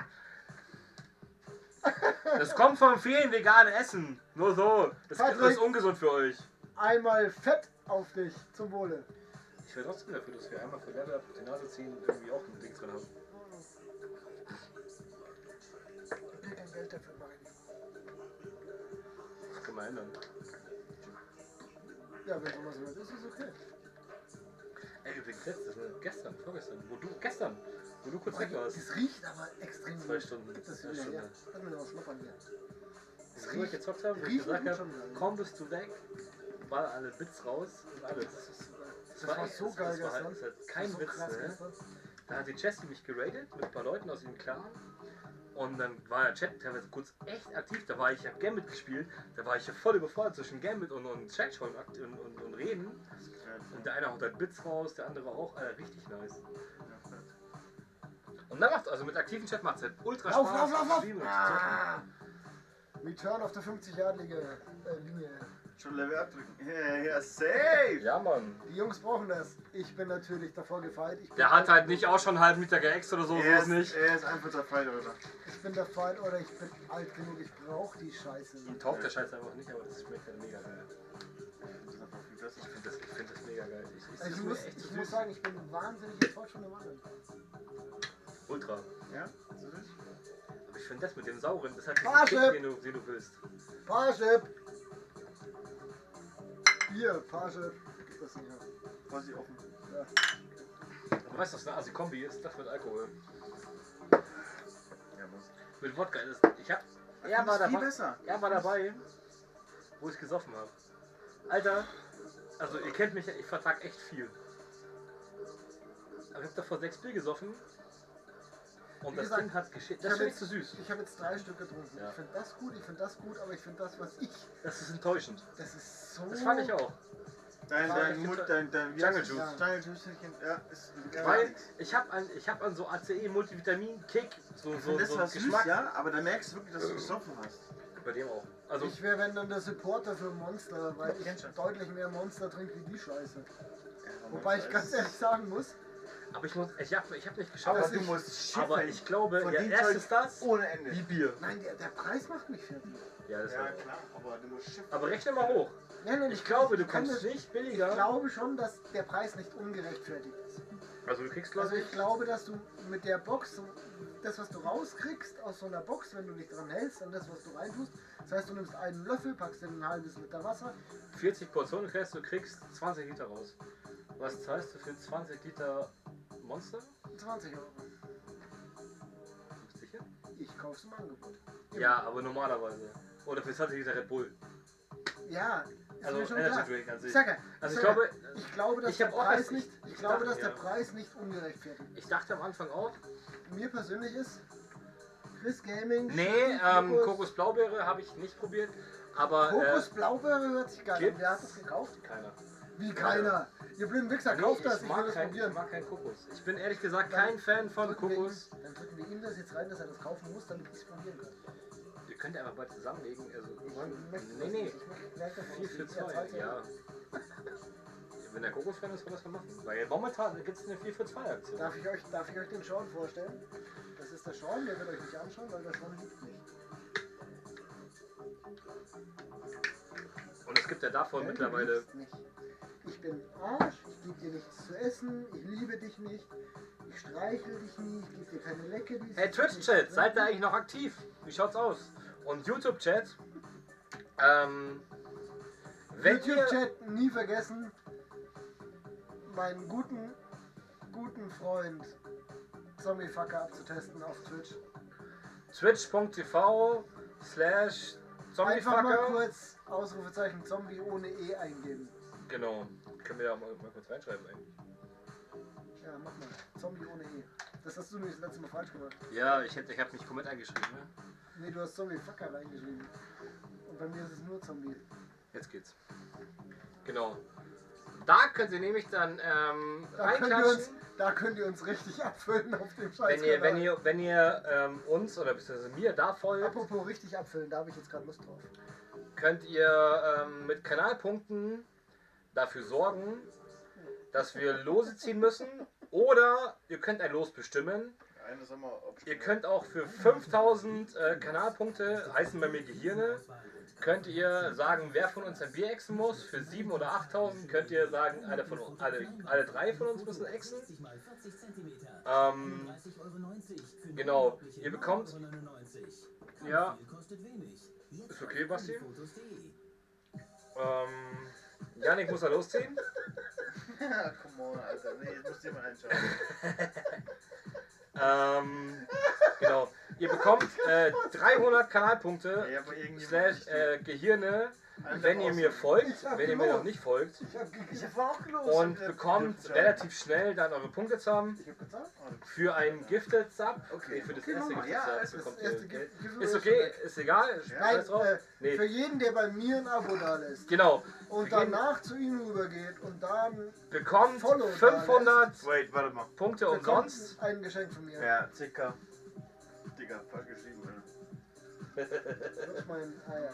Das kommt vom vielen veganen Essen. Nur so. Das ist ungesund für euch. Einmal Fett auf dich, zum Wohle. Ich wäre trotzdem dafür, dass wir einmal für Level Up die Nase ziehen irgendwie auch ein Ding drin haben. Ich will kein Geld dafür machen. Das können wir ändern. Ja, wenn sowas wird, ist es okay. Ey, übrigens vorgestern, wo du kurz weg warst. Das riecht aber extrem gut. 2 Stunden. Gib das 2 wieder Stunden. her. Lass mir noch schnuppern hier. Das wo ich gezockt habe, wo ich gesagt habe, komm bist du weg, war alle Bits raus und alles. Das war so geil gestern. Das war kein Witz, ne? Da hat die Jessie mich geradet mit ein paar Leuten aus ihrem Clan. Und dann war der Chat teilweise kurz echt aktiv. Da war ich, hab Gambit gespielt. Da war ich ja voll überfordert zwischen Gambit und Chat schon und reden. Und der eine haut halt Bits raus, der andere auch. Alter, richtig nice. Und dann macht's, also mit aktiven Chat macht's halt ultra Spaß. Lauf! Return auf der 50-Yard-Linie. Schon Level abdrücken. Ja, safe! Ja, Mann. Die Jungs brauchen das. Ich bin natürlich davor gefeit. Der hat halt nicht auch schon einen halben Meter geäxt oder so, so ist nicht. Er ist einfach der Fight, oder? Ich bin der Feind oder ich bin alt genug, ich brauch die Scheiße Ihm nicht. taugt der Scheiß einfach nicht, aber das schmeckt halt mega geil. Ich finde das mega geil. Ich muss sagen, ich bin wahnsinnig enttäuscht von dem anderen. Ultra. Ja? Aber ich finde das mit dem Sauren, das hat diesen Parship! Kick, den du willst. Parship! Hier, Page, gibt das nicht mehr. Quasi offen. Ja. Du weißt, was eine Asi-Kombi ist? Das mit Alkohol. Ja, muss. Mit Wodka. Ich hab... Er war dabei, wo ich gesoffen habe. Alter, also ihr kennt mich, ich vertrag echt viel. Aber ich hab davor 6 Bier gesoffen. Und Wie das gesagt, Ding hat geschickt. Das ist nicht zu süß. Ich habe jetzt 3 Stück getrunken. Ja. Ich finde das gut, aber ich finde das, was ich... Das ist enttäuschend. Das ist so... Das fand ich auch. Dein Jungle Juice. Jungle Juice, ja, ist Weil ich hab an so ACE Multivitamin Kick so das war Geschmack. süß, ja, aber da merkst du wirklich, dass du gesoffen hast. Bei dem auch. Also ich wäre wenn dann der Supporter für Monster, weil ich kennst du. deutlich mehr Monster trinke wie die Scheiße. Ja, Wobei ich ganz ehrlich sagen muss, aber ich hab nicht geschaut. aber du musst schiffen. Aber ich glaube, Von ja, dem erstens Zeug das ohne Ende. wie Bier. nein, der Preis macht mich fertig. Ja, das Ja, war. klar, aber du musst schiffen. Aber rechne mal hoch. Nein, Ich glaube, du kann kommst das- nicht billiger. Ich glaube schon, dass der Preis nicht ungerechtfertigt ist. Also du kriegst Also glaube ich glaube, dass du mit der Box, das was du rauskriegst aus so einer Box, wenn du dich dran hältst an das, was du reintust, das heißt, du nimmst einen Löffel, packst in ein halbes Liter Wasser. 40 Portionen kriegst, du kriegst 20 Liter raus. Was zahlst du für 20 Liter Monster? 20 Euro. Sicher? Ich kauf's im Angebot. Ja, aber normalerweise. Oder für 20 Liter Red Bull. Ja, ist Also mir schon Energy klar. Drink an sich. Ich sag ja, Also ich ich glaube, glaube, dass ich der hab auch Preis erst- nicht, ich ich glaube, dachte, dass der ja. Preis nicht ungerechtfertigt ist. ich dachte am Anfang auch. Mir persönlich ist Chris Gaming. Nee, Kokos Blaubeere habe ich nicht probiert. Aber Kokos Blaubeere hört sich geil an. gibt's? Wer hat das gekauft? keiner. Wie keiner? Ihr blöden Wichser, Nee, kauft das, ich will mag das ich probieren. mag keinen Kokos. Ich bin ehrlich gesagt kein Fan von Drücken wir Kokos. ihm- Dann drücken wir ihm das jetzt rein, dass er das kaufen muss, damit ich es probieren kann. Ihr könnt ja einfach beide zusammenlegen. Also, Ich möchte das nee. nicht. Ich möchte gleich davon 4 für ausgehen. 2, Er zahlt ja. Wenn der Kokos-Fan ist, soll das mal machen. Weil momentan gibt es eine 4 für 2 Aktion. Darf ich euch den Sean vorstellen? Das ist der Sean, der wird euch nicht anschauen, weil der Sean liebt mich. Und es gibt ja davon Nein, mittlerweile. du liebst mich. Ich bin Arsch, ich gebe dir nichts zu essen, ich liebe dich nicht, ich streichel dich nie, ich gebe dir keine Lecke. Hey Twitch-Chat, seid ihr eigentlich noch aktiv? Wie schaut's aus? Und YouTube-Chat, wenn ihr... YouTube-Chat nie vergessen, meinen guten Freund Zombiefucker abzutesten auf Twitch. Twitch.tv/Zombiefucker. Einfach mal kurz Ausrufezeichen Zombie ohne E eingeben. Genau. Können wir da mal kurz reinschreiben eigentlich. Ja, mach mal. Zombie ohne E. Das hast du nämlich das letzte Mal falsch gemacht. Ja, ich habe mich komplett eingeschrieben, ne? Nee, du hast Zombiefucker reingeschrieben. Und bei mir ist es nur Zombie. Jetzt geht's. Genau. Da könnt ihr nämlich dann reinklatschen. Da könnt ihr uns richtig abfüllen auf dem Scheiß. Wenn ihr uns oder beziehungsweise mir da folgt, Apropos richtig abfüllen, da habe ich jetzt gerade Lust drauf. könnt ihr mit Kanalpunkten dafür sorgen, dass wir Lose ziehen müssen. Oder ihr könnt ein Los bestimmen. Ihr könnt auch für 5000 Kanalpunkte, heißen bei mir Gehirne, könnt ihr sagen, wer von uns ein Bier exen muss. Für 7.000 oder 8.000 könnt ihr sagen, alle 3 von uns müssen exen. Genau, ihr bekommt... Ja, ist okay, Basti. Janik muss da losziehen. Ja, come on, Alter. Nee, jetzt musst du dir mal einschauen. Genau. Ihr bekommt 300 Kanalpunkte Ja, aber irgendwie / Gehirne, wenn ihr mir folgt, wenn ihr mir noch nicht folgt. Ich habe auch gelost. Und bekommt relativ schnell dann eure Punkte zusammen. Ich habe bezahlt. Für ein Gifted Sub. Okay. Für das Okay, erste mach mal. Gifted Ja, Sub es ist bekommt das ihr erste Geld. Giveaway Ist schon okay, weg. ist egal. Nein, Scheiß drauf. Nee. für jeden, der bei mir ein Abo da lässt Genau. und Für jeden danach zu ihm rübergeht und dann bekommt Follow 500 Wait, warte mal. Punkte bekommt umsonst. ein Geschenk von mir. Ja, circa. Digga, falsch geschrieben, oder? Lutsch mein Eier.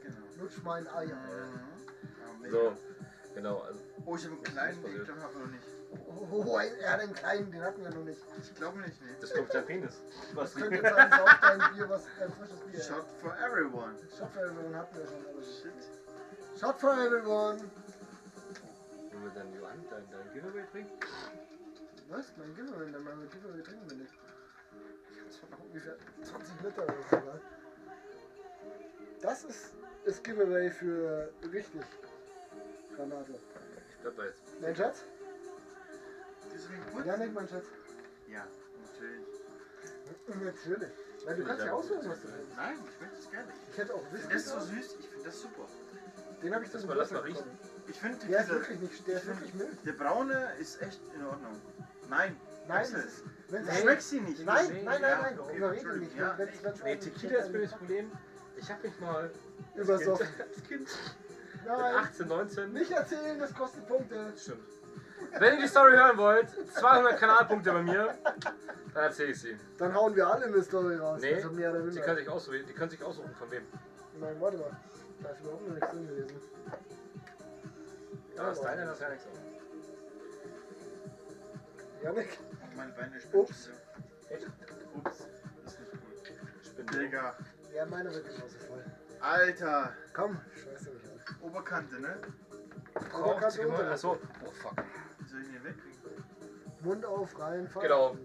Genau. Lutsch mein Eier. So, genau. Also, Oh, ich habe einen kleinen, ich glaube, haben wir noch nicht. Oh, er hat einen kleinen, den hatten wir noch nicht. Ich glaube nicht, nee. das kommt der Penis. Das könnte jetzt sein, sauf dein Bier, dein frisches Bier. Shot for everyone. Shot for everyone hatten wir schon. Aber Shit. Shot for everyone. Wollen wir dann dein Giveaway trinken? Was? Mein Giveaway? Dann machen wir Giveaway trinken wir nicht. Ich hab noch ungefähr 20 Liter oder so. Ne? Das ist das Giveaway für richtig. Granate. Ich bleib da jetzt. Mein Schatz? Deswegen gut. Ja, nicht mein Schatz. Ja, natürlich. Natürlich. Weil du kannst ja aussuchen, was du willst. Nein, ich möchte das gerne. Ich hätte auch Ich Whisky. finde das so süß, ich finde das super. Den habe ich Lass mal riechen. Ich finde Der ist wirklich nicht, der ist wirklich mild. der braune ist echt in Ordnung. Nein, Nein, wechsel das es. ist, wenn Du es schmeckst sie nicht. Nein, Nee, nein, ja, nein, okay, überrede Entschuldigung, nicht. ja, Nee, Tequila ist mir das Problem. Ich hab mich mal Übersoffen. als Kind mit Nein, 18, 19. nicht erzählen, das kostet Punkte. Stimmt. Wenn ihr die Story hören wollt, 200 Kanalpunkte bei mir, dann erzähle ich sie. Dann hauen wir alle eine Story raus. Nee, Also mehr oder die minder. können sich aussuchen, von wem. Nein, warte mal. Da ist überhaupt noch nichts drin gewesen. Ja, das ist deine, das ist ja nichts. Janik? Meine Beine spielen Ups. Echt? Ups, das ist nicht cool. Spinne. Digga. Ja, meine wird genauso voll. Alter. Komm, scheiße mich an. Oberkante, ne? Oberkante, Unterkante. Achso, oh fuck. Wie soll ich ihn hier wegkriegen? Mund auf, rein, fahren. Genau.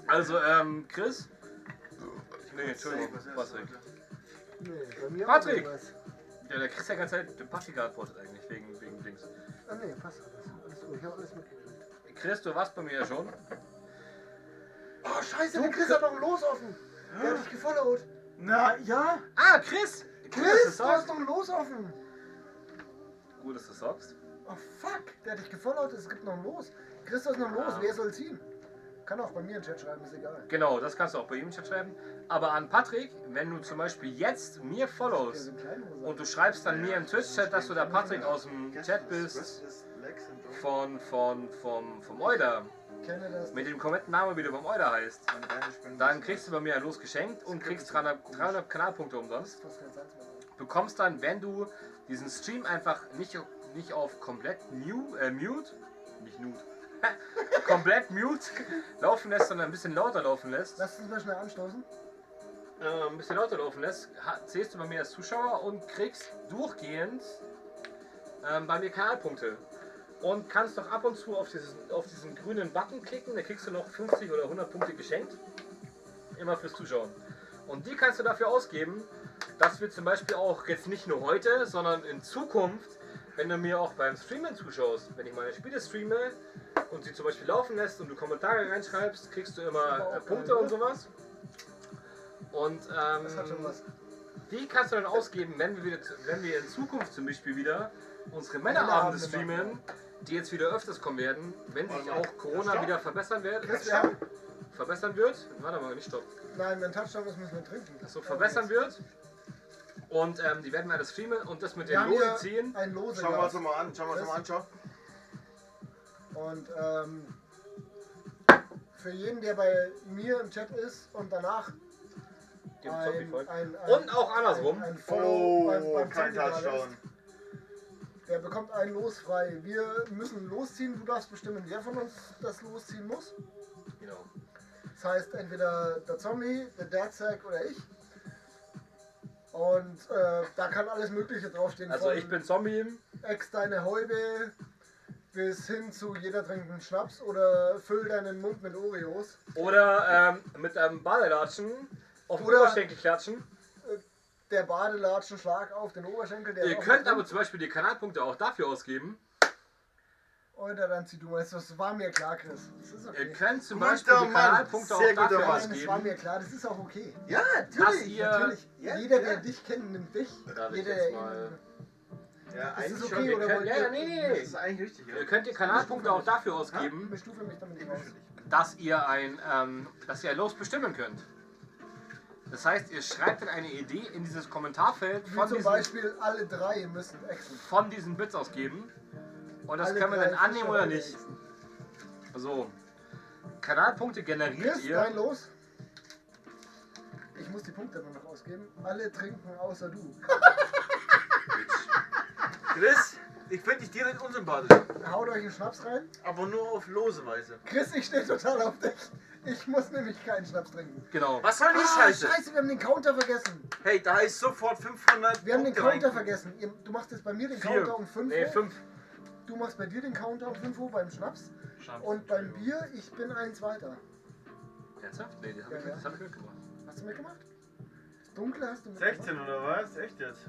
Also, Chris? Nee, Entschuldigung, Patrick. Nee, bei mir Patrick! auch was. Ja, der kriegt ja die ganze Zeit den Patrick geantwortet eigentlich, wegen Dings. Ah nee, passt alles. Alles gut, ich habe alles mitgekriegt. Chris, du warst bei mir ja schon. Oh scheiße, der Chris hat noch ein Los offen. Der hat dich gefollowt. Na, ja. Ah, Chris! Chris, du hast noch ein Los offen. Gut, dass du das sagst. Oh fuck, der hat dich gefollowt, es gibt noch ein Los. Chris, du hast noch ein Los, Ah. wer soll ziehen? Kann auch bei mir im Chat schreiben, ist egal. Genau, das kannst du auch bei ihm im Chat schreiben. Aber an Patrick, wenn du zum Beispiel jetzt mir followst und du schreibst dann mir im Twitch-Chat, dass du der Patrick aus dem Chat bist vom Euder, Kenne das. mit dem kompletten Namen, wie du beim Euder heißt, dann kriegst du bei mir ein Los geschenkt und kriegst 300 Kanalpunkte umsonst. Das ist kein Salz mehr. Bekommst dann, wenn du diesen Stream einfach nicht auf komplett mute, komplett mute laufen lässt, sondern ein bisschen lauter laufen lässt, Lass uns mal schnell anstoßen. ein bisschen lauter laufen lässt, zählst du bei mir als Zuschauer und kriegst durchgehend bei mir Kanalpunkte. Und kannst doch ab und zu auf diesen grünen Button klicken, da kriegst du noch 50 oder 100 Punkte geschenkt. Immer fürs Zuschauen. Und die kannst du dafür ausgeben, dass wir zum Beispiel auch jetzt nicht nur heute, sondern in Zukunft, wenn du mir auch beim Streamen zuschaust, wenn ich meine Spiele streame und sie zum Beispiel laufen lässt und du Kommentare reinschreibst, kriegst du immer Punkte und sowas. Und Das hat schon was. die kannst du dann ausgeben, wenn wir in Zukunft zum Beispiel wieder unsere Männerabende streamen, die jetzt wieder öfters kommen werden, wenn sich auch Corona wieder verbessern wird. Warte mal, nicht stopp. Nein, wenn Touchdown ist, müssen wir trinken. So verbessern wird. Und die werden wir alles streamen und das mit Wir den haben Losen hier ziehen. ein Lose. Schauen wir uns mal an, schau. Und für jeden, der bei mir im Chat ist und danach Und auch andersrum. ein Follow beim kein Zombie-Kanal Touchdown. ist, der bekommt ein Los frei. Wir müssen losziehen, du darfst bestimmen, wer von uns das losziehen muss. Genau. Das heißt entweder der Zombie, der Dadsack oder ich. Und da kann alles Mögliche draufstehen. Also von ich bin Zombie. Ex deine Häube bis hin zu jeder trinkt einen Schnaps oder füll deinen Mund mit Oreos. Oder mit einem Badelatschen auf den Oder- Oberschenkel klatschen. Der Badelatschenschlag auf den Oberschenkel. Der Ihr ist auch könnt mit aber drin. zum Beispiel die Kanalpunkte auch dafür ausgeben. Oder dann zieh du mal, das war mir klar, Chris. Das ist okay. Ihr könnt zum Guter Beispiel die Mann, Kanalpunkte auch sehr guter dafür Mann. Nein, das war ausgeben. mir klar, das ist auch okay. Ja, Dass natürlich. ihr- Natürlich. Ja, Jeder, ja. der dich kennt, nimmt dich. Darf ich Jeder, jetzt der mal- ihn. Ja, Ist eigentlich es schon. okay Ihr oder könnt, wollt ja, ihr- nee. Das ist eigentlich richtig, ja. Ihr könnt die Kanalpunkte auch dafür ausgeben, Ich stufe mich damit nicht raus. dass ihr ein Los bestimmen könnt. Das heißt, ihr schreibt dann eine Idee in dieses Kommentarfeld Wie von zum diesen, Beispiel alle drei müssen exen. von diesen Bits ausgeben. Und das Alle können wir drei dann annehmen Fischer oder wollen nicht. exen. So. Kanalpunkte generiert Chris, ihr. dein Los. Ich muss die Punkte nur noch ausgeben. Alle trinken außer du. Chris, ich finde dich direkt unsympathisch. Haut euch einen Schnaps rein. Aber nur auf lose Weise. Chris, ich stehe total auf dich. Ich muss nämlich keinen Schnaps trinken. Genau. Was soll die Scheiße? Scheiße, wir haben den Counter vergessen. Hey, da ist sofort 500. Wir haben den Punkte Counter rein. vergessen. Du machst jetzt bei mir den 4. Counter um 5 Nee, Uhr. 5. Du machst bei dir den Counter um 5 Uhr beim Schnaps. Und beim Bier, ich bin ein Zweiter. Ernsthaft? Nee, das Ja, ja. hab ich mitgemacht. Hast du mitgemacht? Das Dunkle hast du mitgemacht? 16 oder was? Echt jetzt?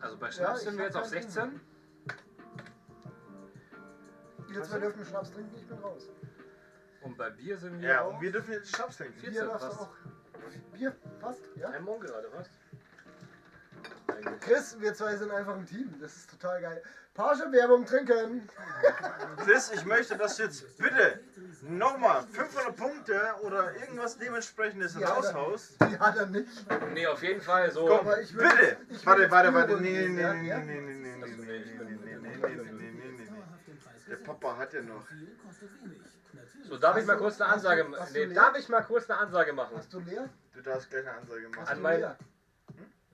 Also bei Ja, Schnaps ich sind wir hab jetzt auf keinen 16. Ihr zwei dürfen Schnaps trinken, ich bin raus. Und bei Bier sind wir Ja, auch und wir dürfen jetzt Schnaps trinken. 14 Bier darfst du fast. auch. Bier, passt, ja? Ein Morgen gerade, was? Chris, wir zwei sind einfach ein Team. Das ist total geil. Page-Werbung trinken. Chris, ich möchte, dass du jetzt bitte nochmal 500 Punkte oder irgendwas dementsprechendes Ja, raushaust. Die hat er nicht. Nee, auf jeden Fall so. Komm, Aber ich will bitte! jetzt- ich will Warte, jetzt warte, Bier warte. holen Nee, gehen, nee, ja? nee, Ja? nee, nee, nee, nee, nee, nee. Der Papa hat ja noch. So, darf ich mal kurz eine Ansage machen? hast du Nee, leer? darf ich mal kurz eine Ansage machen? Hast du leer? Du darfst gleich eine Ansage Hast machen. An du mein- leer?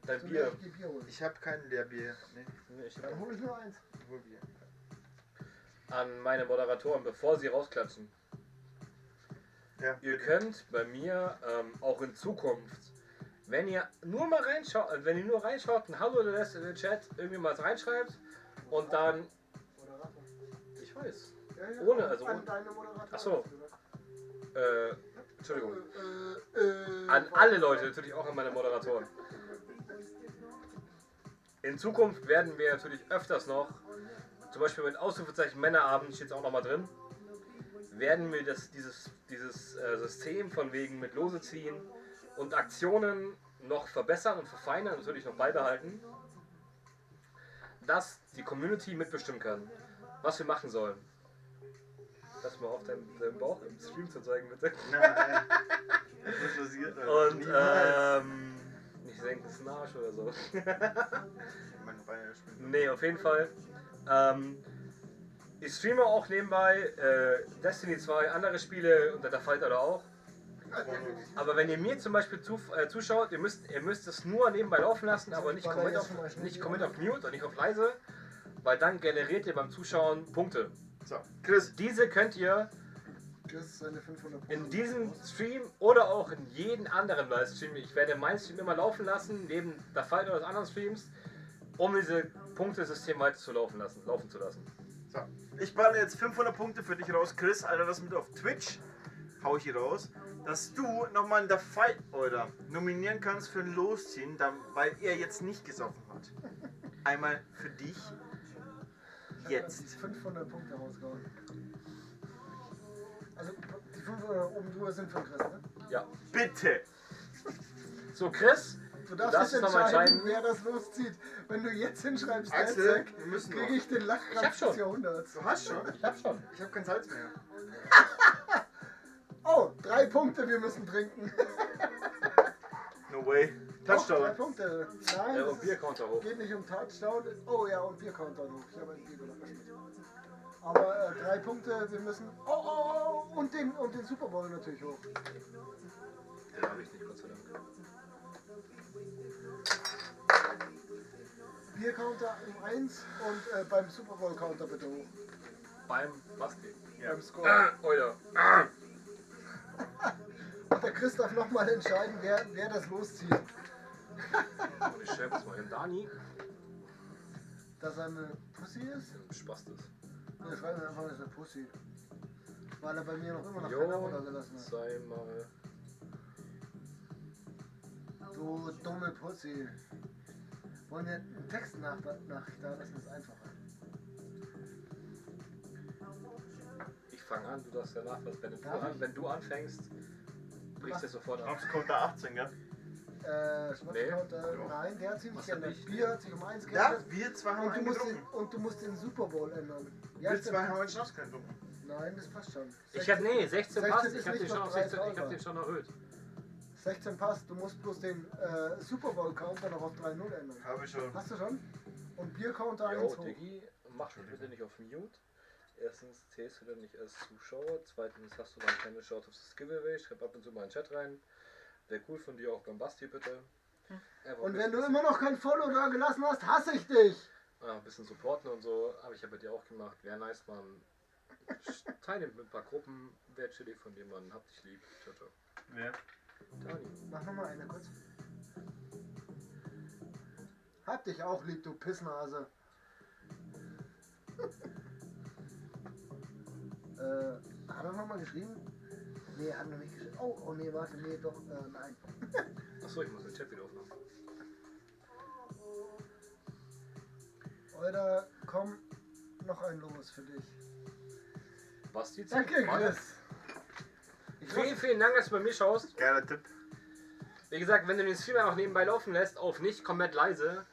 Dein Hast du leer? Bier. Ich geh Bier holen. Ich habe kein Leerbier. Nee, Nee, ich Dann hole ich nur eins. hol Bier. An meine Moderatoren, bevor sie rausklatschen. Ja. Ihr könnt bei mir auch in Zukunft, wenn ihr nur mal reinschaut, wenn ihr nur reinschaut, ein Hallo oder lässt in den Chat irgendwie mal was reinschreibt und dann, Moderator. ich weiß, Ja, ja. Ohne, also An ohne- deine Moderatorin. Ach so. Entschuldigung, An an alle Leute, natürlich auch an meine Moderatoren. In Zukunft werden wir natürlich öfters noch, zum Beispiel mit Ausrufezeichen Männerabend steht es auch nochmal drin, werden wir dieses System von wegen mit Lose ziehen und Aktionen noch verbessern und verfeinern und natürlich noch beibehalten, dass die Community mitbestimmen kann, was wir machen sollen. Lass mal auf deinen Bauch im Stream zu zeigen, bitte. Nein. Was passiert? Und Niemals. nicht senken, das ist ein Arsch oder so. Meine Beine spielen. Nee, auf jeden Fall. Ich streame auch nebenbei Destiny 2, andere Spiele unter der Fighter oder auch. Aber wenn ihr mir zum Beispiel zuschaut, ihr müsst es nur nebenbei laufen lassen, aber nicht komplett auf Mute und nicht auf leise, weil dann generiert ihr beim Zuschauen Punkte. So, Chris. Diese könnt ihr Chris, seine 500 Punkte. in diesem Stream oder auch in jedem anderen Livestream, ich werde meinen Stream immer laufen lassen, neben der Fighter oder anderen Streams, um diese Punktesystem weiter laufen zu lassen. So, ich balle jetzt 500 Punkte für dich raus, Chris. Alter, das mit auf Twitch hau ich hier raus, dass du nochmal in der Fight oder nominieren kannst für ein Losziehen, weil er jetzt nicht gesoffen hat. Einmal für dich. Jetzt. 500 Punkte rausgehauen. Also die 500 oben drüber sind von Chris, ne? Ja. Bitte. So, Chris, Du darfst darfst dich es nochmal entscheiden, entscheiden. wer das loszieht. Wenn du jetzt hinschreibst, Axel, Derzek, wir müssen kriege noch. ich den Ich Lachkrampf hab schon. des Jahrhunderts. Du hast schon? Ich hab schon. Ich habe kein Salz mehr. Oh, 3 Punkte, wir müssen trinken. No way. Doch, 3 Touchdown. Punkte. Nein, Und das Biercounter hoch. geht nicht um Touchdown. Oh ja, und Biercounter hoch. Ich habe ein Bier gelassen. Aber 3 Punkte, wir müssen... Oh, und den Super Bowl natürlich hoch. Den habe ich nicht, Gott sei Dank. Biercounter um 1 und beim Super Bowl Counter bitte hoch. Beim Basti. Beim Score. Oder. Und der Chris darf nochmal entscheiden, wer das loszieht. Und ich schreibe jetzt mal hin. Dani. Dass er eine Pussy ist? Spaß ist. Wir schreiben einfach, dass er eine Pussy. Weil er bei mir noch immer noch keiner runtergelassen hat. Zweimal. Du dumme Pussy. Wollen wir einen Text Nachricht da lassen, ist einfacher. Ich fange an, du darfst danach was. Darf ich? Wenn du anfängst, brichst du sofort ab. Aufs Konter 18, gell? Schwarzcounter, Nee. nein, der hat sich nicht Was hab geändert. ich? Bier hat sich um 1 Ja, geändert. wir zwei haben Und du, einen musst getrunken. und du musst den Super Bowl ändern. Ja, Wir stimmt. zwei haben einen Schnaps getrunken. Nein, das passt schon. Ich hab, nee, 16 passt. ist Ich hab nicht den schon noch auf 3 16, ich hab Tauser. den schon erhöht. 16 passt, du musst bloß den Super Bowl Counter noch auf 3-0 ändern. Habe ich schon. Hast du schon? Und Bier Counter 1 Jo, hoch. Diggi, mach mich bitte nicht auf Mute. Erstens zählst du dann nicht als Zuschauer. Zweitens hast du dann keine Shout of this Giveaway. Schreib ab und zu mal in den Chat rein. Wäre cool von dir auch beim Basti bitte. Einfach Und ein wenn du bisschen- immer noch kein Follow da gelassen hast, hasse ich dich! ein bisschen supporten und so, habe ich ja bei dir auch gemacht. Wäre nice, man. Teile mit ein paar Gruppen. Wäre chillig von dir, man. Hab dich lieb. Ciao, ciao. Wer? Dani. Mach nochmal eine kurz. Hab dich auch lieb, du Pissnase. Hat er nochmal geschrieben? Nee, hat er noch nicht geschrieben. Oh nee, warte, nee, doch, nein. Achso, ich muss den Chat wieder aufmachen. Oder komm, noch ein Los für dich. Basti. Danke, Chris. Vielen, vielen Dank, dass du bei mir schaust. Geiler Tipp. Wie gesagt, wenn du den Stream auch nebenbei laufen lässt, auf nicht komplett leise,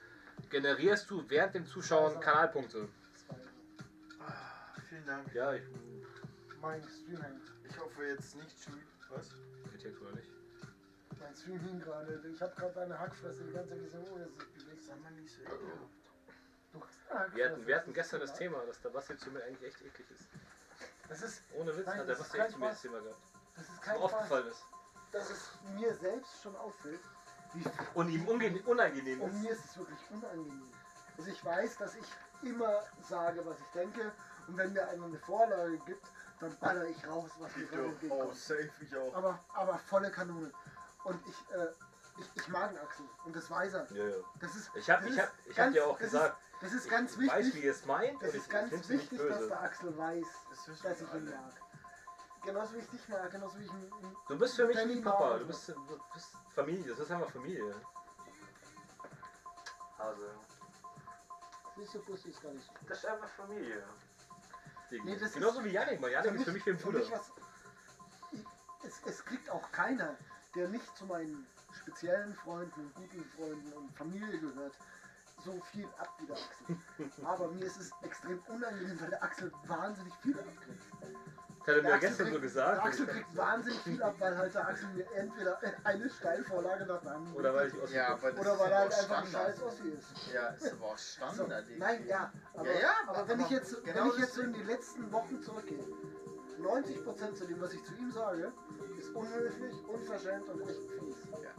generierst du während dem Zuschauen Kanalpunkte. Vielen Dank. Ja, ich. Mein Stream hängt. Ich hoffe jetzt nicht schon. Was? Irritiert oder nicht? Mein Stream hing gerade. Ich habe gerade eine Hackfresse die ganze Zeit gesehen, oh, das ist bewegt. Sag mal nicht so. Du hast eine Hackfresse. Wir hatten gestern das Thema, dass der Basti zu mir eigentlich echt eklig ist. Das ist, Ohne Witz nein, hat der das ist Basti kein echt zu mir das Spaß. Thema gehabt. Das ist Was kein mir aufgefallen ist. dass es mir selbst schon auffällt, wie Und ihm unangenehm und ist. mir ist es wirklich unangenehm. Also ich weiß, dass ich immer sage, was ich denke, und wenn mir einer eine Vorlage gibt, dann baller ich raus, was mir gerade Oh, entgegenkommt. safe, ich auch. Aber volle Kanone. Und ich mag den Axel und das weiß er. Ja, ja. Das ist, Ich hab dir auch gesagt, das ist ganz ich weiß, wie wichtig. ihr es meint. Das und ist ich ganz find's nicht wichtig, dass böse. der Axel weiß, Das wissen dass ich wir ihn alle. mag. Genauso wie ich dich mag, genauso wie ich ihn. Du bist für mich Danny wie Papa, mag. du bist Familie, das ist einfach Familie. Also, Siehst du, Pussy ist gar nicht so. das ist einfach Familie. Nee, das Genauso wie Janik, weil Janik ist für mich wie ein Bruder. Es kriegt auch keiner, der nicht zu meinen speziellen Freunden, guten Freunden und Familie gehört, so viel ab wie der Axel. Aber mir ist es extrem unangenehm, weil der Axel wahnsinnig viel abkriegt. Das hat er Der mir Axel gestern so kriegt- gesagt. Der Axel kriegt wahnsinnig viel ab, weil halt der Axel mir entweder eine Steilvorlage nach der anderen Oder weil ich Ossi Ja, bin. aber das oder ist weil er halt aber einfach ein Standard. scheiß Ossi ist. Ja, ist aber auch Standard. So, nein, ja, aber, Ja, ja, aber wenn ich jetzt, genau wenn ich jetzt so deswegen. in die letzten Wochen zurückgehe, 90% zu dem, was ich zu ihm sage, ist unhöflich, unverschämt und echt fies. Ja.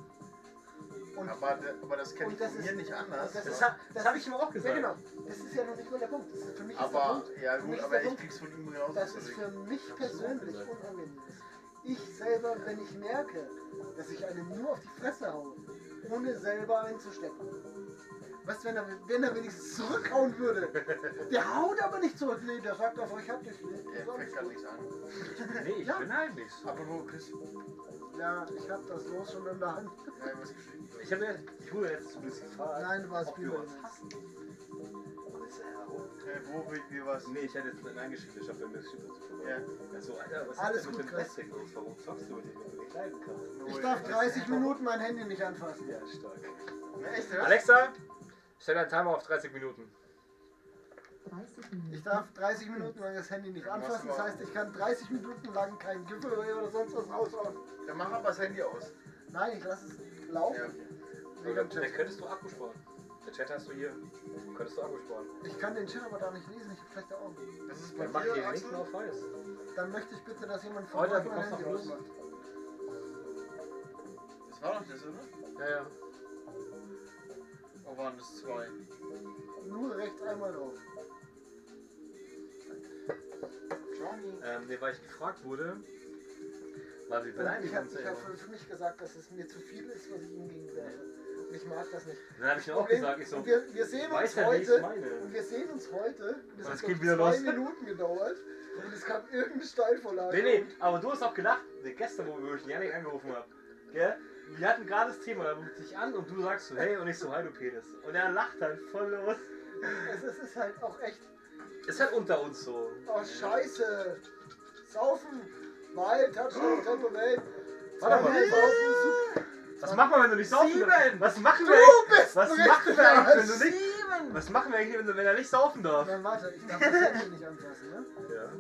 Und, Aber das kenne ich und das von mir ist- nicht anders. Das habe ich ihm auch ja, gesagt. genau. Das ist ja noch nicht mal der Punkt. Das ist für mich ist der Aber, Punkt, ja für mich gut, ist aber der ich Punkt, krieg's von ihm genauso dass es zurück. für mich persönlich unangenehm ist. Ich selber, wenn ich merke, dass ich einen nur auf die Fresse haue, ohne selber einzustecken. Was, wenn er wenigstens zurückhauen würde? Der haut aber nicht zurück. Nee, der sagt einfach, ich hab dich. Er fängt gar nichts an. Nee, ich bin halt nicht so. Apropos Chris, Ja, ich hab das Los schon in der Hand. ja, was geschrieben? Ich wurde jetzt so ein bisschen gefragt, Nein, du warst ob wir Biber. uns hassen. Wo wie was? Nee, ich hätte jetzt reingeschrieben, ich habe bei mir das Schiff dazu Ja. Ja, so, Alter, was Alles ist denn gut, mit dem Chris. Wrestling los? Warum zockst du mit dem, wenn du nicht leiden kannst? Ich darf 30 Minuten mein Handy nicht anfassen. Ja, stark. Na, echt, was? Alexa, stell deinen Timer auf 30 Minuten. 30 Minuten. Ich darf 30 Minuten lang das Handy nicht anfassen. Das heißt, ich kann 30 Minuten lang kein Giveaway oder sonst was raushauen. Dann mach aber das Handy aus. Nein, ich lasse es laufen. Ja, okay. Wegen Oder dem dann Chat. könntest du Akku sparen. Der Chat hast du hier. Könntest du Akku sparen. Ich kann den Chat aber da nicht lesen. Ich habe schlechte Augen. Das ist bei Dann mach dir dir, den Link Axel? nur auf weiß. Dann möchte ich bitte, dass jemand von Heute euch mein bekommst du Handy noch Plus. ausmacht. Das war doch das, oder? Ja, ja. Oder waren das zwei? Nur rechts einmal drauf. Johnny. Nee, weil ich gefragt wurde, weil wir Und beleidigen ich uns habe ja hab immer. für mich gesagt, dass es mir zu viel ist, was ich ihm gegenüberwerfe. Und ich mag das nicht. Dann habe ich mir auch Problem- gesagt, ich so, und wir sehen weiß uns ja, wie ich heute. meine. Und wir sehen uns heute. Und Und hat es geht noch wieder 2 los. Minuten gedauert. Und es kam irgendeine Steilvorlage. Nee, aber du hast auch gelacht, gestern, wo ich den Janik angerufen habe. Gell? Wir hatten gerade das Thema, da ruft dich an und du sagst so, hey, und ich so, hi du Penis. Und er lacht halt voll los. Es ist halt auch echt. Ist halt unter uns so. Oh, scheiße. Saufen. Weil, Touchdown, Tempo Welt. Warte mal. Saufen, super. Was machen wir, wenn du nicht saufen 7. darfst? Was machen wir Du bist Was ein machen wir richtiger eigentlich, wenn du nicht... 7. Was machen wir eigentlich, wenn er nicht saufen darf? Dann warte, ich darf das Handy nicht anfassen, ne? Ja.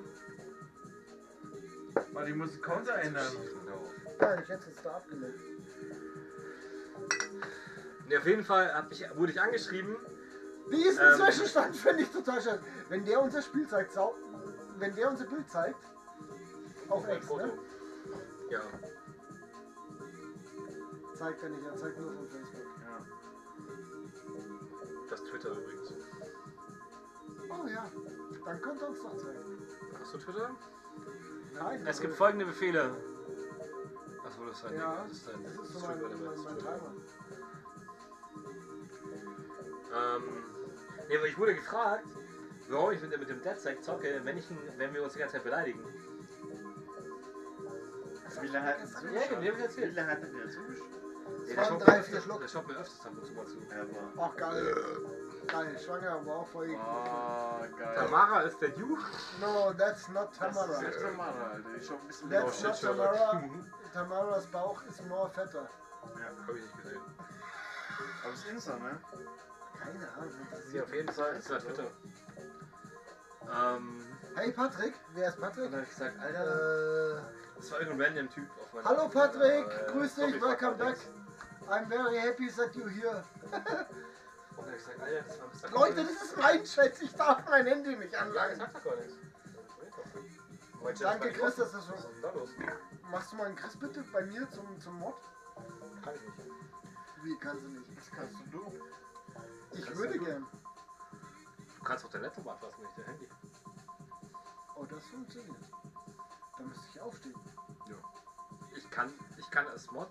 Warte, ich muss den Counter ändern. Nein, ich hätte es da abgelegt. Nee, auf jeden Fall wurde ich angeschrieben. Wie ist ein Zwischenstand? Finde ich total schön. Wenn der unser Spiel zeigt, wenn der unser Bild zeigt, auf Mein Ex, Foto. ne? Ja. Zeigt er nicht, er zeigt nur von Facebook. Ja. Das Twitter übrigens. Oh ja, dann könnt ihr uns doch zeigen. Hast du Twitter? Nein. Es gibt folgende Befehle. Achso, das ist ein Ja, das ist ein das ist so Stream mein Element. Timer. Nee, aber ich wurde gefragt, warum ich mit dem DeadSec zocke, wenn wir uns die ganze Zeit beleidigen. Wie lange hat das Ja, genau, hab ich erzählt. Wie lange hat der zugeschaut? Es Der waren schaut 3, mir 4 Schluck. Der schaut mir öfters ab und zu mal zu. Ja, aber Ach geil. Geil, schwanger, wow, voll. Ah, geil. Tamara ist der Duke? No, that's not Das Tamara. ist nicht Tamara, Alter. Die ist schon ein bisschen That's Oh, not shit, Sherlock. Tamara. Tamaras Bauch ist more fetter. Hab ich nicht gesehen. Aber es ist Insta, ne? Keine Ahnung. Ja, auf jeden Fall, ist bei Twitter. Hey Patrick, wer ist Patrick? Und dann hab ich gesagt, Alter, das war irgendein random Typ auf meiner. Hallo Patrick, grüß dich, Zombie welcome Fuck back. I'm very happy that you're here. Und dann hab ich gesagt, Alter, das war Mr. Leute, das ist mein Chat, ich darf mein Handy nicht Ja, anlangen. das sagt doch gar nichts. Mein Chat Danke ist Chris, bei dass du Was schon... ist denn da los? Machst du mal einen Chris bitte bei mir zum Mod? Kann ich nicht. Wie, kannst du nicht? Das kannst du. Ich kannst würde du. gern. Du kannst doch dein Laptop anfassen, nicht dein Handy. Oh, das funktioniert. Da müsste ich aufstehen. Ich kann als Mod.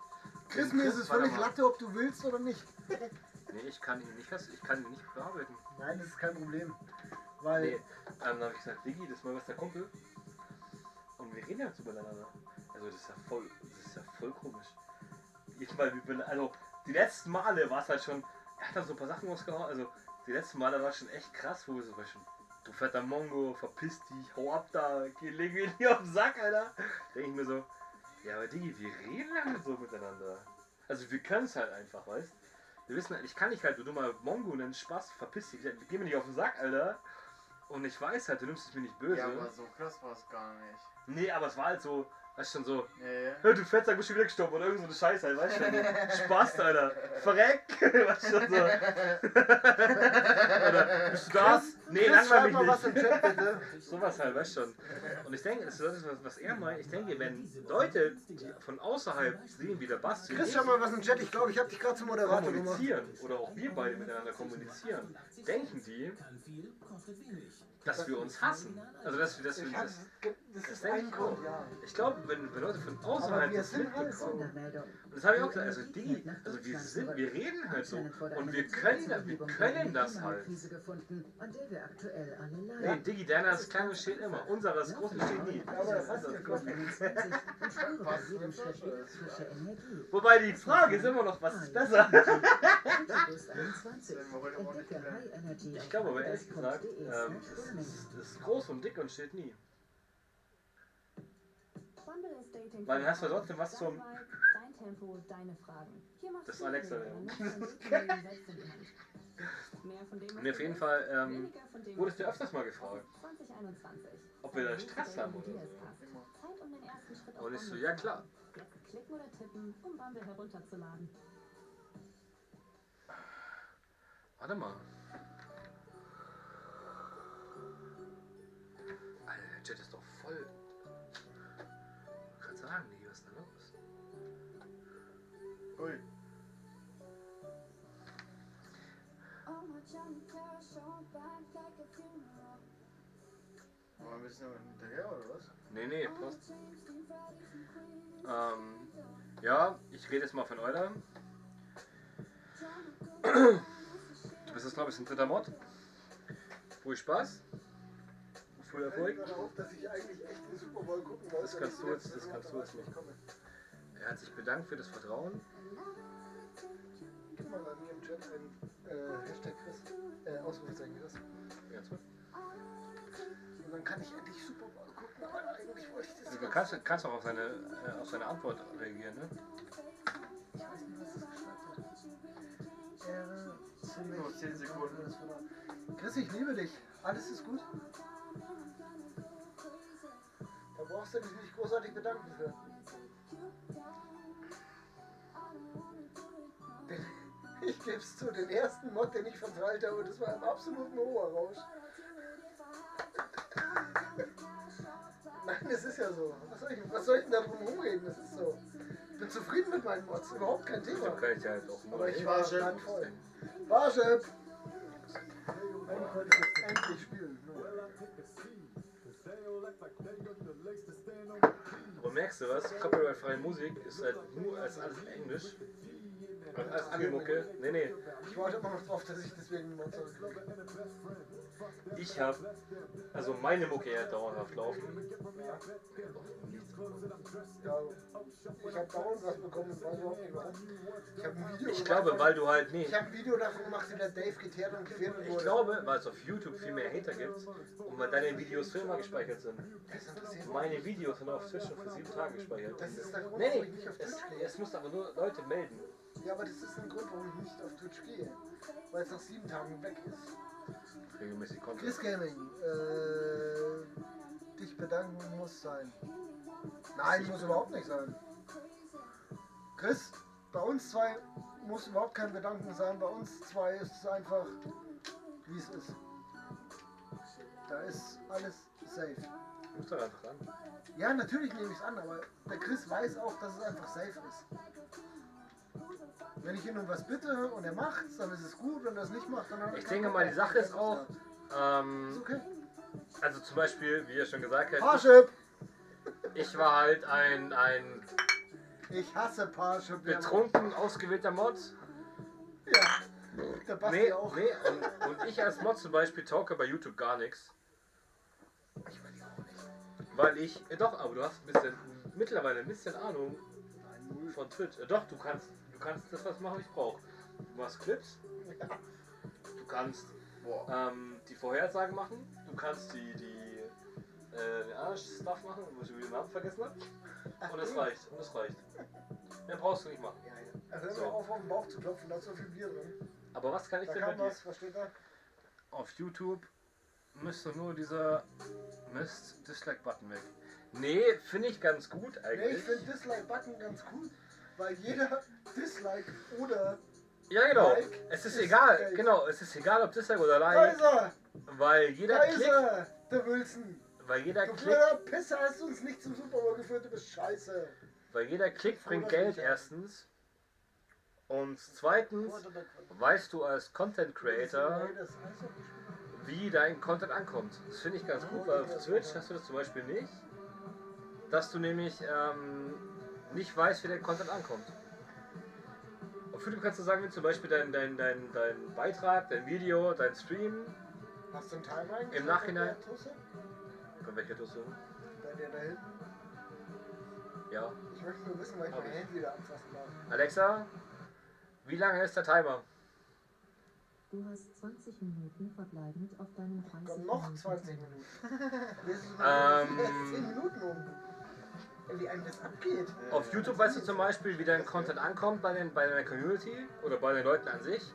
Chris, den mir ist es warte völlig mal. Latte, ob du willst oder nicht. Nee, ich kann ihn nicht ich kann ihn nicht bearbeiten. Nein, das ist kein Problem. Weil... Nee, dann habe ich gesagt, Diggi, das ist mein bester Kumpel. Und wir reden jetzt übereinander. Also das ist ja voll komisch. Also die letzten Male war es halt schon, er hat dann so ein paar Sachen rausgehauen, also die letzten Male war es schon echt krass, wo es war schon, du fetter Mongo, verpiss dich, hau ab da, leg mir nicht auf den Sack, Alter. Denke ich mir so, ja aber Diggi, wir reden halt so miteinander. Also wir können es halt einfach, weißt du? Wir wissen halt, ich kann nicht halt, du dummer Mongo, nennen Spaß, verpiss dich, geh mir nicht auf den Sack, Alter. Und ich weiß halt, du nimmst es mir nicht böse. Ja, aber so krass war es gar nicht. Nee, aber es war halt so, weißt du, schon so, Ja. hey, du Fettsack, bist schon wieder gestorben oder irgend so eine Scheiße halt, weißt du schon, Spaß, Alter, verreck, weißt du schon so. Oder, bist du das? Nee, Chris, langweil schreib mich mal was nicht. im Chat bitte. Sowas halt, weißt du schon. Und ich denke, das ist das, was er meint, ich denke, wenn Leute, die von außerhalb sehen, wie der Basti Chris, schau mal was im Chat. Ich glaube, ich habe dich gerade zum Moderator gemacht. kommunizieren, oder auch wir beide miteinander kommunizieren, denken die, dass wir uns hassen. Also, dass wir Das das ist denke ein ich Grund, auch. ja. Ich glaube, wenn Leute von Aber außerhalb wir das sind halt so. mitbekommen, und das habe ich auch gesagt, also die, also wir reden halt so und wir können das halt. Nee, Digi, deiner ist klein und steht immer, unserer ist groß und steht nie. Aber das hast du geguckt. Wobei die Frage ist immer noch, was ist besser? Ich glaube aber ehrlich gesagt, es ist groß und dick und steht nie. Weil dann hast du trotzdem was zum... Dein Tempo, deine Fragen. Hier machst Das ist du Alexa, Regeln. ja. Mehr von dem, was Mir auf du jeden willst, Fall weniger von dem, wurdest du was öfters mal gefragt, 2021. ob wir da Stress haben oder so. Zeit, um den ersten Schritt auf Und ich so, Bumble ja zu klar. machen. Jetzt klicken oder tippen, um Bumble herunterzuladen. Warte mal. Alter, der Chat ist doch voll. Ich kann sagen, Digi, was ist da los? Ui. Wollen wir jetzt noch hinterher oder was? Nee, passt. Ja, ich rede jetzt mal von eurer. Du bist jetzt, glaube ich, ein dritter Mod. Viel Spaß. Viel Erfolg. Ich auf, dass ich eigentlich echt den Super Bowl gucken wollte. Das kannst du jetzt nicht. Er hat sich bedankt für das Vertrauen. Gib mal bei mir im Chat ein Hashtag Chris, Ausrufezeichen Chris. Ganz gut. Und dann kann ich endlich Super Bowl gucken, aber eigentlich wollte ich das Also, du kannst auch auf seine Antwort reagieren, ne? Ich weiß nicht, was das geschrieben hat. Nur 10 Sekunden. Chris, ich liebe dich. Alles ist gut. Da brauchst du dich nicht großartig bedanken für. Ich geb's zu, den ersten Mod, den ich verteilt habe, das war im absoluten Oberrausch. Nein, es ist ja so. Was soll ich denn da drum rumreden? Das ist so. Ich bin zufrieden mit meinen Mods, überhaupt kein Thema. Dann kann ich ja halt auch nur. Aber ich war voll. Warschep! Eigentlich wollte ich jetzt endlich spielen. Aber merkst du was? Copyright-freie Musik ist halt nur als alles in Englisch. Als Angelmucke? Nee. Ich warte immer noch drauf, dass ich deswegen einen Monster kriege. Ich hab, also meine Mucke ja dauerhaft laufen. Ja, ich habe dauernd was bekommen und weiß überhaupt nicht warum. Ich habe ein Video Ich gemacht, glaube, weil du halt, nee. Ich habe ein Video davon gemacht, wie der Dave geteert und gefilmt wurde. Ich glaube, weil es auf YouTube viel mehr Hater gibt und weil deine Videos für immer gespeichert sind. Meine Videos sind auf Twitch schon für 7 Tage gespeichert. Das ist der Grund, Nee, warum ich nicht auf es, Twitch gehe. es müssen aber nur Leute melden. Ja, aber das ist ein Grund, warum ich nicht auf Twitch gehe. Weil es nach 7 Tagen weg ist. Regelmäßig Content. Chris Gaming, dich bedanken muss sein. Nein, muss überhaupt nicht sein. Chris, bei uns zwei muss überhaupt kein Bedanken sein. Bei uns zwei ist es einfach, wie es ist. Da ist alles safe. Du musst doch einfach ran. Ja, natürlich nehme ich es an, aber der Chris weiß auch, dass es einfach safe ist. Wenn ich ihn um was bitte und er macht's, dann ist es gut. Wenn er es nicht macht, dann hat er Ich denke mal, die Sache ist auch, Ist okay. also zum Beispiel, wie ihr schon gesagt habt, Parship! ich war halt ein Ich hasse Parship. betrunken ausgewählter Mod. Ja, der Basti Nee, auch. nee, und ich als Mod zum Beispiel talke bei YouTube gar nichts. Ich meine auch nicht. Weil ich, doch, aber du hast mittlerweile ein bisschen Ahnung von Twitch. Doch, du kannst das was machen, ich brauche. Du machst Clips, du kannst die Vorhersagen machen, du kannst den Stuff machen, wo ich den Namen vergessen habe. Und es reicht, Mehr brauchst du nicht machen. Hör mir So. auf den Bauch zu klopfen, da ist so viel Bier drin. Aber was kann ich Da denn bei kann dir? was steht da? Auf YouTube müsste nur dieser Dislike-Button weg. Nee, finde ich ganz gut Nee, eigentlich. ich finde Dislike-Button ganz cool, weil jeder Dislike oder Ja, genau. Like Es ist egal. Geld. Genau, es ist egal, ob Dislike oder Da Like. ist er! Weil jeder Da ist Klick, er! Der Wilson! weil jeder Du Klick, blöder Pisser, hast uns nicht zum Super Bowl geführt, du bist scheiße! weil jeder Klick bringt Oder Geld nicht. erstens. Und zweitens weißt du als Content Creator, wie dein Content ankommt. Das finde ich ganz gut, weil auf Twitch hast du das zum Beispiel nicht. Dass du nämlich nicht weißt, wie dein Content ankommt. Auf YouTube kannst du sagen, wie zum Beispiel dein Beitrag, dein Video, dein Stream. Hast du einen Timer eingestellt? Im Nachhinein. bei der Tusse? Bei welcher Tusse? Bei der da hinten? Ja. Ich möchte nur wissen, weil ich Hab mein ich. Handy wieder anfassen darf. Alexa, wie lange ist der Timer? Du hast 20 Minuten verbleibend auf deinem 30 Komm, noch Minuten 20 Timer. Minuten. Das ist erst 10 Minuten um. Wie einem das abgeht. Auf YouTube weißt du zum Beispiel, wie dein Content ankommt bei deiner Community oder bei den Leuten an sich.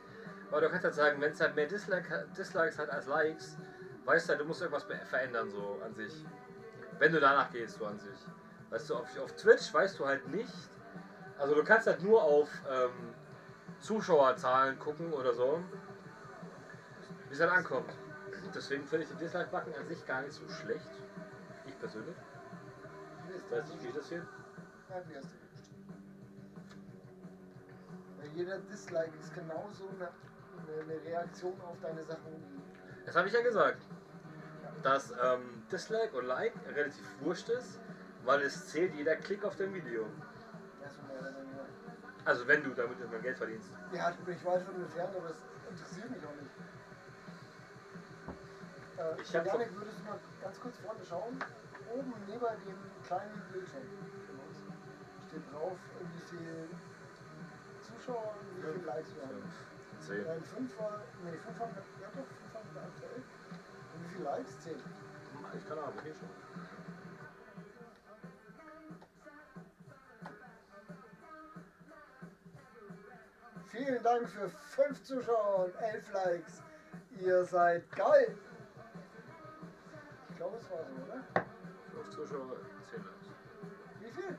Aber du kannst halt sagen, wenn es halt mehr Dislikes hat als Likes, weißt du halt, du musst irgendwas verändern so an sich. Wenn du danach gehst, so an sich. Weißt du, auf Twitch weißt du halt nicht. Also du kannst halt nur auf Zuschauerzahlen gucken oder so, wie es halt ankommt. Deswegen finde ich den Dislike-Button an sich gar nicht so schlecht. Ich persönlich. Ich weiß nicht, wie das hier. Ja, wie hast du gewünscht. Weil jeder Dislike ist genauso eine Reaktion auf deine Sachen. Das habe ich ja gesagt. Dass Dislike und Like relativ wurscht ist, weil es zählt jeder Klick auf dein Video. Ja, so mehr oder weniger. Also wenn du damit immer Geld verdienst. Ja, ich bin weit von entfernt, aber das interessiert mich auch nicht. Ich hab Janik, würdest du mal ganz kurz vorne schauen? Oben neben dem kleinen Bildschirm von uns steht drauf, wie viel Zuschauer und wie viele Likes wir haben. 10. 5 war, nee, 5 haben wir, ja doch, 5 haben wir aktuell. Und wie viele Likes? 10. Ich kann aber hier schon. Vielen Dank für 5 Zuschauer und 11 Likes. Ihr seid geil. Ich glaube, es war so, oder? 5 Zuschauer, 10 Likes. Wie viel?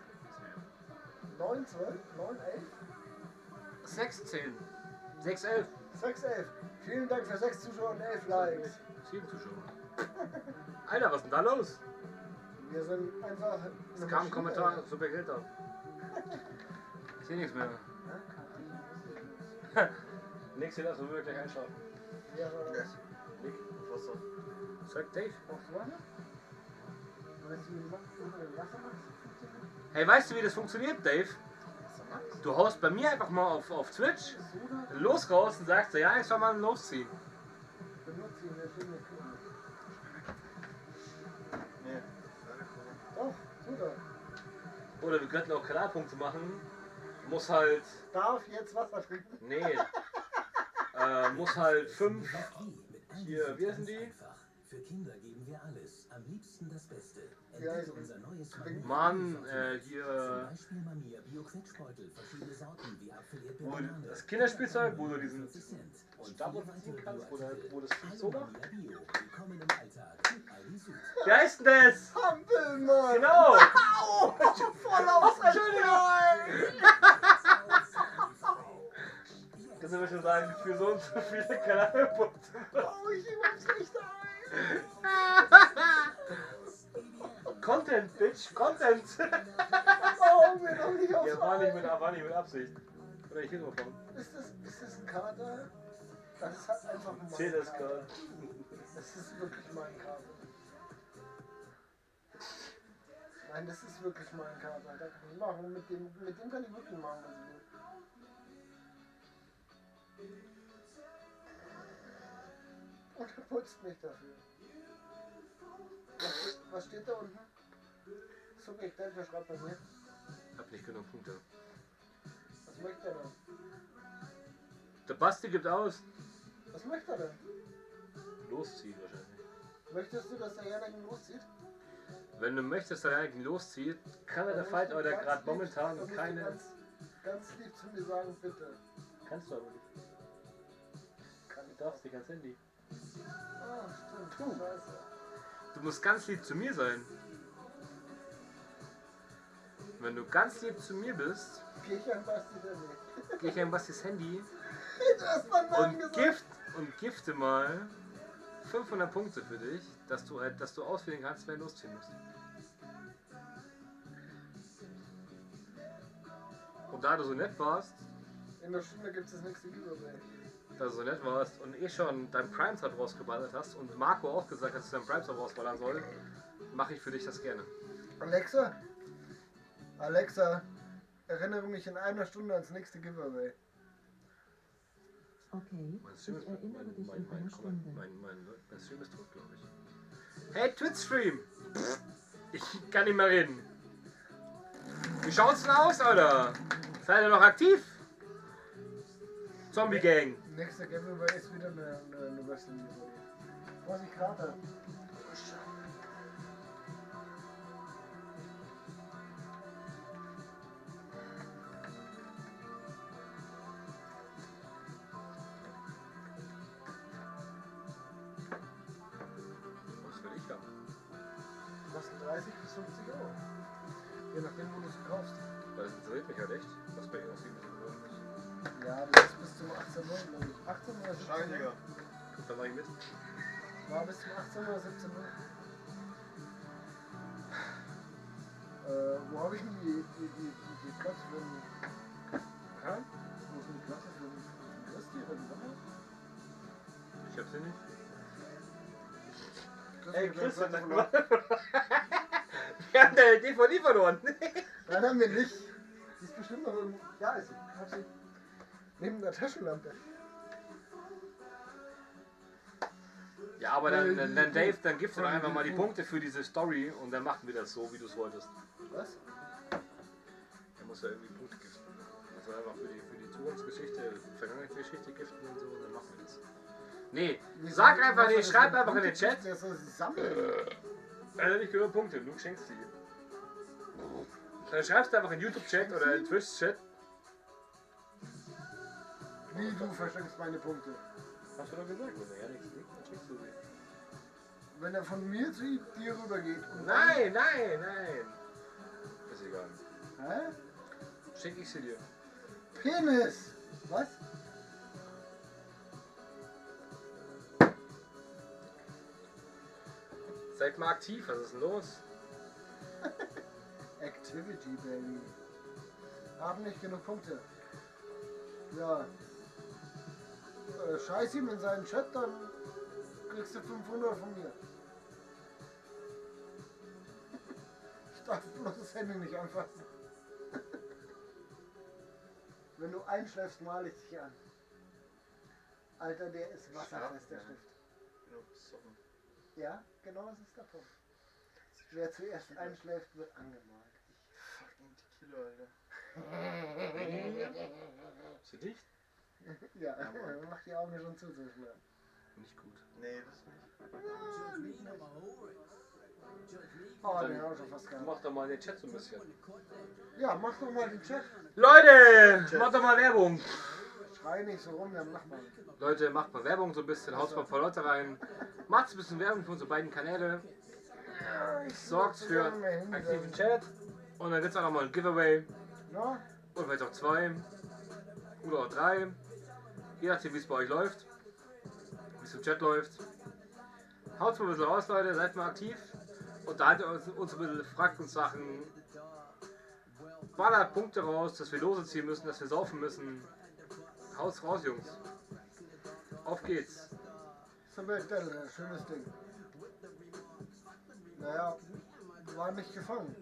9, 12, 9, 11? 6, 10. 6, 11. 6, 11. Vielen Dank für 6 Zuschauer und 11 Likes. 7 Zuschauer. Alter, was ist denn da los? Wir sind einfach. Es kam ein Kommentar, super Geld da. Ich sehe nichts mehr. Nix hier, also wir gleich einschlafen. Ja, war das. Nick, was so? Sag Dave. Brauchst du Wasser? Wenn du den Wasser machst, Hey, weißt du, wie das funktioniert, Dave? Du haust bei mir einfach mal auf Twitch los raus und sagst, ja, ich soll mal losziehen. Benutze ihn, der steht nicht drin. Nee. Doch, tut er. Oder wir könnten auch Kanalpunkte machen. Muss halt. Darf jetzt Wasser trinken? Nee. Muss halt 5. Hier, wie heißen die? Für Kinder geben wir alles. Am liebsten das Beste. Ja, Entdecke unser neues Mann, Zum hier. Beispiel Mamia Bio-Quetschbeutel, verschiedene Sorten wie Apfel, Erdbeer, Wo Banane. das Kinderspielzeug, wo du diesen 50 Cent. Und Stab viele ziehen weitere kannst, Bioartikel. wo das Hallo so macht. Mamia Bio. Willkommen im Alltag. Aldi Süd. Wie heißt denn das? Hampelmann! Genau! Au! Voll aufs Das soll ich schon sagen, für so und so viele Kanalpunkte. Oh, ich hab's nicht ein! Content, Bitch, Content! Oh, mir noch nicht aufs Ja, war nicht mit Absicht. Oder ich hinter von. Ist das ein Kater? Das ist halt einfach ein Zähl das Kater. gerade. Das ist wirklich mein Kater. Nein, das ist wirklich mein Kater. Da kann ich machen. Mit dem kann ich wirklich machen, was ich will. Und er putzt mich dafür. Was steht da unten? Subjekt, wer schreibt bei mir? Hab nicht genug Punkte. Was möchte er denn? Der Basti gibt aus. Was möchte er denn? Losziehen wahrscheinlich. Möchtest du, dass der Janik loszieht? Wenn du möchtest, dass er eigentlich loszieht, kann er der Fight oder gerade momentan keine. Ganz lieb zu mir sagen, bitte. Kannst du aber nicht. Du darfst nicht ans Handy. Ah, stimmt. Scheiße. Du musst ganz lieb zu mir sein. Wenn du ganz lieb zu mir bist, Geh ich an Basti Handy. gehe ich an Bastis Handy Du hast meinen Namen gesagt. und gifte mal 500 Punkte für dich, dass du auswählen kannst, wer losziehen musst. Und da du so nett warst, In der Stunde gibt es das nächste Giveaway. da du so nett warst und schon dein Prime-Sub rausgeballert hast und Marco auch gesagt hat, dass du dein Prime-Sub rausballern soll, mache ich für dich das gerne. Alexa? Alexa, erinnere mich in einer Stunde ans nächste Giveaway. Okay, ich erinnere dich in einer Stunde. Mein Stream ist tot, glaube ich. Hey, Twitch-Stream! Ich kann nicht mehr reden. Wie schaut's denn aus, Alter? Seid ihr noch aktiv? Zombie Gang. Nächster Giveaway ist wieder eine Wrestling-Giveaway. Was ich gerade habe. Was will ich haben? Kostet 30 bis 50 Euro. Je nachdem, wo du es kaufst. Das interessiert mich halt echt, was bei ihr aussieht. Ja, das ist bis zum 18 Uhr, glaube ich. 18 oder 17 Scheißiger. Uhr? Da war ich mit. War bis zum 18 oder 17 Uhr. Wo habe ich denn die Platz für den... Hä? Wo ist denn die Platte für den Christi oder die Woche? Ich hab sie nicht. Ey, Christian, Platte sag verloren. mal. Wir haben deine DVD verloren. Nein, haben wir nicht. Die ist bestimmt noch irgendwo... Ja, ist sie. Hab sie. Neben der Taschenlampe. Ja, aber dann Dave, dann gibst du doch einfach mal die Punkte für diese Story und dann machen wir das so, wie du es wolltest. Was? Er muss ja irgendwie Punkte giften. Also einfach für die Zukunftsgeschichte, Vergangenheitsgeschichte giften und so, und dann machen wir das. Nee, sag einfach, nee, schreib einfach in den Chat. Der soll sie sammeln. Er hat nicht genug Punkte, du schenkst die. Dann schreibst du einfach in YouTube-Chat oder in Twitch-Chat. Wie, du verschenkst meine Punkte? Hast du doch gesagt, wenn er ja nichts liegt, dann schenkst du sie. Wenn er von mir zu dir rübergeht und... Nein! Ist egal. Hä? Schenk ich sie dir. Penis! Was? Seid mal aktiv, was ist denn los? Activity, Baby. Haben nicht genug Punkte. Ja. Scheiß ihm in seinen Chat, dann kriegst du 500 von mir. Ich darf bloß das Handy nicht anfassen. Wenn du einschläfst, male ich dich an. Alter, der ist wasserfest, der Stift. Ja, genau das ist der Punkt. Wer zuerst einschläft, wird angemalt. Fucking Kilo, Alter. Ist das dicht? Ja, mach die Augen schon zu, so schnell. Nicht gut. Nee, das nicht. Oh, den habe ich schon fast gehabt. Mach doch mal den Chat so ein bisschen. Ja, mach doch mal den Chat. Leute, macht doch mal Werbung. Schrei nicht so rum, wir machen mal. Leute, macht mal Werbung so ein bisschen, haut mal ein paar Leute rein. Macht ein bisschen Werbung für unsere beiden Kanäle. Sorgt für aktiven Chat. Und dann gibt es auch nochmal ein Giveaway. Ja? Und vielleicht auch 2. Oder auch 3. Je nachdem, wie es bei euch läuft. Wie es im Chat läuft. Haut mal ein bisschen raus, Leute. Seid mal aktiv. Unterhaltet uns ein bisschen, fragt uns Sachen. Ballert Punkte raus, dass wir Lose ziehen müssen, dass wir saufen müssen. Haus raus, Jungs. Auf geht's. Sabbatelle, schönes Ding. Naja, war nicht gefangen.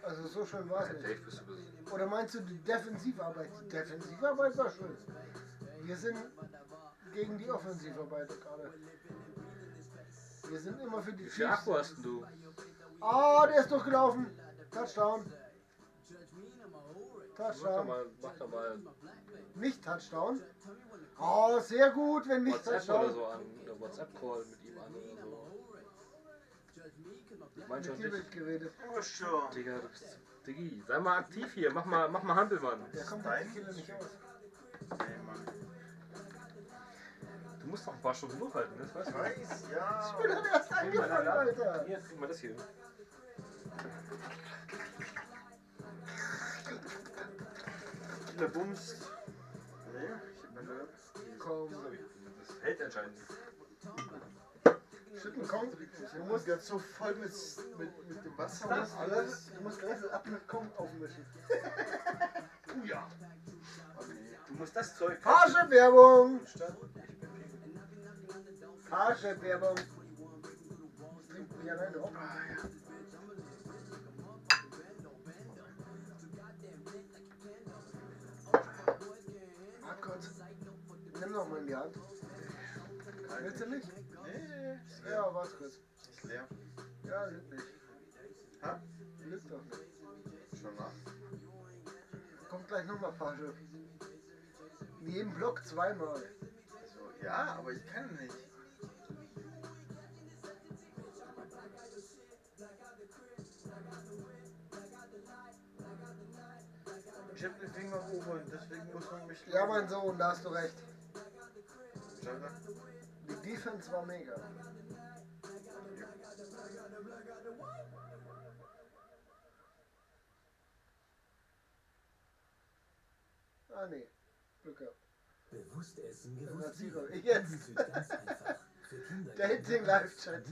Also so schön war es nicht. Oder meinst du die Defensivarbeit? Die Defensivarbeit war schön. Wir sind gegen die Offensivarbeit gerade. Wir sind immer für die Wie viel Akku hast du? Ah, der ist durchgelaufen. Touchdown. Touchdown. Mach doch mal Nicht Touchdown. Oh, sehr gut, wenn nicht WhatsApp Touchdown. oder so an. Oder WhatsApp-Call mit ihm an oder so. Ich mein schon Mit dir nicht. wird geredet. Oh, schon. Digga, du bist. Diggi, sei mal aktiv hier. Mach mal Hampelmann. Der kommt bei den Killer nicht aus. Nee, Mann. Du musst noch ein paar Stunden durchhalten, das weißt du. Weiß, ja. Ich bin doch erst angefangen, Alter. Hier, guck mal das hier. Der Bums. Nee, ich hab mal gehört. Komm. Das hält anscheinend nicht. Schütten, komm. Du musst jetzt so voll mit dem Wasser. Du musst gleich ab mit Komm aufmischen. Ja. Du musst das Zeug. Parship-Werbung. Parship-Werbung. Trinkt mich alleine auf. Warte kurz. Nimm noch mal in die Hand. Willst du nicht? Nee. Ja, warte kurz. Ist leer. Ja, lügt nicht. Ha? Lügt doch nicht. Schon nach. Kommt gleich nochmal Parship. In jedem Block zweimal. Also, ja, aber ich kann nicht. Ich hab den Finger hoch und deswegen muss man mich. Ja, mein Sohn, da hast du recht. Schade. Die Defense war mega. Ah, nee. Glück gehabt. Bewusst essen, gewusst Ratio. leben. Jetzt. Easy, ganz einfach. Für Kinder Der Hitting Live-Chat.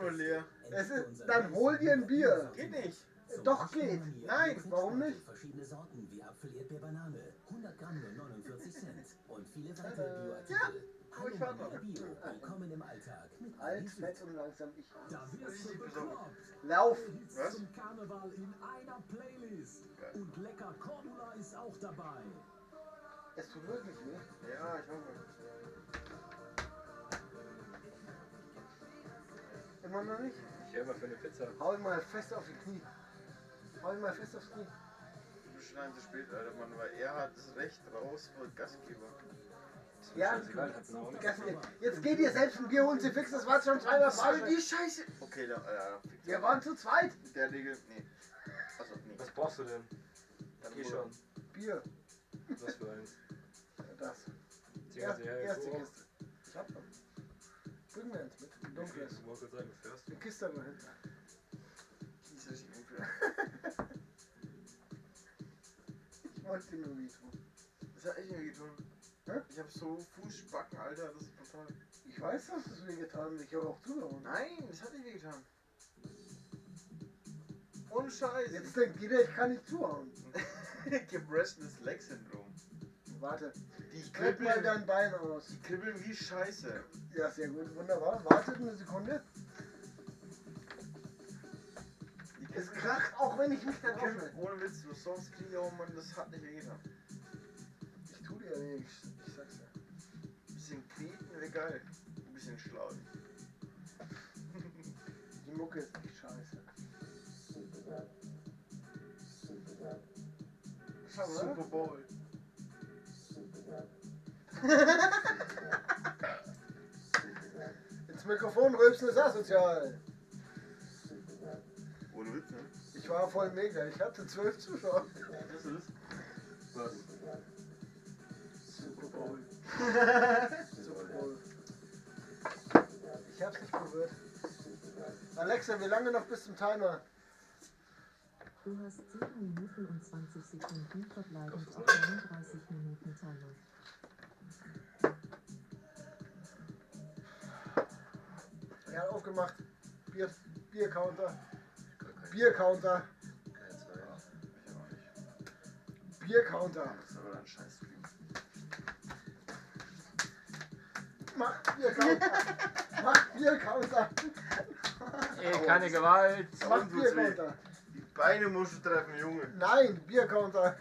Nur leer. Es ist, dann hol dir ein Bier. Geht nicht. Doch geht. Nein, warum nicht? Verschiedene Sorten wie Apfel, Erdbeer, Banane. 100 Gramm nur 49 Cent. Und viele weitere Bioartikel. Ja. Hallo Maria Bio. Willkommen im Alltag. Mit Alt, fett und langsam ich. Da wirst du bekloppt. Lauf. Was? Zum Karneval in einer Playlist. Und lecker Cordula ist auch dabei. Es tut wirklich weh. Ja, ich hoffe. Immer noch nicht? Ich höre mal für eine Pizza. Hau ihn mal fest auf die Knie. Hau ihn mal fest aufs Knie. Du schneiden zu spät, Alter, Mann, weil er hat das Recht raus für Gastgeber. Ja, Scheißegal, ich hab noch nicht. jetzt geht ihr selbst ein Bier holen, Sie fix, das war schon zweimal Was soll falsch. die Scheiße? Okay, dann, Wir waren zu zweit. der Regel, nee. Also, nee. Was brauchst du denn? Dann Geh wohl. schon. Bier. Was für eins? Das. Zigarette, ja, Erste so. Kiste. Ich hab noch. Bring mir eins mit. Dunkles. Du wolltest sagen, du fährst. Die Kiste da hinten. Die ist richtig unfair. Ich wollte dir nur weh tun. Das hat echt weh getan. Hä? Ich hab so Fußspacken, Alter, das ist brutal. Ich weiß, dass es weh getan hat. Ich habe auch zugehauen. Nein, das hat nicht weh getan. Ohne Scheiß. Jetzt denkt jeder, ich kann nicht zuhauen. Gib Restless Leg Syndrom. Warte. Die Streck mal kribbeln, dein Bein aus. die kribbeln wie Scheiße. Ja, sehr gut. Wunderbar. Wartet eine Sekunde. Die Es kribbeln kracht, auch wenn ich mich da drauf will. Ohne Witz, du sonst kriegen ja, Mann, das hat nicht wehgetan. Ich tu dir ja nichts, ich sag's ja. Ein bisschen Kneten wäre geil. Ein bisschen schlagen. Die Mucke ist echt scheiße. Schau, oder? Super Bowl. Ins Mikrofon rülpsen ist asozial. Ohne Witz, ne? Ich war voll mega, ich hatte 12 Zuschauer. Was ist das? Was? Super Bowl. Super Bowl. Ich hab's nicht berührt. Alexa, wie lange noch bis zum Timer? Du hast 7 Minuten und 20 Sekunden verbleibend auf 39 Minuten Timer. Er hat aufgemacht. Biercounter. Biercounter. Keine Zeit. Ich auch nicht. Biercounter. Das ist aber ein Scheiß-Stream. Mach Biercounter. Mach Biercounter. Keine Gewalt. Mach Biercounter. Die Beine musst du treffen, Junge. Nein, Biercounter.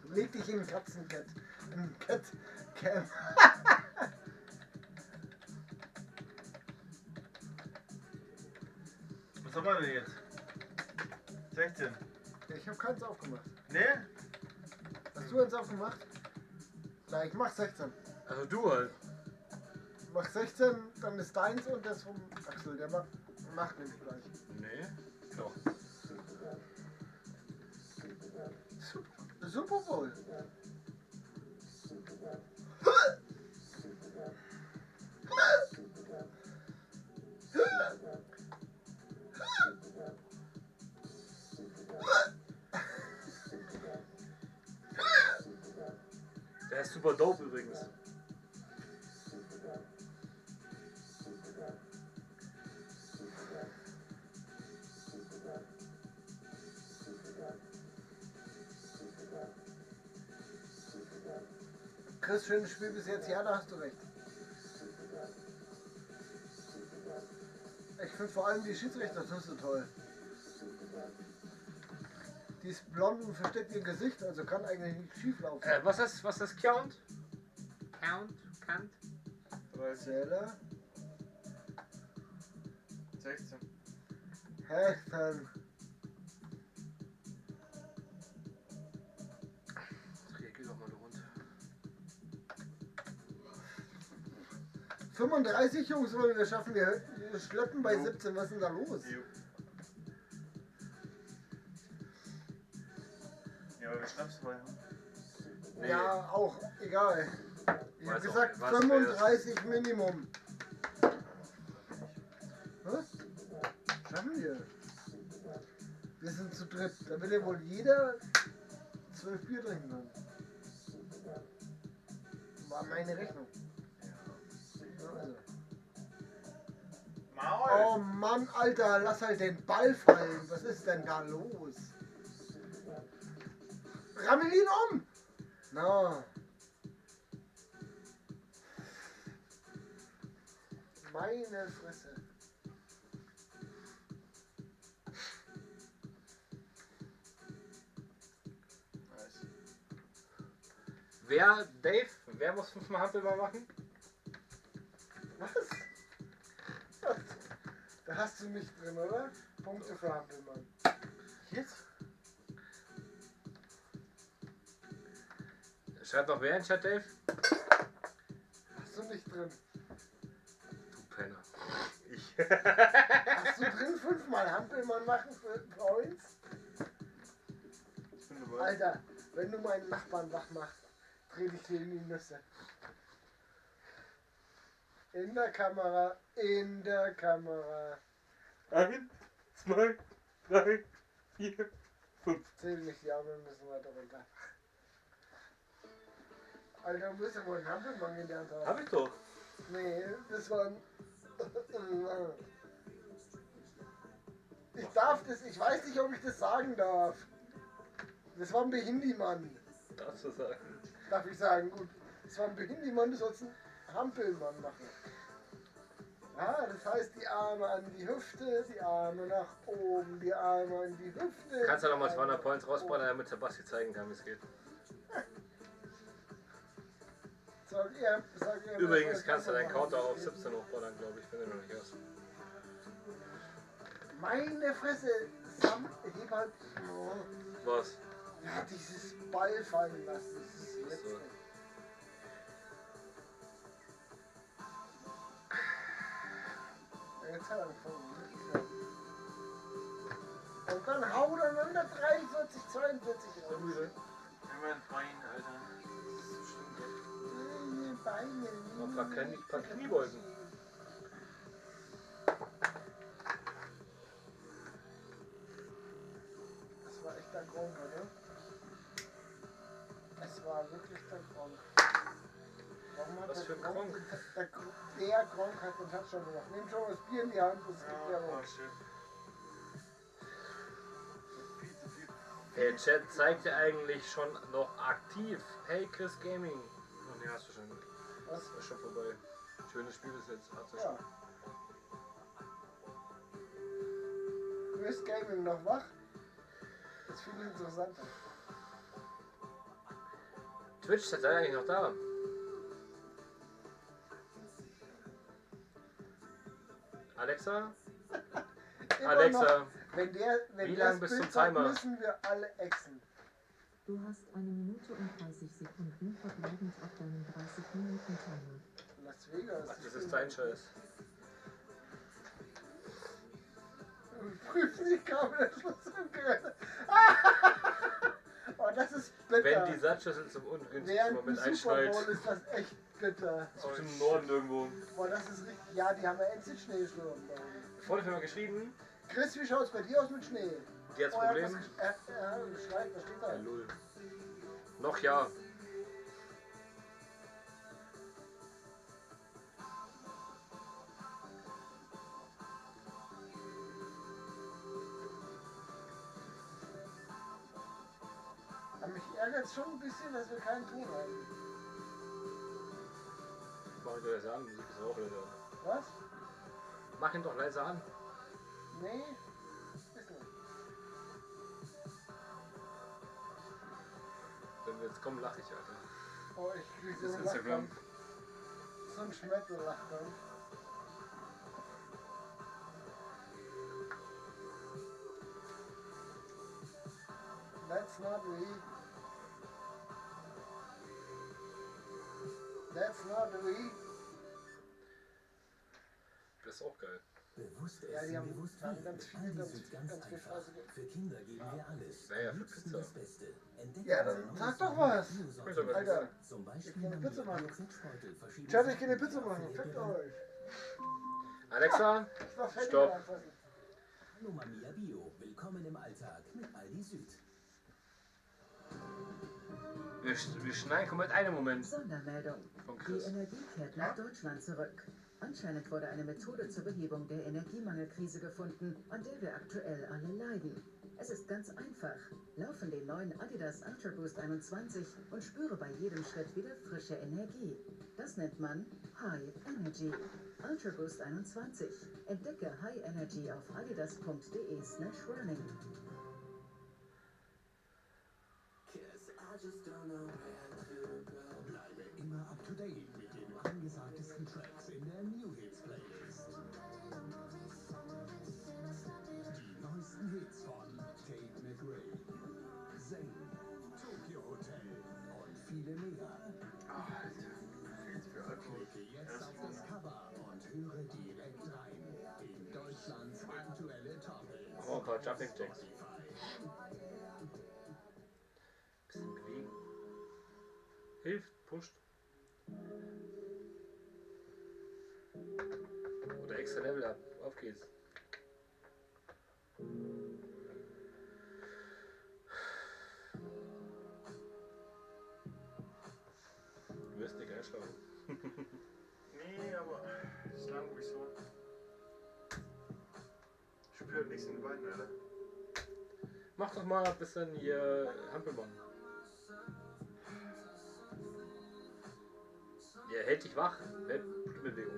Leg dich in ein Katzenkett. Ein Cat-Cam. Was haben wir denn jetzt? 16. Ich hab keins aufgemacht. Ne? Hast du eins aufgemacht? Nein, ich mach 16. Also du halt. Mach 16, dann ist deins und das vom Axel. Der macht nämlich gleich. Nee. Doch. Super Bowl. Der ist super dope übrigens. Chris, schönes Spiel bis jetzt. Ja, da hast du recht. Ich finde vor allem die Schiedsrichter so toll. Die ist blond und versteckt ihr Gesicht, also kann eigentlich nicht schief laufen. Was ist Count? Count? 13. Zähler. 16. Hechten. Geh doch mal runter. 35 Jungs wollen wir schaffen. Wir schleppen bei 17. Was ist denn da los? Ja, aber wir schnappst vorher. Nee. Ja, auch. Egal. Ich habe Weiß gesagt auch nicht, was 35 Minimum. Was? Schaffen wir. Wir sind zu dritt. Da will ja wohl jeder 12 Bier trinken können. War meine Rechnung. Ja, also. Oh Mann, Alter, lass halt den Ball fallen. Was ist denn da los? Rammel ihn um! Na. Meine Fresse. Nice. Wer muss 5-mal Hampelmann machen? Was? Da hast du mich drin, oder? Punkte für Hampelmann. Jetzt? Schreibt noch wer in den Chat, Dave? Hast du nicht drin? Du Penner. Ich. Hast du drin 5-mal Hampelmann machen für uns? Ich bin dabei. Alter, wenn du meinen Nachbarn wach machst, dreh dich dir in die Nüsse. In der Kamera, in der Kamera. 1, 2, 3, 4, 5. Zähl nicht die Arme, wir müssen weiter runter. Alter, du musst ja wohl einen Hampelmann gelernt haben. Hab ich doch. Nee, das war ein... Ich darf das, ich weiß nicht, ob ich das sagen darf. Das war ein Behindimann. Darfst du sagen. Darf ich sagen, gut. Das war ein Behindimann, du sollst einen Hampelmann machen. Ah, das heißt die Arme an die Hüfte, die Arme nach oben, die Arme an die Hüfte. Kannst du nochmal 200 Points rausballern, damit Sebastian zeigen kann, wie es geht. Sag ihr, Übrigens kannst du deinen Counter auf 17 hochballern, glaube ich, wenn du noch nicht hast. Meine Fresse, Sam, heb halt. Oh. Was? Ja, dieses Ball fallen lassen, das ist das Letzte. So. Jetzt hat er gefunden. Und dann haut er 143, 42 raus. So müde. Immer ein Bein, Alter. Das ist so schlimm. Beine. Ein paar Kniebeugen. Das war echt der Gronk, oder? Es war wirklich der Gronk. Warum hat Was für ein Gronk? Der Gronk hat den Touchdown gemacht. Nehmt schon das Bier in die Hand, das gibt ja noch. shit. Der Chat zeigt ja eigentlich schon noch aktiv. Hey Chris Gaming. Oh ne, hast du schon. Was? Ist schon vorbei. Schönes Spiel bis jetzt. Hast du Ja. schon. Chris Gaming noch wach? Das ist viel interessanter. Twitch, seid ihr eigentlich noch da? Alexa? Immer Alexa, noch, wenn wie der lang bis zum Bild sagt, Timer? müssen wir alle exen. Du hast 1 Minute und 30 Sekunden verbleibend auf deinem 30-Minuten-Timer. Las Vegas. Ach, das ist dein Scheiß. Prüfen die Kabelschluss im Gerät. Oh, das ist bitter. Wenn die Satzschüssel zum ungünstigsten Während Moment dem Super einschneit. Bowl ist das echt bitter. Das ist im Norden irgendwo. Boah, das ist richtig. Ja, die haben ja endlich Schneesturm da oben. Vorhin mal geschrieben, Chris, wie schaut's bei dir aus mit Schnee? die hat's Oh, er hat Problem. was geschreit, was steht da? Ja, Lull. Noch ja. Aber mich ärgert schon ein bisschen, dass wir keinen Ton haben. Mach ihn doch leise an, Musik ist auch leiser. Was? Mach ihn doch leise an. Nee? Ist nicht. Wenn wir jetzt kommen, lach ich, Alter. Oh, ich krieg so Das einen Instagram. Lachkampf. So ein Schmetterlachkampf. That's not we. That's not we. Das ist auch geil. Bewusst Ja, die essen, haben bewusst ganz leben. viel, Aldi ganz Süd ganz viel einfach. Phase. Für Kinder geben wir alles. Naja, Am für liebsten Pizza. das Beste. Entdecken Ja, unser dann neues sag doch was. Bio-Sortiment. Alter, Zum ich Beispiel kann eine Pizza machen. Sexbeutel, verschiedene Chat, ich kann eine Sorten, Pizza machen. Fickt Affiliate-Banner. euch. Alexa, Ich war fertig Stopp. anfassen. Hallo Mamia Bio, willkommen im Alltag mit Aldi Süd. wir schneiden komplett einen Moment Sondermeldung. von Die Chris. Energie kehrt nach Deutschland zurück. Anscheinend wurde eine Methode zur Behebung der Energiemangelkrise gefunden, an der wir aktuell alle leiden. Es ist ganz einfach. Lauf in den neuen Adidas Ultra Boost 21 und spüre bei jedem Schritt wieder frische Energie. Das nennt man High Energy. Ultra Boost 21. Entdecke High Energy auf adidas.de/running. Bleibe immer up to date mit den angesagtesten Tracks in der New Hits Playlist. Die neuesten Hits von Tate McRae, Zayn, Tokyo Hotel und viele mehr. Klicke jetzt auf das Cover und höre direkt rein in Deutschlands aktuelle Top-Hits. Oh, ein paar Jumping Jacks. Spotify. Bisschen bewegen. Hilft, pusht. Oder extra Level up. Auf geht's. Du wirst nicht einschlafen. Nee, aber das ist lang ruhig so. Ich spüre nichts in den Beinen, Alter. Mach doch mal ein bisschen hier Hampelmann. Ja, hält dich wach. Blutbewegung.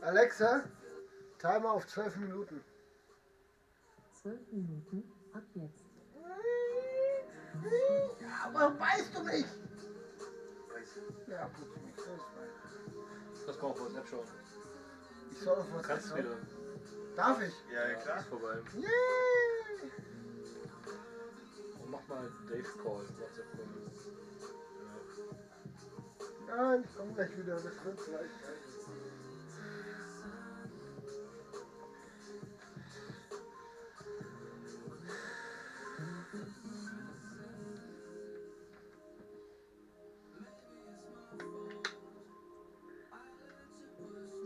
Alexa, Timer auf 12 Minuten. 12 Minuten, ab jetzt. Ja, aber weißt du mich? Ja, gut, ich weiß. Das braucht man WhatsApp schon. Ich soll auf WhatsApp Kannst du wieder. Darf ich? Ja, ja, klar. Ist vorbei. Yay! Und mach mal Dave Call, WhatsApp Call. Nein, ich komme gleich wieder, das wird gleich.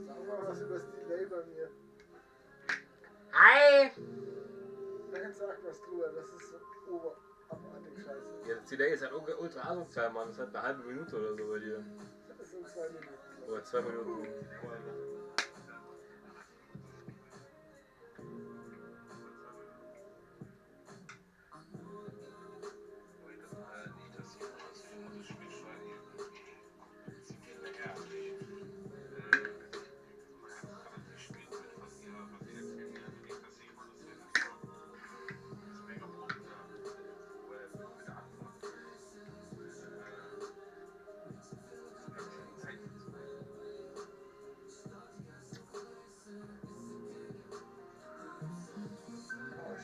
Sag mal was über das Delay bei mir. Hi! Nein, sag was drüber, das ist so oberabartig scheiße. Ja, das Delay ist halt ultra asozial, Mann. Das ist halt eine halbe Minute oder so bei dir. Das sind 2 Minuten. Oder 2 Minuten.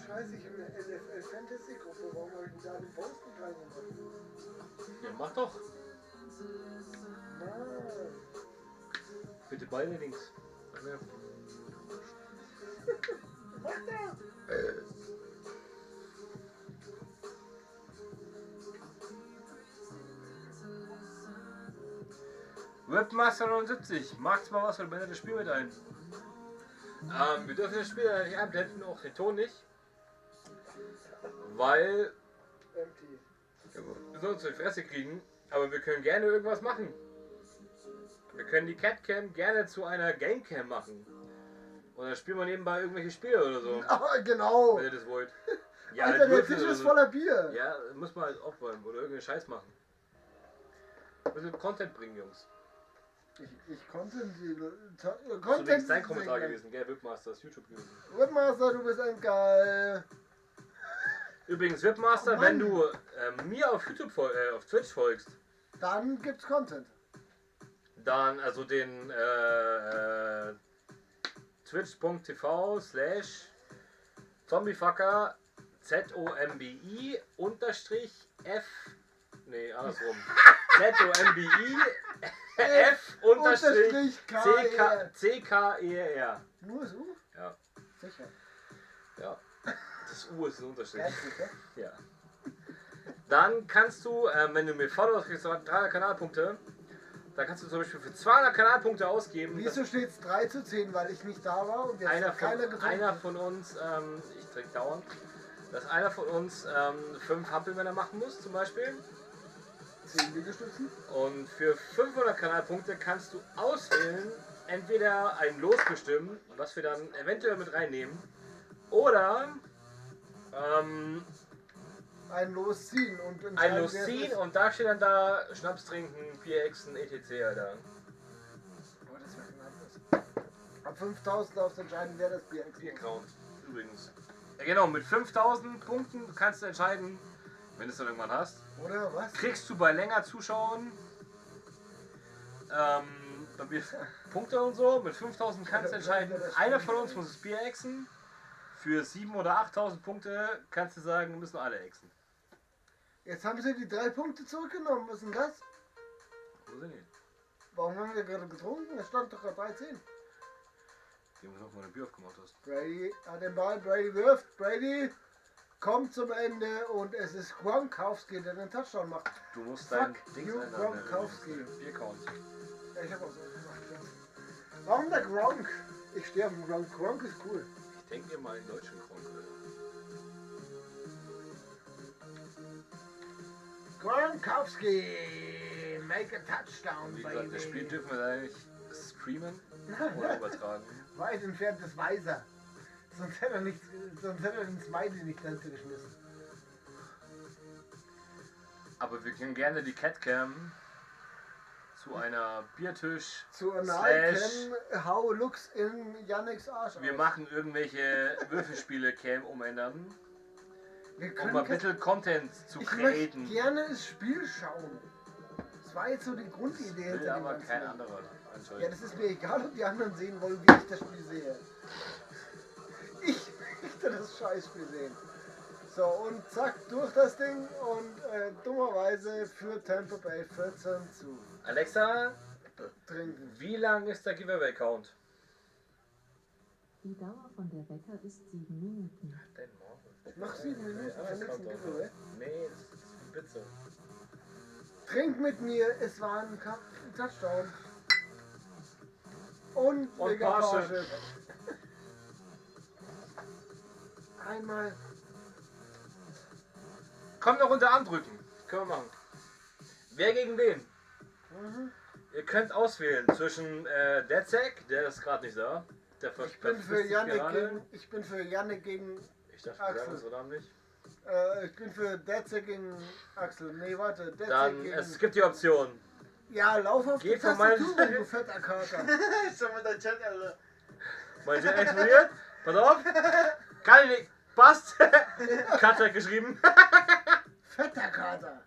Scheiße, ich habe eine NFL Fantasy Gruppe, warum habe ich denn da den Post nicht reingemacht? Ja, mach doch. Mann. Bitte beide links. Danke. Mach da! Webmaster 79, macht's mal was oder blendet das Spiel mit ein. Wir dürfen das Spiel nicht einblenden, auch den Ton nicht. Weil Empty. wir sollen uns in die Fresse kriegen, aber wir können gerne irgendwas machen. Wir können die Catcam gerne zu einer Gamecam machen. Und dann spielen wir nebenbei irgendwelche Spiele oder so. Ah, genau! Wenn ihr das wollt. Ja, Alter, der Würfel Tisch oder ist so. voller Bier! Ja, muss man halt aufräumen oder irgendeinen Scheiß machen. Wir müssen Content bringen, Jungs. Ich konnte die Das ist übrigens dein Kommentar gewesen, gell? Webmaster ist YouTube gewesen. Webmaster, du bist ein geil. Übrigens, Webmaster, Oh wenn du mir auf YouTube auf Twitch folgst, Dann gibt's Content. dann also den twitch.tv/Zombiefucker ZOMBI unterstrich F. Nee, andersrum. ZOMBI F unterstrich CKER. Nur so? Ja. Sicher. Ja. Das U ist ein Unterstrich. Ganz sicher. Ja. Dann kannst du, wenn du mir followst, kriegst du 300 Kanalpunkte. Dann kannst du zum Beispiel für 200 Kanalpunkte ausgeben. Wieso steht es 3:10, weil ich nicht da war und jetzt Einer keiner getrunken einer von uns, ich trinke dauernd, dass einer von uns 5 Hampelmänner machen muss zum Beispiel. 10 Liegestützen. Und für 500 Kanalpunkte kannst du auswählen, entweder ein Los bestimmen, was wir dann eventuell mit reinnehmen, oder ein Los ziehen und ein entscheiden, Los wer es ziehen ist. und da steht dann da Schnaps trinken, Bier exen, etc. Alter. Oh, das wäre anders. Ab 5000 darfst du entscheiden, wer das Bier Bier exportiert. grauen, übrigens. Ja genau, mit 5000 Punkten kannst du entscheiden, wenn du es dann irgendwann hast. Oder was? Kriegst du bei länger Zuschauen dann Punkte und so. Mit 5000 kannst du entscheiden, einer von uns muss das Bier exen. Für 7.000 oder 8.000 Punkte kannst du sagen, müssen alle exen. Jetzt haben sie die 3 Punkte zurückgenommen. Was ist denn das? Wo sind die? Warum haben wir gerade getrunken? Es stand doch gerade 3:10. Die haben noch mal ein Bier aufgemacht hast. Brady hat den Ball, Brady wirft, Brady kommt zum Ende und es ist Gronkowski, der den Touchdown macht. Du musst Fuck dein Ding you, ändern. Gronkowski. Biercount. Ja, ich hab auch so gemacht. Ja. Warum der Gronk? Ich stehe auf dem Gronk. Gronk ist cool. Ich denke mal in deutschen Gronk. Gronkowski, make a touchdown, Wie gesagt, das Spiel baby. dürfen wir da nicht streamen oder übertragen. Weit entferntes Weiser. Sonst hätte er den Smiley nicht dahinter geschmissen. Aber wir können gerne die Catcam zu einer Biertisch. Zu Slash, Analcam, how looks in Yannicks Arsch wir aus. machen irgendwelche Würfelspiele-Cam umändern. Wir Um können ein bisschen Content zu ich möchte createn. gerne das Spiel schauen. Das war jetzt so die Grundidee Will hinter dem aber Ganzen. kein anderer anscheinend. Ja, das ist mir egal, ob die anderen sehen wollen, wie ich das Spiel sehe. Ich möchte das Scheißspiel sehen. So, und zack, durch das Ding und dummerweise führt Tampa Bay 14 zu. Alexa, Trinken. wie lang ist der Giveaway-Count? Die Dauer von der Wecker ist 7 Minuten. Noch 7 Minuten für den nächsten Giveaway. Nee, das ist ein Witze. Trink mit mir, es war ein Touchdown. Und Mega Porsche. Einmal. Komm noch unter Arm drücken. Können wir machen. Wer gegen wen? Ihr könnt auswählen zwischen Detzek, der ist gerade nicht da. Der Ich bin für Yannick gegen Ich dachte, Axel. wir sagen Namen nicht. Ich bin für Detzek gegen Axel. Nee, warte. Detzek Dann, gegen... es gibt die Option. Ja, lauf auf Geh die von meinem- Tastatur rum, du fetter Kater. Jetzt haben wir dein Chat, Alter. Mein Chat explodiert. Pass auf. Kann ich nicht. Passt. Katja hat geschrieben. Fetter Kater.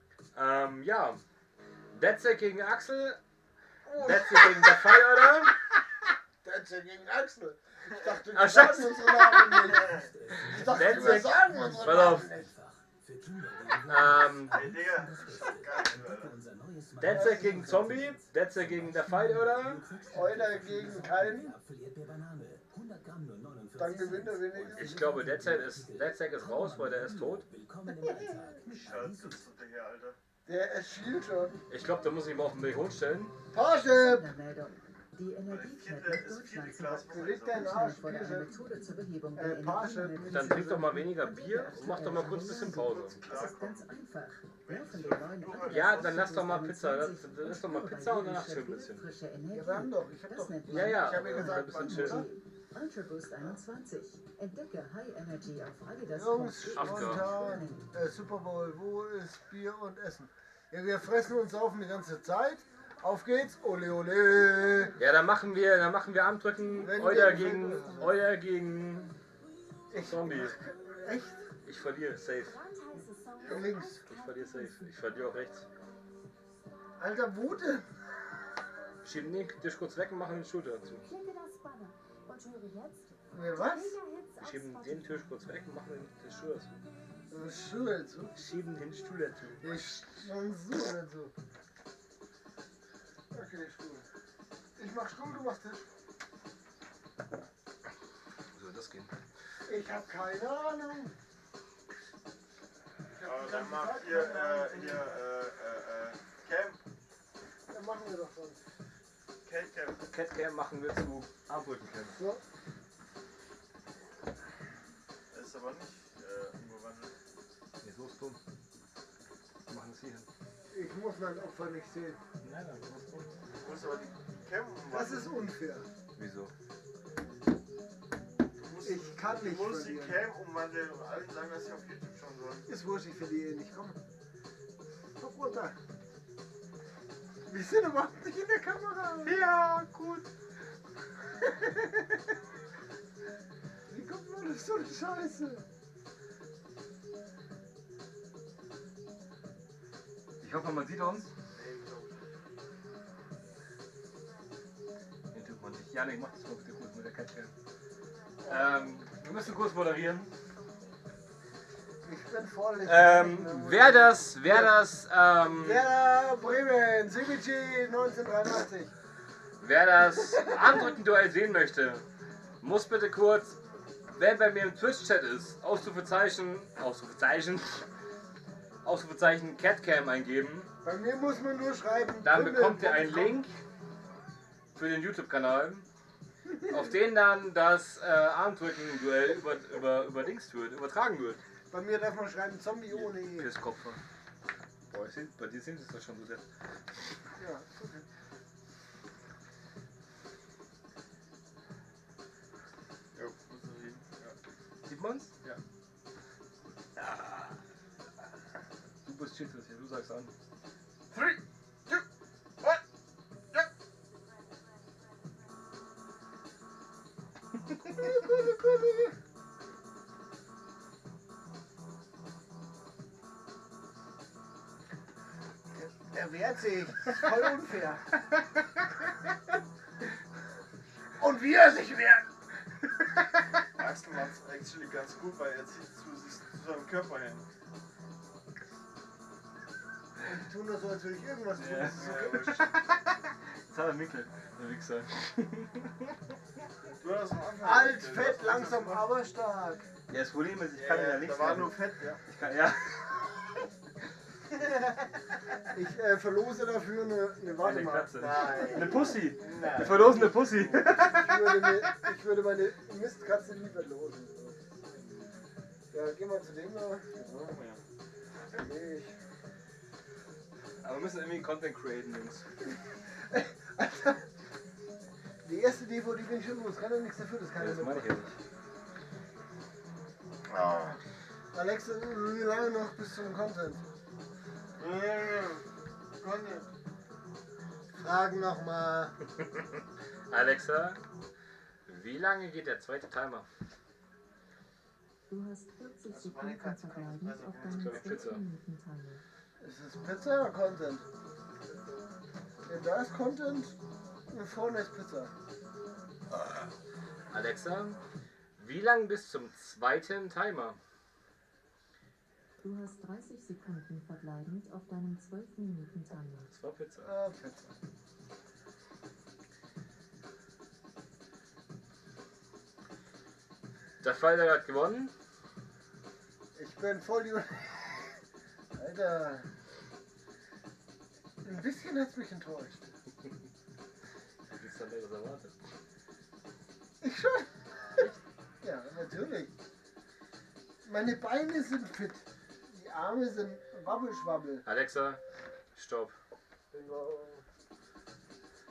Ja. Detzek gegen Axel. Detzek gegen der Fire, Detzek gegen Axel. Ich dachte, wir Ah, sagen Scheiße. unsere Namen nicht. Ich dachte, wir Detzek. sagen unsere Pass auf. Namen nicht. Ey, Digga. Detzek gegen Zombie. Detzek gegen der Fire, Euler gegen keinen. Dann gewinnt er wenigstens. Ich glaube, Detzek ist raus, weil der ist tot. Scheiße, das ist der hier, Alter. Der schielt schon. Ich glaube, da muss ich mal auf den Balkon stellen. Parship! Meldung. Die Energiekette Deutschland zurück. Bewegt deinen Arsch, Wurde eine Parship. Methode zur Behebung der Parship. Dann trink doch mal weniger Bier und mach doch mal kurz ein bisschen Pause. Es ist ganz einfach. Laufen den neuen Ja, dann lass doch mal Pizza. Lass doch mal Pizza und danach schön ein bisschen. frische Energie. Ja, wir haben doch. Ich hab Das doch. nennt Ja, man ja, Ich habe ja aber gesagt, ein bisschen wann, oder? chillen. Ultra Boost 21. Entdecke High Energy auf Adidas. Jungs, Ach, spontan. Super Bowl, wo ist Bier und Essen? Ja, wir fressen uns auf die ganze Zeit. Auf geht's, ole ole. Ja, dann machen wir Armdrücken. Wenn Euer wir- gegen Zombie. Echt? Ich verliere safe. Links. Ich verliere safe. Ich verliere auch rechts. Alter, wo denn? Schieben dich kurz weg und machen den Schulter dazu. Klicke das Banner und höre jetzt Wir was? Mega-Hits Wir auf schieben Spotify. den Tisch kurz weg und machen den Stuhl dazu. Stuhl dazu. Schieben den Stuhl dazu. Ich Stuhl dazu. Okay, Stuhl. Ich mach Stuhl, du machst Tisch. Wie soll das gehen? Ich hab keine Ahnung. Aber dann macht ihr, Cam. Dann machen wir doch schon. Cam. Catcam machen wir zu Armdrücken-Cam. So. Das ist aber nicht umgewandelt. Nee, so ist dumm. Wir machen das hier hin. Ich muss mein Opfer nicht sehen. Nein, nein, so ist dumm. Du musst aber die Cam umwandeln. Das ist unfair. Wieso? Ich kann nicht Du musst die verlieren. Cam umwandeln und allen sagen, dass sie auf YouTube schauen sollen. Ist wurscht, ich verliere eh nicht. Komm. Guck runter. Wir sind überhaupt nicht in der Kamera. Ja, gut. Wie kommt man auf so eine Scheiße? Ich hoffe, man sieht uns. Den tut man nicht. Janik, mach das mal bitte kurz mit der Catcam. Wir müssen kurz moderieren. Ich bin voll. Wer das, Werder Bremen, CBG 1983. wer das Andrücken-Duell sehen möchte, muss bitte kurz, wer bei mir im Twitch-Chat ist, Ausrufezeichen Catcam eingeben. Bei mir muss man nur schreiben. Dann bekommt ihr einen Link für den YouTube-Kanal, auf den dann das Armdrücken-Duell übertragen wird. Bei mir darf man schreiben Zombie ohne E. Pisskopfer. Boah, bei dir sind es doch schon so sehr. Ja, okay. Jo, muss man sehen. Ja. Sieht man's? Ja. Super shit, das hier, du sagst an. 3, 2, 1. Er wehrt sich. Das ist voll unfair. Und wie er sich wehrt. Axel macht es actually ganz gut, weil er zieht zu seinem Körper hin. Und die tun das so, als würde ich irgendwas tun. Ja. Das ist okay. Jetzt hat er Mickel, der Wichser. Du hast am Anfang Alt, fett, langsam, aber stark. Ja, das Problem ist, ich kann ja nichts Da war machen. nur Fett, ja. Ich kann, ja. Ich verlose dafür eine Warte Eine mal. Katze. Nein. Eine Pussy. Nein. Wir verlosen eine Pussy. Ich würde meine Mistkatze nie verlosen. Ja, gehen wir zu dem da. Nee, Aber wir müssen irgendwie Content createn, Jungs. Alter, die erste DVD bin ich schon los. Kann doch nichts dafür, das kann Das meine ich ja nicht. Alexa, wie lange noch bis zum Content? Fragen nochmal. Alexa, wie lange geht der zweite Timer? Du hast 40 Sekunden verbleibend auf deinem glaub, Pizza. 12-Minuten-Timer. Ist es Pizza oder Content? Ja, da ist Content und vorne ist Pizza. Alexa, wie lange bis zum zweiten Timer? Du hast 30 Sekunden verbleibend auf deinem 12-Minuten-Timer. Das war Pizza. Pizza. Der Fighter hat gewonnen. Ich bin voll die... Alter. Ein bisschen hat's mich enttäuscht. Du kriegst dann was erwartet. Ich schon. Ja, natürlich. Meine Beine sind fit. Die Arme sind wabbelschwabbel. Alexa, stopp. Bingo.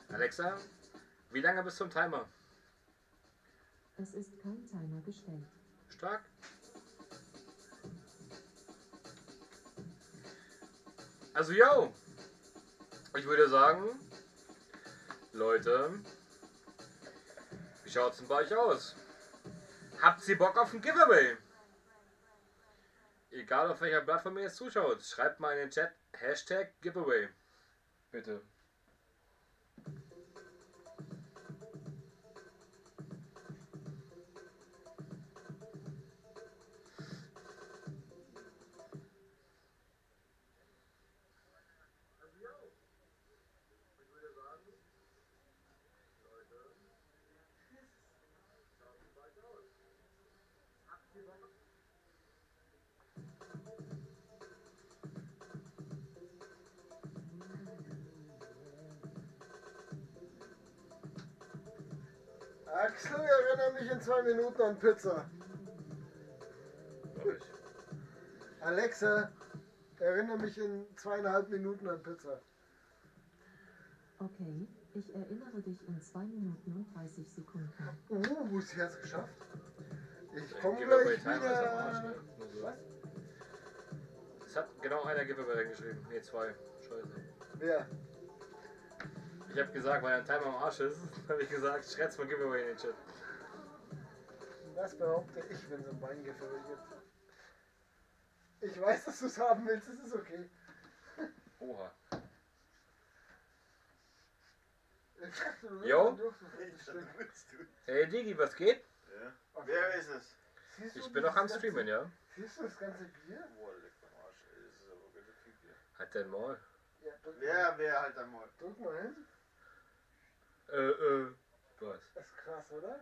Alexa, wie lange bis zum Timer? Es ist kein Timer gestellt. Stark. Also, yo. Ich würde sagen, Leute, wie schaut's denn bei euch aus? Habt ihr Bock auf ein Giveaway? Egal auf welcher Plattform ihr jetzt zuschaut, schreibt mal in den Chat Hashtag Giveaway. Bitte. Axel, erinnere mich in 2 Minuten an Pizza. Alexa, erinnere mich in 2,5 Minuten an Pizza. Okay, ich erinnere dich in 2 Minuten und 30 Sekunden. Wo ist jetzt geschafft? Ich komme Giveaway gleich Timer ist am Arsch, wieder. ne? Nur so. Was? Es hat genau einer Giveaway reingeschrieben. Ne, 2. Scheiße. Wer? Ich habe gesagt, weil ein Timer am Arsch ist, habe ich gesagt, schreib's mal Giveaway in den Chat. Das behaupte ich, wenn so ein Beingiveaway gibt. Ich weiß, dass du es haben willst, das ist okay. Oha. Jo? Jo? Hey Digi, was geht? Ja. Wer ist es? Ich bin noch am Streamen, ja? Siehst du das ganze Bier? Boah, leck am Arsch, ey, das ist aber ganz viel Bier. Hat der Maul? Ja, drück Wer halt einmal? Drück mal hin. Was? Das ist krass, oder?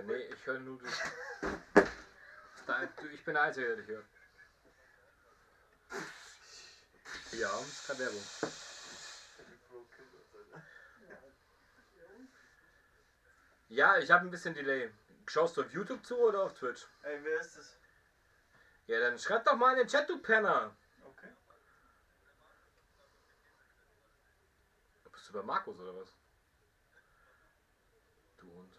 Nee, ich höre nur dich. Ich bin der Einzige, der dich hört. Ja, das ist keine Werbung. Ja, ich habe ein bisschen Delay. Schaust du auf YouTube zu oder auf Twitch? Ey, wer ist das? Ja, dann schreib doch mal in den Chat, du Penner. Okay. Bist du bei Markus oder was? Du Hund.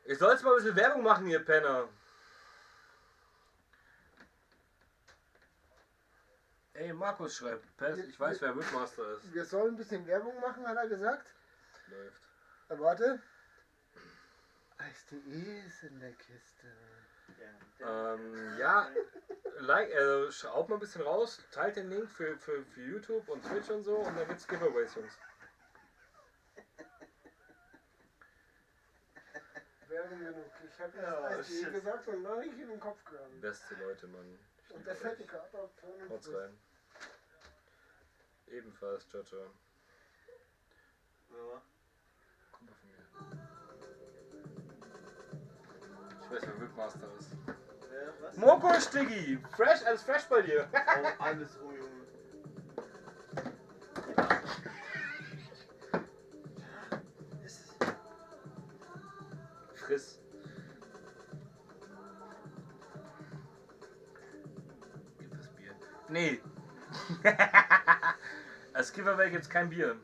Ich soll jetzt mal ein bisschen Werbung machen, ihr Penner. Ey, Markus schreibt. Pest, ich weiß, wer Whipmaster ist. Wir sollen ein bisschen Werbung machen, hat er gesagt. Läuft. Warte. Heißt die ist in der Kiste. Ja, also schaut mal ein bisschen raus, teilt den Link für YouTube und Twitch und so und dann gibt's Giveaways, Jungs. Werbung genug. Ich habe erst ICE gesagt und noch nicht in den Kopf gehabt. Beste Leute, Mann. Und der fette Kater. Haut's rein. Ebenfalls, ciao, ciao. Ja. Guck mal von mir. Ich weiß, wer Whipmaster ist. Was? Moko Stiggi! Fresh, alles fresh bei dir! Oh, alles, oh Junge. Friss. Gib das Bier. Nee. Als Giveaway gibt's kein Bier.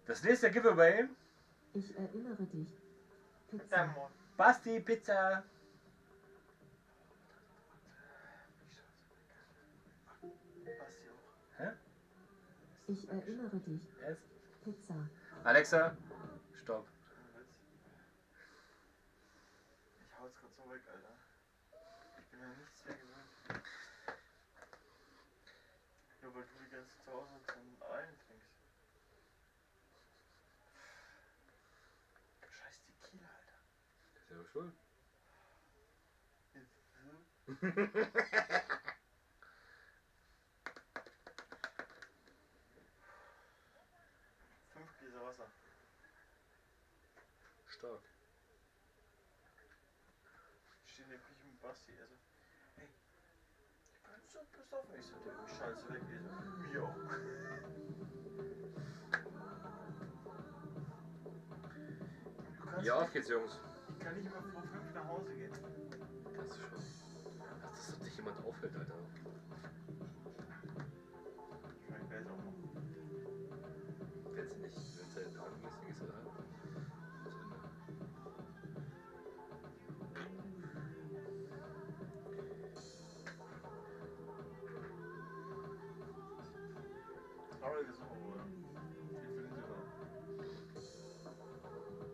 Das nächste Giveaway. Ich erinnere dich. Pizza. Basti Pizza. Hä? Ich erinnere dich. Yes. Pizza. Alexa, stopp. Ich hau jetzt grad so weg, Alter. Ich bin ja nichts mehr gewöhnt. Nur weil du die ganze zu Hause zum Allen trinkst. Scheiß Tequila, Alter. Das ist ja doch schuld. Wasser. Stark. Ich stehe in der Küche mit Basti, also. Hey, ich bin so besoffen. Ich so, der scheiße weg. Ich so, mir auch. Ja, auf geht's, Jungs. Ich kann nicht mehr vor 5 nach Hause gehen. Das ist schon. Dass das dich jemand auffällt, Alter. Ich weiß auch noch. Kennst du nicht? Wenn es halt parken ist, dann gehst du da. Trauriges so, oder? Ich bin sogar.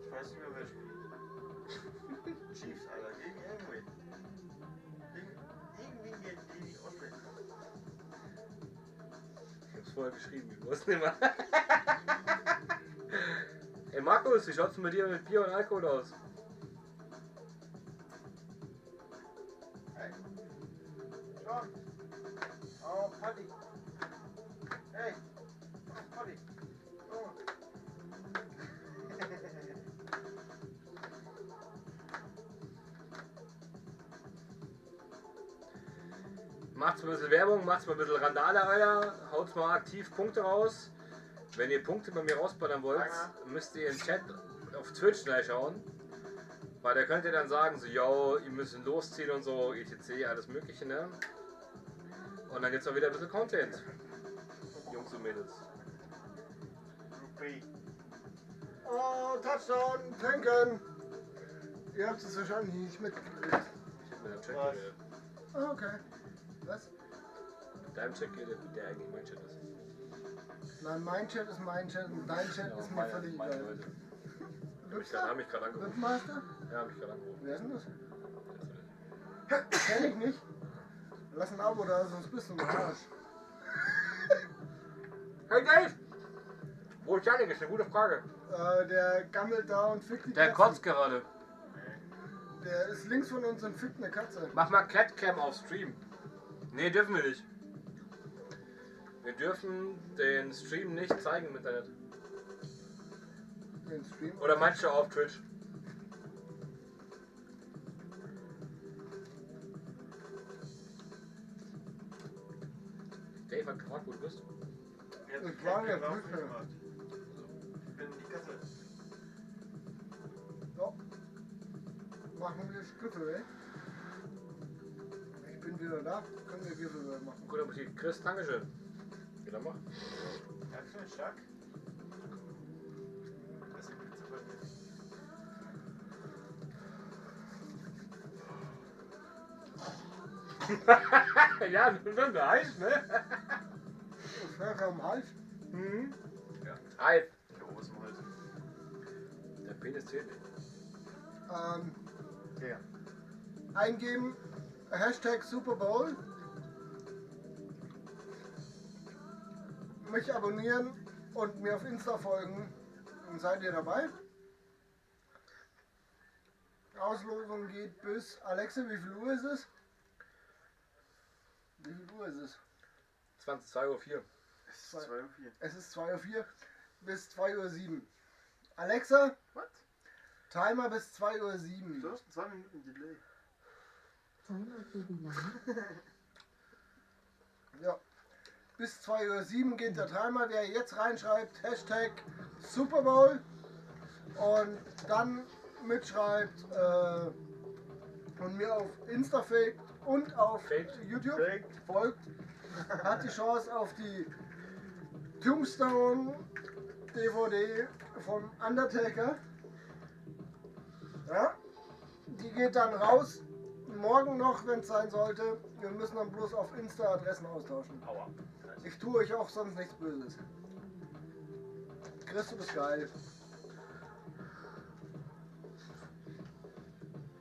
Ich weiß nicht mehr, wer spielt. Chiefs, Alter. Gegen irgendwie. Irgendwie gegen die aussprechen. Ich hab's vorher geschrieben, ich wusste nicht mehr. Ey Markus, wie schaut's denn bei dir mit Bier und Alkohol aus? Hey. John. Oh, Paddy. Hey. Oh, Paddy. Oh. Macht's mal ein bisschen Werbung, macht's mal ein bisschen Randale, Alter. Haut's mal aktiv Punkte raus. Wenn ihr Punkte bei mir rausballern wollt, müsst ihr im Chat auf Twitch schauen. Weil da könnt ihr dann sagen, so, yo, ihr müsst losziehen und so, etc., alles mögliche, ne? Und dann gibt's auch wieder ein bisschen Content. Jungs und Mädels. Oh, Touchdown, trinken. Ihr habt es wahrscheinlich nicht mitgekriegt. Ich hab mit einem Chat geredet. Oh, okay. Was? Mit deinem Chat geredet, der eigentlich mein Chat ist. Nein, mein Chat ist mein Chat und dein Chat ist mir völlig meine egal. Leute. Lübster? Hab mich gerade angerufen. Whipmaster? Ja, hab mich gerade angerufen. Wer ist denn das? Kenn ich nicht. Lass ein Abo da, sonst bist du ein Arsch. Hey Dave! Wo ist Janik? Ist eine gute Frage. Der gammelt da und fickt die Der Katze. kotzt gerade. Der ist links von uns und fickt eine Katze. Mach mal Catcam auf Stream. Nee, dürfen wir nicht. Wir dürfen den Stream nicht zeigen im Internet. Den Stream? Oder meinst du auf Twitch? Dave hat gefragt, wo du bist. Ich war in der Küche. Ich bin die Katze. So. Machen wir das Giveaway. Ich bin wieder da. Können wir Giveaway machen. Gut Appetit. Chris, Dankeschön. Wieder mach. Ganz schön stark. Das ist die Pizza bei mir. Ja, du bist heiß, ne? Schwer am Hals. Mhm. Ja. Heiß. Der Obersten halt. Der Penis zählt nicht. Ja. Eingeben, Hashtag Super Bowl, mich abonnieren und mir auf Insta folgen, dann seid ihr dabei. Auslosung geht bis, Alexa, wie viel Uhr ist es? Wie viel Uhr ist es? 2:04 Uhr. Es ist 2:04 Uhr. Es ist 2:04 Uhr bis 2:07 Uhr. Alexa, Was? Timer bis 2:07 Uhr. Du hast 2 Minuten Delay. Timer für wie lange? Ja. Bis 2:07 Uhr geht der Timer. Wer jetzt reinschreibt, Hashtag Super Bowl und dann mitschreibt und mir auf Insta faked und auf YouTube folgt, hat die Chance auf die Tombstone DVD vom Undertaker. Ja, die geht dann raus. Morgen noch, wenn es sein sollte. Wir müssen dann bloß auf Insta Adressen austauschen. Aua. Ich tue euch auch sonst nichts Böses. Chris, du bist geil.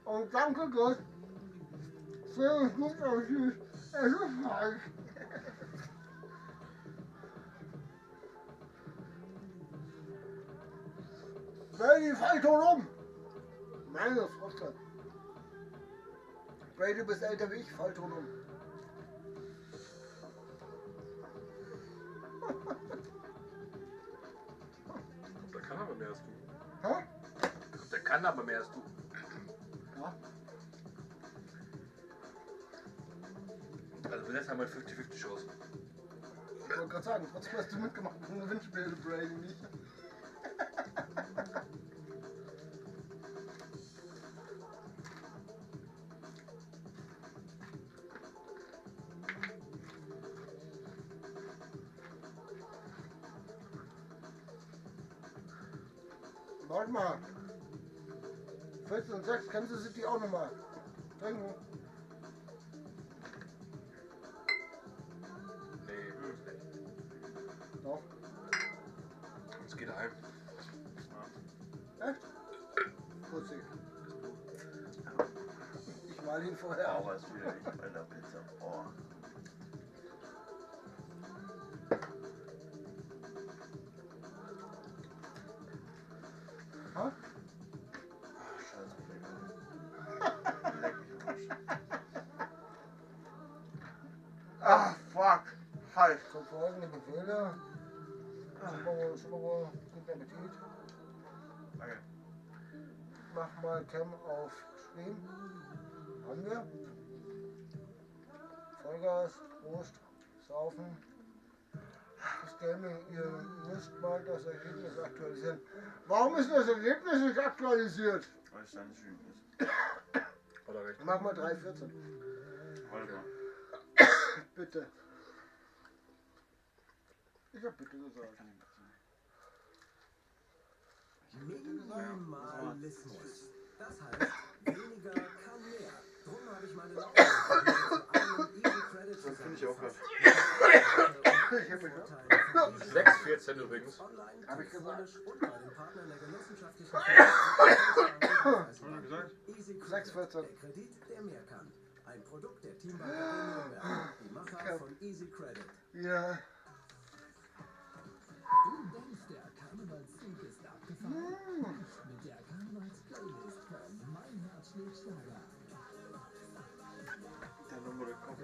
Und danke Gott. Sehr gut aussieht. Es ist falsch. Brady, fall schon um! Meine Fresse. Brady, du bist älter wie ich, fall schon um. Der kann aber mehr als du. Hä? Der kann aber mehr als du. Ja. Also bis jetzt haben wir 50-50 Chance. Ich wollte gerade sagen, trotzdem hast du mitgemacht im Gewinnspiel, Brady nicht. Warte mal. 14 und 6, kennst du City auch nochmal? Trinken. Nee, nicht. Doch. Es geht heim. Echt? Putzig. Ich mal ihn vorher. Auch als wieder nicht bei der Pizza. Oh. Ha? Scheiße, leck mich am Arsch. Ah, fuck. Halt. Zum folgenden Befehle. Super Bowl, guten Appetit. Danke. Mach mal Cam auf Stream. Haben wir. Vollgas, Prost, Saufen. Das Gaming, ihr müsst mal das Ergebnis aktualisieren. Warum ist das Ergebnis nicht aktualisiert? Weil es dann schön ist. Oder recht. Mach mal 3,14. Warte mal. Bitte. Ich hab bitte gesagt. Minimalismus. Das heißt, weniger kann mehr. Drum habe ich meine Laufbahn zu einem Easy Credit Das finde ich auch gerade. 6,14 übrigens. Hab ich gesagt. Und bei den Partnern der genossenschaftlichen Was haben wir gesagt? Easy 6,14. Der Kredit, der mehr kann. Ein Produkt der Teambank Nürnberg. Die Macher von Easy Credit. Ja. Du denkst, der Karnevalszug ist abgefahren? Mit der Karnevals-Playlist von Mein Herz schlägt Schlager. Der Nummer der Kopf.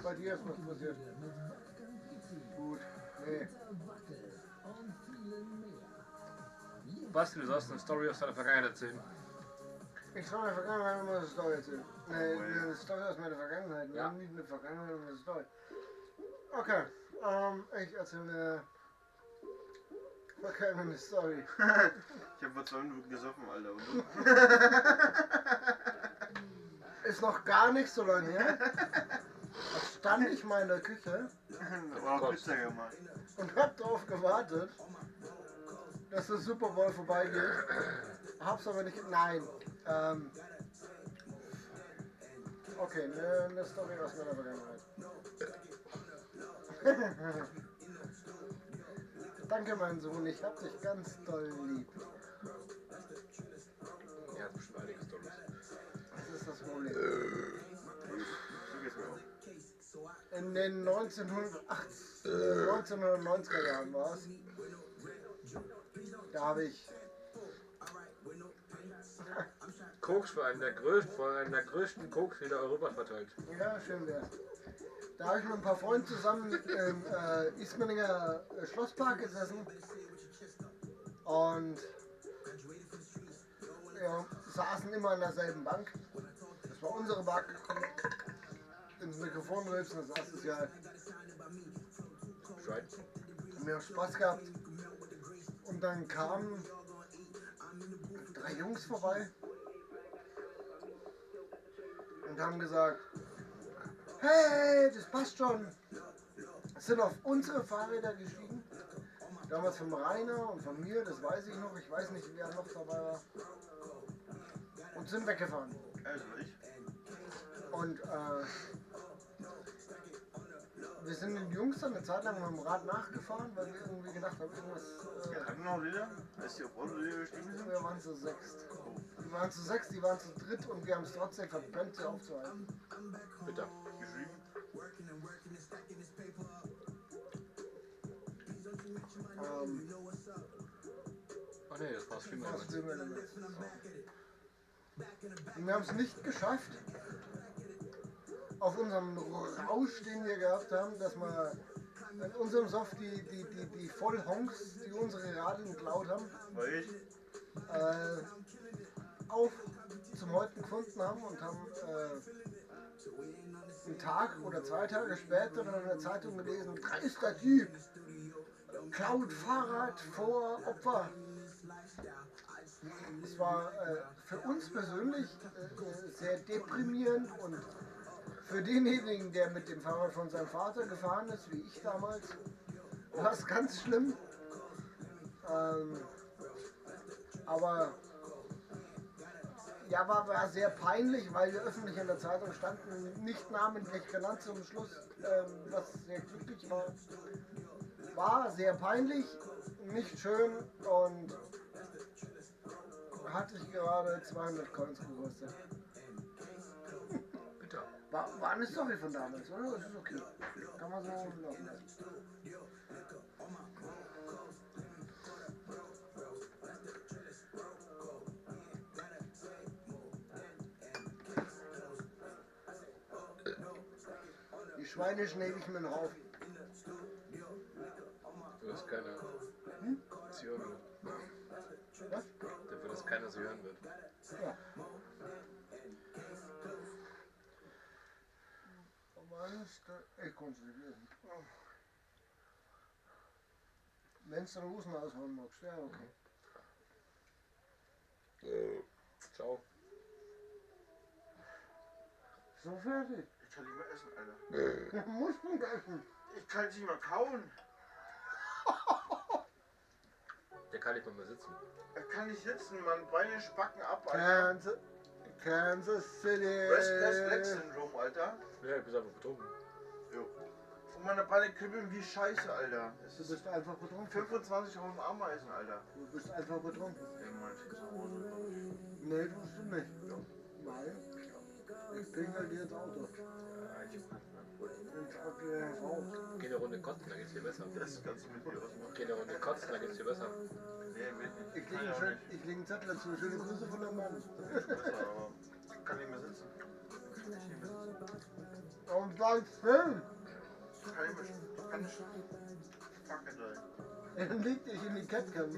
Bei dir ist was passiert. Mit Wolfgang Petri, Gut. Nee. Peter Wackel und vielen mehr. Basti, du sollst eine Story aus deiner Vergangenheit erzählen. Ich soll mir Vergangenheit immer eine Story erzählen. Nee, eine Story aus meiner Vergangenheit. Ja. Nicht eine Vergangenheit, sondern eine Story. Okay. Ich erzähle eine vergangene Story. Ich habe vor 2 Minuten gesoffen, Alter. Und du? Ist noch gar nicht so lange her. Da stand ich mal in der Küche Wow, Pizza gemacht. und hab drauf gewartet, dass der Super Bowl vorbeigeht. Hab's aber nicht. Nein. Okay, eine Story aus meiner Vergangenheit. Danke, mein Sohn, ich hab dich ganz doll lieb. Ja, bestimmt den 1990er Jahren war es. Da habe ich Koks vor allem der größten Koksfehler Europas verteilt. Ja, schön wär's. Da habe ich mit ein paar Freunden zusammen im Ismaninger Schlosspark gesessen und ja, saßen immer an derselben Bank. Das war unsere Bank. Ins Mikrofon rülpsen, das erstes Jahr. Haben wir auch Spaß gehabt. Und dann kamen 3 Jungs vorbei und haben gesagt, hey, das passt schon. Sind auf unsere Fahrräder gestiegen. Damals vom Rainer und von mir, das weiß ich noch. Ich weiß nicht, wer noch dabei war. Und sind weggefahren. Also ich. Und wir sind den Jungs dann eine Zeit lang mit dem Rad nachgefahren, weil wir irgendwie gedacht haben, irgendwas... Wir hatten noch Lieder, als die auf Autolieder gestiegen sind. Wir waren zu 6. Die waren zu 6, die waren zu dritt und wir haben es trotzdem verpennt, sie aufzuhalten. Bitte. Geschrieben. Oh ne, das war Stream Element. Und wir haben es nicht geschafft, auf unserem Rausch, den wir gehabt haben, dass wir in unserem Soft die Vollhonks, die unsere Radeln geklaut haben, auf zum Heute gefunden haben und haben einen Tag oder 2 Tage später in der Zeitung gelesen, dreister Typ, klaut Fahrrad vor Opfer. Es war für uns persönlich sehr deprimierend und für denjenigen, der mit dem Fahrrad von seinem Vater gefahren ist, wie ich damals, war es ganz schlimm. Aber ja, war sehr peinlich, weil wir öffentlich in der Zeitung standen, nicht namentlich genannt zum Schluss, was sehr glücklich war. War sehr peinlich, nicht schön und hatte ich gerade 200 Coins gekostet. Bitte. War eine Story von damals, oder? Das ist okay. Kann man so laufen lassen. Die Schweine schnäbe ich mir noch auf. Du hast keiner. Sie hören wird. Was? Dafür, dass keiner sie hören wird. Ja. Ich konnte es nicht lesen. Wenn du den Hosen aushauen magst, ja, okay. Ciao. So fertig. Ich kann nicht mehr essen, Alter. Du musst nicht essen. Ich kann nicht mehr kauen. Der kann nicht mal mehr sitzen. Er kann nicht sitzen, man. Beine spacken ab, Alter. Kansas City. Restless Leg Syndrome, Alter. Ja, ich bin einfach betrunken. Jo. Und meine Beine kribbeln wie Scheiße, Alter. Du bist einfach betrunken. 25.000 Ameisen, Alter. Du bist einfach betrunken. Ja, Mann, ich geh zu Hause. Nee, tust du nicht. Ja. Weil ich pingel dir ins Auto. Geh eine Runde kotzen, dann geht's dir besser. Das kannst du mit dir ausmachen. Geh eine Runde kotzen, dann geht's dir besser. Nee, mit nicht. Ich lege einen Zettel dazu. Schöne Grüße von der Mann. Besser, aber ich kann nicht mehr sitzen. Kann nicht mehr sitzen. Und bleib still. Kann nicht mehr. Kann nicht. Fuck it, ey. Dann leg dich in die Catcam. Das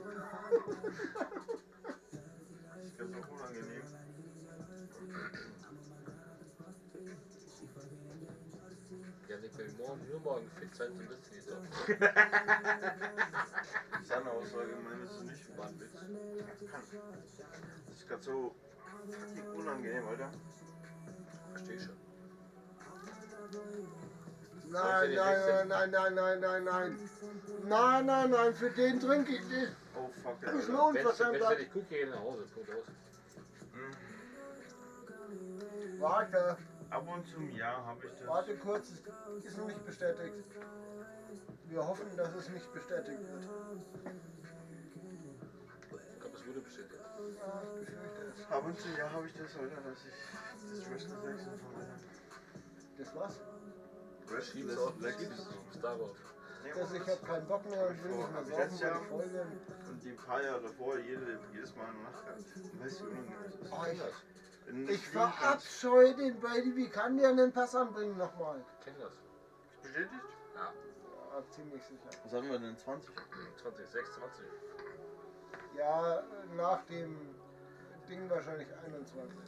ist ganz so unangenehm. Ja, nicht mehr nur morgen fit sein, so ein bisschen jetzt auch. Seine Aussage meinst du nicht? War ein Witz. Das ist gerade so fucking unangenehm, Alter. Versteh ich schon. Nein, für den trinke ich nicht. Oh fuck, Das ist Alter. nur unverschämt. Wenn ich gucke, gehe nach Hause. Punkt aus. Warte. Ab und zu im Jahr habe ich das. Warte kurz, es ist noch nicht bestätigt. Wir hoffen, dass es nicht bestätigt wird. Ich glaube, es wurde bestätigt. Ja, ich befürchte es. Ab und zu im Jahr habe ich das, Alter, dass ich das Restless Leg Syndrome habe. Das was? Restless Star Wars. Also ich habe keinen Bock mehr und will nicht mehr saufen, weil ich voll bin. Und die paar Jahre davor jedes Mal eine Nacht gehabt. Weißt du, Ich verabscheue den Brady, wie kann der einen Pass anbringen nochmal? Kennt das? Bestätigt? Ja. Ja, ziemlich sicher. Was haben wir denn? 20? 26. Ja, nach dem Ding wahrscheinlich 21.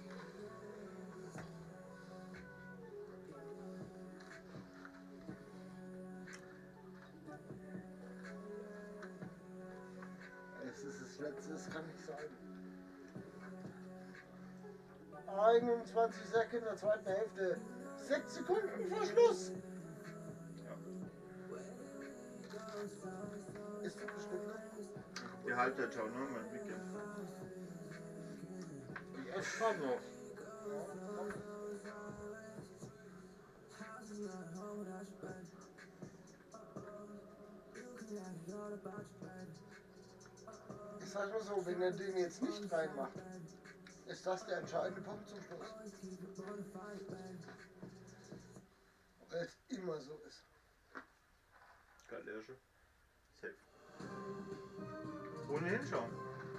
Es ist das Letzte, es kann nicht sein. 21 Sekunden in der zweiten Hälfte. 6 Sekunden vor Schluss. Ist das bestimmt noch? Die Halbzeit schauen, ne? Mein Weekend. Die S-Bahn noch. Ich sag mal so, wenn er den jetzt nicht reinmacht, ist das der entscheidende Punkt zum Schluss. Weil es immer so ist. Galerische. Safe. Ohne hinschauen.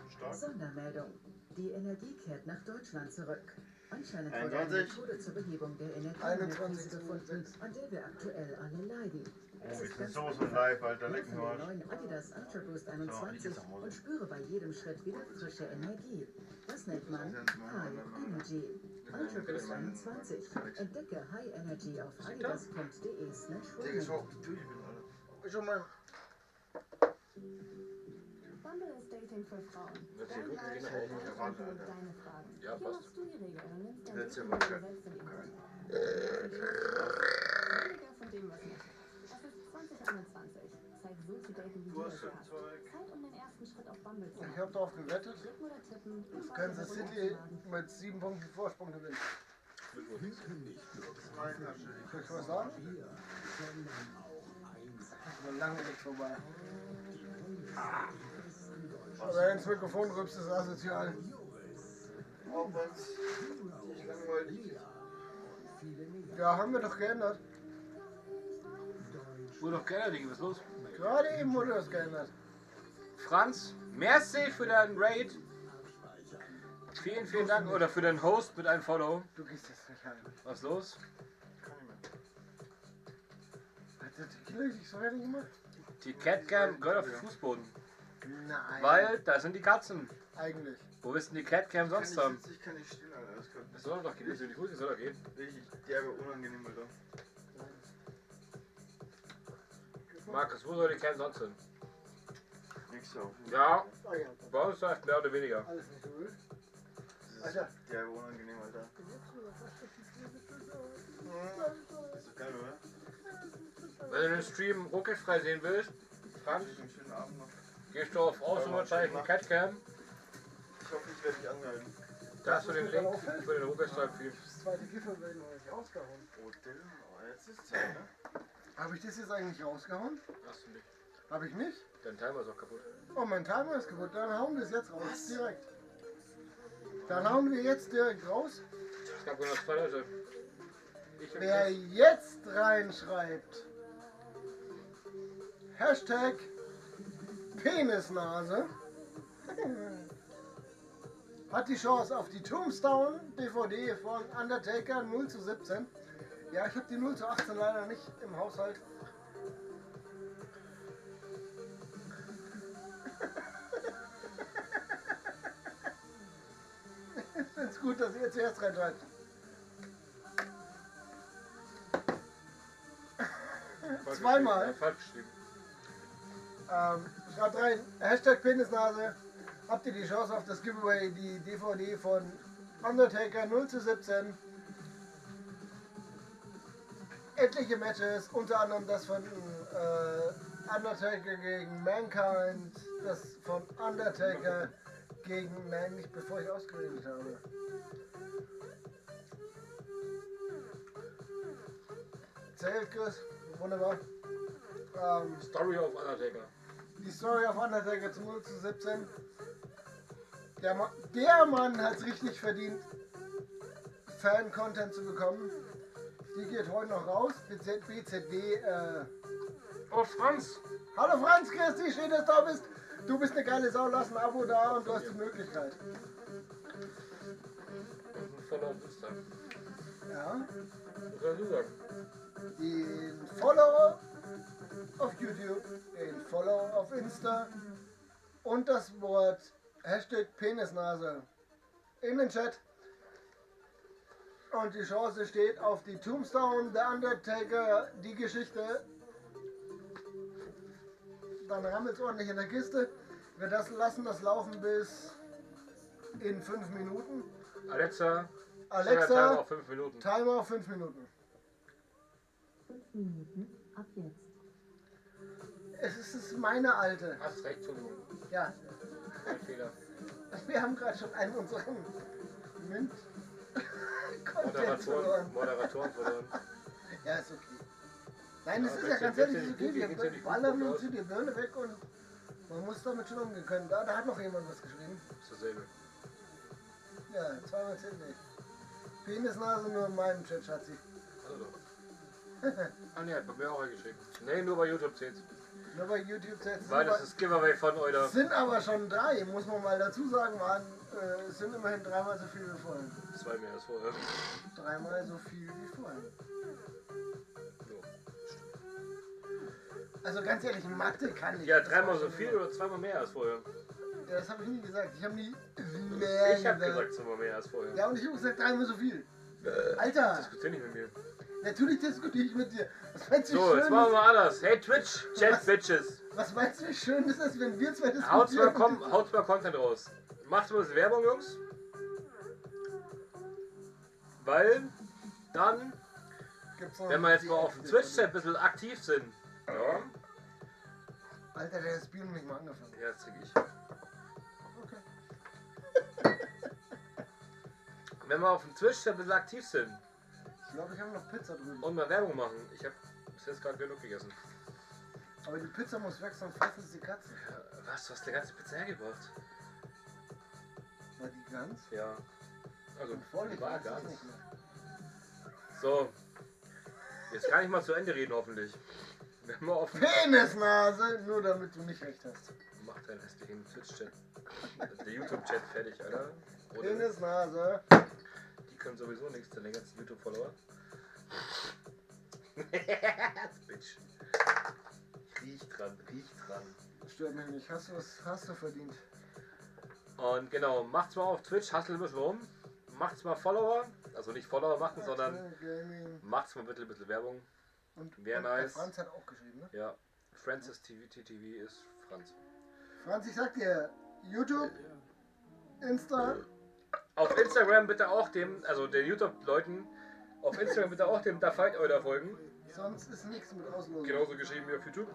Stark. Sondermeldung. Die Energie kehrt nach Deutschland zurück. Anscheinend wurde eine 21. Methode zur Behebung der Energiekrise gefunden, an der wir aktuell alle leiden. Es Oh, ist ist ganz das so einfach. live, Alter. Laufe Lecken den wir Arsch. neuen Adidas Ultra Boost 21 und spüre bei jedem Schritt wieder frische Energie. Das nennt man High Energy. Ultra Boost 21. Entdecke High Energy auf adidas.de/Roman. Schon mal. Bumble ist Dating für Frauen. Wird sie Dein wirklich Like, genau deine auf Antworten und deine Fragen. Ja, Hier passt. machst du die Regeln und nimmst dein Hättest ja Leben mal wieder gesagt. selbst in die Hand. Weniger von dem, was nicht. Es ist 2021. Zeit so zu daten, wie du es hast. Zeit, um den ersten Schritt auf Bumble zu Ich machen. habe darauf gewettet, Drücken oder tippen, um dass weiter Kansas City herunterzuladen. mit 7 Punkten Vorsprung gewinnt. Soll ich was sagen? Aber lange nicht vorbei. Aber wenn ins Mikrofon rübst, ist asozial. Auch wenn es nicht langweilig ist. Ja, haben wir doch geändert. Wurde doch geändert, Ding, was ist los? Gerade eben wurde das geändert. Franz, merci für deinen Raid. Vielen Dank. Oder für deinen Host mit einem Follow. Du gehst jetzt nicht heim. Was ist los? Hat der Tequila dich so fertig gemacht? Die Catcam gehört auf den Fußboden. Nein. Weil, da sind die Katzen. Eigentlich. Wo ist denn die Catcam sonst haben? Ich kann nicht stehen, Alter. Das kann Das soll doch gehen, die Fuß soll doch gehen. richtig derbe unangenehm, Alter. Markus, wo soll die Cam sonst hin? Nix so. Ja, Ah ja, bei uns läuft mehr oder weniger. alles nicht so wild. Das ist Alter. derbe unangenehm, Alter. Ist doch geil, oder? Wenn du den Stream ruckelfrei sehen willst, Franz, Einen schönen Abend noch. gehst du auf Ausrufezeichen Catcam. Ich hoffe, ich werde dich angehalten. Da hast du den Link für den Ruckelstream. Das zweite Gipfel werden wir nicht rausgehauen. Oh, Dylan, oh, jetzt ist Zeit, ne? Habe ich das jetzt eigentlich rausgehauen? Hast du nicht. Habe ich nicht? Dein Timer ist auch kaputt. Oh, mein Timer ist kaputt. Dann hauen wir es jetzt raus. Direkt. Dann hauen wir jetzt direkt raus. Es gab genau 2 Leute. Ich und Wer Chris. jetzt reinschreibt, Hashtag Penisnase, hat die Chance auf die Tombstone DVD von Undertaker 0:17. Ja, ich habe die 0:18 leider nicht im Haushalt. Ich finde es gut, dass ihr zuerst reinschreibt. Zweimal. Ja, falsch geschrieben. Schreibt rein, Hashtag Penisnase, habt ihr die Chance auf das Giveaway, die DVD von Undertaker 0:17. Etliche Matches, unter anderem das von Undertaker gegen Mankind, das von Undertaker gegen Nein, nicht bevor ich ausgeredet habe. Zählt, Chris, wunderbar. Story of Undertaker. Die Story of Undertaker zu 0:17. Der Mann hat es richtig verdient, Fan-Content zu bekommen. Die geht heute noch raus. BZW. Oh, Franz! Hallo Franz, grüß dich, schön, dass du da bist. Du bist eine geile Sau, lass ein Abo da und du hast die Möglichkeit. Follow auf Insta. Ja. Was soll du sagen? Den Follow auf YouTube, den Follow auf Insta und das Wort Hashtag Penisnase in den Chat. Und die Chance steht auf die Tombstone, The Undertaker, die Geschichte. Dann rammelt es ordentlich in der Kiste. Wir lassen das laufen bis in 5 Minuten. Alexa, Timer auf 5 Minuten. Timer auf 5 Minuten. 5 Minuten ab jetzt. Es ist meine alte. Hast recht, Entschuldigung. Ja. Kein Fehler. Wir haben gerade schon einen unseren Content verloren. Moderatoren verloren. Ja, ist okay. Nein, das Ja, ist ja ganz ehrlich, ist okay. geht's ja Wir nicht ballern gut uns aus. hier die Birne weg und man muss damit schon umgehen können. Da hat noch jemand was geschrieben. Ist dasselbe. Ja, zweimal zählt nicht. Penisnase nur in meinem Chat, Schatzi. Also doch. Ah ne, hat bei mir auch eingeschrieben. Ne, nur bei YouTube zählt's. Nur bei YouTube zählt Weil das ist Giveaway von eurer. sind aber schon 3, muss man mal dazu sagen, waren, es sind immerhin 3-mal so viel wie vorhin. 2 mehr als vorher. 3-mal so viel wie vorhin. So. Also ganz ehrlich, Mathe kann ich. Ja, Das 3-mal war so schon viel immer- oder 2-mal mehr als vorher? Ja, das habe ich nie gesagt. Ich habe nie mehr Ich hab gesagt 2-mal mehr als vorher. Ja, und ich habe gesagt 3-mal so viel. Alter, Diskutier nicht mit mir. natürlich diskutiere ich mit dir. Was meinst du, wie So, schön jetzt machen wir ist- mal anders. Hey Twitch, Chat Bitches. Was meinst du, wie schön das ist, wenn wir zwei Haut's diskutieren? mal Content raus. Macht mal ein bisschen Werbung, Jungs. Weil dann, Gibt's noch wenn wir jetzt die mal auf dem Hälfte Twitch-Chat ein bisschen aktiv sind. Ja, von- Alter, der hat das Bier noch nicht mal angefangen. ja das krieg ich. Okay. Wenn wir auf dem Twitch-Chat ein bisschen aktiv sind Ich glaube, ich habe noch Pizza drüben. und mal Werbung machen. Ich habe bis jetzt gerade genug gegessen. Aber die Pizza muss weg, sonst fressen es die Katzen. Was, du hast die ganze Pizza hergebracht? War die ganz? Ja. Also, Vorlieb war weiß ich ganz. nicht mehr. So. Jetzt kann ich mal zu Ende reden, hoffentlich. Wenn wir auf dem Penisnase, nur damit du nicht recht hast. Mach deinen hässlichen Twitch-Chat. Der YouTube-Chat fertig, Alter. Oder? Penisnase. Die können sowieso nichts, der ganzen YouTube-Follower. Bitch. Riech dran. Stört mich nicht. Hast du verdient. Und genau, macht's mal auf Twitch, hustelt ein bisschen rum. Macht's mal Follower. Also nicht Follower machen, sondern Gaming. macht's mal bitte ein bisschen Werbung. Und, Wäre und der nice. Franz hat auch geschrieben, ne? Ja. Francis TTV ist Franz. Franz, ich sag dir, YouTube, Insta, Auf Instagram bitte auch dem, also den YouTube-Leuten, auf Instagram bitte auch dem Da Fight Euler folgen. sonst ist nichts mit Auslosung. Genauso geschrieben wie auf YouTube.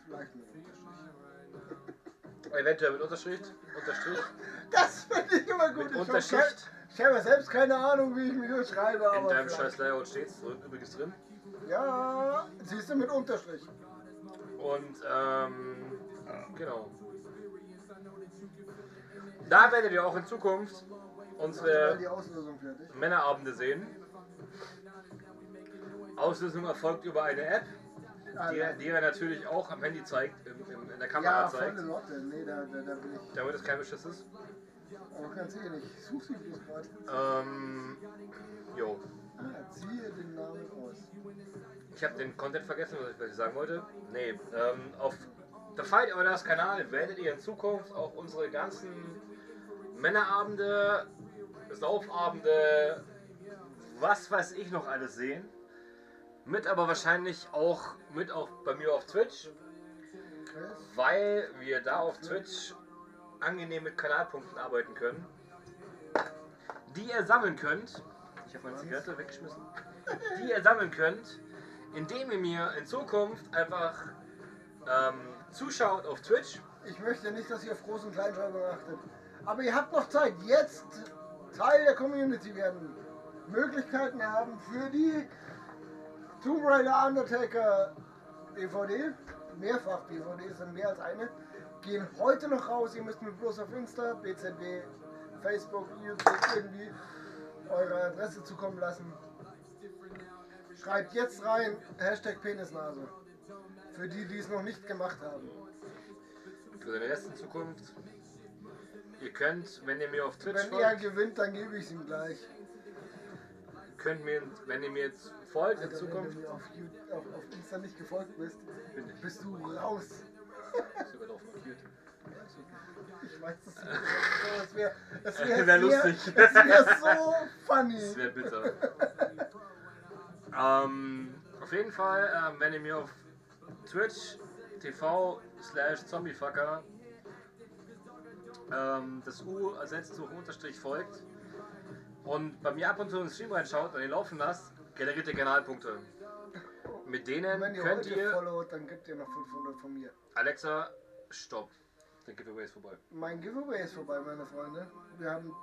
Vielleicht nicht. Eventuell mit Unterstrich. Das finde ich immer gut. Mit Unterschicht. Ich habe ja selbst keine Ahnung, wie ich mich durchschreibe, In aber. deinem vielleicht. scheiß Layout steht's übrigens drin. Ja, siehst du mit Unterstrich. Und genau. Da werdet ihr auch in Zukunft Weil unsere die Auslösung fertig. Männerabende sehen. Auslösung erfolgt über eine App, die er natürlich auch am Handy zeigt, in der Kamera Ja, zeigt, volle Lotte. Nee, da bin ich. damit es kein Beschiss ist. Aber ganz ehrlich, ich suche sie bloß gerade. Jo. Ziehe den Namen aus. Ich habe den Content vergessen, was ich sagen wollte. Nee, auf The Fight Eulers Kanal werdet ihr in Zukunft auch unsere ganzen Männerabende, Saufabende, was weiß ich noch alles sehen. Mit aber wahrscheinlich auch bei mir auf Twitch, weil wir da auf Twitch angenehm mit Kanalpunkten arbeiten können, die ihr sammeln könnt. Ich habe meine Zigarette weggeschmissen. Die ihr sammeln könnt, indem ihr mir in Zukunft einfach zuschaut auf Twitch. Ich möchte nicht, dass ihr auf Groß- und Kleinschreibung achtet. Aber ihr habt noch Zeit. Jetzt Teil der Community werden. Möglichkeiten haben für die Tomb Raider Undertaker DVD. Mehrfach DVDs, sind mehr als eine. Gehen heute noch raus. Ihr müsst mir bloß auf Insta, BZW, Facebook, YouTube irgendwie eure Adresse zukommen lassen. Schreibt jetzt rein, Hashtag Penisnase. Für die, die es noch nicht gemacht haben. Für seine Rest Zukunft. Ihr könnt, wenn ihr mir auf Twitch Wenn folgt, er gewinnt, dann gebe ich es ihm gleich. könnt mir, wenn ihr mir jetzt folgt in Alter, Zukunft, wenn du mir auf Insta nicht gefolgt bist, bist du raus. sogar drauf markiert. Ich weiß, dass du das wäre. Das Wär lustig. Das wäre so funny. Das wäre bitter. Auf jeden Fall, wenn ihr mir auf Twitch TV/Zombiefucker das U ersetzt durch Unterstrich folgt und bei mir ab und zu in den Stream reinschaut und ihn laufen lasst, generiert ihr Kanalpunkte. Mit denen Wenn ihr könnt heute ihr... followt, dann gibt ihr noch 500 von mir. Alexa, stopp. Der Giveaway ist vorbei. Mein Giveaway ist vorbei, meine Freunde. Wir haben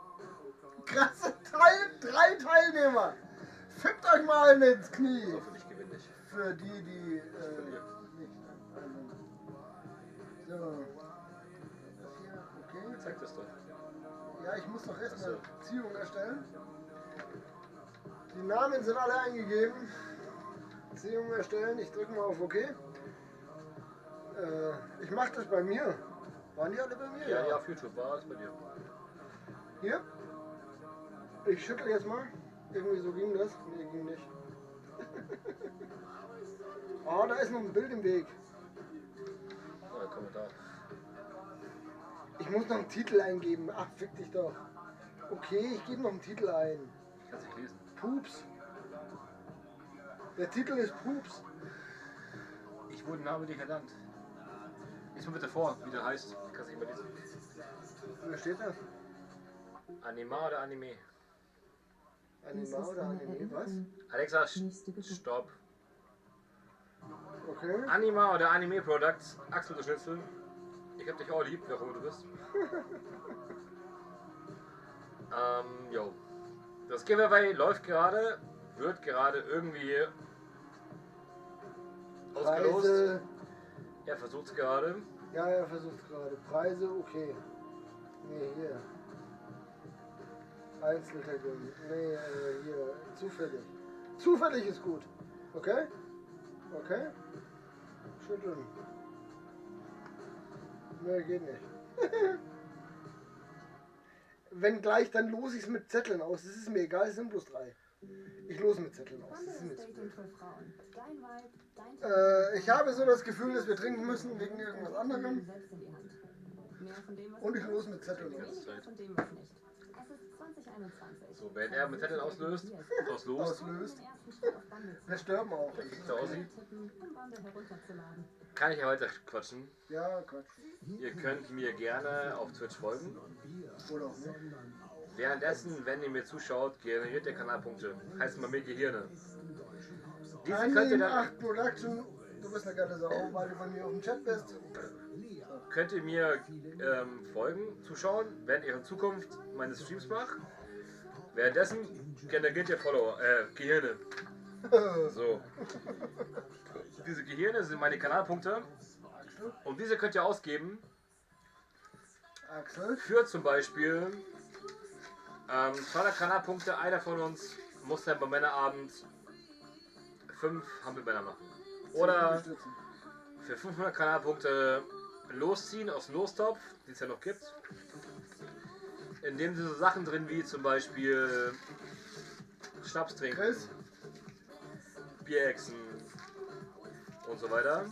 krasse 3 Teilnehmer. Fickt euch mal ins Knie. Hoffentlich gewinne ich. Für die, die nicht. So. Das hier, okay. Zeig das doch. Ja, ich muss doch erst eine Beziehung erstellen. Die Namen sind alle eingegeben. Beziehung erstellen, ich drücke mal auf OK. Ich mache das bei mir. Waren die alle bei mir? Ja, auf YouTube war es bei dir. Hier? Ich schüttel jetzt mal. Irgendwie so ging das. Nee, ging nicht. Oh, da ist noch ein Bild im Weg. Ja, Kommentar. Ich muss noch einen Titel eingeben. Ach, fick dich doch. Okay, ich gebe noch einen Titel ein. Ich kann es nicht lesen. Pups. Der Titel ist Pups. Ich wurde namentlich ernannt. Lies mal bitte vor, wie der heißt. Ich kann es nicht mehr lesen. Wo steht das? Anima oder Anime? Anima oder Anime? Was? Alexa, stopp. Okay. Anima oder Anime Products, Axel der Schnitzel. Ich hab dich auch lieb, wer auch immer du bist. Jo. Das Giveaway läuft gerade, wird gerade irgendwie ausgelost. Preise. Er versucht es gerade. Ja, er versucht gerade. Preise, okay. Nee, hier. Einzelteil. Nee, hier. Zufällig. Zufällig ist gut. Okay? Okay? Schütteln. Nee, geht nicht. Wenn gleich, dann lose ich es mit Zetteln aus. Das ist mir egal, es sind bloß 3. Ich lose mit Zetteln aus. Das ist mir zu blöd. Ich habe so das Gefühl, dass wir trinken müssen wegen irgendwas anderem. Und ich lose mit Zetteln aus. So, wenn er mit Zetteln auslöst, wir sterben auch. wie es so aussieht, kann ich ja heute quatschen. Ja, Quatsch. Ihr könnt mir gerne auf Twitch folgen. Oder auch nicht. Währenddessen, wenn ihr mir zuschaut, generiert ihr Kanalpunkte. Heißt bei mir Gehirne. Diese Anime könnt ihr dann 8 Production, du bist eine geile Sau, weil du bei mir auf dem Chat bist. könnt ihr mir folgen, zuschauen, wenn ihr in Zukunft meine Streams macht. Währenddessen generiert ihr Follower, Gehirne. So. Diese Gehirne sind meine Kanalpunkte. Und diese könnt ihr ausgeben. Für zum Beispiel 200 Kanalpunkte. Einer von uns muss dann beim Männerabend 5 Hampelmänner machen. Oder für 500 Kanalpunkte losziehen aus dem Lostopf, die es ja noch gibt. In dem sind so Sachen drin wie zum Beispiel Schnaps trinken, Bierechsen und so weiter.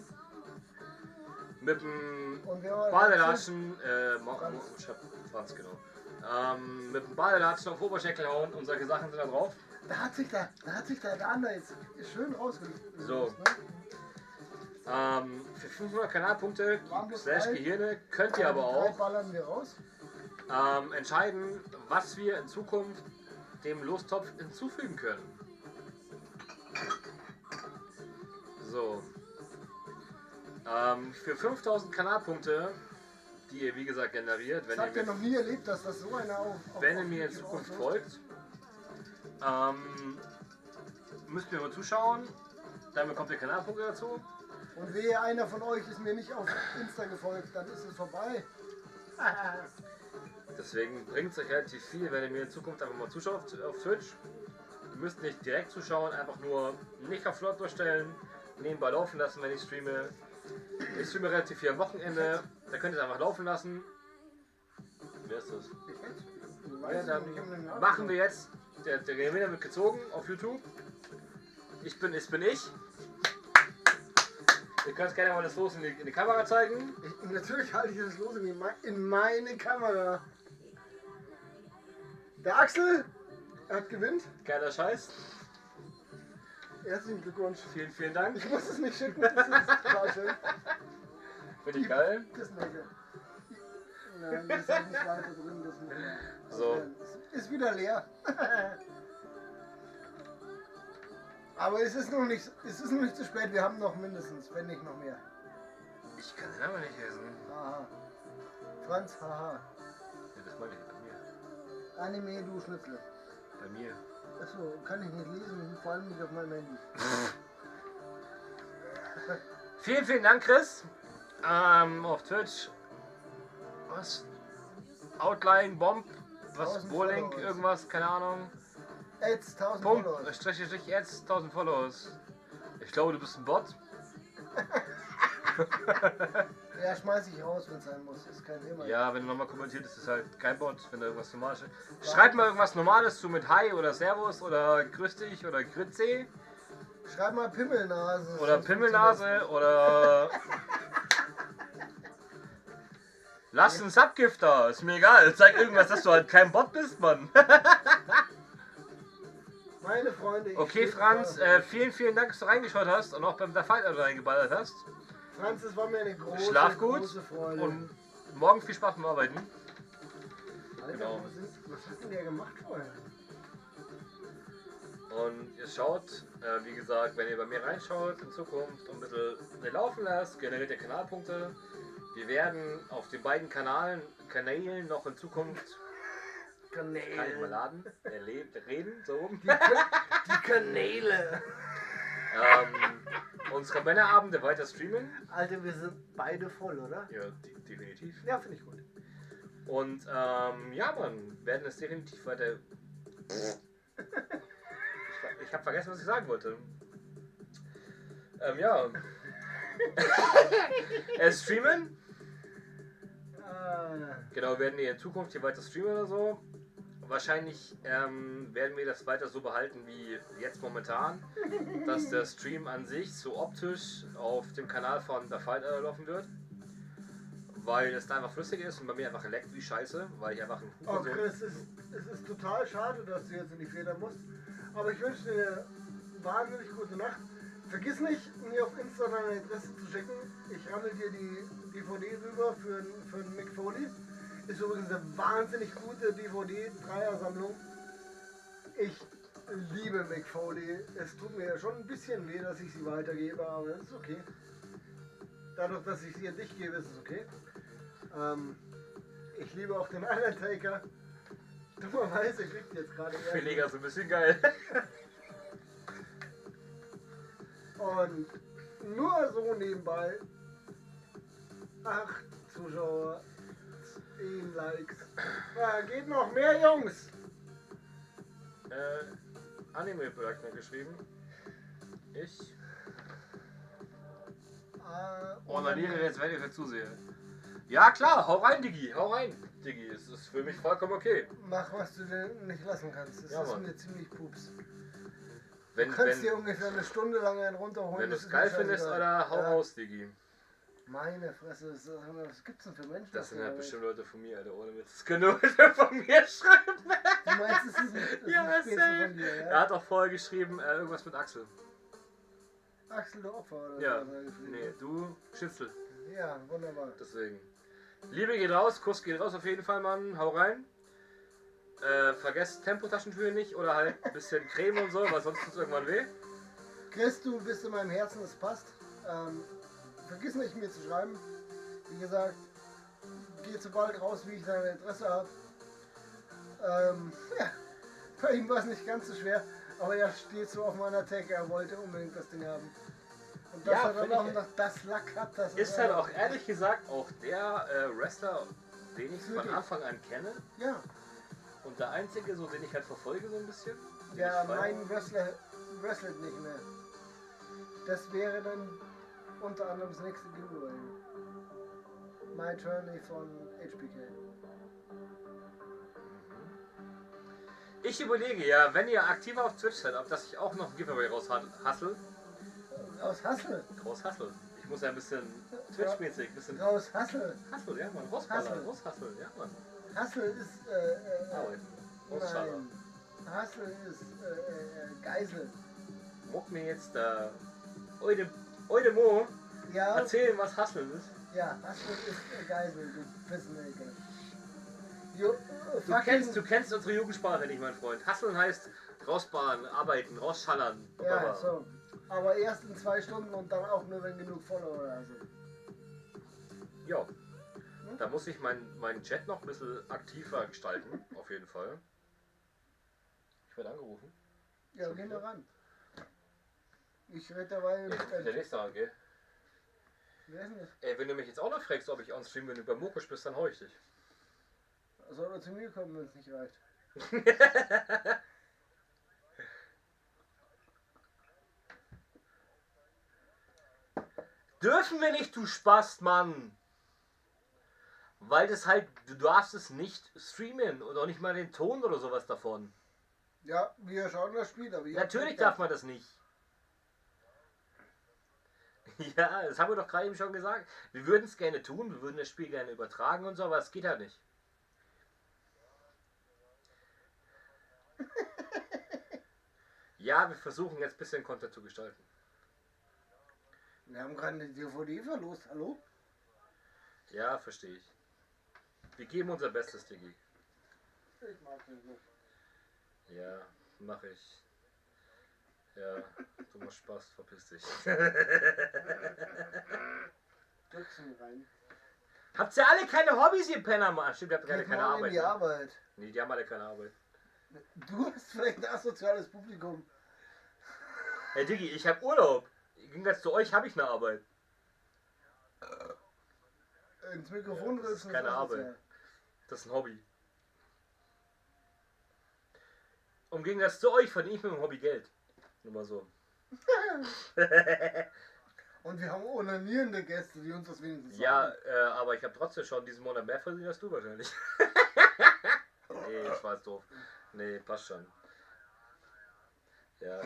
Mit dem Badelatschen, Franz, genau. Mit dem Badelatschen auf Oberschenkel hauen und solche Sachen sind da drauf. Da hat sich der andere jetzt schön rausgelegt. So. Für 500 Kanalpunkte / Gehirne könnt ihr aber auch Ballern wir raus. entscheiden, was wir in Zukunft dem Lostopf hinzufügen können. So. Für 5000 Kanalpunkte, die ihr wie gesagt generiert, wenn Habt ihr noch nie erlebt, dass das so einer wenn ihr mir in Zukunft folgt, müsst ihr mal zuschauen, dann bekommt ihr Kanalpunkte dazu. Und wehe, einer von euch ist mir nicht auf Insta gefolgt, dann ist es vorbei. Deswegen bringt es euch relativ viel, wenn ihr mir in Zukunft einfach mal zuschaut auf Twitch. müsst nicht direkt zuschauen, einfach nur nicht auf Flot durchstellen, nebenbei laufen lassen, wenn ich streame. Ich streame relativ viel am Wochenende, da könnt ihr es einfach laufen lassen. Wer ist das? Ja, dann machen wir jetzt, der Gewinner wird gezogen auf YouTube. Es bin ich. Ihr könnt gerne mal das Los in die Kamera zeigen. Natürlich halte ich das Los in meine Kamera. Der Axel hat gewinnt. Geiler Scheiß. Herzlichen Glückwunsch. Vielen Dank. Ich muss es nicht schicken, das ist total schön. Finde ich geil. Das Necke. Nein, das ist halt nicht weiter drin. Das muss so. Ist wieder leer. Aber es ist noch nicht zu spät. Wir haben noch mindestens, wenn nicht noch mehr. Ich kann den aber nicht lesen. Haha. Franz, haha. Ja, das meine ich bei mir. Anime, du Schnitzel. Bei mir. Achso, kann ich nicht lesen, vor allem nicht auf meinem Handy. Vielen Dank, Chris. Auf Twitch. Was? Outline, Bomb, was? Bowling, irgendwas, keine Ahnung. Ads, 1000 Punkt, Followers. Strich, Ads, 1000 Followers. Ich glaube, du bist ein Bot. Ja, schmeiß ich raus, wenn es sein muss. Ist kein Thema. Ja, wenn du nochmal kommentiert, ist es halt kein Bot, wenn da irgendwas Normales ist. Schreib mal irgendwas Normales zu mit Hi oder Servus oder Grüß dich oder Grütze. Schreib mal Pimmelnase. Oder Pimmelnase oder... Lass einen Subgifter, ist mir egal. Zeig irgendwas, dass du halt kein Bot bist, Mann. Meine Freunde. Okay, Franz, vielen Dank, dass du reingeschaut hast und auch beim der Fight reingeballert hast. Franz, es war mir eine große, Schlaf gut große Freude. Und morgen viel Spaß beim Arbeiten. Alter, Genau. Was hat denn der gemacht vorher? Und ihr schaut, wie gesagt, wenn ihr bei mir reinschaut in Zukunft und ein bisschen laufen lasst, generiert ihr Kanalpunkte. Wir werden auf den beiden Kanälen noch in Zukunft kann ich mal laden, reden, so oben. Die Kanäle. Unsere Männerabende weiter streamen. Alter, wir sind beide voll, oder? Ja, definitiv. Ja, finde ich gut. Und ja, man, werden es definitiv weiter. Ich habe vergessen, was ich sagen wollte. Ja. Streamen. Genau, werden wir in Zukunft hier weiter streamen oder so. Wahrscheinlich werden wir das weiter so behalten wie jetzt momentan, dass der Stream an sich so optisch auf dem Kanal von der Fight laufen wird. Weil es da einfach flüssig ist und bei mir einfach leckt wie Scheiße, weil ich einfach ein Oh Chris, es ist total schade, dass du jetzt in die Federn musst. Aber ich wünsche dir eine wahnsinnig gute Nacht. Vergiss nicht, mir auf Insta deine Adresse zu schicken. Ich rammel dir die DVD rüber für Mick Foley. Ist übrigens eine wahnsinnig gute DVD-Dreier-Sammlung. Ich liebe Mick Foley. Es tut mir ja schon ein bisschen weh, dass ich sie weitergebe, aber das ist okay. Dadurch, dass ich sie an dich gebe, ist es okay. Ich liebe auch den Undertaker. Dummerweise kriegt jetzt gerade erst. Finde ich also ein bisschen geil. Und nur so nebenbei 8 Zuschauer, 10 Likes. Geht noch mehr, Jungs! Anime-Projekt mir geschrieben. Ich onaniere jetzt, wenn ich mir zusehe. Ja klar, hau rein, Diggi, hau rein, Diggi. Es ist für mich vollkommen okay. Mach, was du denn nicht lassen kannst. Das ja, ist Mann. mir ziemlich pups. Du kannst dir ungefähr eine Stunde lang einen runterholen. Wenn du es geil findest, oder hau raus, Diggi. Meine Fresse, was gibt's denn für Menschen? Das sind halt bestimmt Leute von mir, Alter, ohne Witz. Das können Leute von mir schreiben. Du meinst, das ist ein von dir, ja? Er hat auch vorher geschrieben, irgendwas mit Axel. Axel, der Opfer, oder? Ja, nee, du Schnitzel. Ja, wunderbar. Deswegen. Liebe geht raus, Kuss geht raus auf jeden Fall, Mann. Hau rein. Vergesst Tempotaschentücher nicht oder halt ein bisschen Creme und so, weil sonst tut es irgendwann weh. Chris, du bist in meinem Herzen, es passt. Vergiss nicht, mir zu schreiben. Wie gesagt, geh so bald raus, wie ich deine Adresse habe. Ja, bei ihm war es nicht ganz so schwer, aber er steht so auf meiner Theke, er wollte unbedingt das Ding haben. Und dass er dann auch noch das Lack hat, das ist halt auch ehrlich gesagt auch der Wrestler, den ich von Anfang an kenne. Ja. Und der einzige, so den ich halt verfolge so ein bisschen. Ja, mein Wrestler wrestelt nicht mehr. Das wäre dann unter anderem das nächste Giveaway. My Journey von HBK. Ich überlege ja, wenn ihr aktiv auf Twitch seid, ob das ich auch noch ein Giveaway raushassel. Aus Hassel? Raushassel. Ich muss ja ein bisschen Twitch-mäßig, ein bisschen... Raus Hassel. Hassel, ja Mann. Rausballern, raushassel, ja Mann. Hassel ist... Arbeit. Rausschallern. Hassel ist Geisel. Muck mir jetzt da... Oide Mo, Ja. erzählen, was Hasseln ist. Ja, Hassel ist Geisel, du Pissnägel. Du kennst unsere Jugendsprache nicht, mein Freund. Hasseln heißt rausballern, arbeiten, rausschallern. Ja, so. Aber erst in 2 Stunden und dann auch nur, wenn genug Follower da sind. Ja. Da muss ich meinen Chat noch ein bisschen aktiver gestalten, auf jeden Fall. Ich werde angerufen. Ja, geh mal ran. Ich rede dabei. Ja, der nächste Mal, gell? Wer ist denn das? Ey, wenn du mich jetzt auch noch fragst, ob ich on Stream bin, wenn du bei Mokosch bist, dann hau ich dich. Soll er zu mir kommen, wenn es nicht reicht? Dürfen wir nicht, du Spaß, Mann! Weil das halt, du darfst es nicht streamen und auch nicht mal den Ton oder sowas davon. Ja, wir schauen das Spiel, aber natürlich darf man das nicht. Ja, das haben wir doch gerade eben schon gesagt. Wir würden es gerne tun, wir würden das Spiel gerne übertragen und so, aber es geht halt nicht. Ja, wir versuchen jetzt ein bisschen Content zu gestalten. Wir haben gerade eine DVD verlost, hallo? Ja, verstehe ich. Wir geben unser Bestes, Diggi. Ich mag den nicht. Ja, mach ich. Ja, du machst Spaß, verpiss dich. Drücksen rein. Habt ihr alle keine Hobbys, ihr Penner, Mann? Stimmt, ihr habt alle Geht keine mal Arbeit. in die Arbeit. Nee, die haben alle keine Arbeit. Du hast vielleicht ein asoziales Publikum. Hey Diggi, ich hab Urlaub. Im Gegensatz zu euch habe ich eine Arbeit. Ins Mikrofon Ja, das ist keine Arbeit. Das ist ein Hobby. Im Gegensatz zu euch verdiene ich mit dem Hobby Geld. Nur mal so. Und wir haben onanierende Gäste, die uns das wenigstens sagen. Ja, aber ich habe trotzdem schon diesen Monat mehr verdient als du wahrscheinlich. Nee, das war jetzt doof. Nee, passt schon. Ja.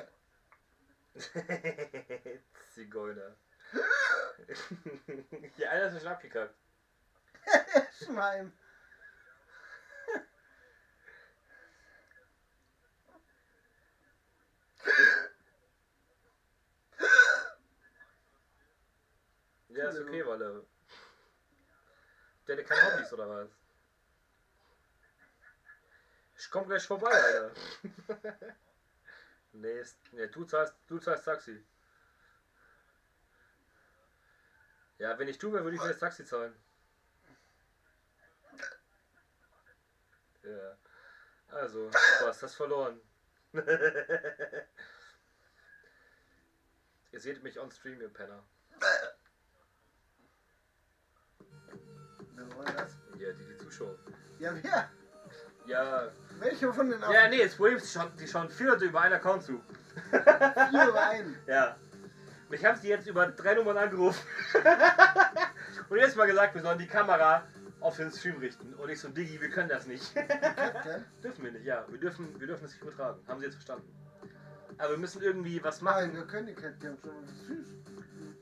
Zigeuner. Ja, einer ist schon abgekackt. Schwein. Ja, ist okay, weil der hat keine Hobbys oder was? Ich komm gleich vorbei, Alter. Nee, du zahlst Taxi. Ja, wenn ich du wäre, würde ich mir das Taxi zahlen. Ja. Also, du hast das verloren. Ihr seht mich on Stream, ihr Penner. Wer war das? Ja, die zuschauen. Ja, wer? Ja. Welcher von den Ja, nee, das Problem ist, die schauen 4 Leute über einen Account zu. 4 über einen? Ja. Mich haben sie jetzt über 3 Nummern angerufen. Und jetzt mal gesagt, wir sollen die Kamera auf den Stream richten. Und ich so, Diggi, wir können das nicht. Dürfen wir nicht, ja. Wir dürfen das nicht übertragen. Haben sie jetzt verstanden. Aber wir müssen irgendwie was machen. Nein, wir können die Catcam schon. Das ist süß.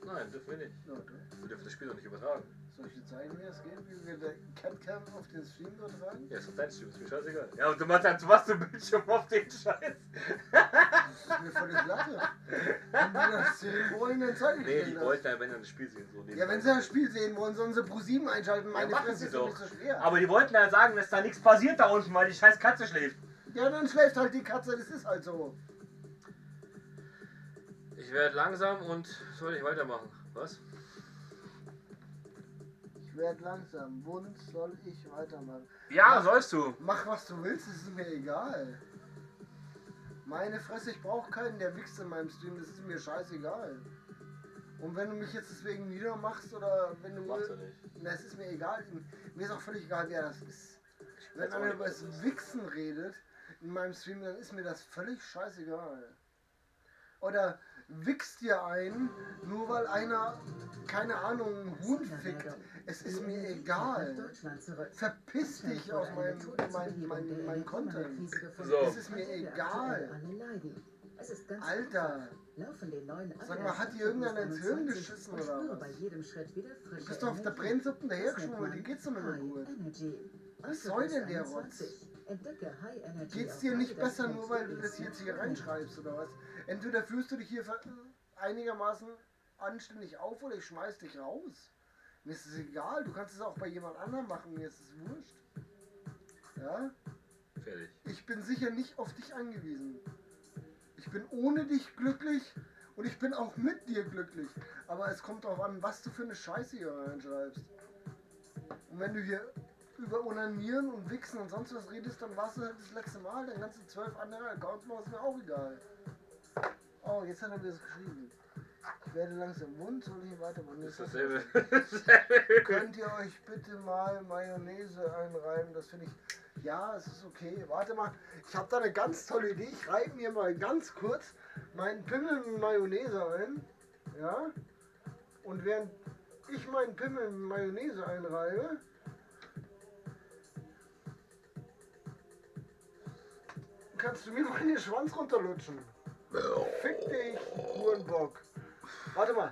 Nein, dürfen wir nicht. Ja, Wir dürfen das Spiel doch nicht übertragen. soll ich dir zeigen, wie es geht, wie wir der Catcam auf den Stream übertragen? Ja, ist doch dein Stream, ist mir scheißegal. Ja, und du machst du Bildschirm auf den Scheiß. Das ist mir völlig Latte. Wenn die das sehen wollen, dann zeige ich Nee, die denen wollten ja, wenn dann das Spiel sehen. So Ja, wenn sie das Spiel sehen wollen, sollen sie Pro7 einschalten. Meine machen Fresse sie ist doch doch. nicht so schwer. Aber die wollten ja sagen, dass da nichts passiert da unten, weil die scheiß Katze schläft. Ja, dann schläft halt die Katze, das ist halt so. Ich werde langsam und soll ich weitermachen. Was? Ich werde langsam. Wund soll ich weitermachen? Ja, sollst du. Mach was du willst, das ist mir egal. Meine Fresse, ich brauche keinen, der wichst in meinem Stream, das ist mir scheißegal. Und wenn du mich jetzt deswegen niedermachst oder wenn du Machst du nicht. Na, es ist mir egal. Mir ist auch völlig egal, wer das ist. Wenn einer über das Wichsen redet, in meinem Stream, dann ist mir das völlig scheißegal. Oder wichst dir ein, nur weil einer, keine Ahnung, einen Huhn fickt. Es ist mir egal. Verpiss dich aus meinem Content. So. Es ist mir egal. Alter. Sag mal, hat dir irgendeiner ins Hirn geschissen oder was? Du bist doch auf der Brennsuppe dahergeschwungen, die geht's doch nicht mehr gut. Was soll denn der Rotz? Geht's dir nicht besser, nur weil du das jetzt hier reinschreibst oder was? Entweder führst du dich hier einigermaßen anständig auf oder ich schmeiß dich raus. Mir ist es egal, du kannst es auch bei jemand anderem machen, mir ist es wurscht. Ja? Fertig. Ich bin sicher nicht auf dich angewiesen. Ich bin ohne dich glücklich und ich bin auch mit dir glücklich. Aber es kommt darauf an, was du für eine Scheiße hier reinschreibst. Und wenn du hier über Onanieren und Wichsen und sonst was redest, dann warst du halt das letzte Mal. Dann kannst du 12 andere Accounts machen, ist mir auch egal. Oh, jetzt hat er mir das geschrieben. Ich werde langsam wund, soll ich hier weiter? Das ist dasselbe. Könnt ihr euch bitte mal Mayonnaise einreiben? Das finde ich... Ja, es ist okay. Warte mal, ich habe da eine ganz tolle Idee. Ich reibe mir mal ganz kurz meinen Pimmel mit Mayonnaise ein. Ja? Und während ich meinen Pimmel mit Mayonnaise einreibe, kannst du mir mal den Schwanz runterlutschen. Fick dich, Hurenbock. Warte mal.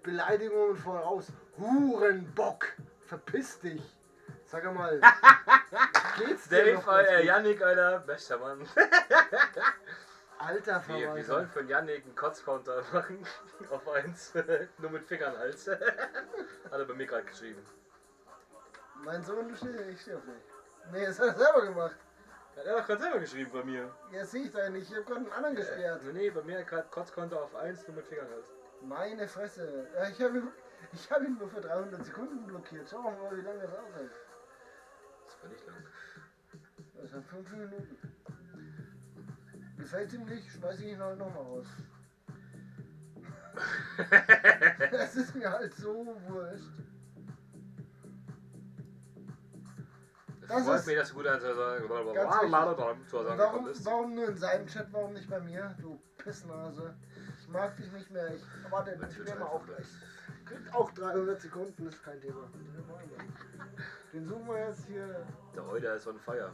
Beleidigungen voraus. Hurenbock. Verpiss dich. Sag mal. Geht's dir noch? Dave, Yannick, Alter. Bester Mann. Alter Verwalter. Wir sollen für Yannick einen Kotzcounter machen. Auf 1. Nur mit Fingern als. Hat er bei mir gerade geschrieben. Mein Sohn, ich stehe auf dich. Nee, das hat er selber gemacht. Hat er doch gerade selber geschrieben bei mir. Ja, sehe ich da nicht. Ich habe gerade einen anderen gesperrt. Nee, bei mir gerade Kotzkonto auf 1, nur mit Fingern halt. Meine Fresse. Ja, ich hab ihn nur für 300 Sekunden blockiert. Schau mal, wie lange das aushält. Das war nicht lang. Das sind 5 Minuten. Gefällt ihm nicht, schmeiß ich ihn halt nochmal raus. Das ist mir halt so wurscht. Das freut mich, dass du gut warum nur in seinem Chat, warum nicht bei mir, du Pissnase? Ich mag dich nicht mehr. Warte, ich nehme mal auch gleich. Kriegt auch 300 Sekunden, ist kein Thema. Den suchen wir jetzt hier. Der Euler ist on fire.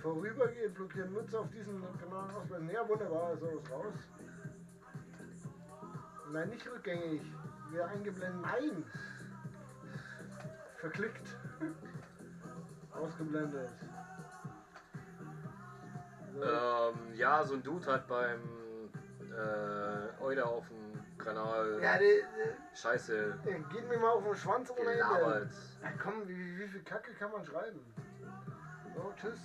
Vorübergehend blockieren Nutzer auf diesen Kanal ausblenden. Ja, wunderbar, so ist raus. Nein, nicht rückgängig. Wieder eingeblendet. Nein! Verklickt. Ausgeblendet. So. Ja, so ein Dude hat beim Euler auf dem Kanal. Ja, Scheiße. Geht mir mal auf den Schwanz ohne Ende. Ja, komm, wie viel Kacke kann man schreiben? So, tschüss.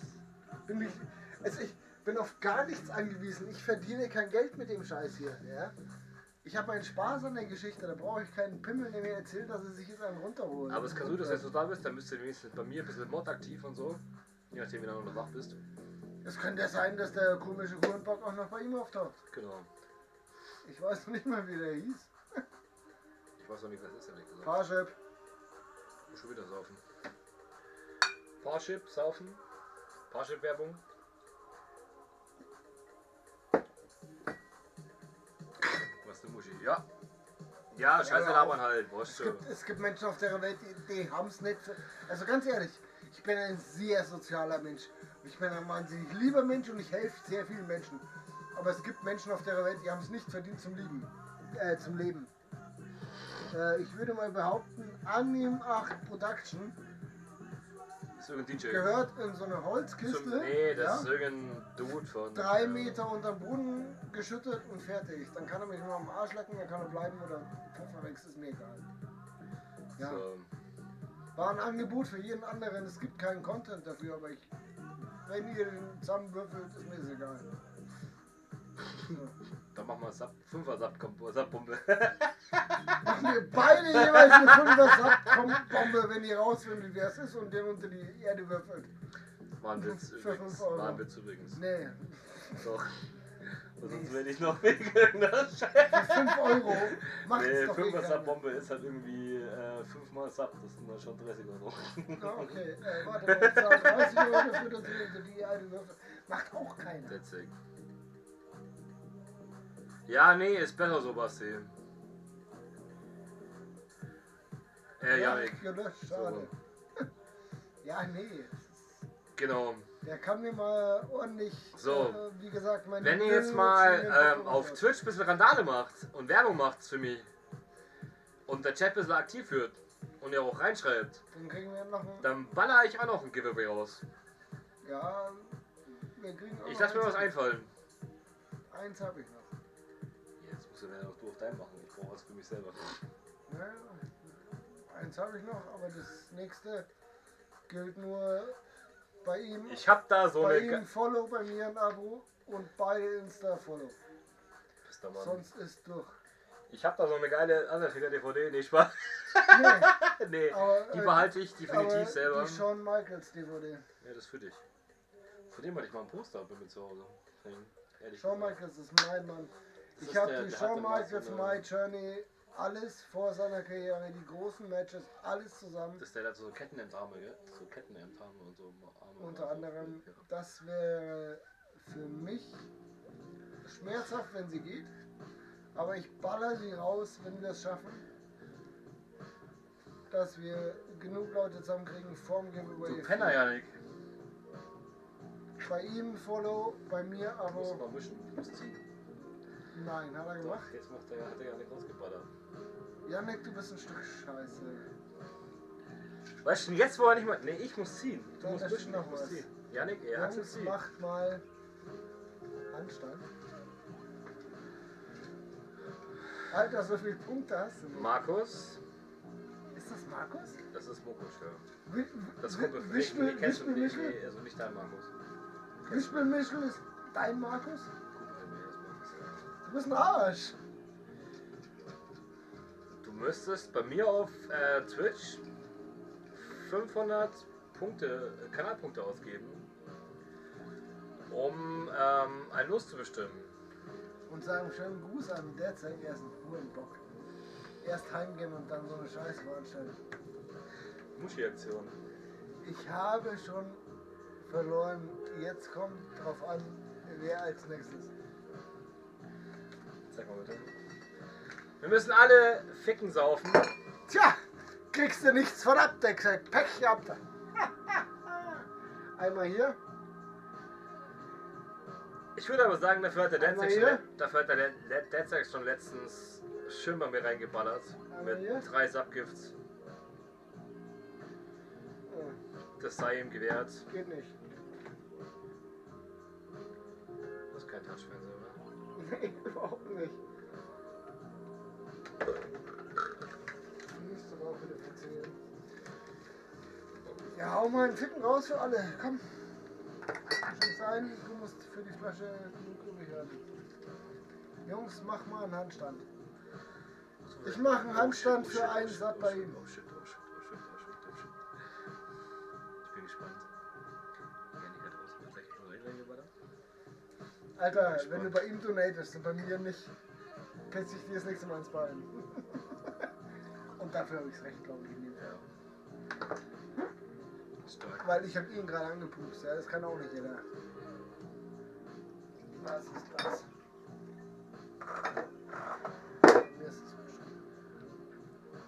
Ich bin auf gar nichts angewiesen. Ich verdiene kein Geld mit dem Scheiß hier. Ja? Ich habe meinen Spaß an der Geschichte. Da brauche ich keinen Pimmel, der mir erzählt, dass er sich jetzt einen runterholt. Aber es kann so, dass wenn du da bist, dann bist du wenigstens bei mir ein bisschen Mod aktiv und so. Je nachdem, wie lange du noch wach bist. Es könnte ja sein, dass der komische Hurenbock auch noch bei ihm auftaucht. Genau. Ich weiß noch nicht mal, wie der hieß. Ich weiß noch nicht, was ist, ehrlich gesagt. Parship. Muss schon wieder saufen. Parship, saufen. Parship-Werbung. Was eine Muschi. Ja. Ja, scheiße labern halt. Es gibt Menschen auf der Welt, die haben es nicht. Also ganz ehrlich, ich bin ein sehr sozialer Mensch. Ich bin ein wahnsinnig lieber Mensch und ich helfe sehr vielen Menschen. Aber es gibt Menschen auf der Welt, die haben es nicht verdient zum Leben. Ich würde mal behaupten, Anim 8 Production gehört in so eine Holzkiste. Nee, das ist irgendein Dude von 3 Meter unterm Boden geschüttet und fertig. Dann kann er mich mal am Arsch lecken, dann kann er bleiben oder Pfefferwechsel, ist mir egal. Ja. So. War ein Angebot für jeden anderen, es gibt keinen Content dafür, aber wenn ihr den zusammenwürfelt, ist mir das egal. Dann machen wir 5er Sapp-Bombe. Machen wir beide jeweils eine 5er Sapp-Bombe, wenn ihr rausfindet, wer es ist und den unter die Erde würfelt. War ein Witz übrigens. War ein Witz übrigens. Nee. Doch. Sonst werde ich noch wickeln. Für 5 Euro macht es Nee, doch 5er eh Sub-Bombe ist halt irgendwie 5 mal Sub, das sind dann schon 30 Euro. Ah, okay. Warte mal, ich zahle 30 Euro dafür, dass du die eine Würfel. Macht auch keiner. Deswegen. Ja, nee, ist besser so, Basti. Janik. Gelöscht, schade. Ja, nee. Genau. Der kann mir mal ordentlich, So. Wie gesagt, meine Wenn ihr jetzt mal auf Twitch ein bisschen Randale macht und Werbung macht für mich und der Chat ein bisschen aktiv wird und ihr auch reinschreibt, dann kriegen wir noch ein... dann baller ich auch noch ein Giveaway raus. Ja, wir kriegen auch Ich noch lasse mir eins. was einfallen. Eins habe ich noch. Jetzt musst du dann auch du auf deinen machen. Ich brauche was für mich selber. Ja, eins habe ich noch, aber das nächste gilt nur bei ihm. Ich hab da so bei eine... ihm Follow, bei mir ein Abo und beide Insta-Follow. Bist der Mann. Sonst ist durch. Ich hab da so eine geile Undertaker-DVD. Nee, Spaß. Nee, Nee, aber, die behalte ich definitiv aber selber. Die Shawn Michaels DVD. Ja, das ist für dich. Von dem hatte ich mal ein Poster bei mir zu Hause. Ehrlich Shawn gesagt. Michaels ist mein Mann. Das Ich ist habe der- die der Shawn hatte mal Michaels, so eine- My Journey, alles vor seiner Karriere, die großen Matches, alles zusammen. Das ist der, der hat so Kettenendarme, gell? So Kettenendarme und so Arme. Unter und so. anderem, das wäre für mich schmerzhaft, wenn sie geht. Aber ich baller sie raus, wenn wir es schaffen. Dass wir genug Leute zusammenkriegen vorm Giveaway. Du Penner, Janik. Bei ihm Follow, bei mir Du musst Abo. mal mischen, du musst ziehen. Nein, hat er gemacht. Doch, jetzt hat er Janik rausgeballert. Janik, du bist ein Stück Scheiße. Weißt du, jetzt wo er nicht mal... Nee, ich muss ziehen. Du Ja, musst da mischen, steht ich noch muss was. ziehen. Janik, er hat Jungs, ziehen. macht mal Handstand. Alter, so viele Punkte hast du nicht. Markus. Ist das Markus? Das ist Mokusch, ja. Wi- Das Wi- kommt Wischmel- nee, kennst du Wischmel- nicht. Michel? Nee, also nicht dein Markus. Wischmel Michel ist dein Markus? Gucken wir mir erstmal. Du bist ein Arsch. Du müsstest bei mir auf Twitch 500 Punkte, Kanalpunkte ausgeben, um ein Los zu bestimmen. Und sagen schönen Gruß an der Zeit, er ist ein Hurenbock. Erst heimgehen und dann so eine Scheiße veranstalten. Muschi-Aktion. Ich habe schon verloren. Jetzt kommt drauf an, wer als nächstes. Zeig mal bitte. Wir müssen alle ficken saufen. Tja, kriegst du nichts von ab, der gesagt. Pech gehabt. Einmal hier. Ich würde aber sagen, dafür hat der Einmal Deadsex schon letztens schön bei mir reingeballert. Einmal hier. Mit 3 Subgifts. Das sei ihm gewährt. Geht nicht. Das ist kein Touchfernseher, oder? Nee, überhaupt nicht. Müsste aber auch wieder funktionieren. Ja, hau mal einen Ficken raus für alle. Komm. Schieß ein, du musst für die Flasche genug übrig haben. Jungs, mach mal einen Handstand. Ich mache einen Handstand für einen Satt bei ihm. Oh shit. Ich bin gespannt. Janik hat aus mit 6 Stunden reingeballert. Alter, wenn du bei ihm donatest und bei mir nicht, pitze ich dir das nächste Mal ins Bein. Und dafür habe ich es recht, glaube ich, in dem Fall. Stark. Weil ich habe ihn gerade angepupst, ja, das kann auch nicht jeder. Was ist das? Mir ist es wurscht.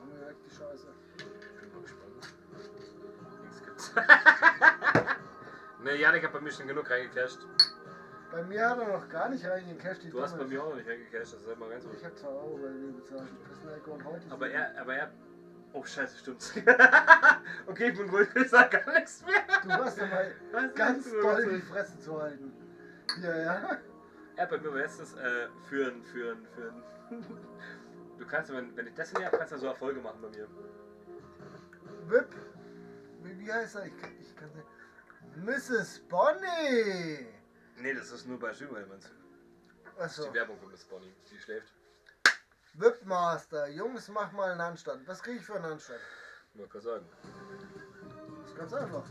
Haben wir direkt die Scheiße. Ich bin mal gespannt. Nichts gibt's. Ne, Janik hat bei mir schon genug reingecasht. Bei mir hat er noch gar nicht reingecasht. Du hast bei mir auch noch nicht reingecasht, das ist immer ganz Ich habe 2 Euro bei dir bezahlt. Das ist und heute. Aber er. Oh scheiße, stimmt's. Okay, ich bin ruhig, ich sag gar nichts mehr. Du hast dabei ganz doll die Fresse zu halten. Ja. Er hat bei mir letztens führen. Du kannst, wenn ich das hier habe, kannst du so Erfolge machen bei mir. Whip. Wie heißt er? Ich kann nicht. Mrs. Bonnie! Nee, das ist nur bei Schülmans. Das ist Achso. die Werbung für Miss Bonnie. Die schläft. Whipmaster. Jungs, mach mal einen Handstand. Was krieg ich für einen Handstand? Ich wollte gerade sagen. Das ist ganz einfach.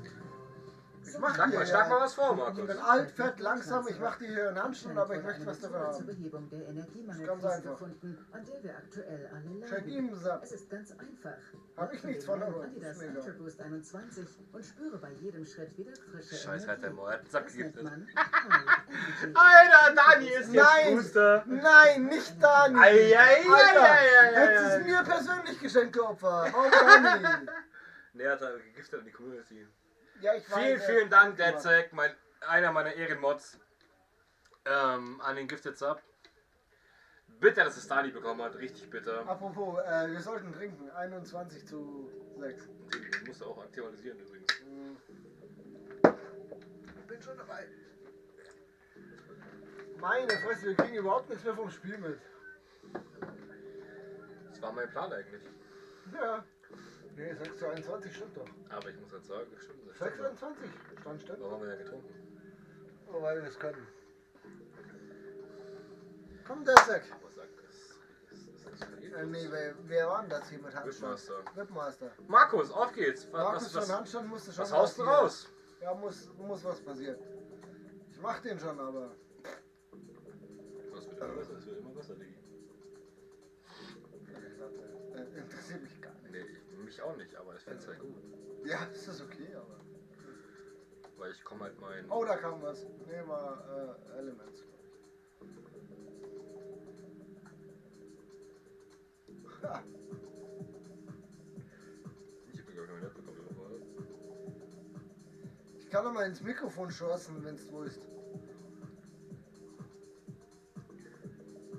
Ich mach Schlag dir mal, ja. was vor, Ich Markus. bin alt, fett, langsam, ich mach dir hier einen Handstand, aber ich möchte was dafür Zur haben. Behebung der Ganz Energiemangelkrise einfach. gefunden, an der wir aktuell alle Schenk ihm leiden. Sack. Es ist ganz einfach. Hab ich Laufe nichts den von, neuen aber Adidas ist mir egal. Ultra Boost 21 und spüre bei jedem Schritt wieder frische Scheiß halt, der Energie. Mo, er hat einen Sack Das nennt gegiftet. man High Energy. Alter, Dani ist jetzt Nein! Booster. Nein, nicht Dani! Alter, hättest es mir persönlich geschenkt, du Opfer. Warum Dani? Ne, hat er gegiftet an die Community. Ja, ich weiß, Vielen Dank, Derzek, einer meiner Ehrenmods, an den Gifted Sub. Bitter, dass es Dani bekommen hat, richtig bitter. Apropos, wir sollten trinken. 21:6. Den musst du auch aktualisieren übrigens. Bin schon dabei. Meine Fresse, wir kriegen überhaupt nichts mehr vom Spiel mit. Das war mein Plan eigentlich. Ja. Nee, 6:21 stimmt doch. Aber ich muss jetzt sagen, stimmt das. 6:21 stand stimmt. Warum haben wir ja getrunken? Oh, weil wir es können. Komm, Derzek. Nee, wer war denn das hier mit Handstand? Whipmaster. Markus, auf geht's. Markus von Handstand musste schon. Was haust du raus? Ja, muss was passieren. Ich mach den schon, aber. Was wird immer besser? Es wird immer besser, Diggi. Interessiert mich gar nicht. Nee, mich auch nicht, aber ich find's halt gut. Ja, das ist okay, aber. Weil ich komme halt mein. Oh, da kam was. Nee, war Elements. Ha. Ich hab gar keinen Net bekommen, oder? Ich kann doch mal ins Mikrofon schossen, wenn's du willst.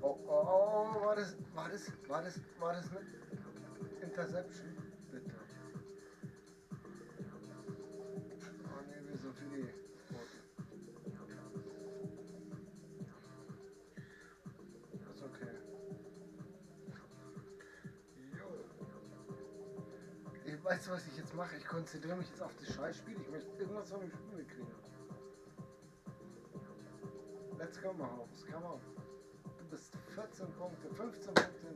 Oh, war das eine Interception? Bitte. Oh ne, wir sind für die Roten. Das ist okay. Weißt du, was ich jetzt mache? Ich konzentriere mich jetzt auf das Scheißspiel. Ich möchte irgendwas von dem Spiel mitkriegen. Let's go, Mahomes. Come on. Du bist 14 Punkte, 15 Punkte.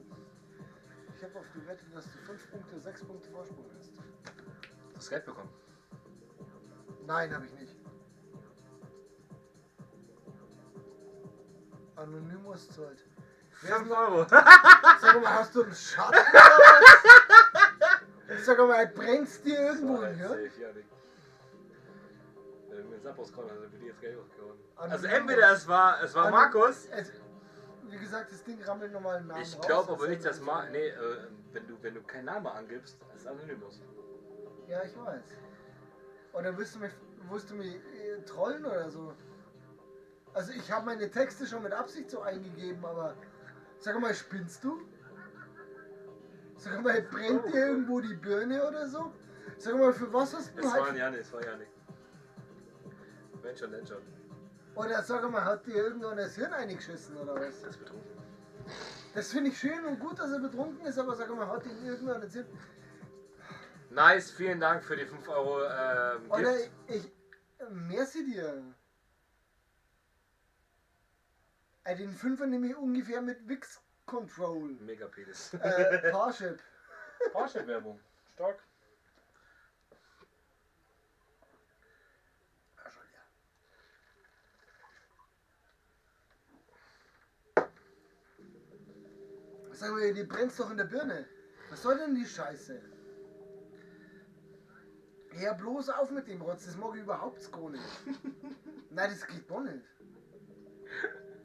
Ich habe auf die Wette, dass du 5 Punkte, 6 Punkte Vorsprung hast. Hast du Geld bekommen? Nein, habe ich nicht. Anonymous zahlt. 5 Euro. Sag mal, hast du einen Schatten oder was? Sag mal, brennst dir irgendwo Das war hier? safe, ja, Digga. Wenn du mir einen Sub rausgehauen hast, dann würde ich jetzt Geld rausgehauen. Anonymous. Also entweder es war Markus. Wie gesagt, das Ding rammelt normal einen Namen Ich raus. glaube aber nicht, dass wenn du keinen Namen angibst, ist Anonymous. Ja, ich weiß. Oder willst du mich trollen oder so? Also ich habe meine Texte schon mit Absicht so eingegeben, aber sag mal, spinnst du? Sag mal, brennt dir irgendwo die Birne oder so? Sag mal, für was hast du Es war halt... Janik, es war Janik. Mensch schon, Mensch schon. Oder sag mal, hat dir irgendwann das Hirn eingeschissen oder was? Das ist betrunken. Das finde ich schön und gut, dass er betrunken ist, aber sag mal, hat ihn irgendwann das Hirn... Nice, vielen Dank für die 5 Euro Oder Gift. merci dir. Den 5er nehme ich ungefähr mit Wix Control. Mega Penis. Parship. Parship-Werbung. Stark. Sag mal, die brennt doch in der Birne. Was soll denn die Scheiße? Ja, bloß auf mit dem Rotz, das mag ich überhaupt gar nicht. Nein, das geht doch nicht.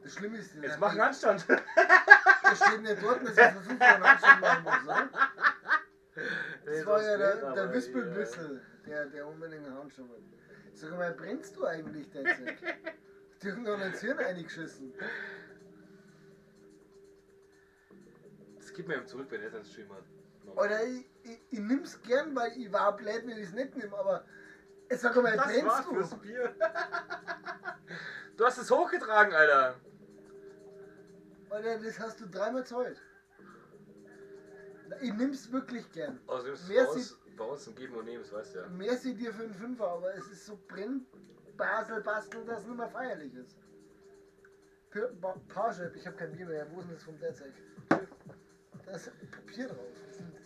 Das Schlimme ist... Jetzt mach einen Anstand. Das steht nicht dort, dass ich versuche, einen Anstand machen muss, ne? Das war ja der Wispelbüssel, der unbedingt einen Handschuh will. Sag mal, brennst du eigentlich, Detzek? Hast du irgendwann ins Hirn eingeschissen? Das gibt mir zurück, wenn er seinen Stream hat. Oder ich nimm's gern, weil ich war blöd, wenn ich es nicht nehme, aber sag mal, Das brennst war's du? fürs Bier. Du hast es hochgetragen, Alter. Oder das hast du dreimal zahlt. Ich nimm's wirklich gern. Also ist bei uns ein Geben und Nehmen, das weißt du ja. Merci dir für einen Fünfer, aber es ist so Basel-Basteln, dass es nicht mehr feierlich ist. Für Parship, ich habe kein Bier mehr. Wo ist denn das vom Derzek? Da ist Papier drauf. Was ist denn das?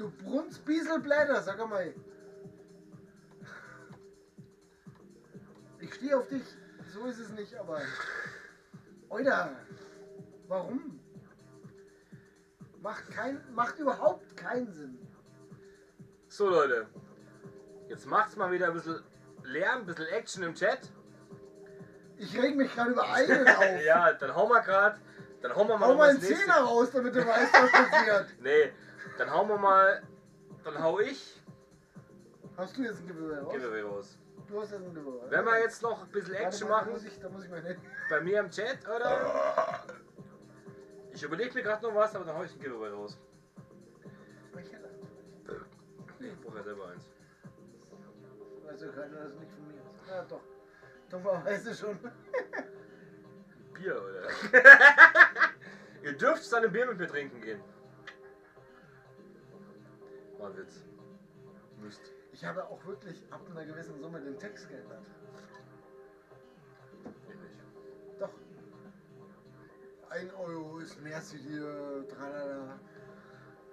Du Brunzbieselblätter, sag mal. Ich stehe auf dich. So ist es nicht, aber... Oida, warum? Macht überhaupt keinen Sinn. So Leute, jetzt macht's mal wieder ein bisschen Lärm, ein bisschen Action im Chat. Ich reg mich gerade über einen auf. Ja, dann hauen wir mal Hau mal einen das nächste. Zehner raus, damit du weißt, was passiert. Nee, dann hau ich Hast du jetzt ein Giveaway raus? Giveaway raus. Du hast jetzt ein Giveaway. Wenn wir jetzt noch ein bisschen Action machen, Da muss ich mal hin. bei mir im Chat, oder? Ich überlege mir gerade noch was, aber dann hau ich ein Giveaway raus. Nee, ich brauche ja selber eins. Also keiner, das ist nicht von mir. Ja, doch. Dummerweise schon. Bier, oder? Ihr dürft dann ein Bier mit mir trinken gehen. War ein Witz. Müsst. Ich habe auch wirklich ab einer gewissen Summe den Text geändert. Ich nicht. Doch. 1 Euro ist mehr zu dir, tralala.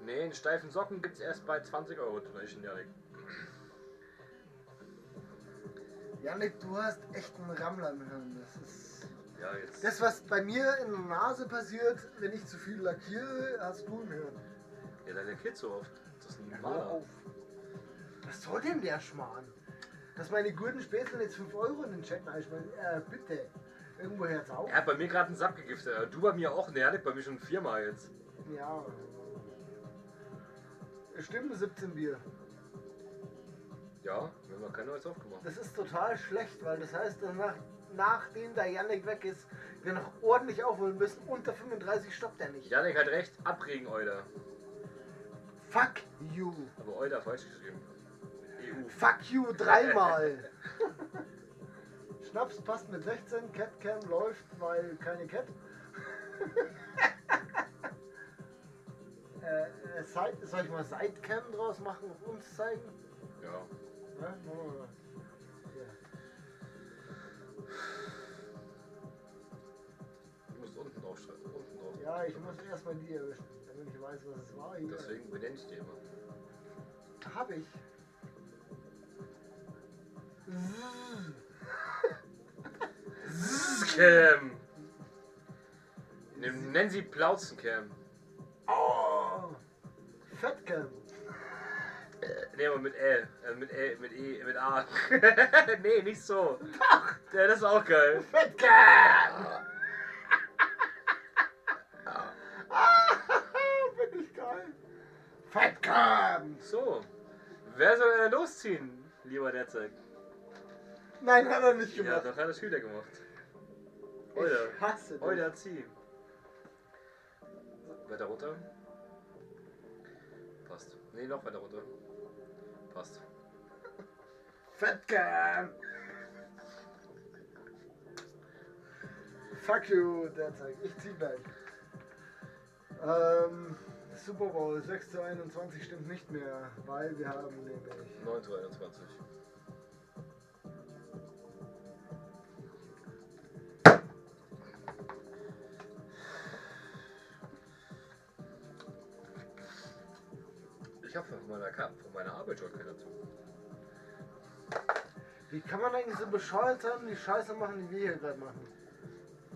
Nee, einen steifen Socken gibt's erst bei 20 Euro Donation, Janik. Janik, du hast echt einen Rammler im Hirn. Das ist... Ja, jetzt. Das, was bei mir in der Nase passiert, wenn ich zu viel lackiere, hast du im Hirn. Ja, der lackiert so oft. Das ist ein Hör Maler. auf. Was soll denn der Schmarrn? Dass meine guten Spätzle jetzt 5 Euro in den Chat einschmeißen? Bitte. Irgendwo hört's auf. Er hat bei mir gerade einen Sack gegiftet. Du bei mir auch. Ne, Janik bei mir schon 4-mal jetzt. Ja. Stimmt, 17 Bier. Ja, wir haben noch kein neues aufgemacht. Das ist total schlecht, weil das heißt, nachdem der Janik weg ist, wir noch ordentlich aufholen müssen. Unter 35 stoppt er nicht. Janik hat recht. Abregen, Euda. Fuck you. Aber Euda falsch geschrieben. EU. Fuck you dreimal. Schnaps passt mit 16, Catcam läuft, weil keine Cat. Soll ich mal Sidecam draus machen und uns zeigen? Ja. Ja, machen wir mal. Du musst unten drauf schreiben. Unten drauf. Ja, ich muss erstmal die erwischen, damit ich weiß, was es war hier. Deswegen benenne ich die immer. Hab ich. Cam. Nennen sie Plauzencam. Oh! Fettcam. Nee, aber mit L. Mit E, mit A. Nee, nicht so. Ja, das ist auch geil. Fettcam! Finde ich geil. Fettcam! So. Wer soll denn losziehen, lieber Netzwerk? Nein, hat er nicht Ja, gemacht. doch, hat er es wieder gemacht. Ich hasse dich. Heute zieh. Weiter runter. Passt. Nee, noch weiter runter. Passt. Fettcam! Fuck you, derzeit. Ich zieh gleich. Super Bowl 6:21 stimmt nicht mehr, weil wir haben nämlich 9:21. Ich habe von meiner Arbeit schon keiner zu. Wie kann man eigentlich so bescheuert sein, die Scheiße machen, die wir hier gerade machen?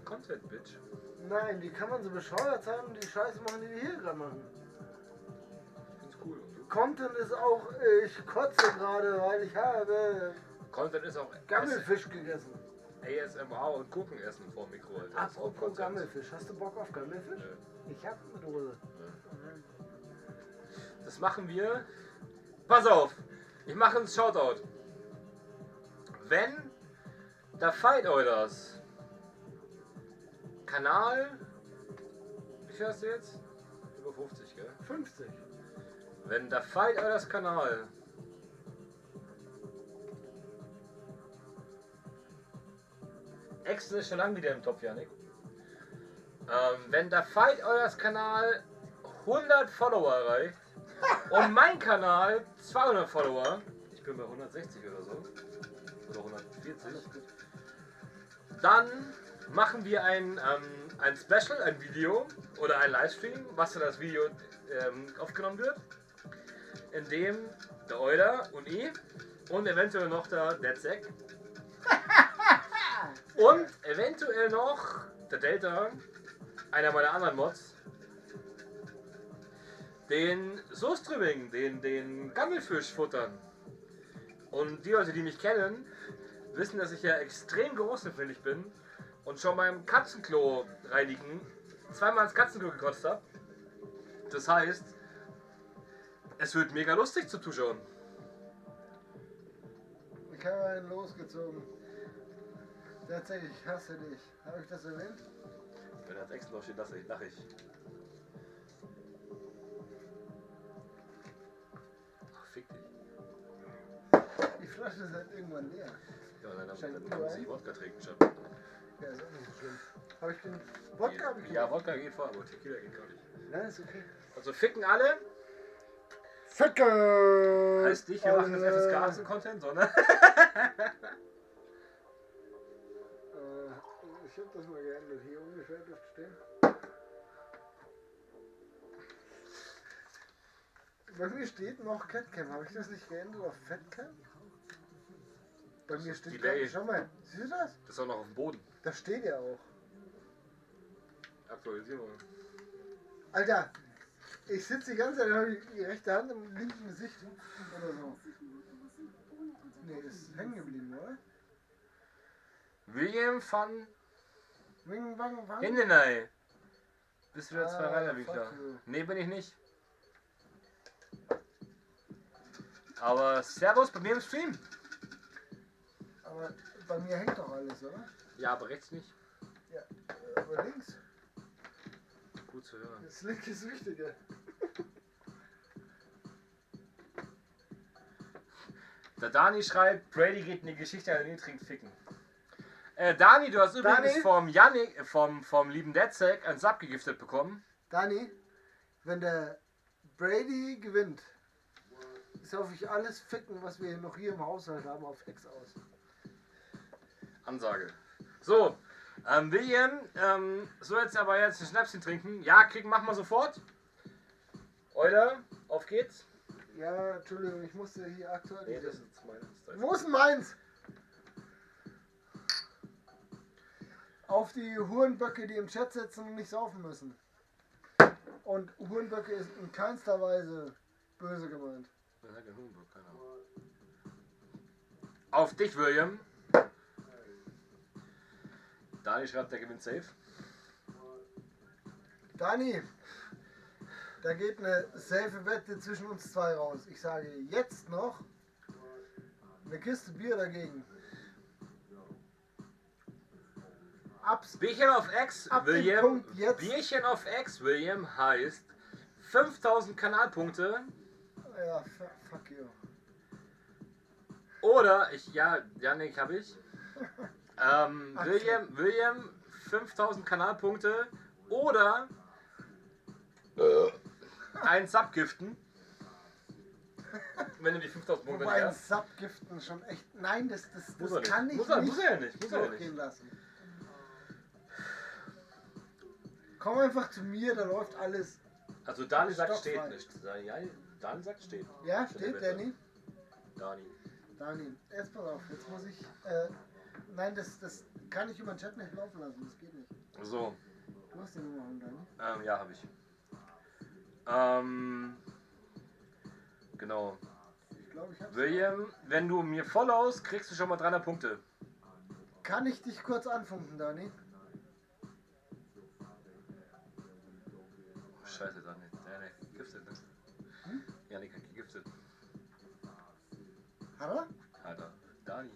Content, Bitch. Nein, wie kann man so bescheuert sein und die Scheiße machen, die wir hier gerade machen? Ich find's cool. Und du? Content ist auch, ich kotze gerade, weil ich habe Content ist auch Gammelfisch gegessen. ASMR und Gucken essen vor dem Mikro. Alter. Das ist auch Apropos Content. Gammelfisch, hast du Bock auf Gammelfisch? Nö. Ich hab eine Dose. Das machen wir. Pass auf! Ich mache einen Shoutout. Wenn der Fight Euders Kanal. Wie viel hast du jetzt? Über 50, gell? 50. Wenn der Fight Euders Kanal Exen ist schon lange wieder im Topf, Janik. Wenn der Fight Euders Kanal 100 Follower erreicht und mein Kanal 200 Follower, ich bin bei 160 oder so, oder 140, dann machen wir ein Special, ein Video oder ein Livestream, was für das Video aufgenommen wird. in dem der Euler und ich und eventuell noch der Deadsack und eventuell noch der Delta, einer meiner anderen Mods, den Soßtrümming, den Gammelfisch futtern. Und die Leute, die mich kennen, wissen, dass ich ja extrem geruchsempfindlich bin und schon beim Katzenklo reinigen zweimal ins Katzenklo gekotzt habe. Das heißt, es wird mega lustig zu zuschauen. Ich habe einen losgezogen. Tatsächlich, ich hasse dich. Habe ich das erwähnt? Wenn als Ex noch steht, lache ich. Ach, fick dich. Die Flasche ist halt irgendwann leer. Ja, dann Scheint muss ich Wodka trinken schon. Ja, ist auch nicht so schlimm. Habe ich den Wodka? Ja, Wodka geht vor, aber Tequila geht gar nicht. Nein, ist okay. Also ficken alle. Ficken! Heißt nicht, wir machen das FSK-Content, sondern... Ich habe das mal geändert. Hier ungefähr dürfte stehen. Bei mir steht noch Catcam. Habe ich das nicht geändert auf Fatcam? Bei mir steht Delay. Schau mal, siehst du das? Das ist auch noch auf dem Boden. Das steht ja auch. Aktualisierung. Alter, ich sitze die ganze Zeit, habe die rechte Hand im linken Gesicht oder so. Nee, ist hängen geblieben, oder? William van Wing, wang, wang. Hindenei. Bist du wieder zwei Ah, Reiterwinkler? fuck you. Nee, bin ich nicht. Aber Servus bei mir im Stream. Aber bei mir hängt doch alles, oder? Ja, aber rechts nicht. Ja, aber links. Gut zu hören. Das linke ist wichtiger. Der Dani schreibt, Brady geht in die Geschichte, der trinkt ficken. Dani, du hast übrigens vom Yannick, vom lieben Deadsack ein Sub gegiftet bekommen. Dani, wenn der Brady gewinnt, saufe ich alles ficken, was wir noch hier im Haushalt haben, auf Ex aus. Ansage. So, William, soll jetzt aber jetzt ein Schnäpschen trinken. Ja, machen wir sofort. Euler, auf geht's. Ja, Entschuldigung, ich musste hier aktualisieren. Nee, das ist meins. Wo ist denn meins? Auf die Hurenböcke, die im Chat sitzen und nicht saufen müssen. Und Hurenböcke ist in keinster Weise böse gemeint. Auf dich, William. Dani schreibt, der gewinnt safe. Dani, da geht eine safe Wette zwischen uns zwei raus. Ich sage jetzt noch eine Kiste Bier dagegen. Bierchen auf X, William. Bierchen auf X, William, heißt 5000 Kanalpunkte. Ja, fuck you. Oder, Janik habe ich. William, 5000 Kanalpunkte. Oder ein Subgiften. Wenn du die 5000 Punkte Wobei nicht hast. Subgiften schon echt. Nein, das Muss kann ich Muss nicht er ja nicht. durchgehen lassen. Komm einfach zu mir, da läuft alles. Also Dani sagt, steht stockfrei. nicht. Ja, Dani sagt, steht. Ja, steht Danny? Dani. Jetzt pass auf, jetzt muss ich. Nein, das kann ich über den Chat nicht laufen lassen, das geht nicht. So. Du hast die Nummer von Dani? Ja, habe ich. Genau. Ich glaube, ich hab's. William, wenn du mir followst, kriegst du schon mal 300 Punkte. Kann ich dich kurz anfunken, Dani? Oh, scheiße, Dani. Janik gegiftet, ne? Janik hat gegiftet. Hat er? Hat er. Dani.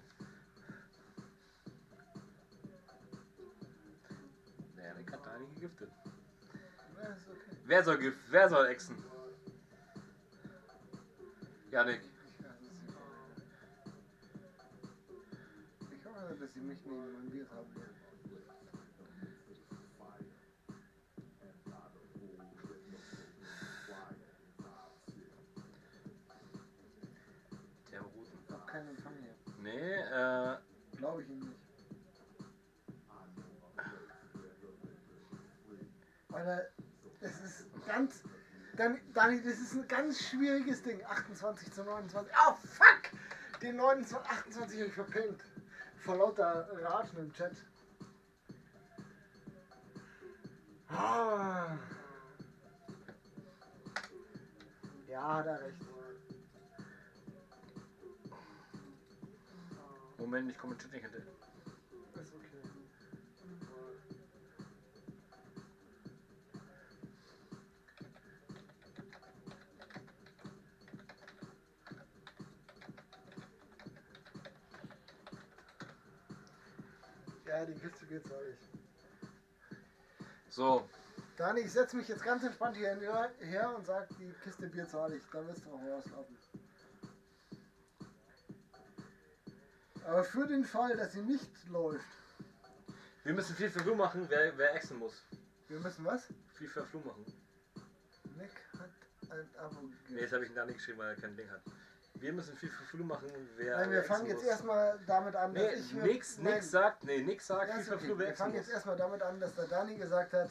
Janik hat Dani gegiftet. Ja, ist okay. Wer soll exen? Janik. Ich hoffe, dass sie mich neben mein Bier haben. Der Roten. Ich hab keinen Empfang hier. Nee, Glaube ich ihm nicht. Alter, es ist ganz. Dani, das ist ein ganz schwieriges Ding. 28 zu 29. Oh, fuck! Den 28 habe ich verpennt. Vor lauter Raten im Chat. Ah. Ja, hat er recht. Moment, ich komme im Chat nicht hinterher. Ist okay. Ja, die Kiste geht's euch. So. Dani, ich setze mich jetzt ganz entspannt hier her und sag, die Kiste Bier zahle ich. Dann wirst du auch rauslaufen. Aber für den Fall, dass sie nicht läuft. Wir müssen viel für Flu machen, wer exen muss. Wir müssen was? Viel für Flu machen. Nick hat ein Abo gegeben. Nee, das habe ich da nicht geschrieben, weil er kein Ding hat. Wir müssen viel für Flu machen, wer Nein, wir fangen jetzt erstmal damit an, dass ich nix sagt, viel für Flu, wer Wir exen fangen muss. jetzt erstmal damit an, dass der Dani gesagt hat,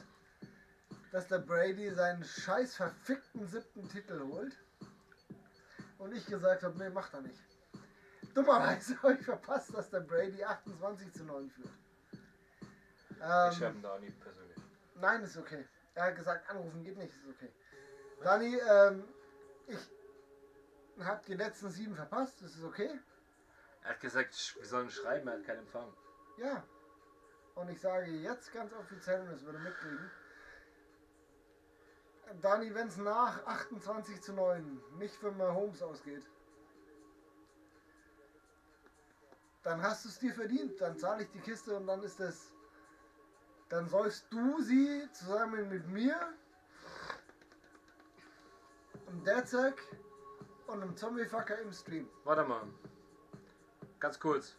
dass der Brady seinen scheiß verfickten 7. Titel holt. Und ich gesagt habe, nee, macht er nicht. Dummerweise habe ich verpasst, dass der Brady 28 zu 9 führt. Ich schreibe Dani persönlich. Nein, ist okay. Er hat gesagt, anrufen geht nicht, ist okay. Dani, ich habe die letzten 7 verpasst, ist es okay? Er hat gesagt, wir sollen schreiben, er hat keinen Empfang. Ja. Und ich sage jetzt ganz offiziell, und das würde mitkriegen, Dani, wenn es nach 28 zu 9 nicht für Mahomes ausgeht, dann hast du es dir verdient. Dann zahle ich die Kiste und dann ist das. Dann sollst du sie zusammen mit mir, einem Derzek und einem Zombiefucker im Stream. Warte mal. Ganz kurz.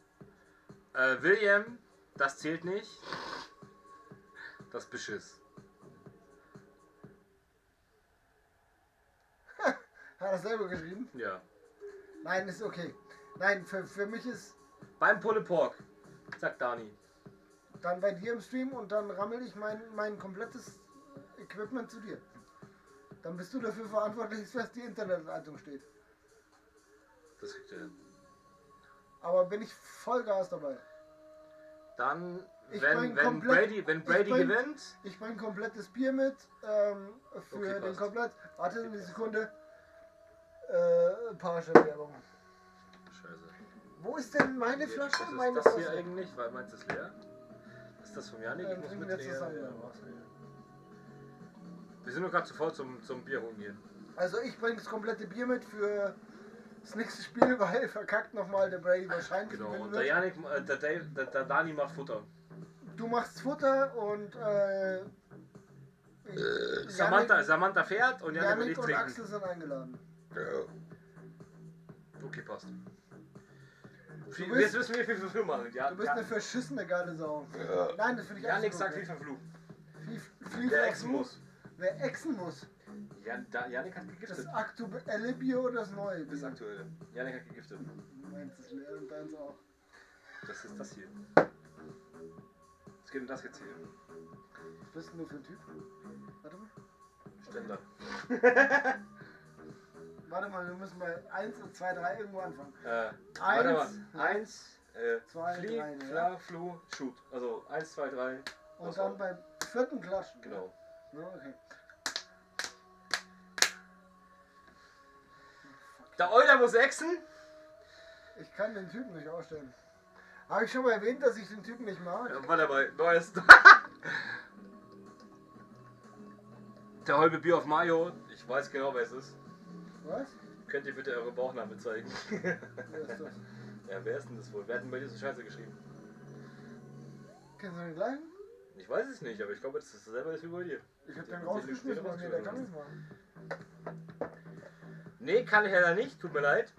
William, das zählt nicht. Das Beschiss. Hat er selber geschrieben? Ja. Nein, ist okay. Nein, für mich ist. Beim Pulled Pork, sagt Dani. Dann bei dir im Stream und dann rammel ich mein komplettes Equipment zu dir. Dann bist du dafür verantwortlich, dass die Internetleitung steht. Das kriegt er hin. Aber bin ich Vollgas dabei. Dann, Ich wenn bring Brady gewinnt. Ich bringe komplettes Bier mit für Okay, den passt. komplett. Warte eine Sekunde. Parship-Werbung. Scheiße. Wo ist denn meine Flasche? Was ist Meine das hier Flasche. eigentlich? Weil meinst du es leer? Ist das von Janik? Ich muss trinken mit wir leer. zusammen. Wir sind nur gerade zu voll zum Bier holen gehen. Also ich bringe das komplette Bier mit für das nächste Spiel, weil verkackt nochmal der Brady wahrscheinlich. Genau, gewinnen und wird. der Janik, der Dani macht Futter. Du machst Futter und Samantha fährt und Janik will Janik nicht und trinken. Axel sind eingeladen. Okay, passt. Du Jetzt bist, müssen wir viel für Flu machen. Ja, du bist eine verschissene geile Sau. Nein, das finde ich Janik absolut sagt okay. viel für Flu. Viel Wer für exen Flu. muss. Wer exen muss. Janik hat gegiftet. Das aktuelle Bier oder das neue Bier? Das aktuelle. Janik hat gegiftet. Meins ist leer und deins auch. Das ist das hier. Es geht um das jetzt hier. Was bist du nur für ein Typ? Warte mal. Ständer. Warte mal, wir müssen bei 1, 2, 3 irgendwo anfangen. Warte mal. 1, 2, Flie, 3, Fla, Flu, Shoot. Also 1, 2, 3. Und dann beim 4. Klatschen. Genau. Ja, okay. Der Euler muss exen. Ich kann den Typen nicht ausstellen. Habe ich schon mal erwähnt, dass ich den Typen nicht mag? Ja, warte mal, neues. Der halbe Bier auf Mayo. Ich weiß genau, wer es ist. Was? Könnt ihr bitte eure Bauchname zeigen? Wer ist das? Ja, wer ist denn das wohl? Wer hat denn bei dir so Scheiße geschrieben? Kennst du den gleichen? Ich weiß es nicht, aber ich glaube, das ist dasselbe ist wie bei dir. Ich hab den rausgeschmissen bei mir, der kann es machen. Nee, kann ich leider nicht, tut mir leid.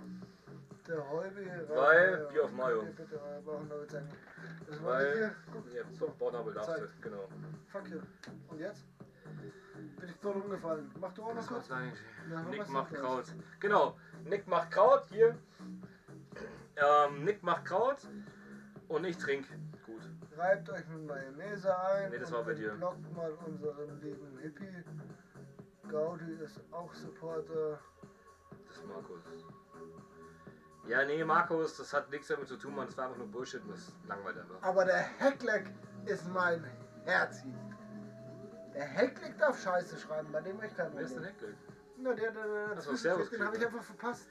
Der Holby, Weil Bier auf Mayo. Bitte euer Bauchnabel zeigen. Das war Weil. hier. Guck. Ja, so, Bauchnabel darfst du, Zeig. genau. Fuck you. Und jetzt? Bin ich tot umgefallen. Mach du auch noch Das kurz? war's eigentlich. Ja, Nick was macht ist das? Kraut. Genau, Nick macht Kraut hier. Nick macht Kraut und ich trinke. Gut. Reibt euch mit Mayonnaise ein. Nee, das und war bei dir. Blockt mal unseren lieben Hippie. Gaudi ist auch Supporter. Das ist Markus. Ja, nee, Markus, das hat nichts damit zu tun, man. Das war einfach nur Bullshit und das langweilt einfach. Aber der Heckleck ist mein Herzi. Der Heckleck darf Scheiße schreiben, bei dem ich kein Problem. Wer ist denn Heckleck? Na, der Das war Servus. den habe ich einfach verpasst.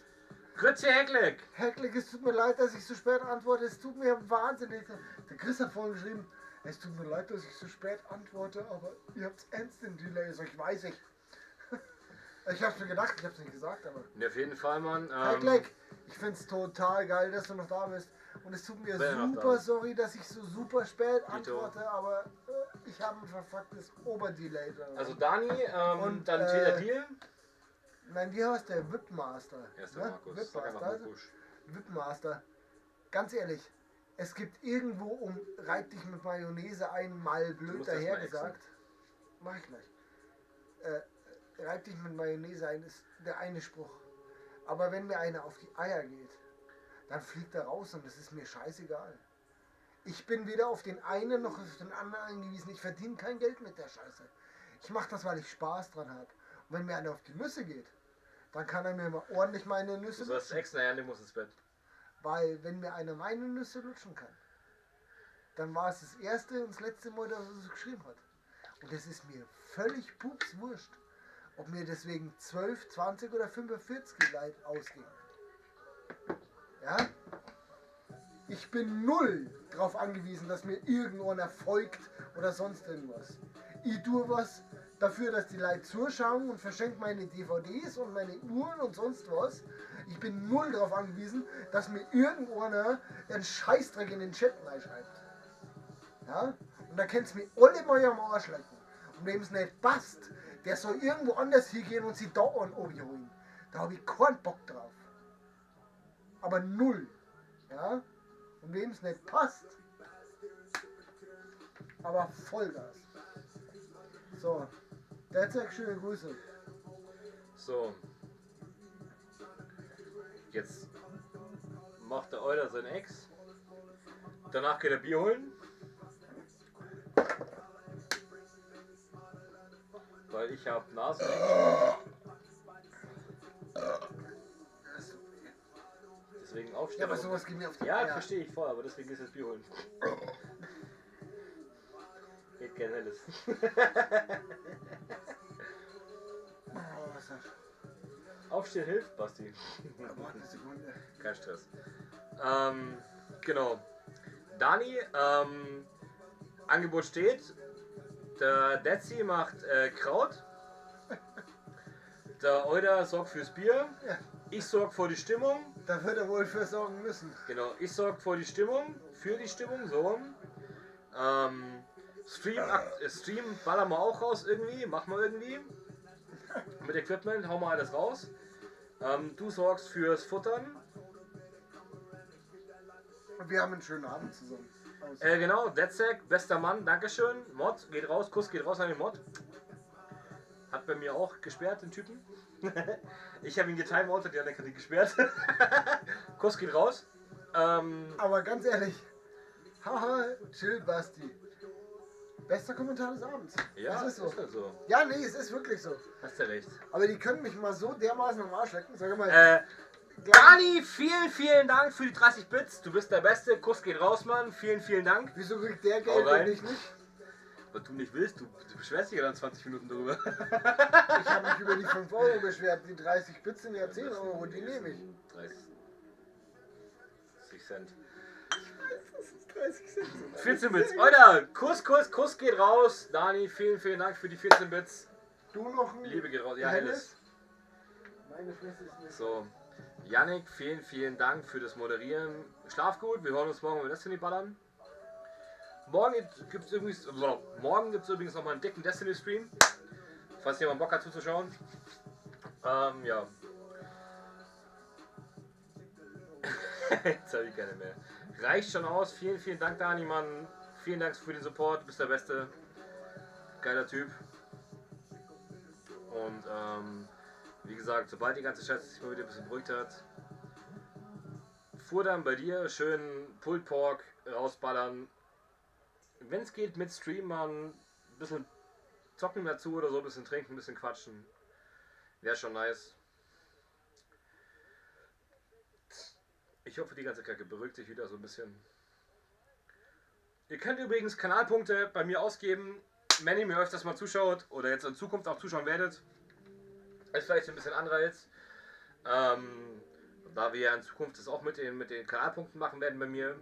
Grüezi, Heckleck! Heckleck, es tut mir leid, dass ich so spät antworte. Es tut mir wahnsinnig. Der Chris hat vorhin geschrieben, es tut mir leid, dass ich so spät antworte, aber ihr habt Instant Delay. Ich weiß ich. Ich hab's mir gedacht, ich hab's nicht gesagt, aber. Ja, auf jeden Fall, Mann. Heckleck, ich find's total geil, dass du noch da bist. Und es tut mir super sorry, dass ich so super spät antworte, aber ich habe ein verfucktes Oberdelay. Also Dani, und dann Deal? Nein, wie heißt der? Whipmaster. Erster Markus. Whipmaster. Whipmaster. Ganz ehrlich, es gibt irgendwo um reib dich mit Mayonnaise einmal blöd dahergesagt. Mach ich gleich. Reib dich mit Mayonnaise ein ist der eine Spruch. Aber wenn mir einer auf die Eier geht, dann fliegt er raus und das ist mir scheißegal. Ich bin weder auf den einen noch auf den anderen angewiesen. Ich verdiene kein Geld mit der Scheiße. Ich mache das, weil ich Spaß dran habe. Und wenn mir einer auf die Nüsse geht, dann kann er mir mal ordentlich meine Nüsse lutschen. Du sollst extra, ja, du musst ins Bett. Weil wenn mir einer meine Nüsse lutschen kann, dann war es das erste und das letzte Mal, dass er so geschrieben hat. Und das ist mir völlig pupswurscht, ob mir deswegen 12, 20 oder 45 Leid ausgehen. Ja? Ich bin null darauf angewiesen, dass mir irgendeiner folgt oder sonst irgendwas. Ich tue was dafür, dass die Leute zuschauen und verschenke meine DVDs und meine Uhren und sonst was. Ich bin null darauf angewiesen, dass mir irgendeiner einen Scheißdreck in den Chat reinschreibt. Ja? Und da könnt's mir alle mal am Arsch lecken. Und wem es nicht passt, der soll irgendwo anders hingehen und sich da an Obi holen. Da habe ich keinen Bock drauf. Aber null. Ja? Und wem es nicht passt, aber Vollgas. So, derzeit schöne Grüße. So. Jetzt macht der Euler sein Ex. Danach geht er Bier holen. Weil ich habe Nasen. Deswegen aufstehen. Ja, aber sowas geht mir auf die Ja, Eier. verstehe ich voll, aber deswegen ist das Bier holen. Geht kein helles. Aufstehen hilft, Basti. Kein Stress. Genau. Dani, Angebot steht. Der Dezi macht Kraut. Der Euder sorgt fürs Bier. Ja. Ich sorge für die Stimmung. Da wird er wohl für sorgen müssen. Genau, ich sorge für die Stimmung. So. Stream ballern wir auch raus irgendwie. Machen wir irgendwie. Mit Equipment hauen wir alles raus. Du sorgst fürs Futtern. Wir haben einen schönen Abend zusammen. Genau, Detzek, bester Mann, Dankeschön. Mod, geht raus, Kuss geht raus an den Mod. Hat bei mir auch gesperrt, den Typen. Ich habe ihn getimeoutet, der hat ihn gesperrt. Kuss geht raus. Aber ganz ehrlich, haha, chill Basti. Bester Kommentar des Abends. Ja, das ist so. Ist halt so. Ja, nee, es ist wirklich so. Hast du recht. Aber die können mich mal so dermaßen am Arsch lecken. Sag mal. Dani, vielen Dank für die 30 Bits. Du bist der Beste. Kuss geht raus, Mann. Vielen Dank. Wieso kriegt der Geld und ich nicht? Weil du nicht willst. Du beschwerst dich ja dann 20 Minuten darüber. Ich habe mich über die 5 Euro beschwert. Die 30 Bits sind ja 10 Euro. Die nehme ich. 30 Cent. Das ist 30 Cent. 14 Bits. Alter, Kuss geht raus. Dani, vielen Dank für die 14 Bits. Du noch ein Liebe geht raus. Ja, Helles? Helles. Meine Fresse ist nicht. So. Yannick, vielen Dank für das Moderieren. Schlaf gut, wir hören uns morgen, wenn wir Destiny ballern. Morgen gibt es übrigens noch mal einen dicken Destiny-Stream. Falls jemand Bock hat zuzuschauen. Ja. Jetzt habe ich keine mehr. Reicht schon aus. Vielen Dank, Dani, Mann. Vielen Dank für den Support. Du bist der Beste. Geiler Typ. Und wie gesagt, sobald die ganze Scheiße sich mal wieder ein bisschen beruhigt hat, fuhr dann bei dir schön Pulled Pork rausballern. Wenn es geht, mit Stream, man ein bisschen zocken dazu oder so, ein bisschen trinken, ein bisschen quatschen. Wäre schon nice. Ich hoffe, die ganze Kacke beruhigt sich wieder so ein bisschen. Ihr könnt übrigens Kanalpunkte bei mir ausgeben, wenn ihr mir öfters mal zuschaut oder jetzt in Zukunft auch zuschauen werdet. Ist vielleicht ein bisschen Anreiz. Da wir ja in Zukunft das auch mit den Kanalpunkten machen werden bei mir.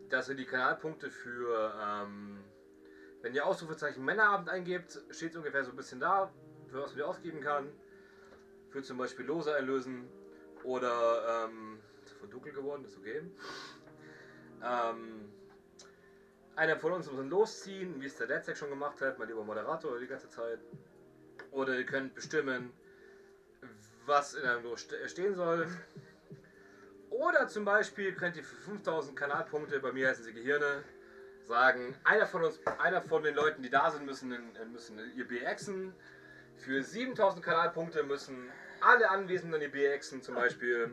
Dass ihr die Kanalpunkte für, wenn ihr Ausrufezeichen Männerabend eingebt, steht es ungefähr so ein bisschen da, für was man ausgeben kann. Für zum Beispiel Lose einlösen oder von dunkel geworden, ist okay. Einer von uns muss dann losziehen, wie es der Letztec schon gemacht hat, mein lieber Moderator die ganze Zeit. Oder ihr könnt bestimmen, was in einem Los stehen soll. Oder zum Beispiel könnt ihr für 5000 Kanalpunkte, bei mir heißen sie Gehirne, sagen, einer von den Leuten, die da sind, müssen ihr BXen. Für 7000 Kanalpunkte müssen alle Anwesenden ihr BXen zum Beispiel.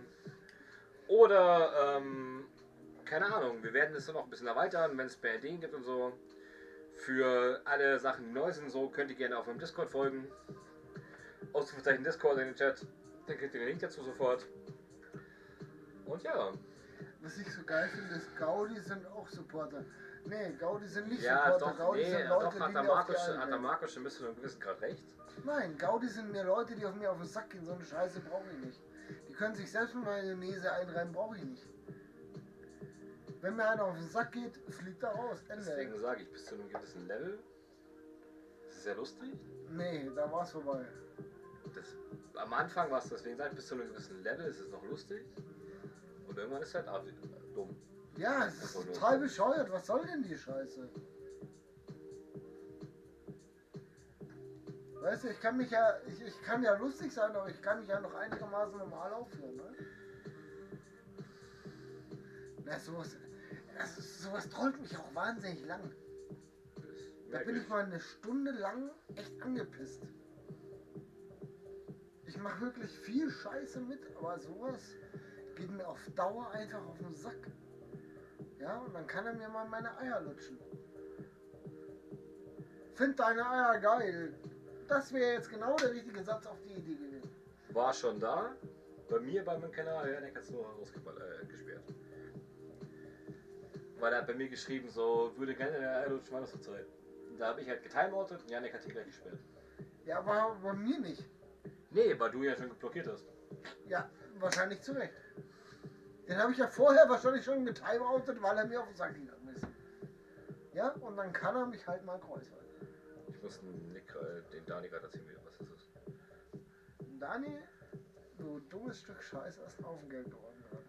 Oder, keine Ahnung, wir werden es dann noch ein bisschen erweitern, wenn es mehr Ideen gibt und so. Für alle Sachen, die neu sind, so könnt ihr gerne auf meinem Discord folgen. Ausrufezeichen Discord in den Chat, dann kriegt ihr den Link dazu sofort. Und ja. Was ich so geil finde, ist, Gaudi sind auch Supporter. Nee, Gaudi sind nicht Ja, Supporter. doch, Gaudi nee, sind Leute, doch hat die der mir auf die Markus, Eier hat der gehen. Markus schon bis zu einem gewissen Grad recht. Nein, Gaudi sind mir Leute, die auf mir auf den Sack gehen. So eine Scheiße brauche ich nicht. Die können sich selbst mit Mayonnaise einreiben, brauche ich nicht. Wenn mir einer auf den Sack geht, fliegt er raus. Ende. Deswegen sage ich, bis zu einem gewissen Level. Das ist ja lustig. Nee, da war's vorbei. Am Anfang war es deswegen, sage ich, bis zu einem gewissen Level ist es noch lustig. Und irgendwann ist es halt dumm. Ja, es ist total bescheuert. Was soll denn die Scheiße? Weißt du, ich kann ja lustig sein, aber ich kann mich ja noch einigermaßen normal aufführen, ne? Na, sowas trollt mich auch wahnsinnig lang. Da bin ich mal eine Stunde lang echt angepisst. Ich mache wirklich viel Scheiße mit, aber sowas geht mir auf Dauer einfach auf den Sack. Ja, und dann kann er mir mal meine Eier lutschen. Find deine Eier geil. Das wäre jetzt genau der richtige Satz auf die Idee gewesen. War schon da. Bei mir, bei meinem Kanal, ja, der hat es nur gesperrt. Weil er hat bei mir geschrieben, so, würde gerne der Eier lutschen, war das zur Zeit. Da habe ich halt getimeoutet und Janik hat ihn gleich gesperrt. Ja, aber bei mir nicht. Nee, weil du ja schon blockiert hast. Ja, wahrscheinlich zu Recht. Den habe ich ja vorher wahrscheinlich schon getimeoutet, weil er mir auf den Sack gegangen ist. Ja, und dann kann er mich halt mal kreuzweise. Ich muss den Dani gerade erzählen, was das ist. Dani, du dummes Stück Scheiße, hast ein Aufengeld geworden gerade.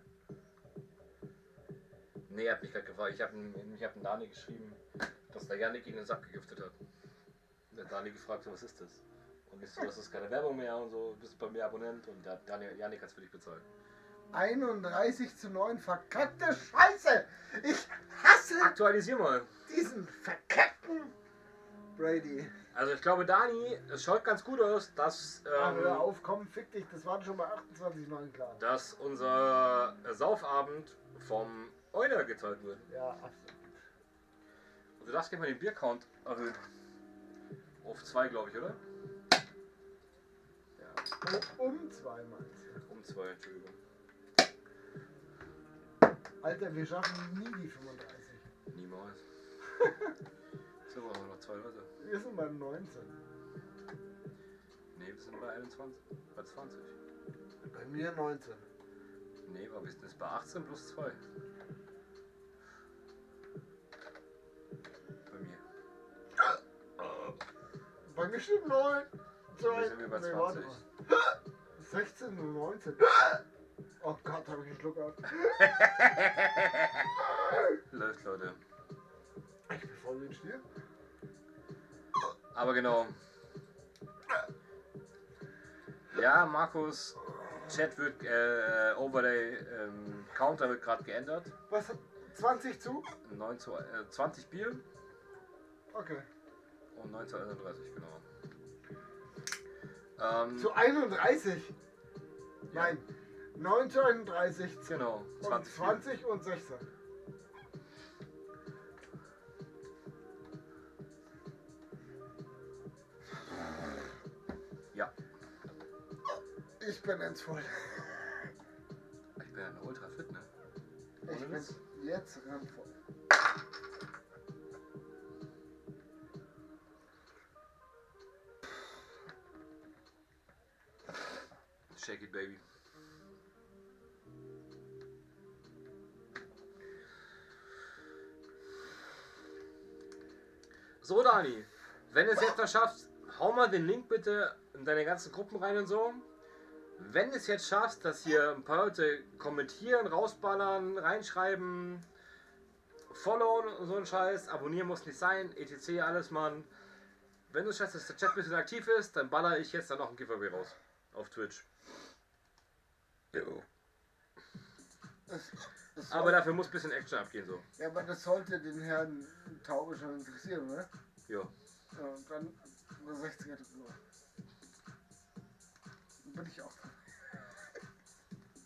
Nee, er hat mich gerade gefragt. Ich hab den Dani geschrieben, dass der Janik ihn den Sack gegiftet hat. Und der Dani gefragt, so, was ist das? Und ich so, das ist keine Werbung mehr und so, bist bei mir Abonnent und der Janik hat es für dich bezahlt. 31:9, verkackte Scheiße! Ich hasse Aktualisier mal. Diesen verkackten Brady. Also ich glaube, Dani, es schaut ganz gut aus, dass hör auf, komm, fick dich, das waren schon bei 28,9 klar. dass unser Saufabend vom Euler gezahlt wird. Ja, absolut. Und du darfst gerne mal den Biercount erhöhen. Auf 2, glaube ich, oder? Ja. Um 2 meinst du? Um 2, Entschuldigung. Alter, wir schaffen nie die 35. Niemals. So, aber noch 2 Leute. Wir sind bei 19. Nee, wir sind bei 21. Bei 20. Bei mir 19. Nee, aber wir sind jetzt bei 18 plus 2. Bei mir. Bei mir steht 9. Wir sind wir bei 20. 16 und 19. Oh Gott, habe ich einen Schluck ab. Läuft, Leute. Ich bin voll wie ein Stier. Aber genau. Ja, Markus, Chat wird, Overlay, Counter wird gerade geändert. Was? 20 zu? 20 Bier. Okay. Und 1931, genau. Zu 31? Ja. Nein. 1931. Genau. 20 und 16. Ja. Ich bin ins voll. Ich bin ja ultra fit, ne? Ich bin jetzt randvoll. Shake it, baby. So, Dani, wenn du es jetzt noch schaffst, hau mal den Link bitte in deine ganzen Gruppen rein und so. Wenn du es jetzt schaffst, dass hier ein paar Leute kommentieren, rausballern, reinschreiben, followen und so ein Scheiß, abonnieren muss nicht sein, etc. alles, Mann. Wenn du es schaffst, dass der Chat ein bisschen aktiv ist, dann baller ich jetzt dann noch ein Giveaway raus. Auf Twitch. Jo. Aber dafür muss ein bisschen Action abgehen, so. Ja, aber das sollte den Herrn Taube schon interessieren, oder? Jo. Ja, und dann über 60er Uhr. Bin ich auch dran.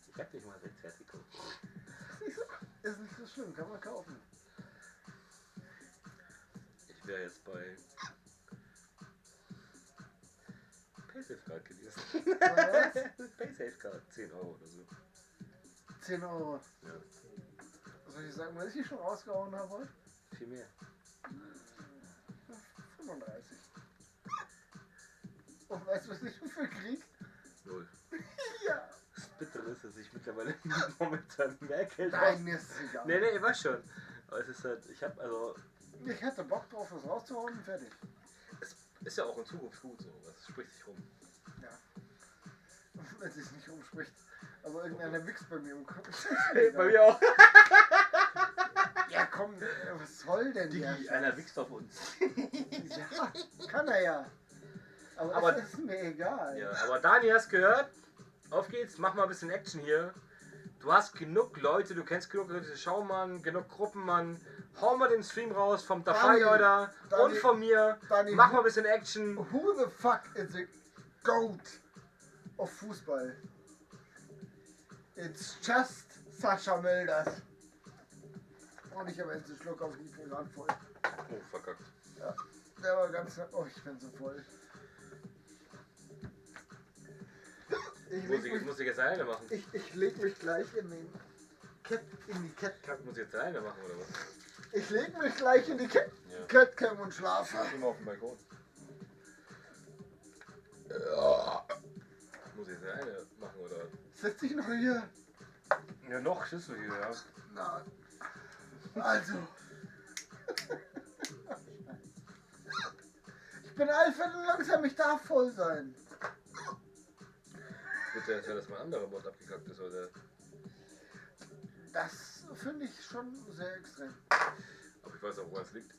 Ich hab nicht mal 60er geguckt. Ist nicht so schlimm, kann man kaufen. Ich wäre jetzt bei PaySafeCard gewesen. Was? PaySafeCard, 10 Euro oder so. 10 Euro. Ja. Soll ich sagen, was ich schon rausgehauen habe heute? Viel mehr. 35. Und weißt du, was ich für krieg? 0. Ja. Das Bittere ist, dass ich mittlerweile momentan mehr Geld Nein, mir ist es egal. Nee, ich weiß schon. Aber es ist halt, ich hätte Bock drauf, das rauszuhauen und fertig. Es ist ja auch in Zukunft gut so, das spricht sich rum. Ja. Wenn es sich nicht rumspricht. Aber irgendeiner wächst bei mir im Kopf. Bei mir auch. Ja komm, was soll denn Digi, der? einer wächst auf uns. Ja, kann er ja. Aber das ist mir egal. Ja, aber Dani, hast gehört? Auf geht's, mach mal ein bisschen Action hier. Du hast genug Leute, du kennst genug Leute, schau Mann, genug Gruppen, Mann. Hau mal den Stream raus vom Dafai oder und von mir. Dani, mach mal ein bisschen Action. Who the fuck is the GOAT of Fußball? It's just Sascha Mölders. Und ich habe jetzt einen Schluck auf die Rand voll. Oh, verkackt. Ja, der war ganz... Oh, ich bin so voll. Muss ich jetzt alleine machen? Ich leg mich gleich in die Catcam. Muss ich jetzt alleine machen oder was? Ich leg mich gleich in die Ja. Catcam und schlafe. Geh mal auf den Balkon. Ja. Muss ich jetzt alleine machen oder was? Setz dich noch hier. Ja, noch sitzt du hier, ja. Na, also. Ich bin allfällig langsam, ich darf voll sein. Bitte erzähl, dass mein anderer Mod abgekackt ist, oder? Das finde ich schon sehr extrem. Aber ich weiß auch, woran es liegt.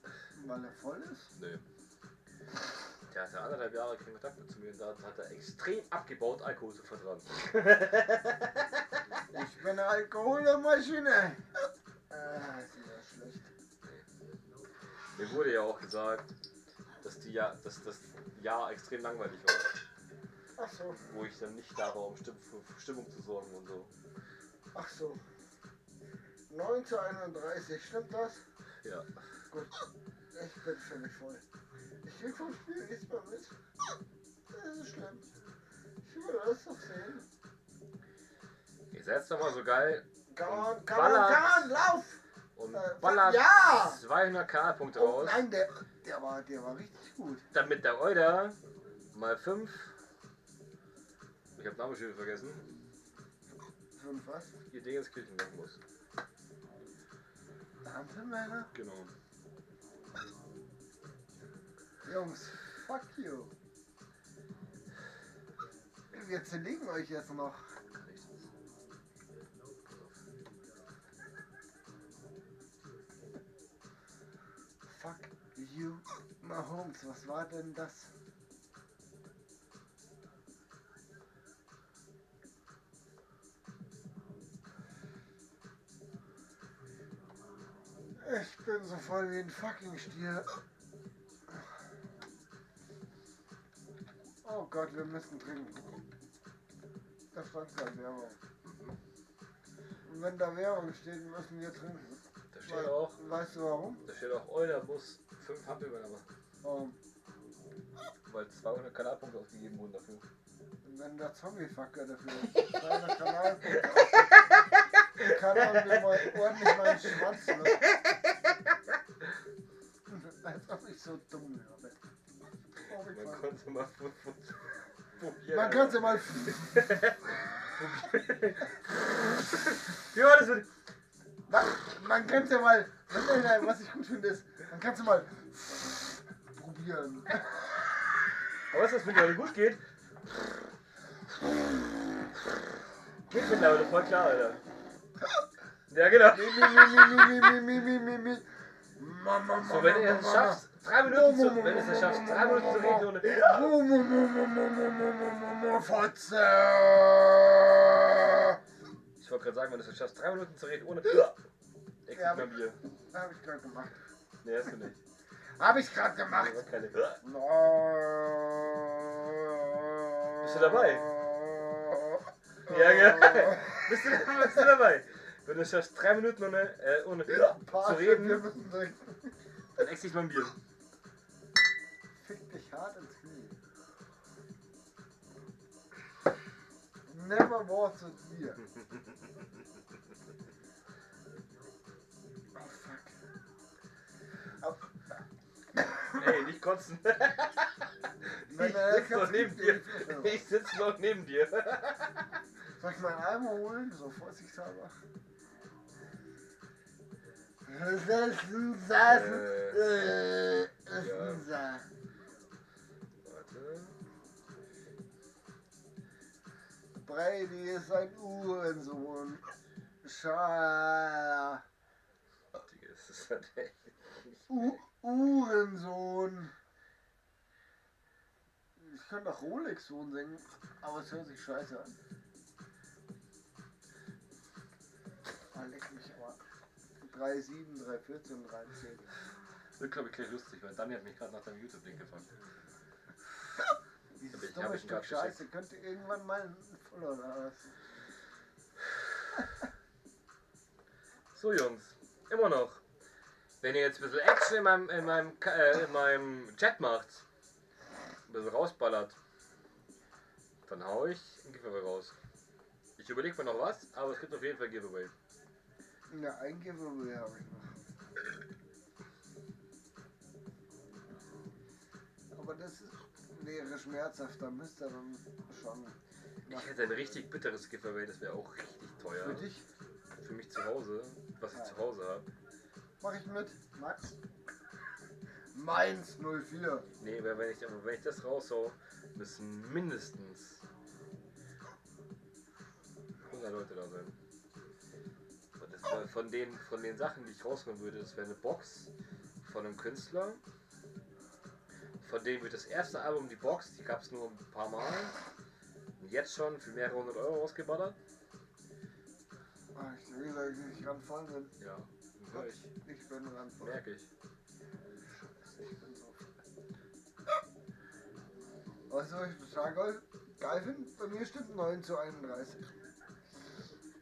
Weil er voll ist? Nee. Der hatte 1,5 Jahre keinen Kontakt mit zu mir und da hat er extrem abgebaut, Alkohol zu vertragen. Ich bin eine Alkoholmaschine. Ist wieder schlecht. Mir wurde ja auch gesagt, dass das Jahr extrem langweilig war. Ach so. Wo ich dann nicht da war, um für Stimmung zu sorgen und so. Ach so. 9:31, stimmt das? Ja. Gut. Ich bin völlig voll. Ich krieg vom Spiel nichts mehr mit. Das ist schlimm. Ich will das doch sehen. Ihr seid doch mal so geil. Come on, lauf! Und ballert ja! 200 K-Punkte Oh raus. nein, der war richtig gut. Damit der Euder mal 5. Ich hab Namensschild vergessen. 5 was? Ihr Dingenskirchen machen muss. Ampelmänner? Genau. Jungs, fuck you. Wir zerlegen euch jetzt noch. Fuck you, Mahomes, was war denn das? Ich bin so voll wie ein fucking Stier. Oh Gott, wir müssen trinken. Da stand keine Werbung. Und wenn da Werbung steht, müssen wir trinken. Da steht auch. Weißt du warum? Da steht auch Euler muss 5 Hampelmänner machen. Warum? Weil 200 Kanalpunkte ausgegeben wurden dafür. Wenn der Zombie-Fucker dafür ist. Kleiner Kanal. Kann man mir mal ordentlich meinen Schwanz lassen. Als ob ich so dumm wäre. Man konnte mal probieren. Man könnte mal. Ja, das wird. Man könnte mal. Was ich gut finde ist, man kann es mal probieren. Aber was das mit dir gut geht? Geht mittlerweile voll klar, Alter. Ja, genau. So, wenn ihr es schafft, 3 Minuten zu reden, ohne. Fotze! Ich wollte gerade sagen, wenn du es schaffst, 3 Minuten zu reden, ohne. Ja, mein Bier. hab ich gerade gemacht. Nee, hast du nicht. Hab ich gerade gemacht. Keine. Bist du dabei? Ja, genau. Bist du dabei? Wenn du es schaffst, 3 Minuten ohne zu reden, dann ex ich mein Bier. Fick dich hart ins Knie. Never walk with Bier. Oh fuck. Ey, nicht kotzen. Ich sitze noch neben dir. Soll ich mal einen Eimer holen? So vorsichtshalber. Warte. Brady ist ein Uhrensohn. Digga, ist das halt echt. Uhrensohn. Ich kann doch Rolex-Sohn singen, aber es hört sich scheiße an. Ah, leck mich aber. 3,7, 3,14 und 3,10. Das wird, glaube ich, gleich lustig, weil Dani hat mich gerade nach deinem YouTube-Link gefragt. Dieses dumme Stück Scheiße könnte irgendwann mal ein Follower lassen. So, Jungs, immer noch. Wenn ihr jetzt ein bisschen Action in meinem Chat macht, ein bisschen rausballert, dann hau ich ein Giveaway raus. Ich überlege mir noch was, aber es gibt auf jeden Fall ein Giveaway. Ja, ein Giveaway habe ich noch. Aber das wäre schmerzhaft, da müsst ihr dann schon. Ich hätte ein richtig bitteres Giveaway, das wäre auch richtig teuer. Für dich? Für mich zu Hause, was ich zu Hause habe. Mach ich mit, Max. Mainz 04. Nee, weil wenn ich das raushau, müssen mindestens 100 Leute da sein. Und das wär von den Sachen, die ich rausholen würde, das wäre eine Box von einem Künstler. Von dem wird das erste Album, die Box, die gab es nur ein paar Mal. Und jetzt schon für mehrere 100 Euro ausgeballert. Ah, ich will, dass ich nicht ranfallen bin. Ja, hör ich. Ich bin ranfallen. Merke ich. Scheiße, ich bin so. Weißt du, was ich total geil finde? Bei mir stimmt 9:31.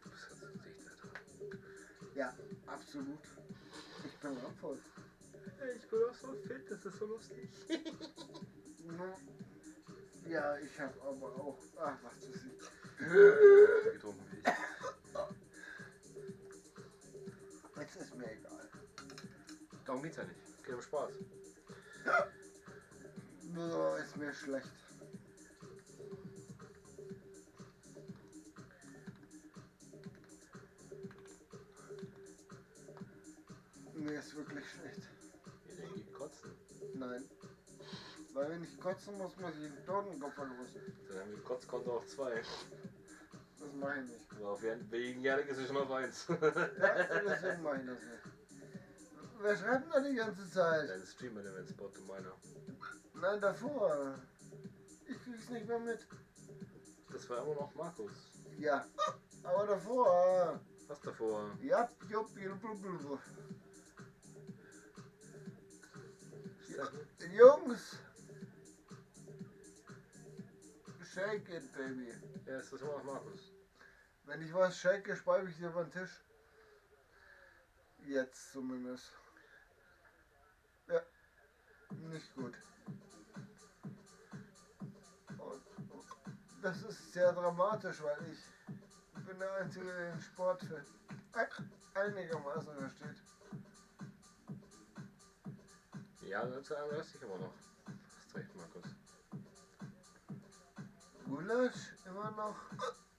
Du bist ganz dicht, Alter. Ja, absolut. Ich bin ranvoll. Ich bin auch so fit, das ist so lustig. Ja, ich hab aber auch. Ach, was zu sehen. Getrunken wie ich. Jetzt ist mir egal. Darum geht's ja nicht. Geht um Spaß. Ist mir schlecht. Mir ist wirklich schlecht. Ja, der geht kotzen. Nein. Weil wenn ich kotzen muss, muss ich den Totenkopf verlosen. Dann haben wir Kotzkonto auf 2. Das mache ich nicht. Aber wegen Janik ist es schon auf 1. Ja, deswegen mache ich das nicht. Wer schreibt denn da die ganze Zeit? Dein Stream-Event-Spot, du meiner. Nein, davor. Ich krieg's nicht mehr mit. Das war immer noch Markus. Ja, aber davor. Was davor? Ja, jupp, blub. Jungs! Shake it, baby. Ja, ist das immer noch Markus. Wenn ich was shake, speibe ich dir über den Tisch. Jetzt zumindest. Ja, nicht gut. Und Das ist sehr dramatisch, weil ich bin der Einzige, der den Sport für einigermaßen versteht. Ja, 1931 immer noch. Hast recht, Markus. Gulasch immer noch?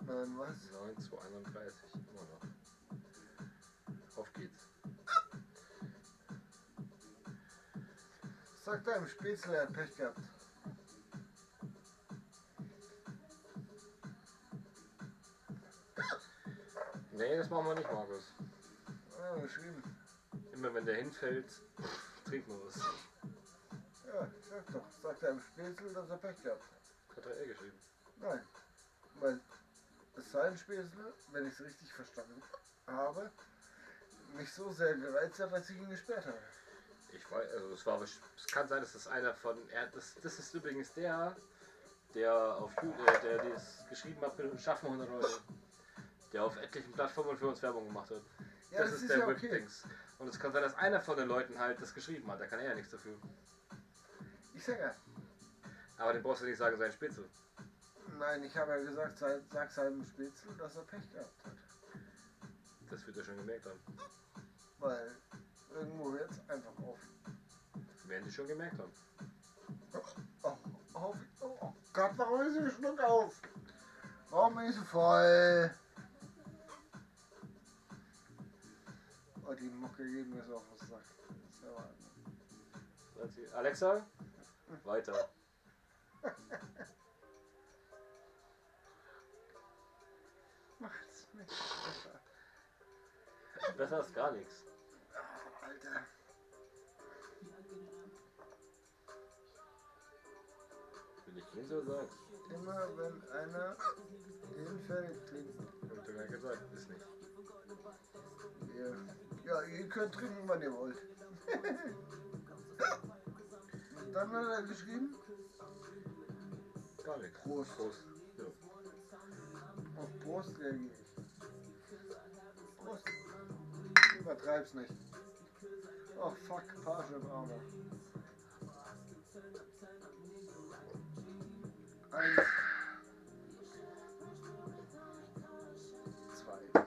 Nein, was? 1931 immer noch. Auf geht's. Sagt deinem Spätzle, er hat Pech gehabt. Nee, das machen wir nicht, Markus. Ja, geschrieben. Immer wenn der hinfällt, trinken wir was. Ja, sag doch. Sagt deinem Spätzle, dass er Pech gehabt hat. Hat er geschrieben. Nein. Weil es sein Spätzle, wenn ich es richtig verstanden habe, mich so sehr gereizt hat, dass ich ihn gesperrt habe. Ich weiß, also es kann sein, dass das einer von. Das ist übrigens der auf der das geschrieben hat, wir schaffen 100 Leute. Der auf etlichen Plattformen für uns Werbung gemacht hat. Ja, das ist der ja Whip-Dings. Und es kann sein, dass einer von den Leuten halt das geschrieben hat. Da kann er ja nichts dafür. Ich sag ja. Aber den brauchst du nicht sagen, sein Spätzle. Nein, ich habe ja gesagt, sag seinem Spätzle, dass er Pech gehabt hat. Das wird er schon gemerkt haben. Weil irgendwo hört es einfach auf. Werden die schon gemerkt haben. Oh Gott, warum ist der Schluck auf? Warum ist sie voll? Oh, die Mucke geht mir so auf den Sack. Das ist ja Wahnsinn. Alexa, weiter. Macht's nicht besser. Besser ist gar nichts. Oh, Alter. Will ich gehen so sagen? Immer wenn einer hinfällt, trinken. Hab ich doch gar nicht gesagt, ist nicht. Ja, ihr könnt trinken, wann ihr wollt. Und dann hat er geschrieben? Gar nichts. Prost. Prost. Ja. Auf Prost reagiere ich. Prost. Übertreib's nicht. Oh fuck, Page im Arme. 1, 2.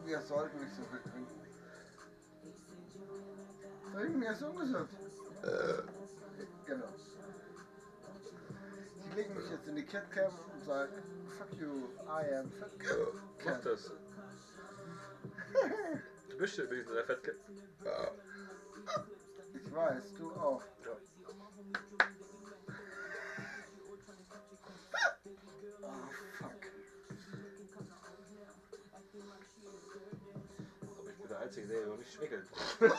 Wir sollten nicht so viel trinken. Trinken ist ungesund. Genau. Ich lege mich jetzt in die Catcam und sage, fuck you, I am fat cat. Mach das. Du bist ja übrigens in der Fettcat. Ich weiß, du auch. Ja. Oh fuck. Aber ich bin der Einzige, der noch nicht schmeckelt. Ich bin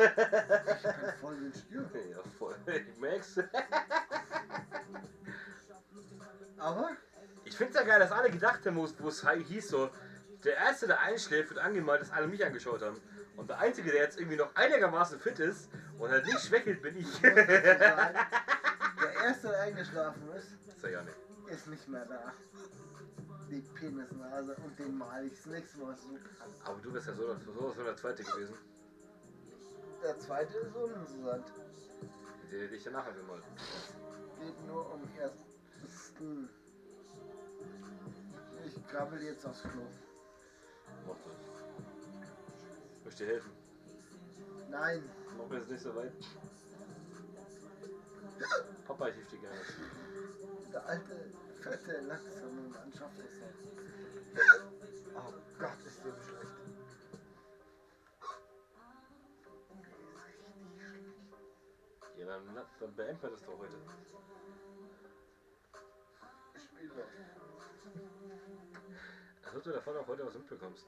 voll den Stier. Ja, voll. Ich merk's. Aber? Ich find's ja geil, dass alle gedacht haben, wo es hieß so, der Erste, der einschläft, wird angemalt, dass alle mich angeschaut haben. Und der Einzige, der jetzt irgendwie noch einigermaßen fit ist und halt nicht schwächelt, bin ich. Der Erste, der eingeschlafen ist, ist nicht mehr da. Die Penisnase und den mal ich das nächste Mal so. Aber du bist ja so der Zweite gewesen. Der Zweite ist uninteressant. Der hätte ich danach angemalt. Geht nur um Ersten. Ich krabbel jetzt aufs Klo. Mach das. Ich möchte dir helfen. Nein. Mach mir jetzt nicht so weit. Papa, ich hilf dir gerne. Der alte, fette, langsame Mann schafft das nicht. Oh Gott, ist dem schlecht. Ja, dann beenden wir das doch heute. Spiellos. Als ob du davon auch heute was mitbekommst.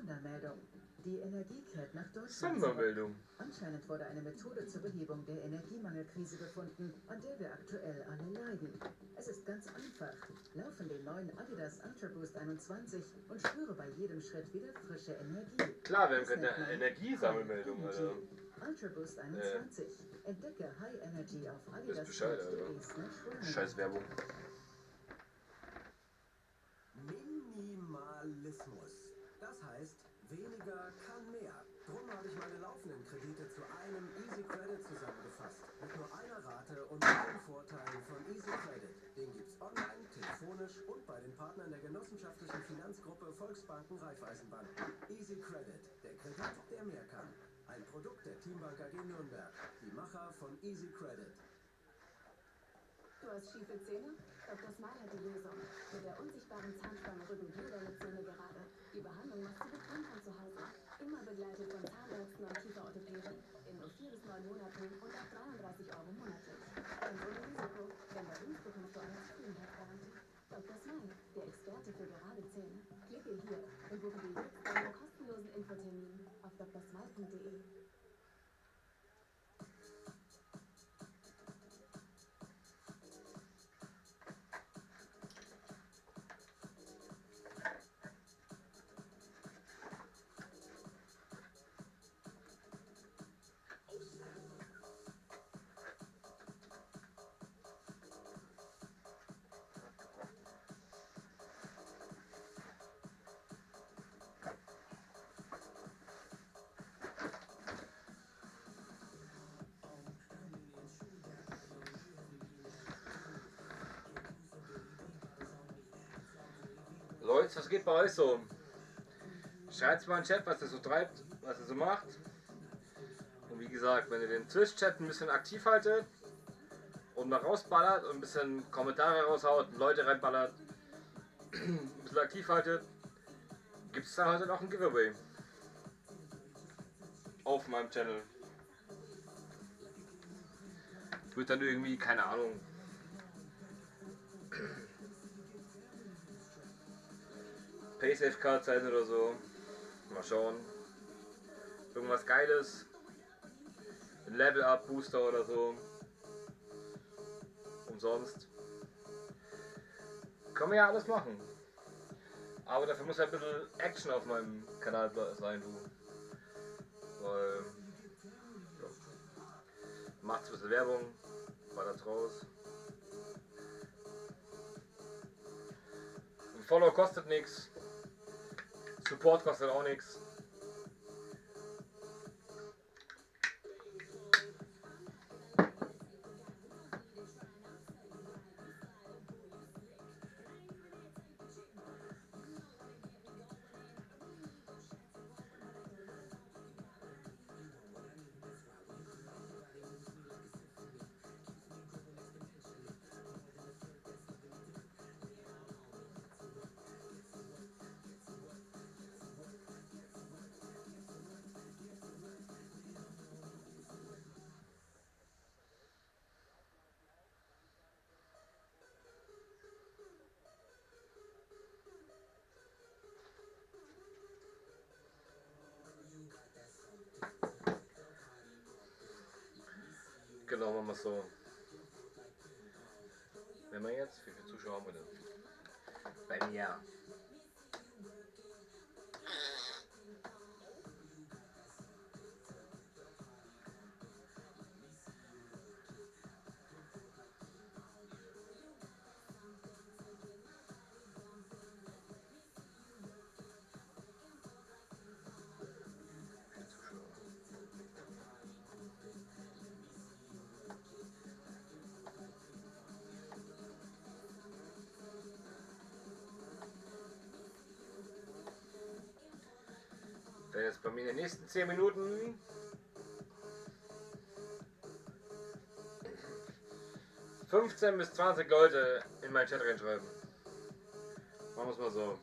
Sondermeldung. Die Energie kehrt nach Deutschland Sondermeldung. zurück. Anscheinend wurde eine Methode zur Behebung der Energiemangelkrise gefunden, an der wir aktuell alle leiden. Es ist ganz einfach. Laufen den neuen Adidas Ultra Boost 21 und spüre bei jedem Schritt wieder frische Energie. Klar, wir haben keine Energiesammelmeldung, Alter. Ultra Boost 21. Entdecke High Energy auf Ist Bescheid, Alter. Scheiß Werbung. Minimalismus. Das heißt, weniger kann mehr. Drum habe ich meine laufenden Kredite zu einem Easy Credit zusammengefasst. Mit nur einer Rate und allen Vorteilen von Easy Credit. Den gibt's online, telefonisch und bei den Partnern der genossenschaftlichen Finanzgruppe Volksbanken Raiffeisenbank. Easy Credit. Der Kredit, der mehr kann. Ein Produkt der Teambank AG Nürnberg. Die Macher von Easy Credit. Du hast schiefe Zähne? Dr. Smile hat die Lösung. Mit der unsichtbaren Zahnspange rücken wir deine Zähne gerade. Die Behandlung machst du bequem von zu Hause. Immer begleitet von Zahnärzten und Kieferorthopäden. In nur 4 bis 9 Monaten und ab 33 € monatlich. Und ohne Risiko, denn bei uns bekommst du eine Zufriedenheitsgarantie. Dr. Smile, der Experte für gerade Zähne. Klicke hier und buche dir jetzt einen kostenlosen Infotermin auf drsmile.de. Leute, was geht bei euch so? Schreibt mal in den Chat, was ihr so treibt, was ihr so macht. Und wie gesagt, wenn ihr den Twitch-Chat ein bisschen aktiv haltet und mal rausballert und ein bisschen Kommentare raushaut und Leute reinballert, ein bisschen aktiv haltet, gibt es dann heute noch ein Giveaway. Auf meinem Channel. Wird dann irgendwie, keine Ahnung, Paysafe-Card sein oder so. Mal schauen. Irgendwas Geiles. Ein Level-Up-Booster oder so. Umsonst. Kann man ja alles machen. Aber dafür muss ja ein bisschen Action auf meinem Kanal sein, du. Weil, ja. Macht's ein bisschen Werbung. Ballert's raus. Ein Follow kostet nichts. Support kostet auch nichts. Genau, machen wir es so. Wenn wir jetzt, wie viele Zuschauer haben wir denn? Bei mir. Wenn jetzt bei mir in den nächsten 10 Minuten ...15 bis 20 Leute in meinen Chat reinschreiben. Machen wir es mal so.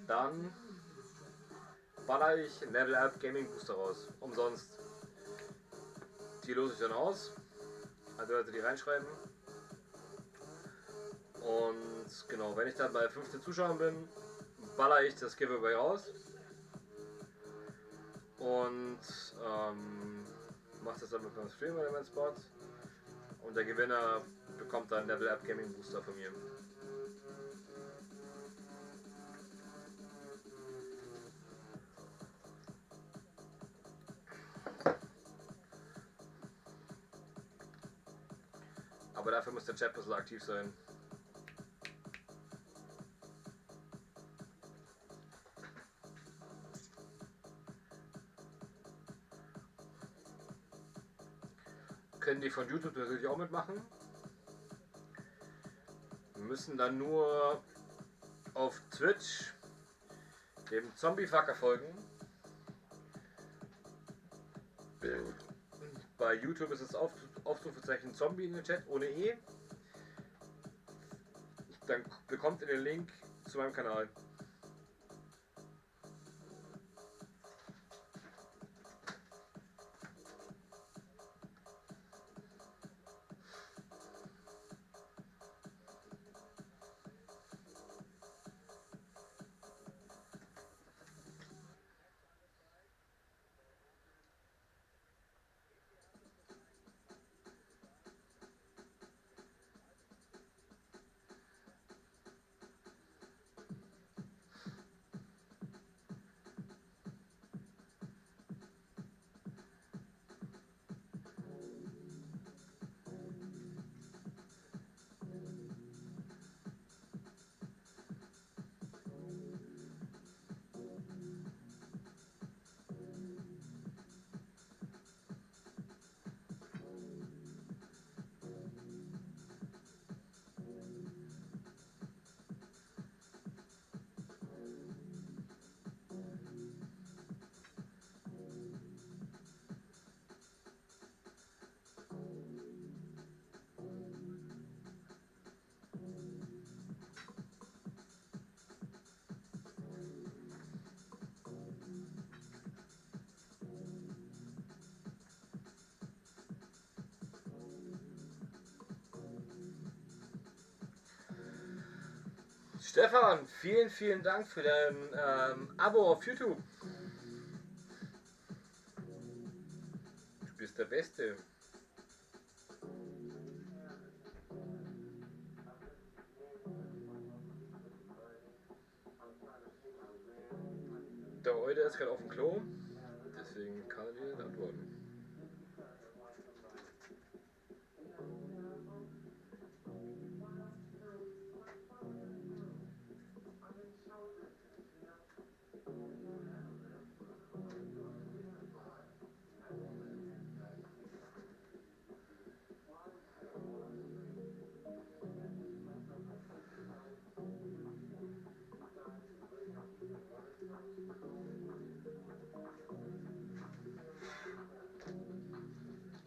Dann baller ich ein Level Up Gaming Booster raus. Umsonst. Die lose ich dann aus. Also Leute, die reinschreiben. Und genau, wenn ich dann bei 15 Zuschauern bin, baller ich das Giveaway raus. Und macht das dann mit meinem Stream-Element-Spot. Und der Gewinner bekommt dann Level Up Gaming Booster von mir. Aber dafür muss der Chat ein bisschen aktiv sein. Können die von YouTube natürlich auch mitmachen. Wir müssen dann nur auf Twitch dem Zombie-Fucker folgen. Bei YouTube ist es Aufrufezeichen Zombie in den Chat ohne E. Dann bekommt ihr den Link zu meinem Kanal. Stefan, vielen Dank für dein Abo auf YouTube. Du bist der Beste. Der Eude ist gerade auf dem Klo, deswegen kann er dir nicht antworten.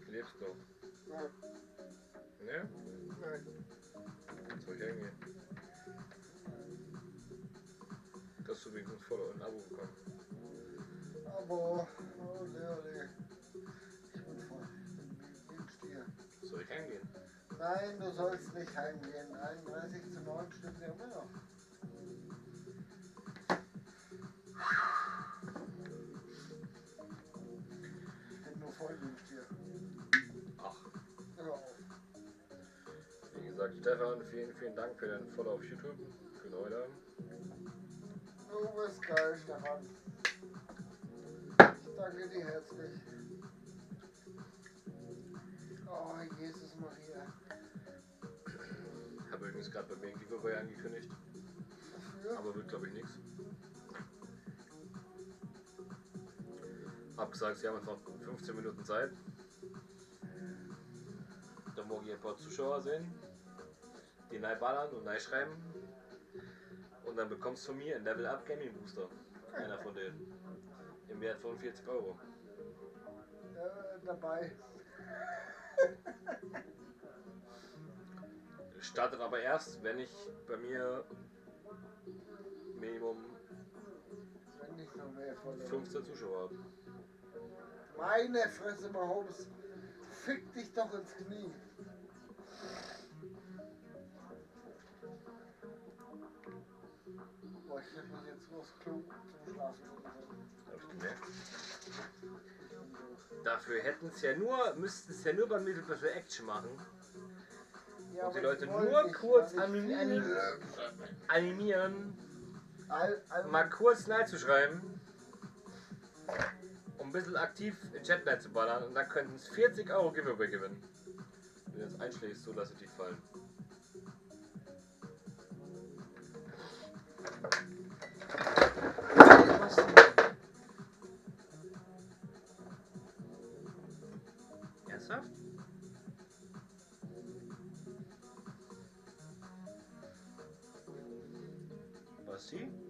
Lebst du? Nein. Ne? Nein. Soll ich hingehen? Du hast übrigens voll ein Abo bekommen. Aber, ole. Ich bin voll. Ich bin Stier. Soll ich hingehen? Nein, du sollst nicht heimgehen. 31:9 stimmt ja immer noch. Ich bin nur voll mit Stier. Ach. Hör auf. Wie gesagt, Stefan, vielen Dank für deinen Follow auf YouTube. Für Leute. Du bist geil, Stefan. Ich danke dir herzlich. Oh, Jesus Maria. Ich habe übrigens gerade bei mir ein Giveaway angekündigt. Dafür? Aber wird glaube ich nichts. Hab gesagt, sie haben jetzt noch 15 Minuten Zeit. Dann morgen hier ein paar Zuschauer sehen, die neu ballern und neu schreiben. Und dann bekommst du von mir ein Level Up Gaming Booster. Einer von denen. Im Wert von 40 Euro. Dabei. Startet aber erst, wenn ich bei mir Minimum Wenn nicht noch mehr von 15 Zuschauer habe. Meine Fresse, Mahomes. Fick dich doch ins Knie. Boah, ich muss jetzt nur aufs Klo zum Schlafen. Hab ich gemerkt. Dafür müssten es ja nur beim Mittel für Action machen. Ja, und die aber Leute ich wollte nur nicht, kurz weil ich animieren, mal kurz Nein zu schreiben, um ein bisschen aktiv in Chat Nein zu ballern und dann könnten es 40 € Giveaway gewinnen. Wenn du jetzt einschlägst, so lasse ich die fallen. Was denn? Ernsthaft? Basti?